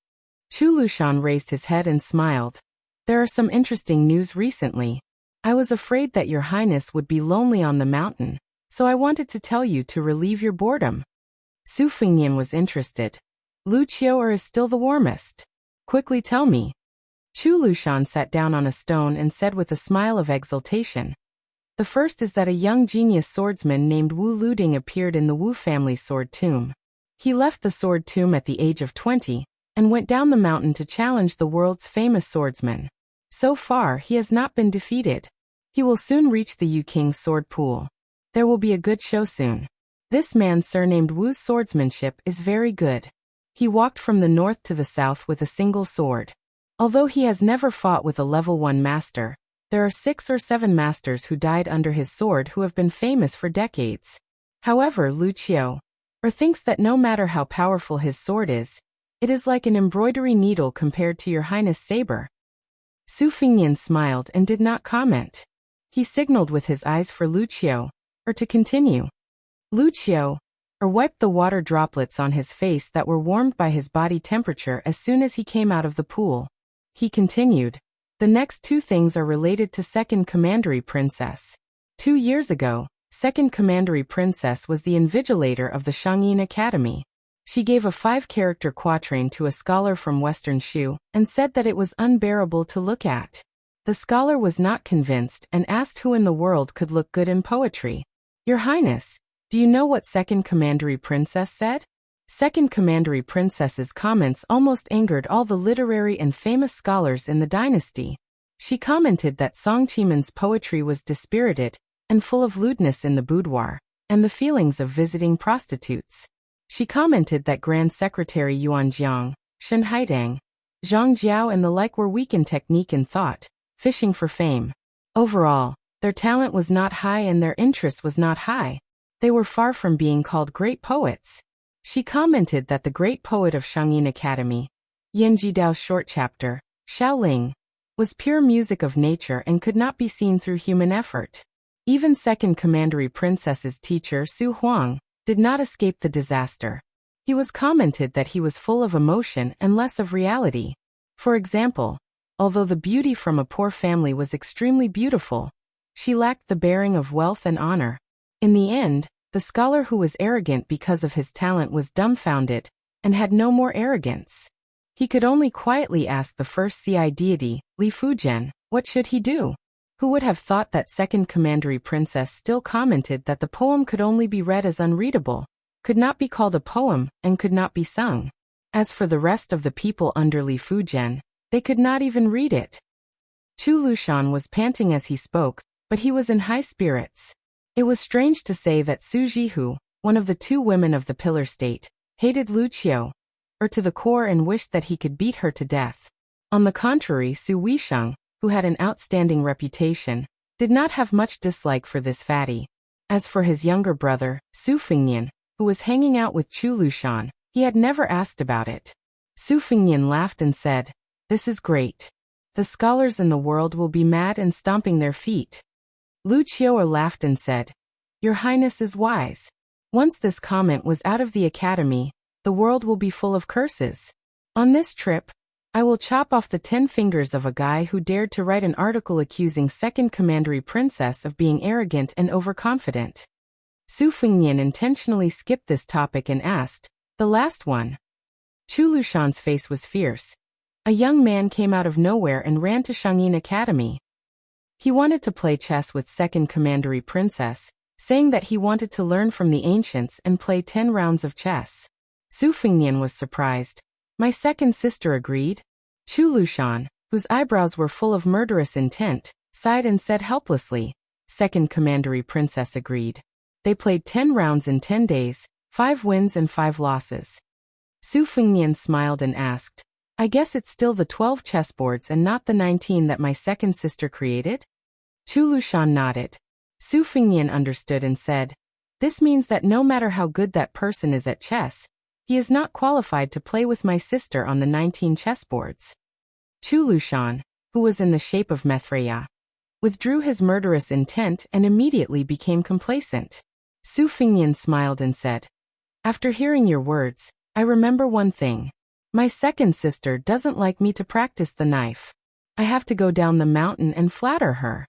Chu Lushan raised his head and smiled. "There are some interesting news recently. I was afraid that your highness would be lonely on the mountain, so I wanted to tell you to relieve your boredom." Su Fengnian was interested. "Lucio is still the warmest? Quickly tell me." Chu Lushan sat down on a stone and said with a smile of exultation, "The first is that a young genius swordsman named Wu Luding appeared in the Wu family's sword tomb. He left the sword tomb at the age of 20, and went down the mountain to challenge the world's famous swordsman. So far, he has not been defeated. He will soon reach the Yu King's sword pool. There will be a good show soon. This man surnamed Wu's swordsmanship is very good. He walked from the north to the south with a single sword. Although he has never fought with a level 1 master, there are 6 or 7 masters who died under his sword who have been famous for decades. However, Lucio thinks that no matter how powerful his sword is, it is like an embroidery needle compared to your highness' saber." Su Fengnian smiled and did not comment. He signaled with his eyes for Lucio to continue. Lucio wiped the water droplets on his face that were warmed by his body temperature as soon as he came out of the pool. He continued, "The next 2 things are related to Second Commandery Princess. 2 years ago, Second Commandery Princess was the invigilator of the Shangyin Academy. She gave a 5-character quatrain to a scholar from Western Shu and said that it was unbearable to look at. The scholar was not convinced and asked who in the world could look good in poetry. Your Highness, do you know what Second Commandery Princess said?" Second Commandery Princess's comments almost angered all the literary and famous scholars in the dynasty. She commented that Song Qimen's poetry was dispirited, and full of lewdness in the boudoir, and the feelings of visiting prostitutes. She commented that Grand Secretary Yuan Jiang, Shen Haidang, Zhang Jiao and the like were weak in technique and thought, fishing for fame. Overall, their talent was not high and their interest was not high. They were far from being called great poets. She commented that the great poet of Shangyin Academy, Yan Jidao's short chapter, Shaoling, was pure music of nature and could not be seen through human effort. Even second commandery princess's teacher Su Huang did not escape the disaster. He was commented that he was full of emotion and less of reality. For example, although the beauty from a poor family was extremely beautiful, she lacked the bearing of wealth and honor. In the end, the scholar who was arrogant because of his talent was dumbfounded and had no more arrogance. He could only quietly ask the first Ci deity, Li Fujian, what should he do? Who would have thought that second commandery princess still commented that the poem could only be read as unreadable, could not be called a poem, and could not be sung. As for the rest of the people under Li Fujian, they could not even read it. Chu Lushan was panting as he spoke, but he was in high spirits. It was strange to say that Su Jihu, one of the two women of the Pillar State, hated Lu Qiu, or to the core and wished that he could beat her to death. On the contrary, Su Weisheng, who had an outstanding reputation, did not have much dislike for this fatty. As for his younger brother, Su Fingnian, who was hanging out with Chu Lushan, he had never asked about it. Su Fingnian laughed and said, "This is great. The scholars in the world will be mad and stomping their feet." Lu Qiu laughed and said, "Your Highness is wise. Once this comment was out of the academy, the world will be full of curses. On this trip, I will chop off the 10 fingers of a guy who dared to write an article accusing second commandery princess of being arrogant and overconfident." Su Fingnian intentionally skipped this topic and asked, "The last one?" Chu Lushan's face was fierce. A young man came out of nowhere and ran to Shangyin Academy. He wanted to play chess with second commandery princess, saying that he wanted to learn from the ancients and play 10 rounds of chess. Su Fingnian was surprised. "My second sister agreed?" Chu Lushan, whose eyebrows were full of murderous intent, sighed and said helplessly, "Second commandery princess agreed." They played 10 rounds in 10 days, 5 wins and 5 losses. Su Fingnian smiled and asked, "I guess it's still the 12 chessboards and not the 19 that my second sister created?" Chu Lushan nodded. Su Fingnian understood and said, "This means that no matter how good that person is at chess, he is not qualified to play with my sister on the 19 chessboards." Chu Lushan, who was in the shape of Mithraea, withdrew his murderous intent and immediately became complacent. Su Fingnian smiled and said, "After hearing your words, I remember one thing. My second sister doesn't like me to practice the knife. I have to go down the mountain and flatter her."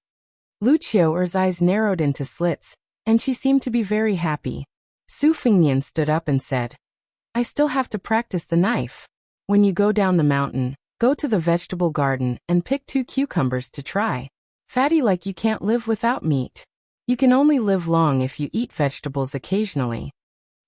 Lu Qiu's eyes narrowed into slits, and she seemed to be very happy. Su Fingnian stood up and said, "I still have to practice the knife. When you go down the mountain, go to the vegetable garden and pick 2 cucumbers to try. Fatty like you can't live without meat. You can only live long if you eat vegetables occasionally."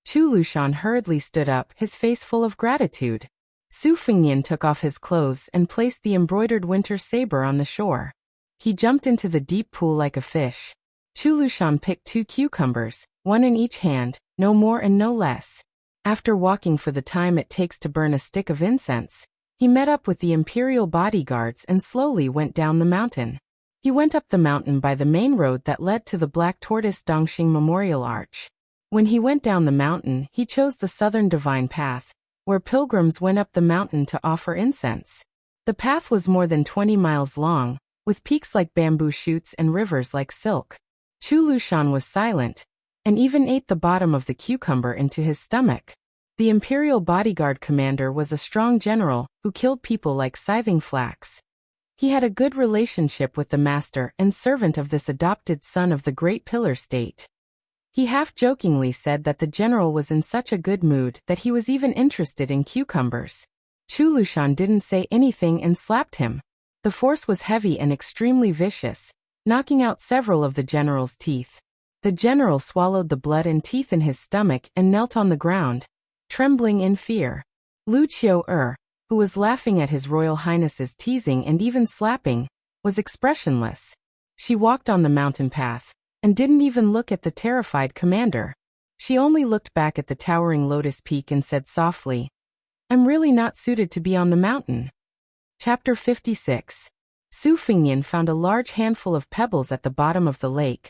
Chu Lushan hurriedly stood up, his face full of gratitude. Su Fingnian took off his clothes and placed the embroidered winter saber on the shore. He jumped into the deep pool like a fish. Chu Lushan picked 2 cucumbers, 1 in each hand, no more and no less. After walking for the time it takes to burn a stick of incense, he met up with the imperial bodyguards and slowly went down the mountain. He went up the mountain by the main road that led to the Black Tortoise Dongxing Memorial Arch. When he went down the mountain, he chose the southern divine path, where pilgrims went up the mountain to offer incense. The path was more than 20 miles long, with peaks like bamboo shoots and rivers like silk. Chu Lushan was silent, and even ate the bottom of the cucumber into his stomach. The imperial bodyguard commander was a strong general who killed people like scything flax. He had a good relationship with the master and servant of this adopted son of the Great Pillar State. He half-jokingly said that the general was in such a good mood that he was even interested in cucumbers. Chu Lushan didn't say anything and slapped him. The force was heavy and extremely vicious, knocking out several of the general's teeth. The general swallowed the blood and teeth in his stomach and knelt on the ground, trembling in fear. Lu Qiu, who was laughing at His Royal Highness's teasing and even slapping, was expressionless. She walked on the mountain path, and didn't even look at the terrified commander. She only looked back at the towering lotus peak and said softly, "I'm really not suited to be on the mountain." Chapter 56. Su Fingyan found a large handful of pebbles at the bottom of the lake,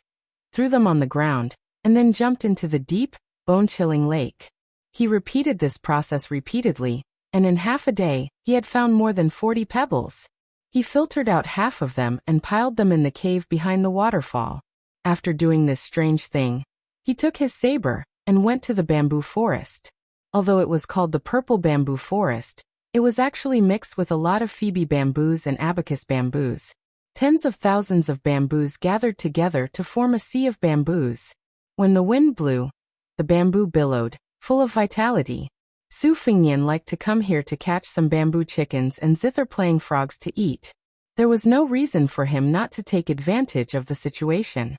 threw them on the ground, and then jumped into the deep, bone-chilling lake. He repeated this process repeatedly, and in half a day, he had found more than 40 pebbles. He filtered out half of them and piled them in the cave behind the waterfall. After doing this strange thing, he took his saber and went to the bamboo forest. Although it was called the purple bamboo forest, it was actually mixed with a lot of Phoebe bamboos and abacus bamboos. Tens of thousands of bamboos gathered together to form a sea of bamboos. When the wind blew, the bamboo billowed, full of vitality. Su Fingyan liked to come here to catch some bamboo chickens and zither-playing frogs to eat. There was no reason for him not to take advantage of the situation.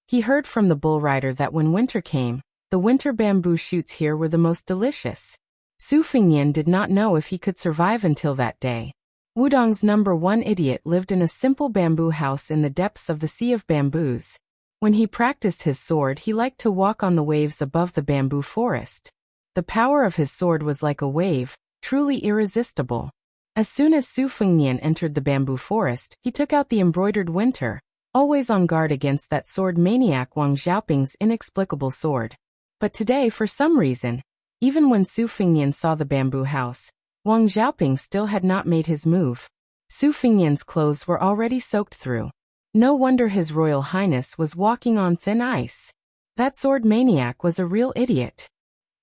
He heard from the bull rider that when winter came, the winter bamboo shoots here were the most delicious. Su Fingyan did not know if he could survive until that day. Wudong's number one idiot lived in a simple bamboo house in the depths of the sea of bamboos. When he practiced his sword, he liked to walk on the waves above the bamboo forest. The power of his sword was like a wave, truly irresistible. As soon as Su Fingyan entered the bamboo forest, he took out the embroidered winter, always on guard against that sword maniac Wang Xiaoping's inexplicable sword. But today, for some reason, even when Su Fingyan saw the bamboo house, Wang Xiaoping still had not made his move. Su Fingyan's clothes were already soaked through. No wonder His Royal Highness was walking on thin ice. That sword maniac was a real idiot.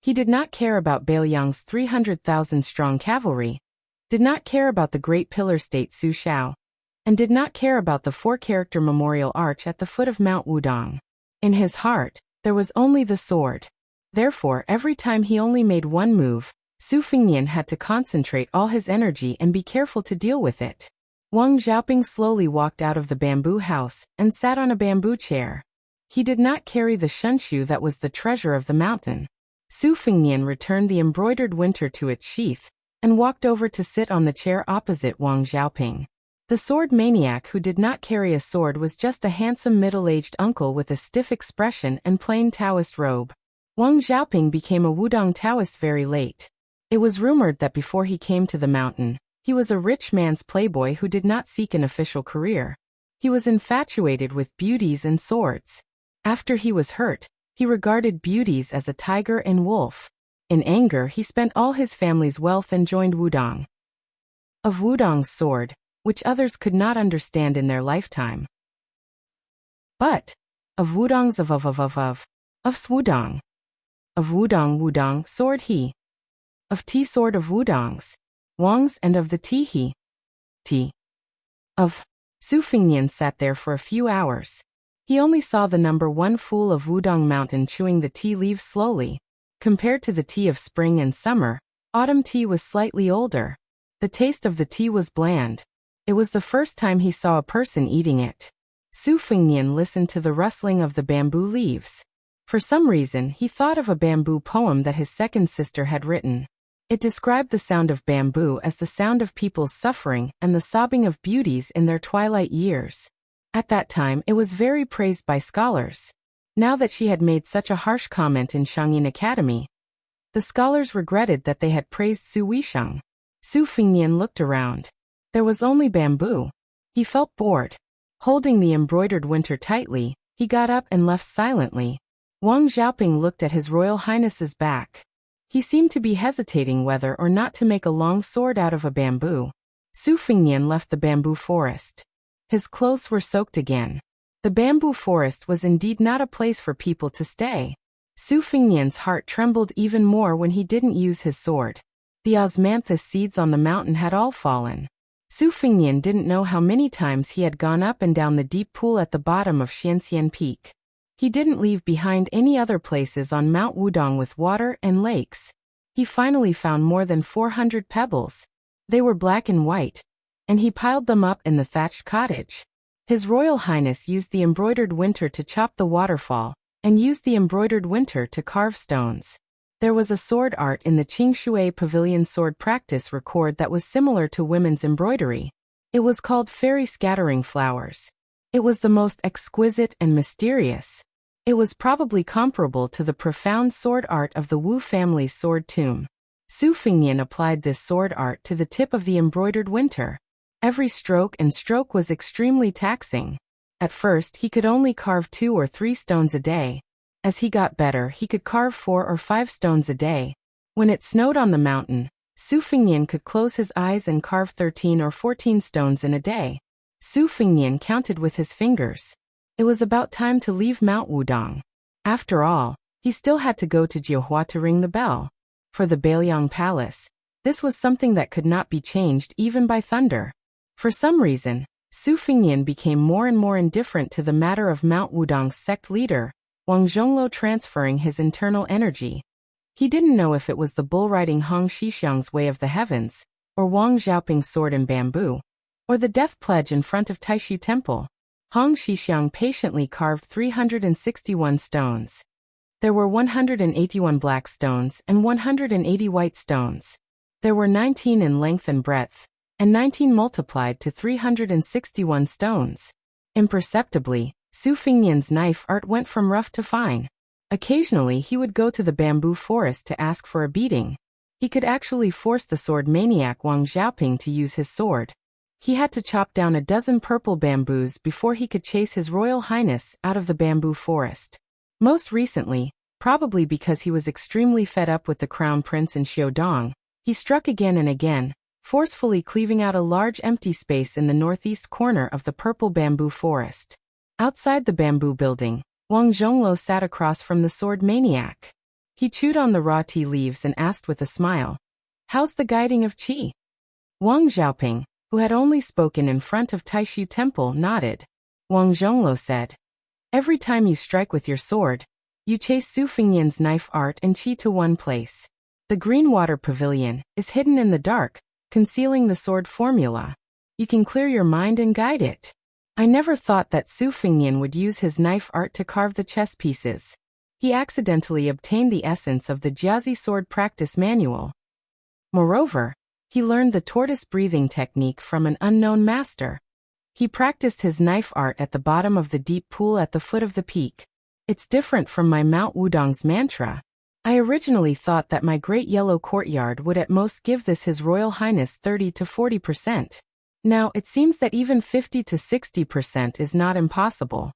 He did not care about Baoyang's 300,000 strong cavalry, did not care about the great pillar state Su Shao, and did not care about the 4-character memorial arch at the foot of Mount Wudong. In his heart, there was only the sword. Therefore, every time he only made one move, Su Fingyan had to concentrate all his energy and be careful to deal with it. Wang Xiaoping slowly walked out of the bamboo house and sat on a bamboo chair. He did not carry the shunshu that was the treasure of the mountain. Su Fingyan returned the embroidered winter to its sheath and walked over to sit on the chair opposite Wang Xiaoping. The sword maniac who did not carry a sword was just a handsome middle-aged uncle with a stiff expression and plain Taoist robe. Wang Xiaoping became a Wudong Taoist very late. It was rumored that before he came to the mountain, he was a rich man's playboy who did not seek an official career. He was infatuated with beauties and swords. After he was hurt, he regarded beauties as a tiger and wolf. In anger, he spent all his family's wealth and joined Wudong. Of Wudong's sword, which others could not understand in their lifetime. But of Wudong's of Swudong. Of Wudong sword he. Of T sword of Wudong's, Wang's, and of the T. Of Su Fingyan sat there for a few hours. He only saw the number one fool of Wudong Mountain chewing the tea leaves slowly. Compared to the tea of spring and summer, autumn tea was slightly older. The taste of the tea was bland. It was the first time he saw a person eating it. Su Fingyan listened to the rustling of the bamboo leaves. For some reason, he thought of a bamboo poem that his second sister had written. It described the sound of bamboo as the sound of people's suffering and the sobbing of beauties in their twilight years. At that time, it was very praised by scholars. Now that she had made such a harsh comment in Shangyin Academy, the scholars regretted that they had praised Su Wisheng. Su Fingyan looked around. There was only bamboo. He felt bored. Holding the embroidered winter tightly, he got up and left silently. Wang Xiaoping looked at His Royal Highness's back. He seemed to be hesitating whether or not to make a long sword out of a bamboo. Su Fingyan left the bamboo forest. His clothes were soaked again. The bamboo forest was indeed not a place for people to stay. Su Fingyan's heart trembled even more when he didn't use his sword. The osmanthus seeds on the mountain had all fallen. Su Fingyan didn't know how many times he had gone up and down the deep pool at the bottom of Xianxian Peak. He didn't leave behind any other places on Mount Wudong with water and lakes. He finally found more than 400 pebbles. They were black and white, and he piled them up in the thatched cottage. His Royal Highness used the embroidered winter to chop the waterfall, and used the embroidered winter to carve stones. There was a sword art in the Qingshui Pavilion sword practice record that was similar to women's embroidery. It was called fairy scattering flowers. It was the most exquisite and mysterious. It was probably comparable to the profound sword art of the Wu family's sword tomb. Su Fengnian applied this sword art to the tip of the embroidered winter. Every stroke and stroke was extremely taxing. At first, he could only carve 2 or 3 stones a day. As he got better, he could carve 4 or 5 stones a day. When it snowed on the mountain, Su Fengnian could close his eyes and carve 13 or 14 stones in a day. Su Fengnian counted with his fingers. It was about time to leave Mount Wudong. After all, he still had to go to Jiuhua to ring the bell. For the Bailiang Palace, this was something that could not be changed even by thunder. For some reason, Su Fengnian became more and more indifferent to the matter of Mount Wudong's sect leader, Wang Zhongluo transferring his internal energy. He didn't know if it was the bull-riding Hong Xixiang's way of the heavens, or Wang Xiaoping's sword and bamboo, or the death pledge in front of Taishu Temple. Hong Xixiang patiently carved 361 stones. There were 181 black stones and 180 white stones. There were 19 in length and breadth, and 19 multiplied to 361 stones. Imperceptibly, Su Fengnian's knife art went from rough to fine. Occasionally he would go to the bamboo forest to ask for a beating. He could actually force the sword maniac Wang Xiaoping to use his sword. He had to chop down a dozen purple bamboos before he could chase His Royal Highness out of the bamboo forest. Most recently, probably because he was extremely fed up with the Crown Prince in Xiaodong, he struck again and again, forcefully cleaving out a large empty space in the northeast corner of the purple bamboo forest. Outside the bamboo building, Wang Zhongluo sat across from the sword maniac. He chewed on the raw tea leaves and asked with a smile, "How's the guiding of qi?" Wang Xiaoping, who had only spoken in front of Taishu Temple, nodded. Wang Zhongluo said, "Every time you strike with your sword, you chase Su Fengnian's knife art and qi to one place. The green water pavilion is hidden in the dark, concealing the sword formula. You can clear your mind and guide it." I never thought that Su Fengnian would use his knife art to carve the chess pieces. He accidentally obtained the essence of the Jiazi sword practice manual. Moreover, he learned the tortoise breathing technique from an unknown master. He practiced his knife art at the bottom of the deep pool at the foot of the peak. It's different from my Mount Wudong's mantra. I originally thought that my great yellow courtyard would at most give this His Royal Highness 30 to 40%. Now it seems that even 50 to 60% is not impossible.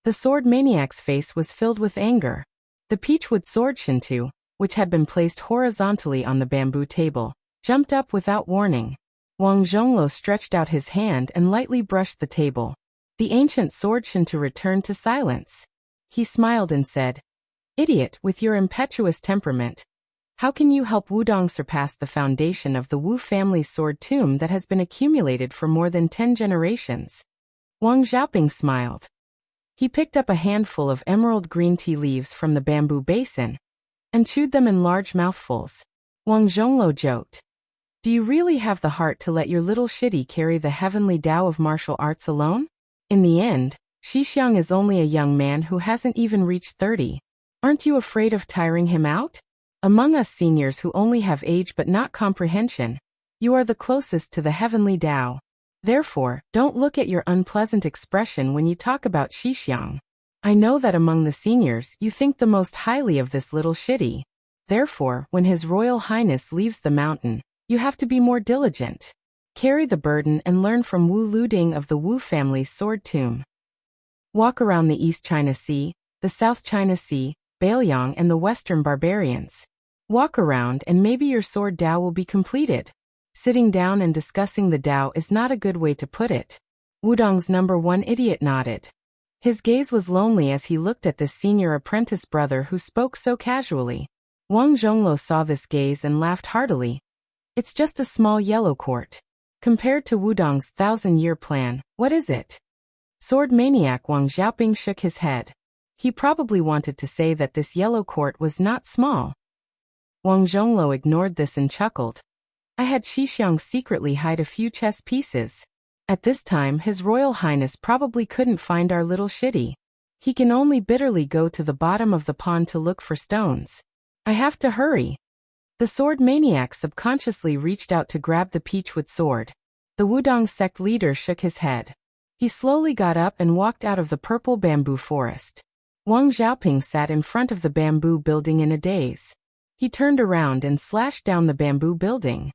The sword maniac's face was filled with anger. The peachwood sword shinto, which had been placed horizontally on the bamboo table, jumped up without warning. Wang Zhongluo stretched out his hand and lightly brushed the table. The ancient sword shinto returned to silence. He smiled and said, "Idiot, with your impetuous temperament, how can you help Wudong surpass the foundation of the Wu family's sword tomb that has been accumulated for more than 10 generations?" Wang Xiaoping smiled. He picked up a handful of emerald green tea leaves from the bamboo basin and chewed them in large mouthfuls. Wang Zhongluo joked, "Do you really have the heart to let your little shitty carry the heavenly Tao of martial arts alone? In the end, Xixiang is only a young man who hasn't even reached 30. Aren't you afraid of tiring him out? Among us seniors who only have age but not comprehension, you are the closest to the heavenly Tao. Therefore, don't look at your unpleasant expression when you talk about Xixiang. I know that among the seniors you think the most highly of this little shitty. Therefore, when His Royal Highness leaves the mountain, you have to be more diligent. Carry the burden and learn from Wu Luding of the Wu family's sword tomb. Walk around the East China Sea, the South China Sea, Bailiang and the Western barbarians. Walk around and maybe your sword Tao will be completed. Sitting down and discussing the Tao is not a good way to put it." Wudong's #1 idiot nodded. His gaze was lonely as he looked at this senior apprentice brother who spoke so casually. Wang Zhongluo saw this gaze and laughed heartily. "It's just a small yellow court. Compared to Wudong's 1,000-year plan, what is it?" Sword maniac Wang Xiaoping shook his head. He probably wanted to say that this yellow court was not small. Wang Zhongluo ignored this and chuckled. "I had Xixiang secretly hide a few chess pieces. At this time His Royal Highness probably couldn't find our little shitty. He can only bitterly go to the bottom of the pond to look for stones. I have to hurry." The sword maniac subconsciously reached out to grab the peachwood sword. The Wudong sect leader shook his head. He slowly got up and walked out of the purple bamboo forest. Wang Xiaoping sat in front of the bamboo building in a daze. He turned around and slashed down the bamboo building.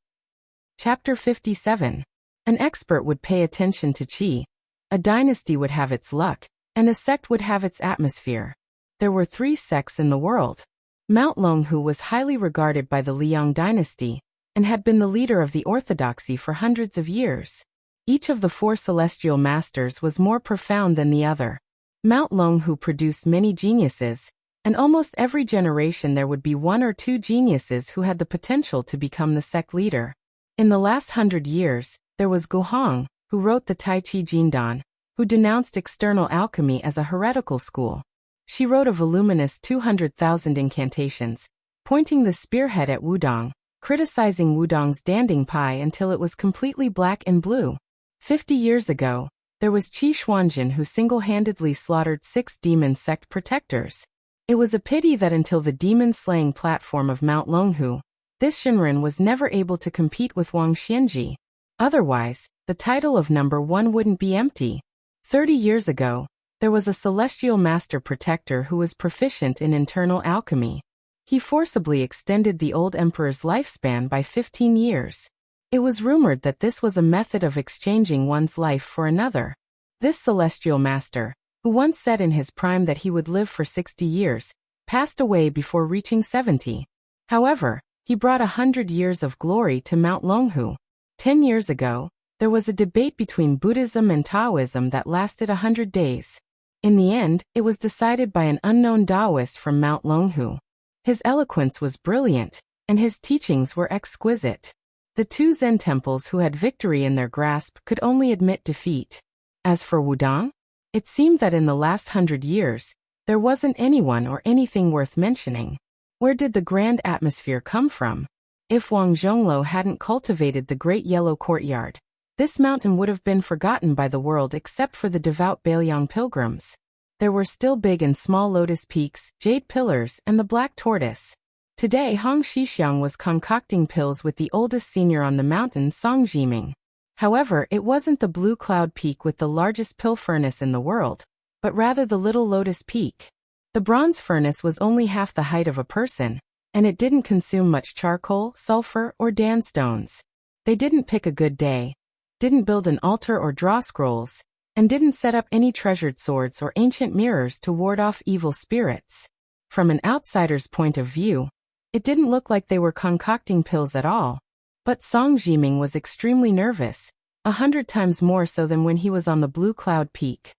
Chapter 57. An expert would pay attention to qi, a dynasty would have its luck, and a sect would have its atmosphere. There were 3 sects in the world. Mount Longhu was highly regarded by the Liang dynasty, and had been the leader of the orthodoxy for hundreds of years. Each of the 4 celestial masters was more profound than the other. Mount Longhu produced many geniuses, and almost every generation there would be 1 or 2 geniuses who had the potential to become the sect leader. In the last 100 years, there was Guhong, who wrote the Tai Chi Jindan, who denounced external alchemy as a heretical school. She wrote a voluminous 200,000 incantations, pointing the spearhead at Wudong, criticizing Wudong's danding pie until it was completely black and blue. 50 years ago, there was Qi Xuanjin who single-handedly slaughtered 6 demon sect protectors. It was a pity that until the demon-slaying platform of Mount Longhu, this Shinran was never able to compete with Wang Xianji. Otherwise, the title of number 1 wouldn't be empty. 30 years ago, there was a celestial master protector who was proficient in internal alchemy. He forcibly extended the old emperor's lifespan by 15 years. It was rumored that this was a method of exchanging one's life for another. This celestial master, who once said in his prime that he would live for 60 years, passed away before reaching 70. However, he brought 100 years of glory to Mount Longhu. 10 years ago, there was a debate between Buddhism and Taoism that lasted 100 days. In the end, it was decided by an unknown Taoist from Mount Longhu. His eloquence was brilliant, and his teachings were exquisite. The 2 Zen temples who had victory in their grasp could only admit defeat. As for Wudong, it seemed that in the last 100 years, there wasn't anyone or anything worth mentioning. Where did the grand atmosphere come from? If Wang Zhongluo hadn't cultivated the great yellow courtyard, this mountain would have been forgotten by the world except for the devout Bailiang pilgrims. There were still big and small lotus peaks, jade pillars, and the black tortoise. Today Hong Xixiang was concocting pills with the oldest senior on the mountain, Song Jiming. However, it wasn't the blue cloud peak with the largest pill furnace in the world, but rather the little lotus peak. The bronze furnace was only half the height of a person, and it didn't consume much charcoal, sulfur, or dan stones. They didn't pick a good day, didn't build an altar or draw scrolls, and didn't set up any treasured swords or ancient mirrors to ward off evil spirits. From an outsider's point of view, it didn't look like they were concocting pills at all. But Song Jiming was extremely nervous, 100 times more so than when he was on the blue cloud peak.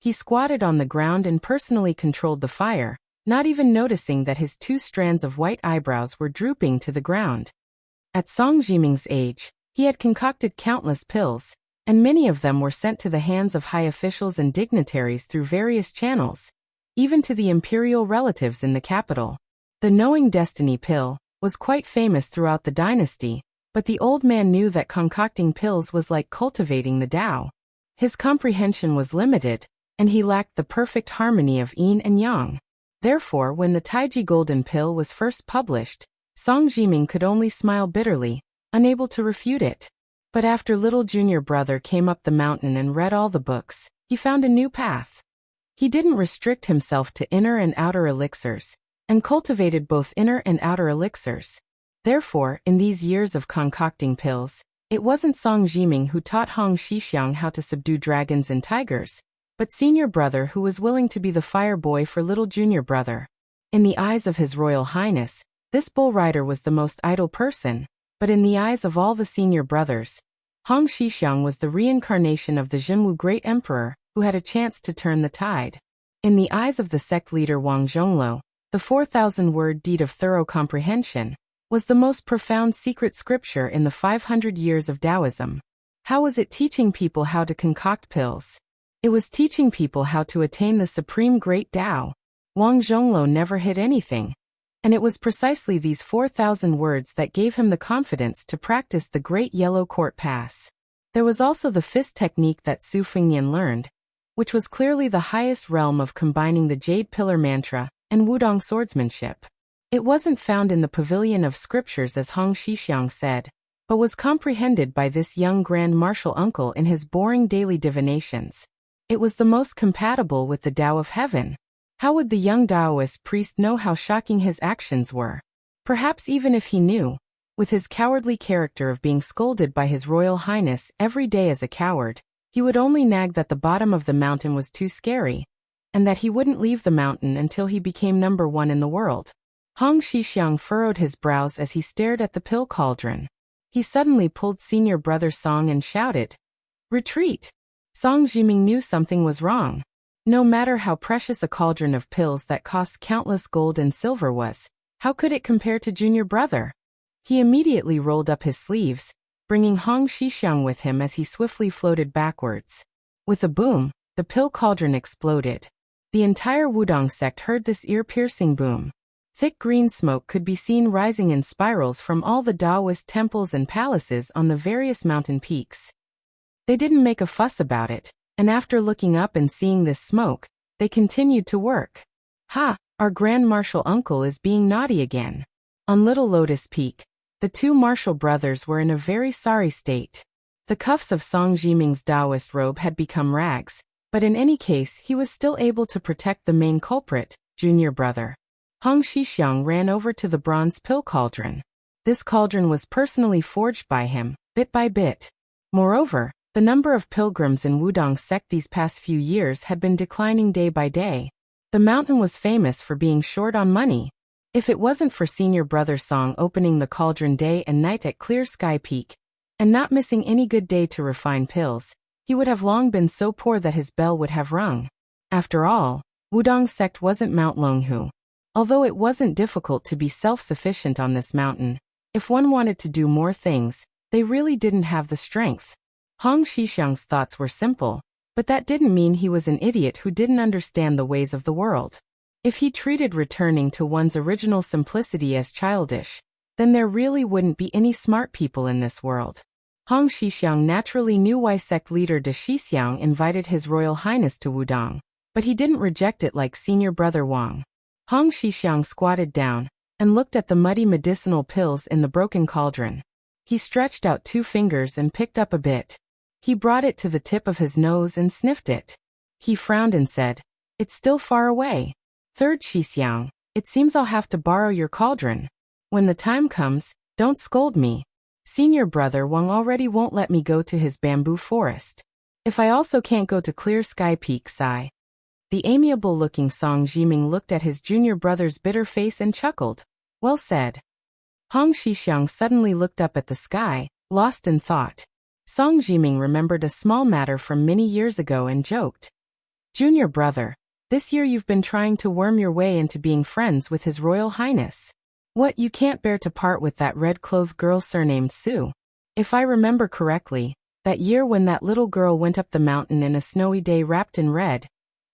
He squatted on the ground and personally controlled the fire, not even noticing that his 2 strands of white eyebrows were drooping to the ground. At Song Jiming's age, he had concocted countless pills, and many of them were sent to the hands of high officials and dignitaries through various channels, even to the imperial relatives in the capital. The Knowing Destiny pill was quite famous throughout the dynasty, but the old man knew that concocting pills was like cultivating the Tao. His comprehension was limited, and he lacked the perfect harmony of yin and yang. Therefore, when the Taiji Golden Pill was first published, Song Jiming could only smile bitterly, unable to refute it. But after little junior brother came up the mountain and read all the books, he found a new path. He didn't restrict himself to inner and outer elixirs, and cultivated both inner and outer elixirs. Therefore, in these years of concocting pills, it wasn't Song Jiming who taught Hong Xixiang how to subdue dragons and tigers, but senior brother who was willing to be the fire boy for little junior brother. In the eyes of His Royal Highness, this bull rider was the most idle person, but in the eyes of all the senior brothers, Hong Xixiang was the reincarnation of the Jinwu great emperor who had a chance to turn the tide. In the eyes of the sect leader Wang Zhongluo, the 4,000-word deed of thorough comprehension was the most profound secret scripture in the 500 years of Taoism. How was it teaching people how to concoct pills? It was teaching people how to attain the supreme great Tao. Wang Zhongluo never hid anything, and it was precisely these 4,000 words that gave him the confidence to practice the Great Yellow Court Pass. There was also the fist technique that Su Fengnian learned, which was clearly the highest realm of combining the Jade Pillar Mantra and Wudong swordsmanship. It wasn't found in the pavilion of scriptures as Hong Xixiang said, but was comprehended by this young grand martial uncle in his boring daily divinations. It was the most compatible with the Tao of heaven. How would the young Taoist priest know how shocking his actions were? Perhaps even if he knew, with his cowardly character of being scolded by His Royal Highness every day as a coward, he would only nag that the bottom of the mountain was too scary, and that he wouldn't leave the mountain until he became number one in the world. Hong Xixiang furrowed his brows as he stared at the pill cauldron. He suddenly pulled senior brother Song and shouted, "Retreat!" Song Jiming knew something was wrong. No matter how precious a cauldron of pills that cost countless gold and silver was, how could it compare to junior brother? He immediately rolled up his sleeves, bringing Hong Xixiang with him as he swiftly floated backwards. With a boom, the pill cauldron exploded. The entire Wudong sect heard this ear-piercing boom. Thick green smoke could be seen rising in spirals from all the Taoist temples and palaces on the various mountain peaks. They didn't make a fuss about it, and after looking up and seeing this smoke, they continued to work. "Ha! Our Grand Marshal Uncle is being naughty again." On Little Lotus Peak, the two Marshal brothers were in a very sorry state. The cuffs of Song Jiming's Taoist robe had become rags, but in any case he was still able to protect the main culprit, junior brother. Hong Xixiang ran over to the bronze pill cauldron. This cauldron was personally forged by him, bit by bit. Moreover, the number of pilgrims in Wudong sect these past few years had been declining day by day. The mountain was famous for being short on money. If it wasn't for senior brother Song opening the cauldron day and night at Clear Sky Peak, and not missing any good day to refine pills, he would have long been so poor that his bell would have rung. After all, Wudong sect wasn't Mount Longhu. Although it wasn't difficult to be self-sufficient on this mountain, if one wanted to do more things, they really didn't have the strength. Hong Xixiang's thoughts were simple, but that didn't mean he was an idiot who didn't understand the ways of the world. If he treated returning to one's original simplicity as childish, then there really wouldn't be any smart people in this world. Hong Xixiang naturally knew why sect leader De Shixiang invited His Royal Highness to Wudong, but he didn't reject it like senior brother Wang. Hong Xixiang squatted down and looked at the muddy medicinal pills in the broken cauldron. He stretched out 2 fingers and picked up a bit. He brought it to the tip of his nose and sniffed it. He frowned and said, "It's still far away. Third Xixiang, it seems I'll have to borrow your cauldron. When the time comes, don't scold me. Senior brother Wang already won't let me go to his bamboo forest. If I also can't go to Clear Sky Peak, sigh." The amiable-looking Song Jiming looked at his junior brother's bitter face and chuckled. "Well said." Hong Xixiang suddenly looked up at the sky, lost in thought. Song Jiming remembered a small matter from many years ago and joked. "Junior brother, this year you've been trying to worm your way into being friends with His Royal Highness. What, you can't bear to part with that red-clothed girl surnamed Sue? If I remember correctly, that year when that little girl went up the mountain in a snowy day wrapped in red,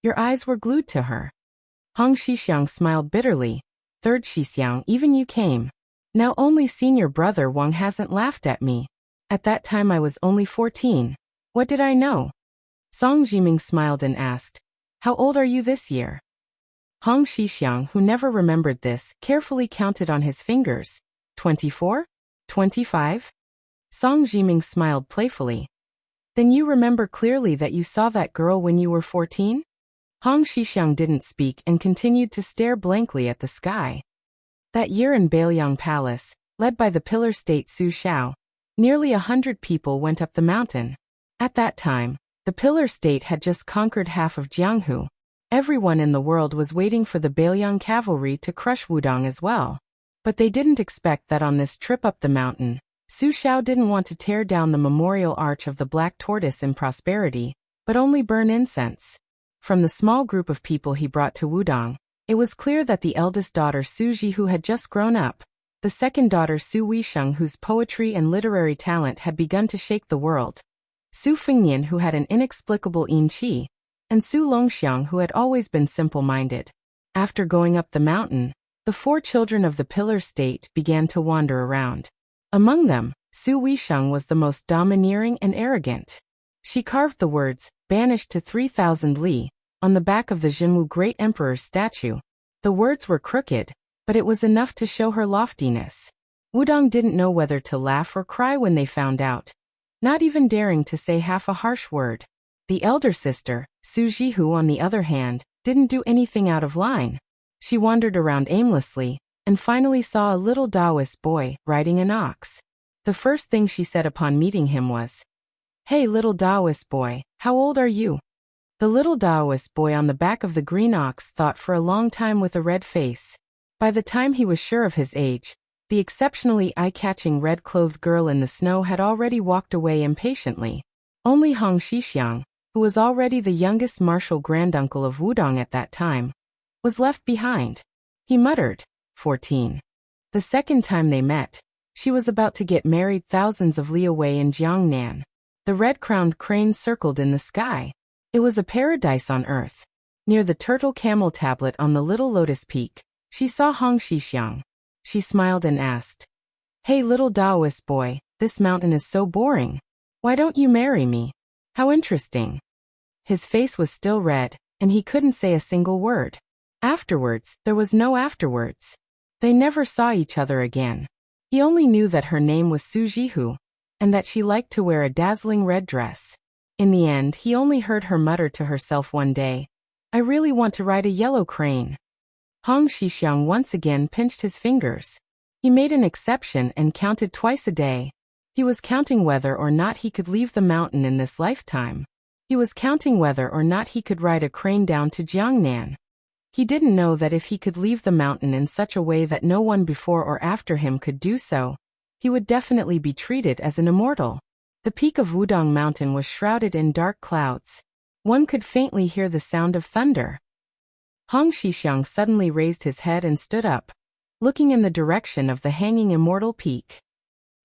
your eyes were glued to her." Hong Xixiang smiled bitterly. "Third Xixiang, even you came. Now only senior brother Wang hasn't laughed at me. At that time I was only 14. What did I know?" Song Jiming smiled and asked, "How old are you this year?" Hong Xixiang, who never remembered this, carefully counted on his fingers. 24? 25? Song Jiming smiled playfully. "Then you remember clearly that you saw that girl when you were 14? Hong Xixiang didn't speak and continued to stare blankly at the sky. That year in Bailiang Palace, led by the pillar state Su Xiao, nearly 100 people went up the mountain. At that time, the pillar state had just conquered half of Jianghu. Everyone in the world was waiting for the Bailiang cavalry to crush Wudong as well. But they didn't expect that on this trip up the mountain, Su Xiao didn't want to tear down the memorial arch of the Black Tortoise in prosperity, but only burn incense. From the small group of people he brought to Wudong, it was clear that the eldest daughter Su Ji, who had just grown up, the second daughter Su Weisheng, whose poetry and literary talent had begun to shake the world, Su Fengnian, who had an inexplicable yin qi, and Su Longxiang, who had always been simple-minded. After going up the mountain, the 4 children of the pillar state began to wander around. Among them, Su Weisheng was the most domineering and arrogant. She carved the words, "Banished to 3,000 li," on the back of the Jinwu Great Emperor's statue. The words were crooked, but it was enough to show her loftiness. Wudong didn't know whether to laugh or cry when they found out, not even daring to say half a harsh word. The elder sister, Su Jihu, on the other hand, didn't do anything out of line. She wandered around aimlessly, and finally saw a little Taoist boy riding an ox. The first thing she said upon meeting him was, "Hey little Taoist boy, how old are you?" The little Taoist boy on the back of the green ox thought for a long time with a red face. By the time he was sure of his age, the exceptionally eye-catching red-clothed girl in the snow had already walked away impatiently. Only Hong Xixiang, who was already the youngest martial granduncle of Wudong at that time, was left behind. He muttered, 14. The second time they met, she was about to get married thousands of li away in Jiangnan. The red-crowned crane circled in the sky. It was a paradise on earth. Near the turtle camel tablet on the little lotus peak, she saw Hong Xixiang. She smiled and asked, "Hey little Taoist boy, this mountain is so boring. Why don't you marry me? How interesting." His face was still red, and he couldn't say a single word. Afterwards, there was no afterwards. They never saw each other again. He only knew that her name was Su Jihu, and that she liked to wear a dazzling red dress. In the end, he only heard her mutter to herself one day, "I really want to ride a yellow crane." Hong Xixiang once again pinched his fingers. He made an exception and counted twice a day. He was counting whether or not he could leave the mountain in this lifetime. He was counting whether or not he could ride a crane down to Jiangnan. He didn't know that if he could leave the mountain in such a way that no one before or after him could do so, he would definitely be treated as an immortal. The peak of Wudong Mountain was shrouded in dark clouds. One could faintly hear the sound of thunder. Hong Xixiang suddenly raised his head and stood up, looking in the direction of the hanging immortal peak.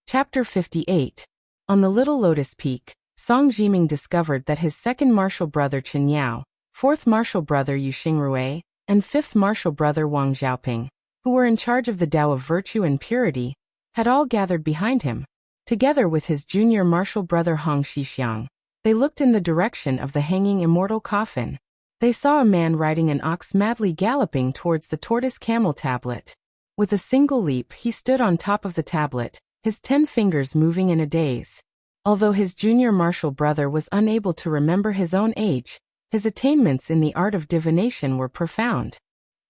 Chapter 58. On the little lotus peak, Song Jiming discovered that his second martial brother Chen Yao, fourth martial brother Yu Xingrui, and fifth martial brother Wang Xiaoping, who were in charge of the Tao of virtue and purity, had all gathered behind him. Together with his junior martial brother Hong Xixiang, they looked in the direction of the hanging immortal coffin. They saw a man riding an ox madly galloping towards the tortoise camel tablet. With a single leap, he stood on top of the tablet, his 10 fingers moving in a daze. Although his junior martial brother was unable to remember his own age, his attainments in the art of divination were profound.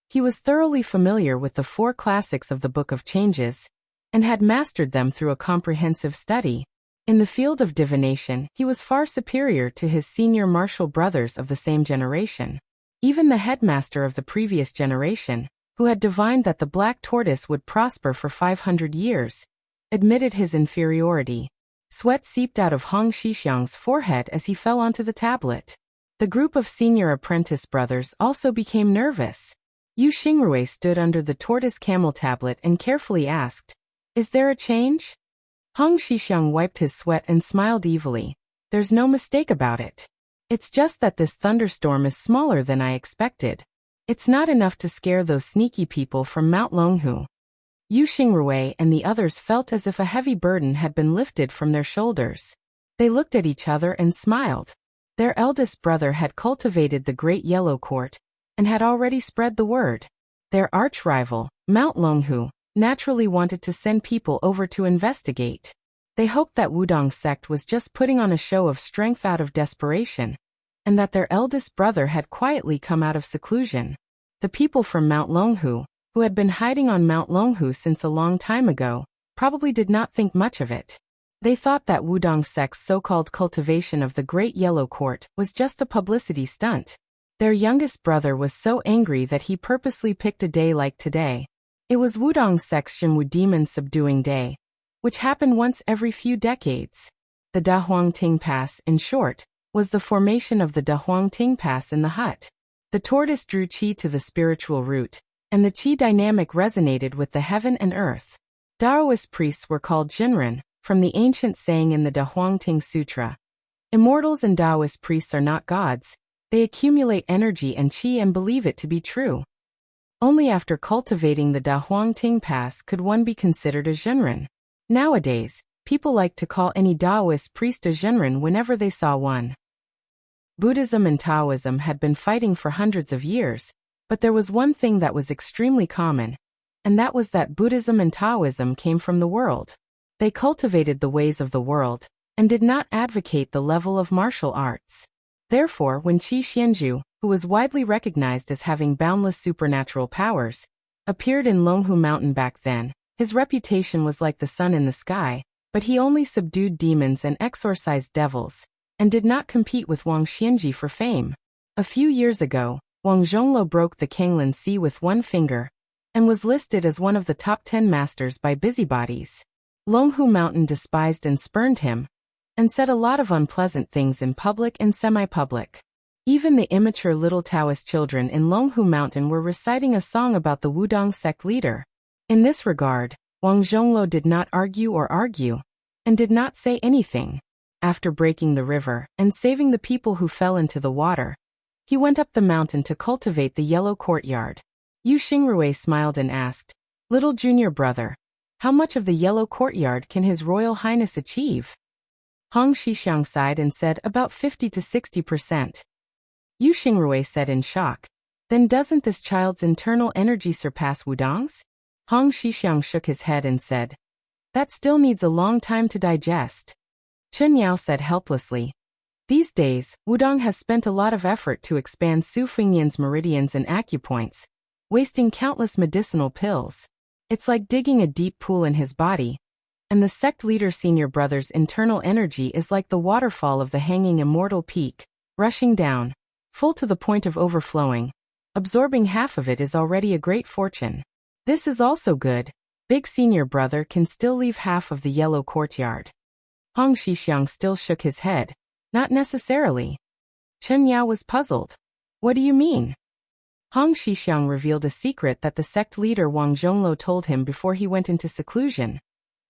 He was thoroughly familiar with the 4 classics of the Book of Changes, and had mastered them through a comprehensive study. In the field of divination, he was far superior to his senior martial brothers of the same generation. Even the headmaster of the previous generation, who had divined that the black tortoise would prosper for 500 years, admitted his inferiority. Sweat seeped out of Hong Xixiang's forehead as he fell onto the tablet. The group of senior apprentice brothers also became nervous. Yu Xingrui stood under the tortoise camel tablet and carefully asked, "Is there a change?" Hong Xixiang wiped his sweat and smiled evilly. "There's no mistake about it. It's just that this thunderstorm is smaller than I expected. It's not enough to scare those sneaky people from Mount Longhu." Yu Xingrui and the others felt as if a heavy burden had been lifted from their shoulders. They looked at each other and smiled. Their eldest brother had cultivated the Great Yellow Court, and had already spread the word. Their arch-rival, Mount Longhu, naturally wanted to send people over to investigate. They hoped that Wudong sect was just putting on a show of strength out of desperation, and that their eldest brother had quietly come out of seclusion. The people from Mount Longhu, who had been hiding on Mount Longhu since a long time ago, probably did not think much of it. They thought that Wudong sect's so-called cultivation of the Great Yellow Court was just a publicity stunt. Their youngest brother was so angry that he purposely picked a day like today. It was Wudong sect's Shenwu Demon Subduing Day, which happened once every few decades. The Dahuangting Pass, in short, was the formation of the Dahuangting Pass in the hut. The tortoise drew qi to the spiritual root, and the qi dynamic resonated with the heaven and earth. Taoist priests were called Jinren, from the ancient saying in the Dahuangting Sutra. Immortals and Taoist priests are not gods, they accumulate energy and qi and believe it to be true. Only after cultivating the Dahuangting Pass could one be considered a Jinren. Nowadays, people like to call any Taoist priest a Jinren whenever they saw one. Buddhism and Taoism had been fighting for hundreds of years, but there was one thing that was extremely common, and that was that Buddhism and Taoism came from the world. They cultivated the ways of the world, and did not advocate the level of martial arts. Therefore, when Qi Xianju, who was widely recognized as having boundless supernatural powers, appeared in Longhu Mountain back then, his reputation was like the sun in the sky, but he only subdued demons and exorcised devils, and did not compete with Wang Xianji for fame. A few years ago, Wang Zhongluo broke the Kanglan Sea with one finger, and was listed as one of the top 10 masters by busybodies. Longhu Mountain despised and spurned him, and said a lot of unpleasant things in public and semi-public. Even the immature little Taoist children in Longhu Mountain were reciting a song about the Wudong sect leader. In this regard, Wang Zhongluo did not argue, and did not say anything. After breaking the river and saving the people who fell into the water, he went up the mountain to cultivate the yellow courtyard. Yu Xingrui smiled and asked, "Little junior brother, how much of the yellow courtyard can His Royal Highness achieve?" Hong Xixiang sighed and said, "About 50 to 60%. Yu Xingrui said in shock, "Then doesn't this child's internal energy surpass Wudong's?" Hong Xixiang shook his head and said, "That still needs a long time to digest." Chen Yao said helplessly, "These days, Wudong has spent a lot of effort to expand Su Fengnian's meridians and acupoints, wasting countless medicinal pills. It's like digging a deep pool in his body, and the sect leader senior brother's internal energy is like the waterfall of the hanging immortal peak, rushing down, full to the point of overflowing. Absorbing half of it is already a great fortune. This is also good. Big senior brother can still leave half of the yellow courtyard." Hong Xixiang still shook his head. "Not necessarily." Chen Yao was puzzled. "What do you mean?" Hong Xixiang revealed a secret that the sect leader Wang Zhongluo told him before he went into seclusion.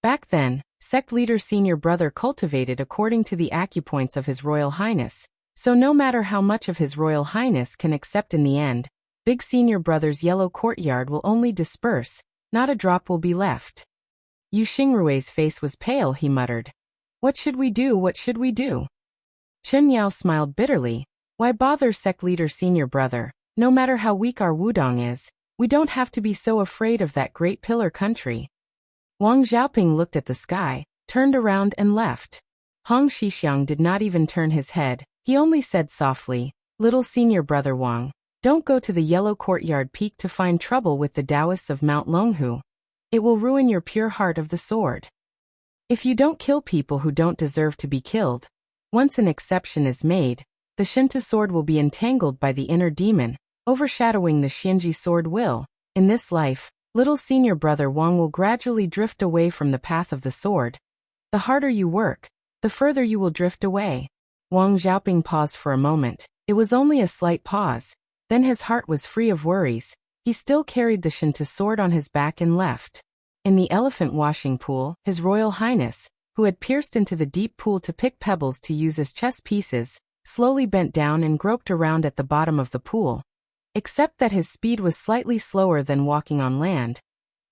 Back then, sect leader senior brother cultivated according to the acupoints of His Royal Highness, so no matter how much of His Royal Highness can accept in the end, big senior brother's yellow courtyard will only disperse, not a drop will be left. Yu Xingrui's face was pale. He muttered, What should we do? What should we do?" Chen Yao smiled bitterly. "Why bother sect leader senior brother? No matter how weak our Wudong is, we don't have to be so afraid of that great pillar country." Wang Xiaoping looked at the sky, turned around and left. Hong Xixiang did not even turn his head. He only said softly, "Little senior brother Wang, don't go to the yellow courtyard peak to find trouble with the Taoists of Mount Longhu. It will ruin your pure heart of the sword. If you don't kill people who don't deserve to be killed, once an exception is made, the Shinta sword will be entangled by the inner demon, overshadowing the Xianji sword will. In this life, little senior brother Wang will gradually drift away from the path of the sword. The harder you work, the further you will drift away." Wang Xiaoping paused for a moment. It was only a slight pause. Then his heart was free of worries. He still carried the Shinta sword on his back and left. In the elephant washing pool, His Royal Highness, who had pierced into the deep pool to pick pebbles to use as chess pieces, slowly bent down and groped around at the bottom of the pool. Except that his speed was slightly slower than walking on land.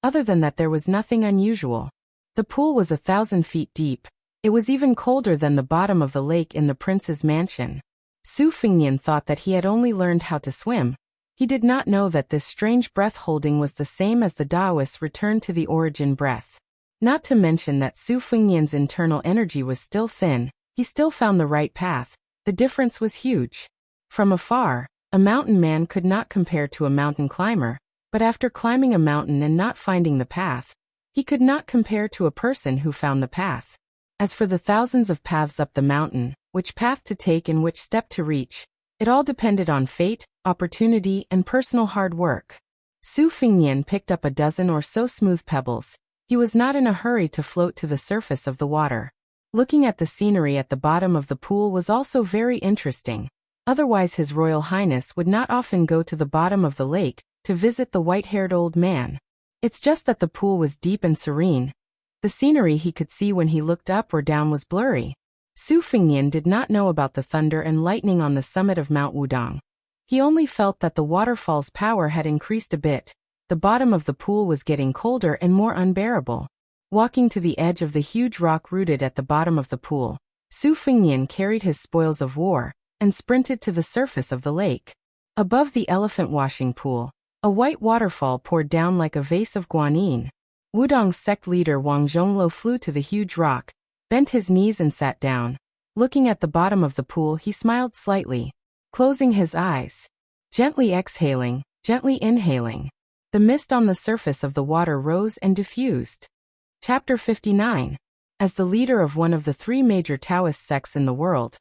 Other than that, there was nothing unusual. The pool was 1,000 feet deep. It was even colder than the bottom of the lake in the prince's mansion. Su Fengnian thought that he had only learned how to swim. He did not know that this strange breath-holding was the same as the Taoists' return to the origin breath. Not to mention that Su Fengnian's internal energy was still thin, he still found the right path. The difference was huge. From afar, a mountain man could not compare to a mountain climber, but after climbing a mountain and not finding the path, he could not compare to a person who found the path. As for the thousands of paths up the mountain, which path to take and which step to reach, it all depended on fate, opportunity, and personal hard work. Su Fengnian picked up a dozen or so smooth pebbles. He was not in a hurry to float to the surface of the water. Looking at the scenery at the bottom of the pool was also very interesting. Otherwise His Royal Highness would not often go to the bottom of the lake to visit the white-haired old man. It's just that the pool was deep and serene. The scenery he could see when he looked up or down was blurry. Su Fengnian did not know about the thunder and lightning on the summit of Mount Wudong. He only felt that the waterfall's power had increased a bit. The bottom of the pool was getting colder and more unbearable. Walking to the edge of the huge rock rooted at the bottom of the pool, Su Fengnian carried his spoils of war and sprinted to the surface of the lake. Above the elephant washing pool, A white waterfall poured down like a vase of guanine. Wudong's sect leader Wang Zhongluo flew to the huge rock, bent his knees and sat down. Looking at the bottom of the pool, he smiled slightly, closing his eyes. Gently exhaling, gently inhaling. The mist on the surface of the water rose and diffused. Chapter 59. As the leader of one of the three major Taoist sects in the world,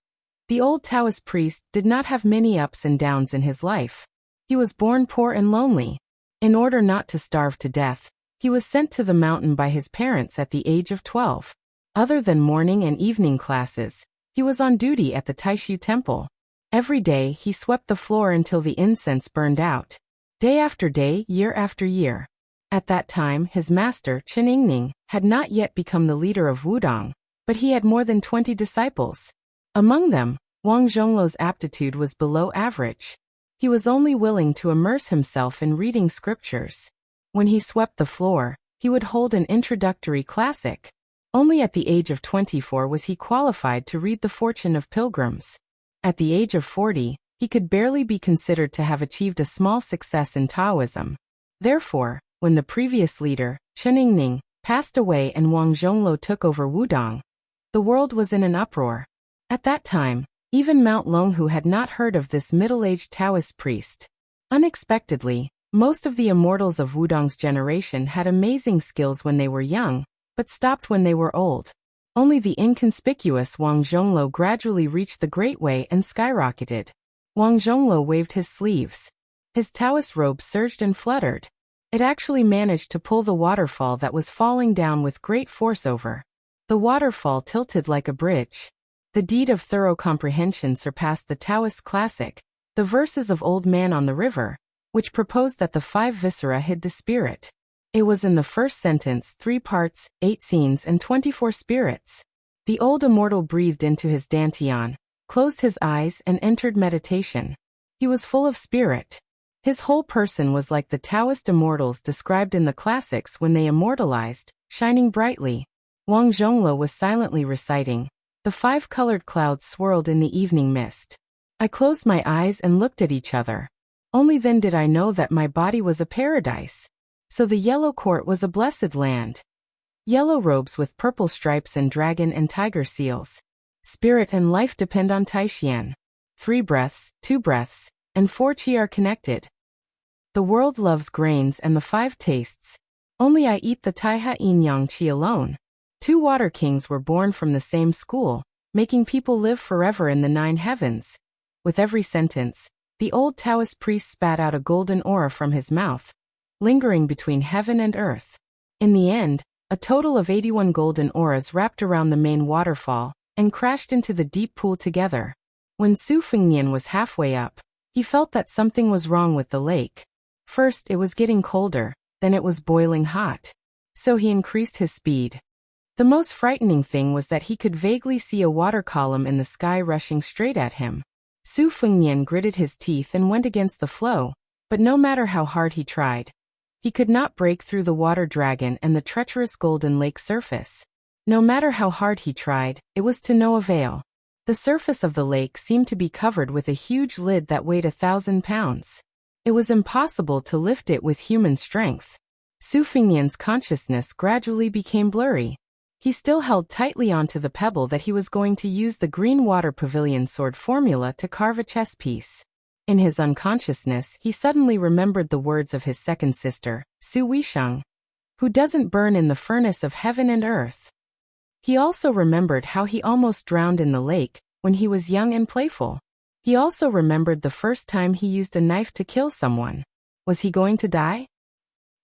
the old Taoist priest did not have many ups and downs in his life. He was born poor and lonely. In order not to starve to death, he was sent to the mountain by his parents at the age of 12. Other than morning and evening classes, he was on duty at the Taishu temple. Every day he swept the floor until the incense burned out. Day after day, year after year. At that time, his master, Chen Yingning, had not yet become the leader of Wudong, but he had more than 20 disciples. Among them, Wang Zhongluo's aptitude was below average. He was only willing to immerse himself in reading scriptures. When he swept the floor, he would hold an introductory classic. Only at the age of 24 was he qualified to read The Fortune of Pilgrims. At the age of 40, he could barely be considered to have achieved a small success in Taoism. Therefore, when the previous leader, Chen Yingning, passed away and Wang Zhongluo took over Wudong, the world was in an uproar. At that time, even Mount Longhu had not heard of this middle-aged Taoist priest. Unexpectedly, most of the immortals of Wudong's generation had amazing skills when they were young, but stopped when they were old. Only the inconspicuous Wang Zhongluo gradually reached the Great Way and skyrocketed. Wang Zhongluo waved his sleeves. His Taoist robe surged and fluttered. It actually managed to pull the waterfall that was falling down with great force over. The waterfall tilted like a bridge. The deed of thorough comprehension surpassed the Taoist classic, the verses of Old Man on the River, which proposed that the 5 viscera hid the spirit. It was in the first sentence 3 parts, 8 scenes and 24 spirits. The old immortal breathed into his dantian, closed his eyes and entered meditation. He was full of spirit. His whole person was like the Taoist immortals described in the classics when they immortalized, shining brightly. Wang Zhongluo was silently reciting. The 5 colored clouds swirled in the evening mist. I closed my eyes and looked at each other. Only then did I know that my body was a paradise. So the yellow court was a blessed land. Yellow robes with purple stripes and dragon and tiger seals. Spirit and life depend on Taixian. 3 breaths, 2 breaths, and 4 qi are connected. The world loves grains and the 5 tastes. Only I eat the Taiha Yin Yang Qi alone. 2 water kings were born from the same school, making people live forever in the 9 heavens. With every sentence, the old Taoist priest spat out a golden aura from his mouth, lingering between heaven and earth. In the end, a total of 81 golden auras wrapped around the main waterfall and crashed into the deep pool together. When Su Fengnian was halfway up, he felt that something was wrong with the lake. First, it was getting colder, then it was boiling hot. So he increased his speed. The most frightening thing was that he could vaguely see a water column in the sky rushing straight at him. Su Fengnian gritted his teeth and went against the flow, but no matter how hard he tried, he could not break through the water dragon and the treacherous golden lake surface. No matter how hard he tried, it was to no avail. The surface of the lake seemed to be covered with a huge lid that weighed 1,000 pounds. It was impossible to lift it with human strength. Su Fengnian's consciousness gradually became blurry. He still held tightly onto the pebble that he was going to use the green water pavilion sword formula to carve a chess piece. In his unconsciousness, he suddenly remembered the words of his second sister, Su Weisheng, who doesn't burn in the furnace of heaven and earth. He also remembered how he almost drowned in the lake when he was young and playful. He also remembered the first time he used a knife to kill someone. Was he going to die?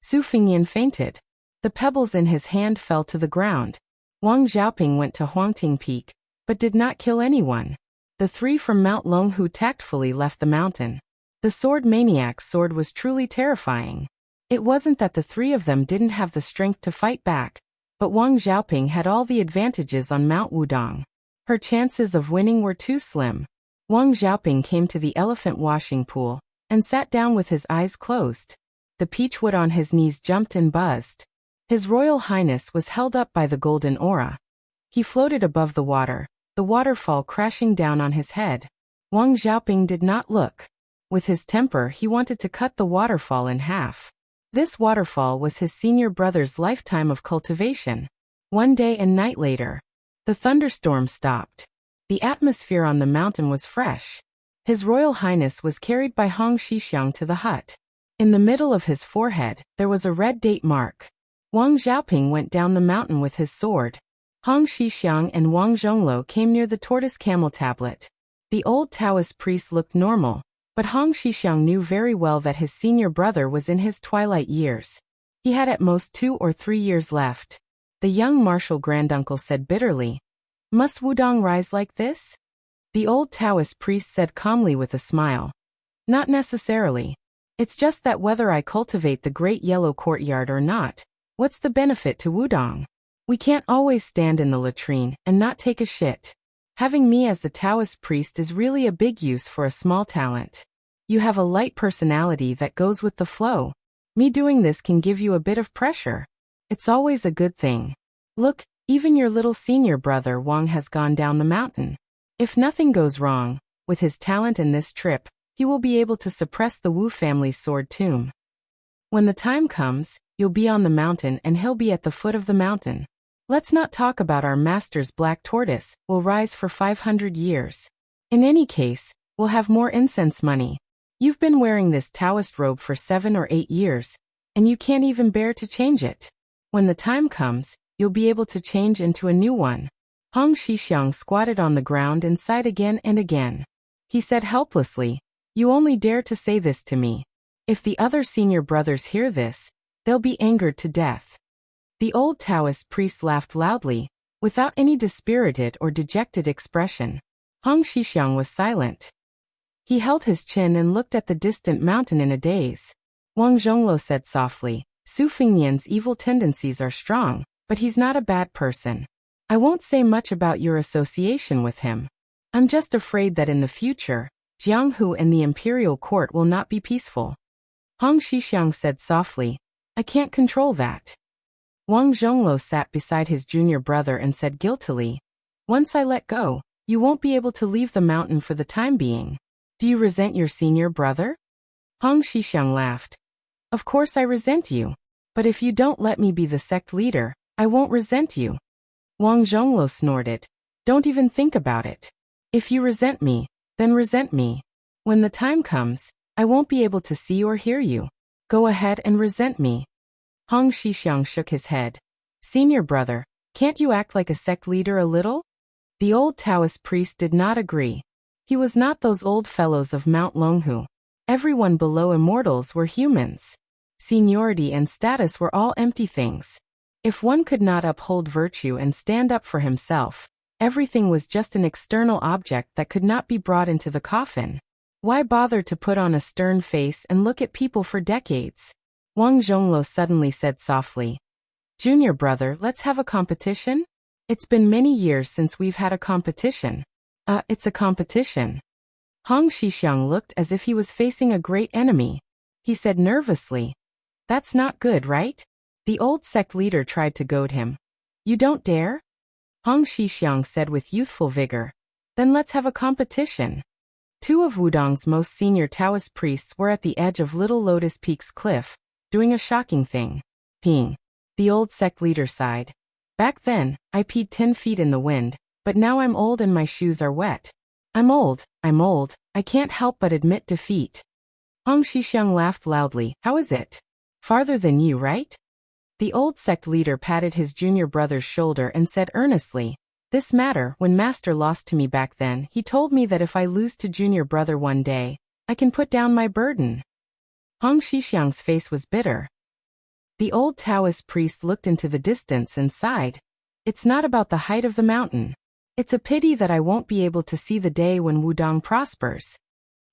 Su Fengnian fainted. The pebbles in his hand fell to the ground. Wang Xiaoping went to Huangting Peak, but did not kill anyone. The 3 from Mount Longhu tactfully left the mountain. The sword maniac's sword was truly terrifying. It wasn't that the 3 of them didn't have the strength to fight back, but Wang Xiaoping had all the advantages on Mount Wudong. Her chances of winning were too slim. Wang Xiaoping came to the elephant washing pool and sat down with his eyes closed. The peachwood on his knees jumped and buzzed. His Royal Highness was held up by the golden aura. He floated above the waterfall crashing down on his head. Wang Xiaoping did not look. With his temper, he wanted to cut the waterfall in half. This waterfall was his senior brother's lifetime of cultivation. One day and night later, the thunderstorm stopped. The atmosphere on the mountain was fresh. His Royal Highness was carried by Hong Xixiang to the hut. In the middle of his forehead, there was a red date mark. Wang Xiaoping went down the mountain with his sword. Hong Xixiang and Wang Zhongluo came near the tortoise camel tablet. The old Taoist priest looked normal, but Hong Xixiang knew very well that his senior brother was in his twilight years. He had at most 2 or 3 years left. The young martial granduncle said bitterly, "Must Wudong rise like this?" The old Taoist priest said calmly with a smile, "Not necessarily. It's just that whether I cultivate the great yellow courtyard or not, what's the benefit to Wudong? We can't always stand in the latrine and not take a shit. Having me as the Taoist priest is really a big use for a small talent. You have a light personality that goes with the flow. Me doing this can give you a bit of pressure. It's always a good thing. Look, even your little senior brother Wang has gone down the mountain. If nothing goes wrong, with his talent in this trip, he will be able to suppress the Wu family's sword tomb. When the time comes, you'll be on the mountain and he'll be at the foot of the mountain. Let's not talk about our master's black tortoise will rise for 500 years. In any case, we'll have more incense money. You've been wearing this Taoist robe for 7 or 8 years, and you can't even bear to change it. When the time comes, you'll be able to change into a new one." Hong Xixiang squatted on the ground and sighed again and again. He said helplessly, "You only dare to say this to me. If the other senior brothers hear this, they'll be angered to death." The old Taoist priest laughed loudly, without any dispirited or dejected expression. Hong Xixiang was silent. He held his chin and looked at the distant mountain in a daze. Wang Zhongluo said softly, "Su Fingnian's evil tendencies are strong, but he's not a bad person. I won't say much about your association with him. I'm just afraid that in the future, Jianghu and the imperial court will not be peaceful." Hong Xixiang said softly, "I can't control that." Wang Zhongluo sat beside his junior brother and said guiltily, "Once I let go, you won't be able to leave the mountain for the time being. Do you resent your senior brother?" Hong Xixiang laughed. "Of course I resent you. But if you don't let me be the sect leader, I won't resent you." Wang Zhongluo snorted, "Don't even think about it. If you resent me, then resent me. When the time comes, I won't be able to see or hear you. Go ahead and resent me." Hong Xixiang shook his head. "Senior brother, can't you act like a sect leader a little?" The old Taoist priest did not agree. He was not those old fellows of Mount Longhu. Everyone below immortals were humans. Seniority and status were all empty things. If one could not uphold virtue and stand up for himself, everything was just an external object that could not be brought into the coffin. Why bother to put on a stern face and look at people for decades? Wang Zhongluo suddenly said softly, "Junior brother, let's have a competition? It's been many years since we've had a competition." It's a competition." Hong Xixiang looked as if he was facing a great enemy. He said nervously, "That's not good, right?" The old sect leader tried to goad him. "You don't dare?" Hong Xixiang said with youthful vigor, "Then let's have a competition." 2 of Wudong's most senior Taoist priests were at the edge of Little Lotus Peak's cliff, doing a shocking thing. Ping. The old sect leader sighed. "Back then, I peed 10 feet in the wind, but now I'm old and my shoes are wet. I'm old, I can't help but admit defeat." Hong Xixiang laughed loudly. "How is it? Farther than you, right?" The old sect leader patted his junior brother's shoulder and said earnestly, "This matter, when Master lost to me back then, he told me that if I lose to junior brother one day, I can put down my burden." Hong Xixiang's face was bitter. The old Taoist priest looked into the distance and sighed. "It's not about the height of the mountain. It's a pity that I won't be able to see the day when Wudong prospers."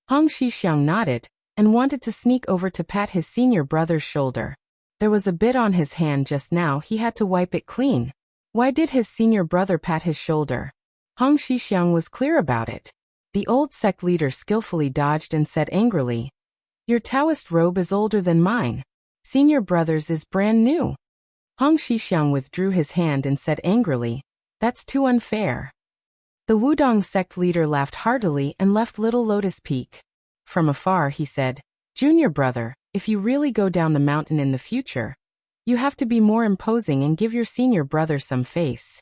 Hong Xixiang nodded, and wanted to sneak over to pat his senior brother's shoulder. There was a bit on his hand just now, he had to wipe it clean. Why did his senior brother pat his shoulder? Hong Xixiang was clear about it. The old sect leader skillfully dodged and said angrily, "Your Taoist robe is older than mine. Senior brother's is brand new." Hong Xixiang withdrew his hand and said angrily, "That's too unfair." The Wudong sect leader laughed heartily and left Little Lotus Peak. From afar he said, "Junior brother, if you really go down the mountain in the future, you have to be more imposing and give your senior brother some face."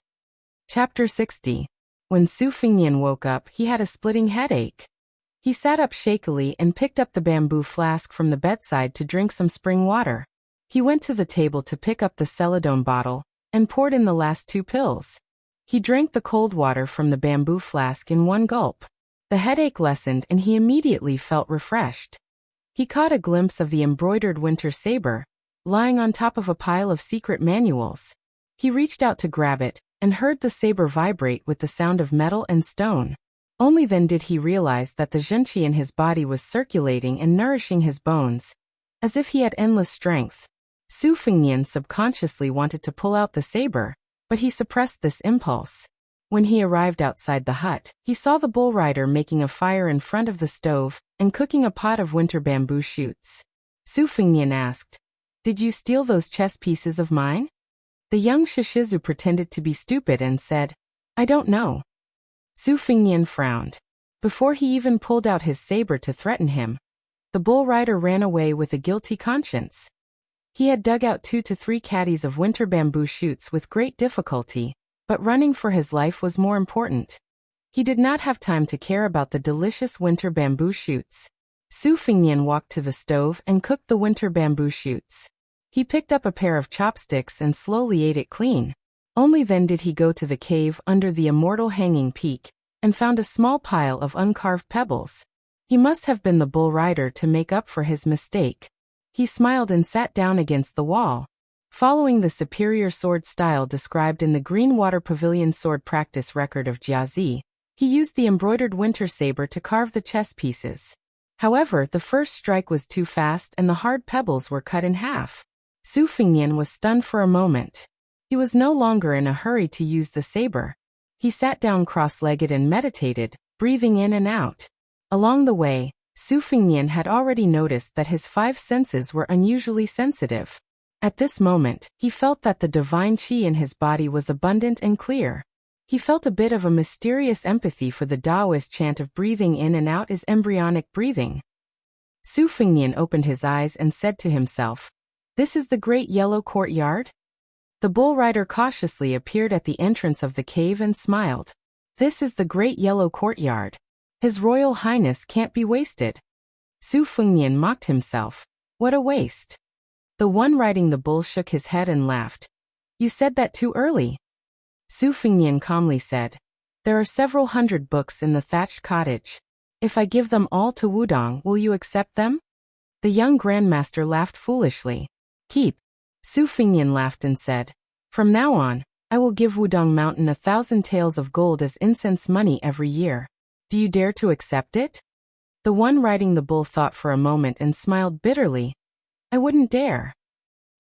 Chapter 60. When Su Fingnian woke up, he had a splitting headache. He sat up shakily and picked up the bamboo flask from the bedside to drink some spring water. He went to the table to pick up the celadone bottle and poured in the last 2 pills. He drank the cold water from the bamboo flask in one gulp. The headache lessened and he immediately felt refreshed. He caught a glimpse of the embroidered winter saber, lying on top of a pile of secret manuals. He reached out to grab it and heard the saber vibrate with the sound of metal and stone. Only then did he realize that the zhenqi in his body was circulating and nourishing his bones, as if he had endless strength. Su Fingnian subconsciously wanted to pull out the saber, but he suppressed this impulse. When he arrived outside the hut, he saw the bull rider making a fire in front of the stove and cooking a pot of winter bamboo shoots. Su Fingnian asked, "Did you steal those chess pieces of mine?" The young Shishizu pretended to be stupid and said, "I don't know." Su Fingnian frowned. Before he even pulled out his saber to threaten him, the bull rider ran away with a guilty conscience. He had dug out 2 to 3 caddies of winter bamboo shoots with great difficulty, but running for his life was more important. He did not have time to care about the delicious winter bamboo shoots. Su Fingnian walked to the stove and cooked the winter bamboo shoots. He picked up a pair of chopsticks and slowly ate it clean. Only then did he go to the cave under the immortal hanging peak and found a small pile of uncarved pebbles. He must have been the bull rider to make up for his mistake. He smiled and sat down against the wall. Following the superior sword style described in the Greenwater Pavilion sword practice record of Jiazi, he used the embroidered winter saber to carve the chess pieces. However, the first strike was too fast and the hard pebbles were cut in half. Su Fingnian was stunned for a moment. He was no longer in a hurry to use the saber. He sat down cross-legged and meditated, breathing in and out. Along the way, Su Fingnian had already noticed that his 5 senses were unusually sensitive. At this moment, he felt that the divine qi in his body was abundant and clear. He felt a bit of a mysterious empathy for the Taoist chant of breathing in and out is embryonic breathing. Su Fingnian opened his eyes and said to himself, "This is the great yellow courtyard?" The bull rider cautiously appeared at the entrance of the cave and smiled. "This is the great yellow courtyard. His Royal Highness can't be wasted." Su Fingnian mocked himself. What a waste. The one riding the bull shook his head and laughed. "You said that too early." Su Fingnian calmly said, "There are several hundred books in the thatched cottage. If I give them all to Wudong, will you accept them?" The young grandmaster laughed foolishly. "Keep." Su Fingnian laughed and said, "From now on, I will give Wudong Mountain 1,000 taels of gold as incense money every year. Do you dare to accept it?" The one riding the bull thought for a moment and smiled bitterly. "I wouldn't dare."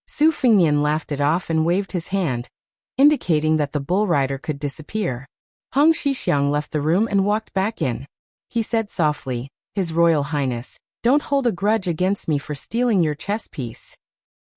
Su Fingnian laughed it off and waved his hand, indicating that the bull rider could disappear. Hong Shixiang left the room and walked back in. He said softly, "His Royal Highness, don't hold a grudge against me for stealing your chess piece."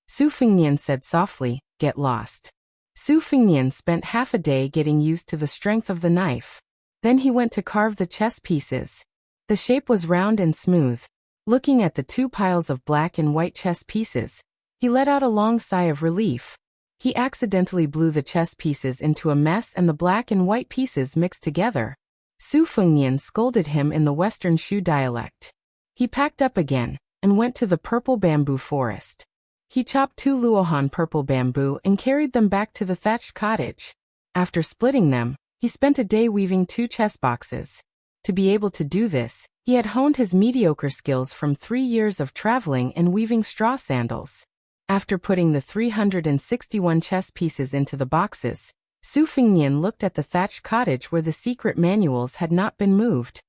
Su Fingnian said softly, "Get lost." Su Fingnian spent half a day getting used to the strength of the knife. Then he went to carve the chess pieces. The shape was round and smooth. Looking at the 2 piles of black and white chess pieces, he let out a long sigh of relief. He accidentally blew the chess pieces into a mess and the black and white pieces mixed together. Su Fingnian scolded him in the Western Shu dialect. He packed up again and went to the purple bamboo forest. He chopped 2 luohan purple bamboo and carried them back to the thatched cottage. After splitting them, he spent a day weaving 2 chess boxes. To be able to do this, he had honed his mediocre skills from 3 years of traveling and weaving straw sandals. After putting the 361 chess pieces into the boxes, Su Fingnian looked at the thatched cottage where the secret manuals had not been moved.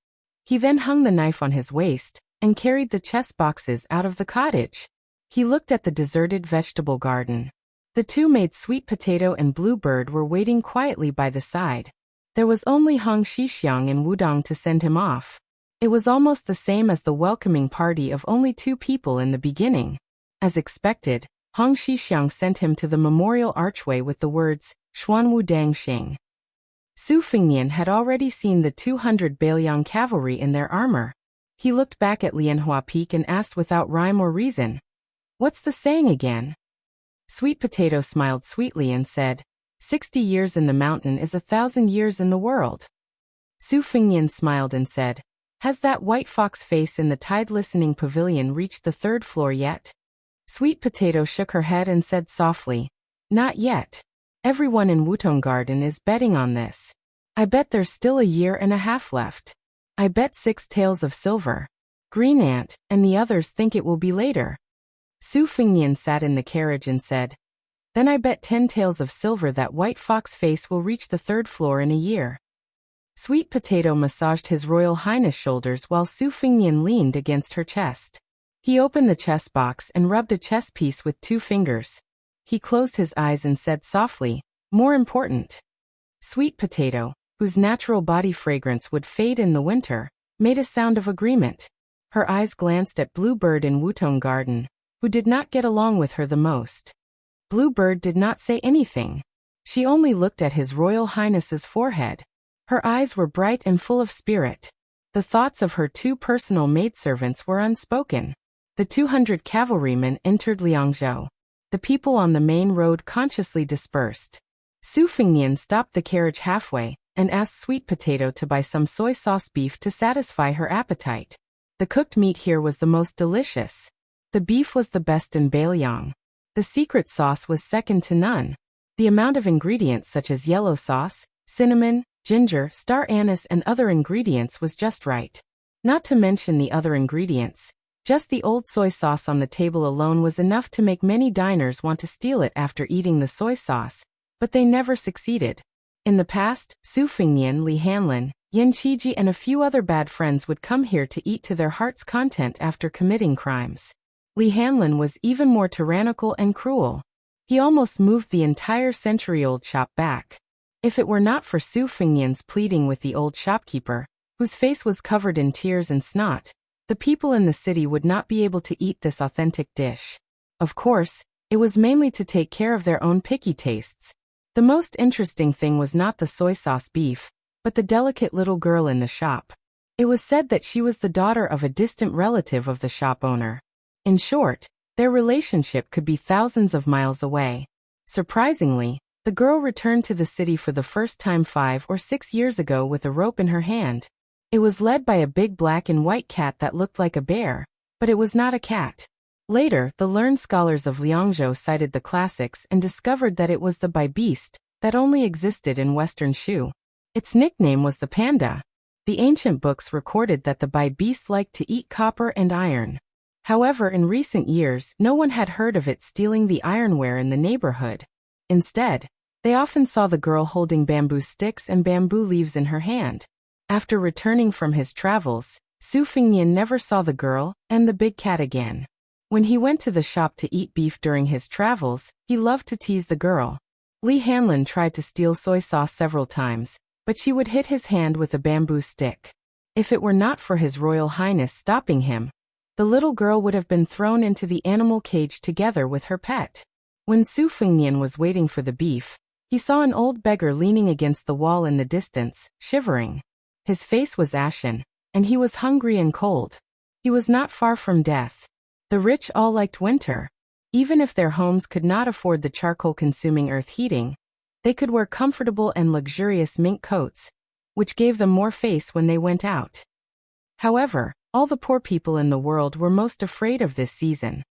He then hung the knife on his waist and carried the chess boxes out of the cottage. He looked at the deserted vegetable garden. The 2 made sweet potato and bluebird were waiting quietly by the side. There was only Hong Shixiang and Wudong to send him off. It was almost the same as the welcoming party of only 2 people in the beginning. As expected, Hong Shixiang sent him to the memorial archway with the words, "Xuanwu Dang Xing." Su Fingnian had already seen the 200 Bailiang cavalry in their armor. He looked back at Lianhua Peak and asked without rhyme or reason, "What's the saying again?" Sweet Potato smiled sweetly and said, 60 years in the mountain is 1,000 years in the world. Su Fengnian smiled and said, "Has that white fox face in the tide-listening pavilion reached the 3rd floor yet?" Sweet Potato shook her head and said softly, "Not yet. Everyone in Wutong Garden is betting on this. I bet there's still a year and a half left. I bet 6 taels of silver. Green Ant and the others think it will be later." Su Fengnian sat in the carriage and said, "Then I bet 10 taels of silver that white fox face will reach the 3rd floor in a year." Sweet Potato massaged His Royal Highness' shoulders while Su Fengnian leaned against her chest. He opened the chess box and rubbed a chess piece with 2 fingers. He closed his eyes and said softly, "More important." Sweet Potato, whose natural body fragrance would fade in the winter, made a sound of agreement. Her eyes glanced at Blue Bird in Wutong Garden, who did not get along with her the most. Blue Bird did not say anything. She only looked at His Royal Highness's forehead. Her eyes were bright and full of spirit. The thoughts of her 2 personal maidservants were unspoken. The 200 cavalrymen entered Liangzhou. The people on the main road consciously dispersed. Su Fengnian stopped the carriage halfway and asked Sweet Potato to buy some soy sauce beef to satisfy her appetite. The cooked meat here was the most delicious. The beef was the best in Beiliang. The secret sauce was second to none. The amount of ingredients such as yellow sauce, cinnamon, ginger, star anise and other ingredients was just right. Not to mention the other ingredients. Just the old soy sauce on the table alone was enough to make many diners want to steal it after eating the soy sauce, but they never succeeded. In the past, Su Fengnian, Li Hanlin, Yin Qiji and a few other bad friends would come here to eat to their heart's content after committing crimes. Li Hanlin was even more tyrannical and cruel. He almost moved the entire century-old shop back. If it were not for Su Fengnian's pleading with the old shopkeeper, whose face was covered in tears and snot, the people in the city would not be able to eat this authentic dish. Of course, it was mainly to take care of their own picky tastes. The most interesting thing was not the soy sauce beef, but the delicate little girl in the shop. It was said that she was the daughter of a distant relative of the shop owner. In short, their relationship could be thousands of miles away. Surprisingly, the girl returned to the city for the first time 5 or 6 years ago with a rope in her hand. It was led by a big black and white cat that looked like a bear, but it was not a cat. Later, the learned scholars of Liangzhou cited the classics and discovered that it was the bai beast that only existed in western Shu. Its nickname was the panda. The ancient books recorded that the bai beast liked to eat copper and iron. However, in recent years, no one had heard of it stealing the ironware in the neighborhood. Instead, they often saw the girl holding bamboo sticks and bamboo leaves in her hand. After returning from his travels, Su Fengnian never saw the girl and the big cat again. When he went to the shop to eat beef during his travels, he loved to tease the girl. Li Hanlin tried to steal soy sauce several times, but she would hit his hand with a bamboo stick. If it were not for His Royal Highness stopping him, the little girl would have been thrown into the animal cage together with her pet. When Su Fengnian was waiting for the beef, he saw an old beggar leaning against the wall in the distance, shivering. His face was ashen, and he was hungry and cold. He was not far from death. The rich all liked winter. Even if their homes could not afford the charcoal-consuming earth heating, they could wear comfortable and luxurious mink coats, which gave them more face when they went out. However, all the poor people in the world were most afraid of this season.